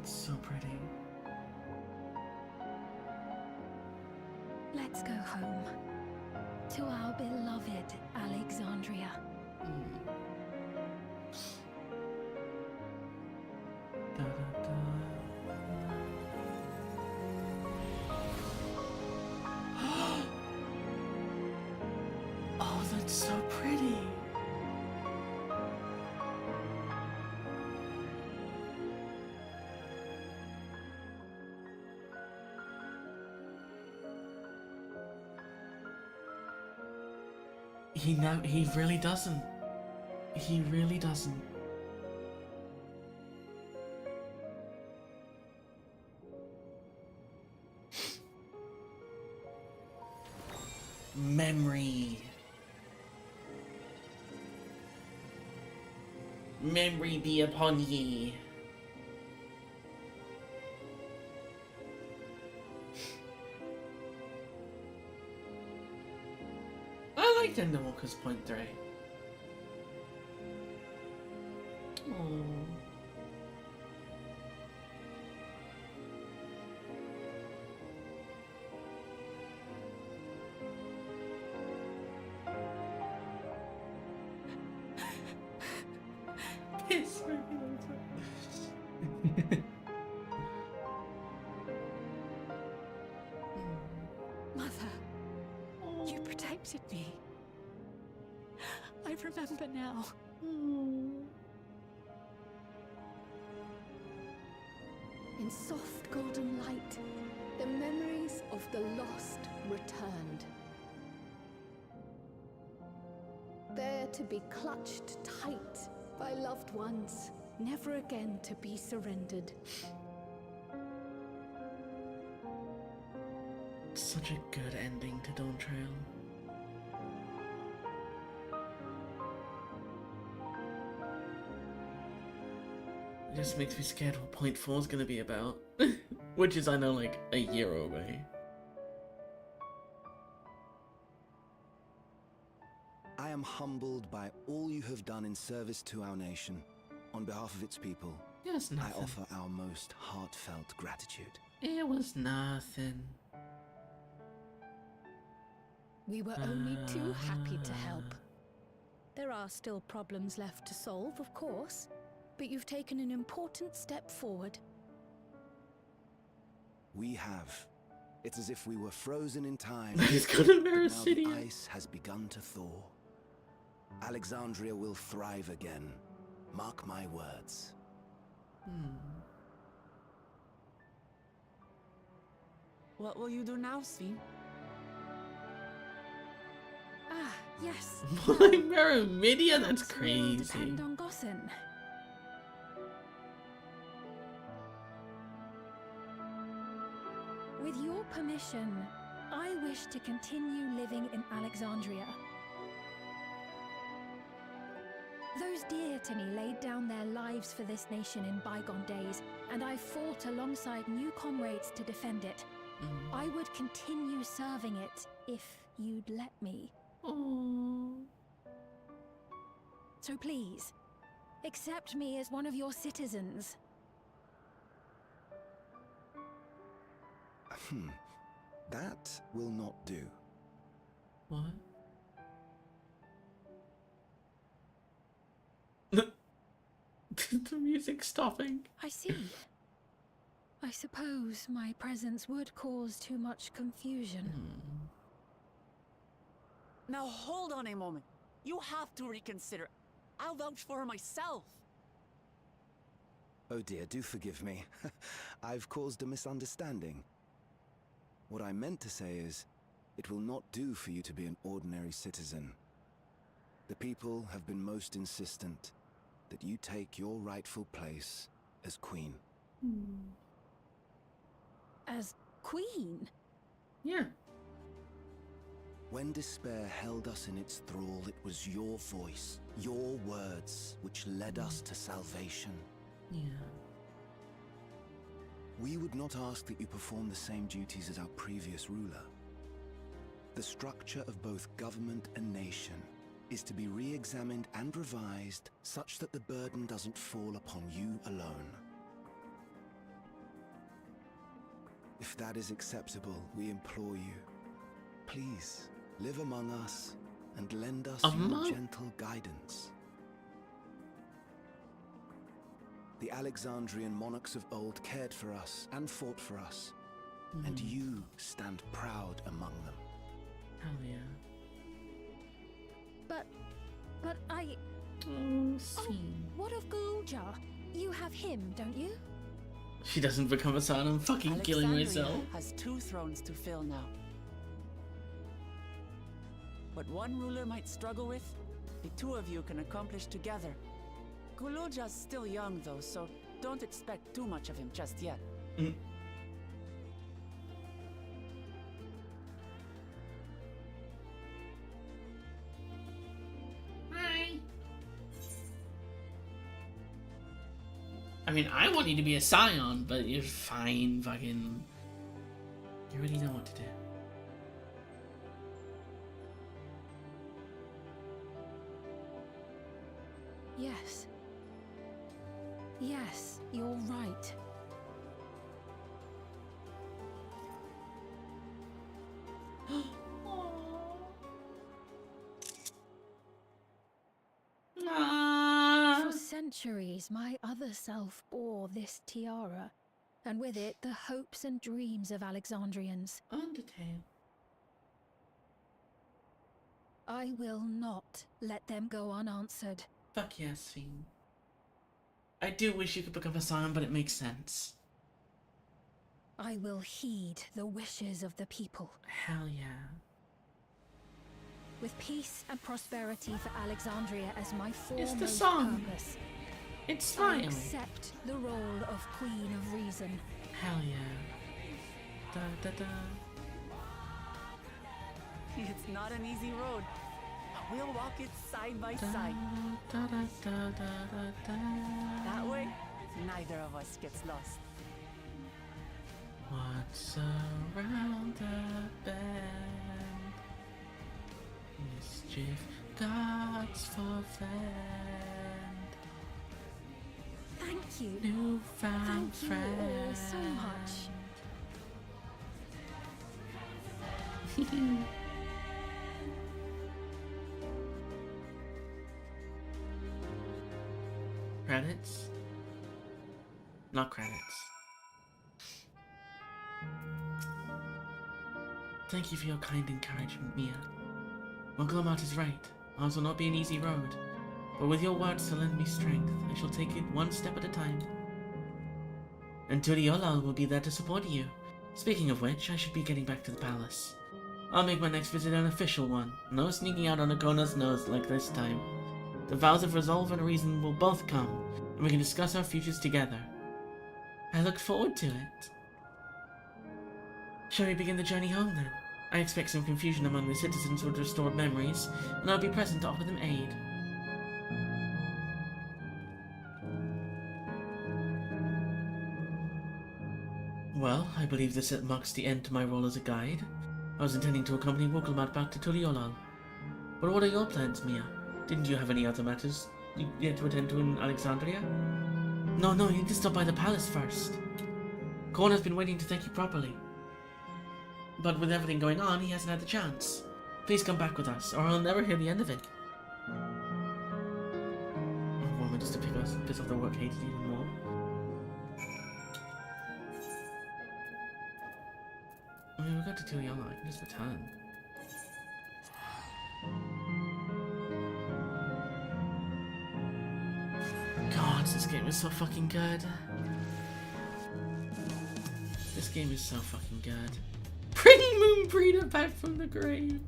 It's so pretty. Let's go home. To our beloved Alexandria. Da, da, da. Oh, that's so pretty. He really doesn't. He really doesn't. Memory. Memory be upon ye. I liked Endwalker's Point 3. Oh. Kiss regulator. Mother, you protected me. I remember now. In soft golden light, the memories of the lost returned. There to be clutched tight by loved ones, never again to be surrendered. Such a good ending to Dawn Trail. It just makes me scared what Point 4 is gonna be about. Which is, I know, like, a year away. I am humbled by all you have done in service to our nation. On behalf of its people, Yes, I nothing. offer our most heartfelt gratitude. It was nothing. We were only too happy to help. There are still problems left to solve, of course, but you've taken an important step forward. We have. It's as if we were frozen in time. He's got a but mirror now city. the ice has begun to thaw. Alexandria will thrive again. Mark my words. What will you do now, Sphene? Ah, yes. My Meromidia? That's It will crazy. depend on Gossen. With your permission, I wish to continue living in Alexandria. Those dear to me laid down their lives for this nation in bygone days, and I fought alongside new comrades to defend it. I would continue serving it if you'd let me. So please, accept me as one of your citizens. That will not do. What? The music's stopping. I see. I suppose my presence would cause too much confusion. Now hold on a moment. You have to reconsider. I'll vouch for her myself. Oh dear, do forgive me. I've caused a misunderstanding. What I meant to say is, it will not do for you to be an ordinary citizen. The people have been most insistent that you take your rightful place as queen. As queen? Yeah. When despair held us in its thrall, it was your voice, your words, which led us to salvation. Yeah. We would not ask that you perform the same duties as our previous ruler. The structure of both government and nation is to be re-examined and revised such that the burden doesn't fall upon you alone. If that is acceptable, we implore you, please live among us and lend us your gentle guidance. The Alexandrian monarchs of old cared for us and fought for us, and you stand proud among them. Hell yeah. But I... what of Galuja? You have him, don't you? She doesn't become a son, I'm fucking killing myself. Alexandria has 2 thrones to fill now. What one ruler might struggle with, the 2 of you can accomplish together. Guluja's still young though, so don't expect too much of him just yet. Hi. I mean, I want you to be a scion, but you're fine, fucking... You already know what to do. Yes. Yes, you're right. For centuries, my other self bore this tiara, and with it the hopes and dreams of Alexandrians. Undertale. I will not let them go unanswered. Fuck yes, Sphene. I do wish you could become a scion, but it makes sense. I will heed the wishes of the people. Hell yeah. With peace and prosperity for Alexandria as my It's the foremost song. purpose, It's I smiling. accept the role of Queen of Reason. Hell yeah. Da da da. It's not an easy road. We'll walk it side by Da, side. da, da, da, da, da, da. That way, neither of us gets lost. What's around the bend? Mischief, God's forfend. Thank you. Newfound Thank you friend. all so much. Credits? Not credits. Thank you for your kind encouragement, Mia. Muglamat is right. Ours will not be an easy road. But with your words to lend me strength, I shall take it one step at a time. And Turiolal will be there to support you. Speaking of which, I should be getting back to the palace. I'll make my next visit an official one. No sneaking out on Akona's nose like this time. The vows of resolve and reason will both come, and we can discuss our futures together. I look forward to it. Shall we begin the journey home then? I expect some confusion among the citizens with restored memories, and I'll be present to offer them aid. Well, I believe this marks the end to my role as a guide. I was intending to accompany Wokelmat back to Turiolal. But what are your plans, Mia? Didn't you have any other matters you had to attend to in Alexandria? No, you need to stop by the palace first. Korna's been waiting to thank you properly. But with everything going on, he hasn't had the chance. Please come back with us, or I'll never hear the end of it. Oh, woman, just to piss off the work hated even more. I mean, we got to Tuliana, I can just return. God, this game is so fucking good. This game is so fucking good. Bring Moonbreeder back from the grave.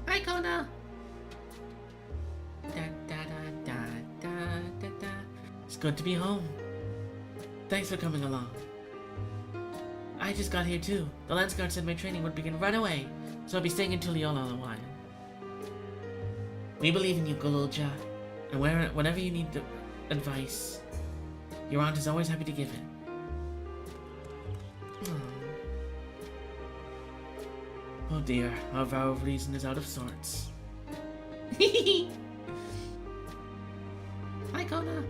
Hi, Kona. Da, da, da, da, da, da. It's good to be home. Thanks for coming along. I just got here too. The Lance Guard said my training would begin right away, so I'll be staying in Tuliana a while. We believe in you, Golulja, and whenever you need advice, your aunt is always happy to give it. Oh dear, our vow of reason is out of sorts. Hi, Kona.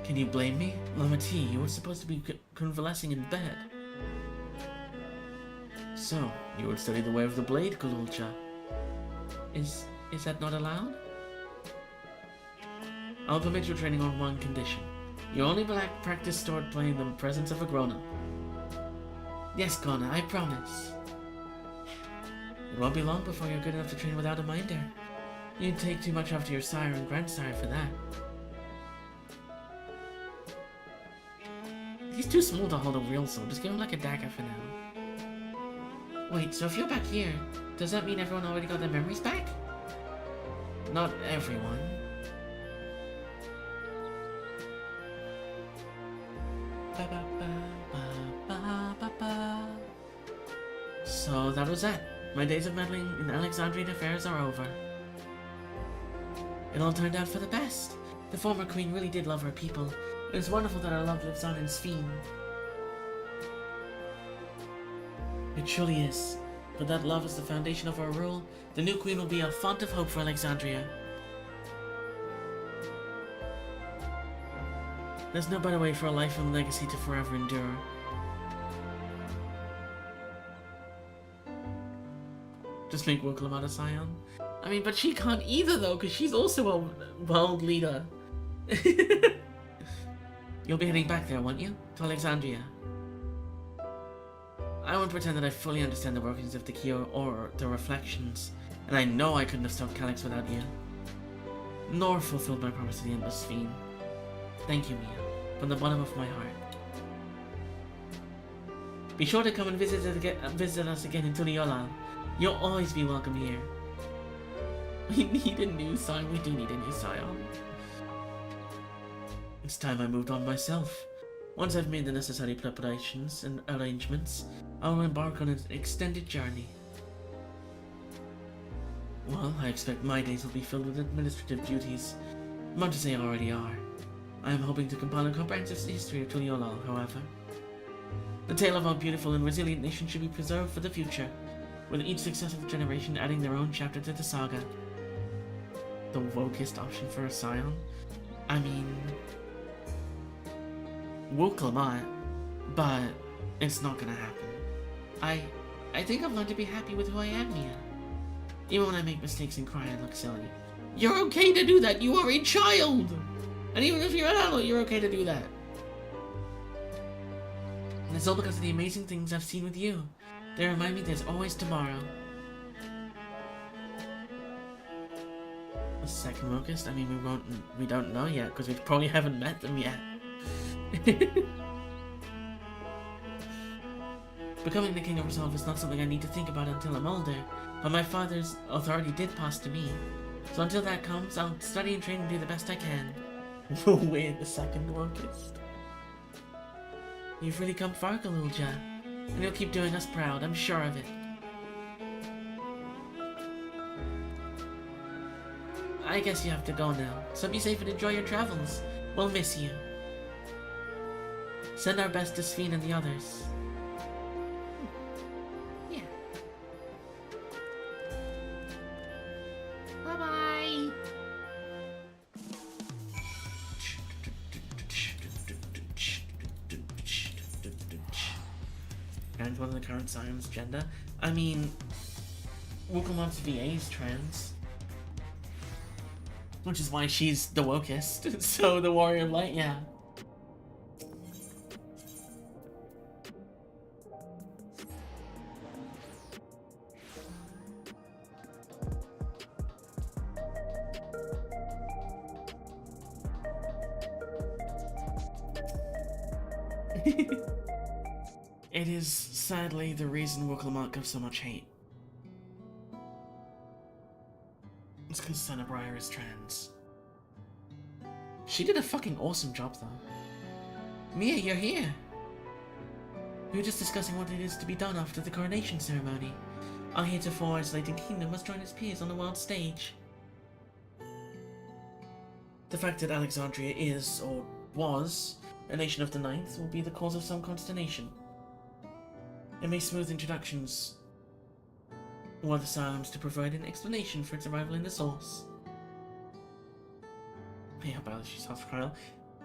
Can you blame me? Lama T, you were supposed to be convalescing in bed. So, you would study the way of the blade, Golulja. Is that not allowed? I'll permit your training on one condition. You only practice swordplay in the presence of a grown-up. Yes, Kona, I promise. It won't be long before you're good enough to train without a minder. You'd take too much after your sire and grandsire for that. He's too small to hold a real sword. Just give him like a dagger for now. Wait, so if you're back here, does that mean everyone already got their memories back? Not everyone. Ba, ba, ba, ba, ba, ba. So that was that. My days of meddling in Alexandrian affairs are over. It all turned out for the best. The former queen really did love her people. It's wonderful that our love lives on in Sphene. It truly is. But that love is the foundation of our rule. The new queen will be a font of hope for Alexandria. There's no better way for a life and legacy to forever endure. Just make Wokel out of Scion. I mean, but she can't either though, because she's also a world leader. You'll be heading back there, won't you? To Alexandria. I won't pretend that I fully understand the workings of the key or the reflections, and I know I couldn't have stopped Calyx without you. Nor fulfilled my promise to the endless Sphene. Thank you, Mia, from the bottom of my heart. Be sure to come and visit us again in Tuliyollal. You'll always be welcome here. We need a new Scion. We do need a new Scion. It's time I moved on myself. Once I've made the necessary preparations and arrangements, I'll embark on an extended journey. Well, I expect my days will be filled with administrative duties, much as they already are. I am hoping to compile a comprehensive history of Tuliyollal, however. The tale of our beautiful and resilient nation should be preserved for the future, with each successive generation adding their own chapter to the saga. The wokest option for a Scion? I mean... Wokel might, but it's not gonna happen. I think I've learned to be happy with who I am, Mia. Even when I make mistakes and cry and look silly. You're okay to do that! You are a child! And even if you're an adult, you're okay to do that. And it's all because of the amazing things I've seen with you. They remind me there's always tomorrow. The second Locust? I mean, we don't know yet, because we probably haven't met them yet. Becoming the King of Resolve is not something I need to think about until I'm older, but my father's authority did pass to me. So until that comes, I'll study and train and do the best I can. We're the second Locust. You've really come far, Golulja, and you'll keep doing us proud, I'm sure of it. I guess you have to go now, so be safe and enjoy your travels. We'll miss you. Send our best to Sphene and the others. Bye-bye! And one of the current Scion's gender. I mean, Wukamon's VA's trans. Which is why she's the wokest. So the Warrior of Light, yeah. It is sadly the reason Wukalamont gives so much hate. It's because Senna Briar is trans. She did a fucking awesome job though. Mia, you're here! We were just discussing what it is to be done after the coronation ceremony. Our heretofore isolated kingdom must join its peers on the world stage. The fact that Alexandria is, or was, a nation of the Ninth will be the cause of some consternation. It may smooth introductions or the Psalms to provide an explanation for its arrival in the source. I hope Alice helps Kryl.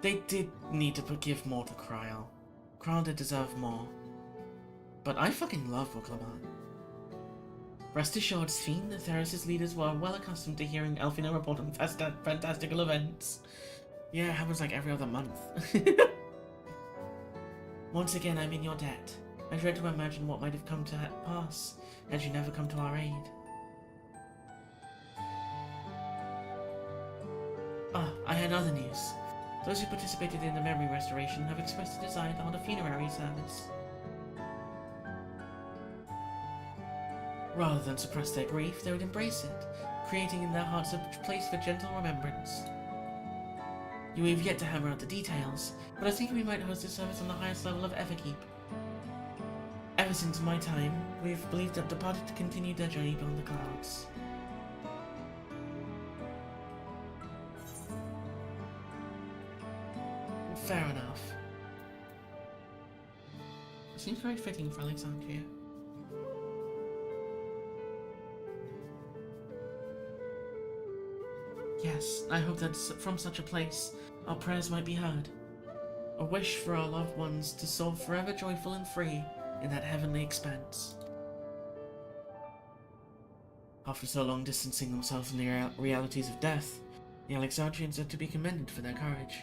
They did need to give more to Kryl. Kryl did deserve more. But I fucking love Wukalamont. Rest assured, Sphene, the Theros' leaders were well accustomed to hearing Elfina report on fantastical events. Yeah, it happens like every other month. Once again, I'm in your debt. I dread to imagine what might have come to pass had you never come to our aid. Ah, I had other news. Those who participated in the memory restoration have expressed a desire to hold a funerary service. Rather than suppress their grief, they would embrace it, creating in their hearts a place for gentle remembrance. You have yet to hammer out the details, but I think we might host a service on the highest level of Everkeep. Ever since my time, we've believed that departed to continue their journey beyond the clouds. Fair enough. Seems very fitting for Alexandria. Yes, I hope that from such a place, our prayers might be heard. A wish for our loved ones to soar forever joyful and free in that heavenly expanse. After so long distancing themselves from the realities of death, the Alexandrians are to be commended for their courage.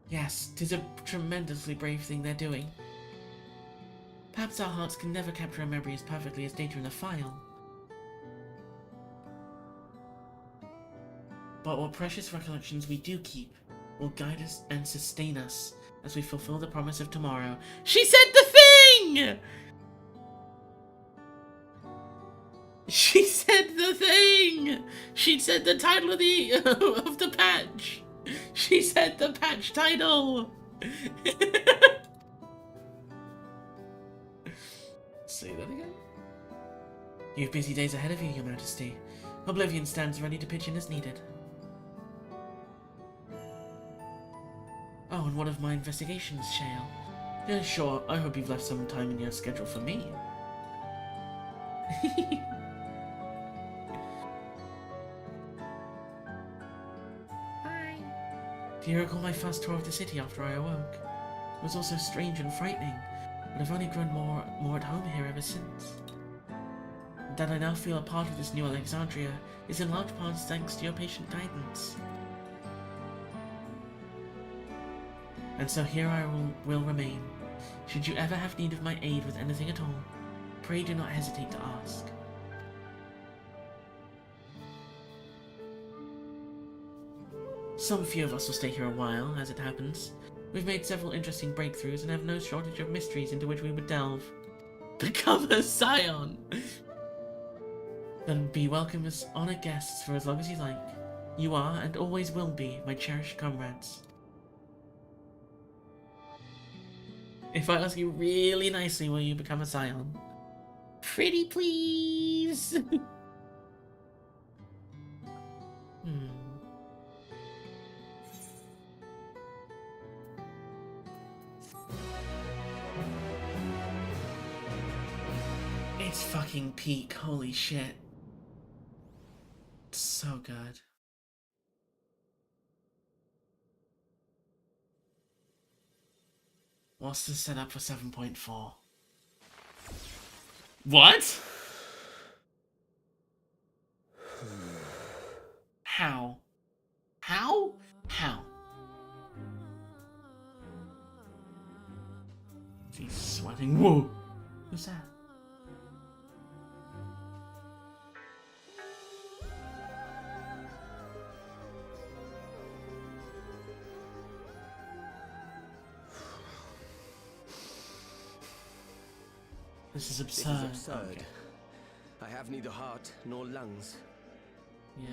Yes, 'tis a tremendously brave thing they're doing. Perhaps our hearts can never capture a memory as perfectly as data in a file. But what precious recollections we do keep will guide us and sustain us as we fulfill the promise of tomorrow. She said the thing! She said the thing! She said the title of the patch! She said the patch title! Say that again? You've busy days ahead of you, Your Majesty. Oblivion stands ready to pitch in as needed. Oh, and what of my investigations, Shale? Yeah, sure, I hope you've left some time in your schedule for me. Hi. Do you recall my first tour of the city after I awoke? It was also strange and frightening, but I've only grown more at home here ever since. That I now feel a part of this new Alexandria is in large part thanks to your patient guidance. And so here I will remain. Should you ever have need of my aid with anything at all, pray do not hesitate to ask. Some few of us will stay here a while, as it happens. We've made several interesting breakthroughs and have no shortage of mysteries into which we would delve. Become a Scion! Then be welcome as honored guests for as long as you like. You are, and always will be, my cherished comrades. If I ask you really nicely, will you become a Scion? Pretty please! It's fucking peak, holy shit. It's so good. What's the setup for 7.4? What? How? How? How? He's sweating. Whoa! Who's that? This is absurd. This is absurd. Okay. I have neither heart nor lungs. Yeah.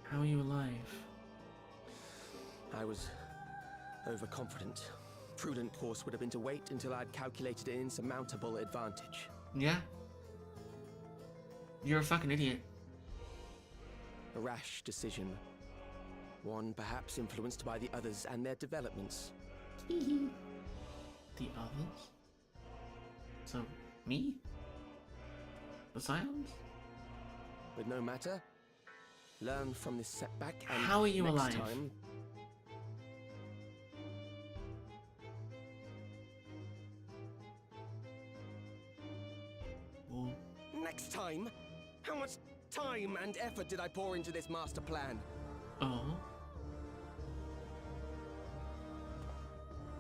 How are you alive? I was overconfident. Prudent course would have been to wait until I'd calculated an insurmountable advantage. Yeah. You're a fucking idiot. A rash decision. One perhaps influenced by the others and their developments. The others? So, me? The Scions? But no matter. Learn from this setback and how are you next alive? Time, next time? How much time and effort did I pour into this master plan? Oh.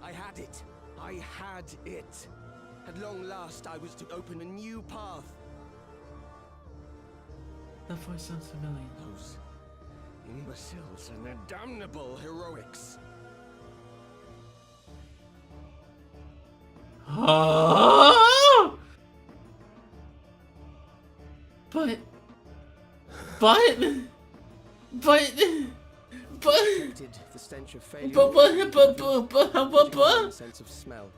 I had it. I had it. At long last, I was to open a new path. That voice sounds familiar. Those imbeciles and their damnable heroics. But The stench of failure. Sense of smell.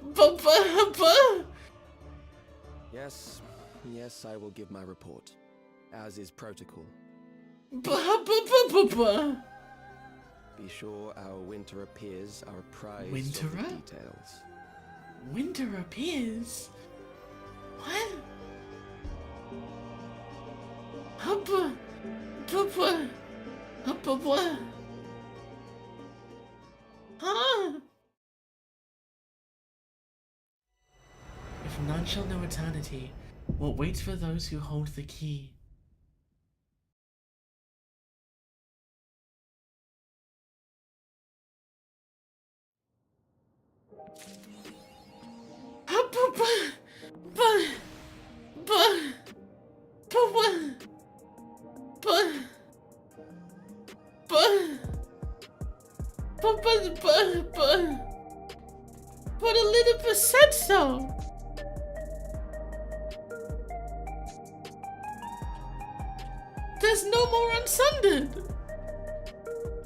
Yes, yes, I will give my report, as is protocol. Be sure our winter appears are apprised of the details. Winter appears? What? Huh? If none shall know eternity, what waits for those who hold the key? But a little percent so. There's no more unsundered.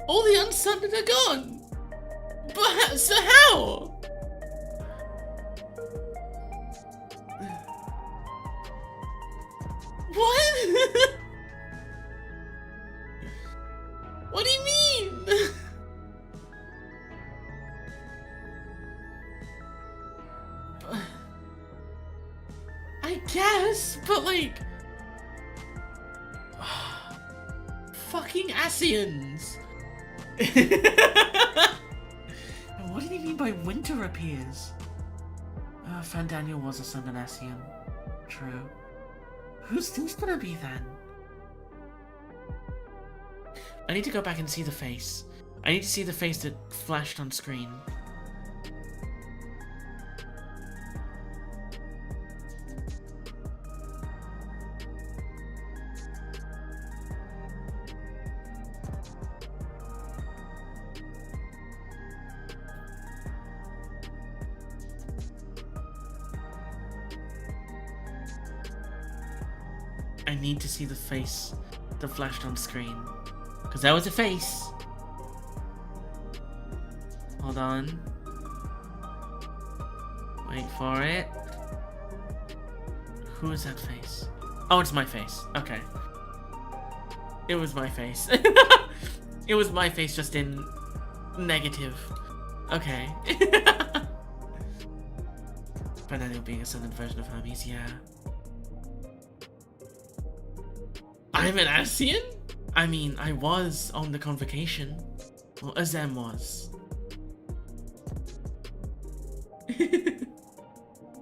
All the unsundered are gone. But so how? What? What do you mean? I guess, but like... fucking Asians! What did he mean by winter appears? Fandaniel was a Sundan Asian. True. Who's these gonna be then? I need to go back and see the face. I need to see the face that flashed on screen. I need to see the face that flashed on screen. Because that was a face. Hold on. Wait for it. Who is that face? Oh, it's my face. Okay. It was my face. It was my face, just in negative. Okay. Fernando being a southern version of Hermes, yeah. I'm an Asian? I mean, I was on the convocation. Well, Azem was.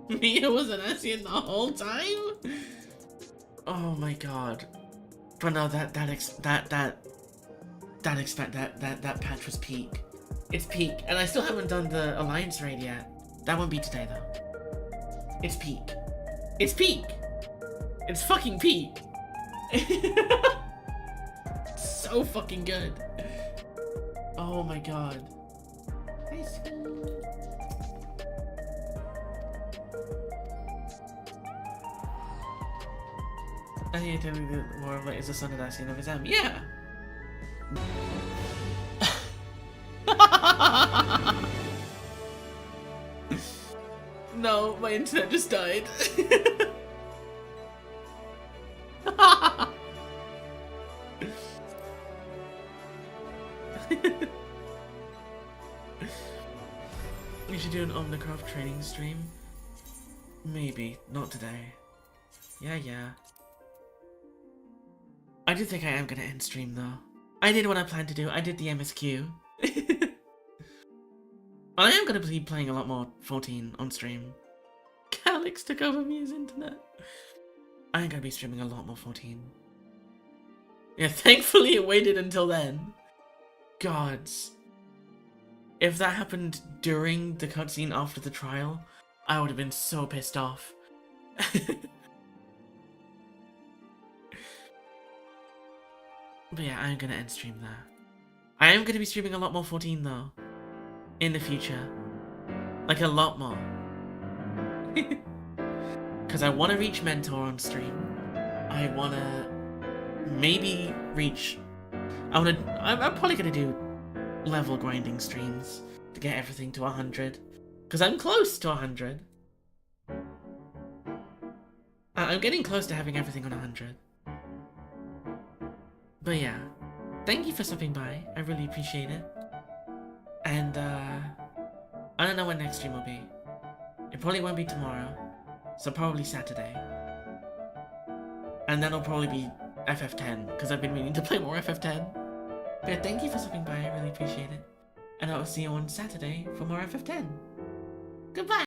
Mia was an Asian the whole time? Oh my god. But no, that patch was peak. It's peak, and I still haven't done the Alliance raid yet. That won't be today though. It's peak. It's peak! It's fucking peak! So fucking good. Oh my god. Hi, Sphene. I think I tell you that more of it is a son of Dacian of his M. Yeah! No, my internet just died. We should do an Omnicraft training stream. Maybe, not today. Yeah. I do think I am gonna end stream though. I did what I planned to do. I did the MSQ. I am gonna be playing a lot more 14 on stream. Calyx took over Mia's internet. I am gonna be streaming a lot more 14. Yeah, thankfully it waited until then. Gods. If that happened during the cutscene after the trial, I would have been so pissed off. But yeah, I'm gonna end stream there. I am gonna be streaming a lot more 14 though. In the future. Like a lot more. Because I want to reach Mentor on stream. I want to maybe reach... I'm probably going to do level grinding streams to get everything to 100. Because I'm close to 100. I'm getting close to having everything on 100. But yeah, thank you for stopping by. I really appreciate it. And I don't know when next stream will be. It probably won't be tomorrow, so probably Saturday. And then it'll probably be FF10, because I've been meaning to play more FF10. But yeah, thank you for stopping by, I really appreciate it. And I will see you on Saturday for more FF10. Goodbye!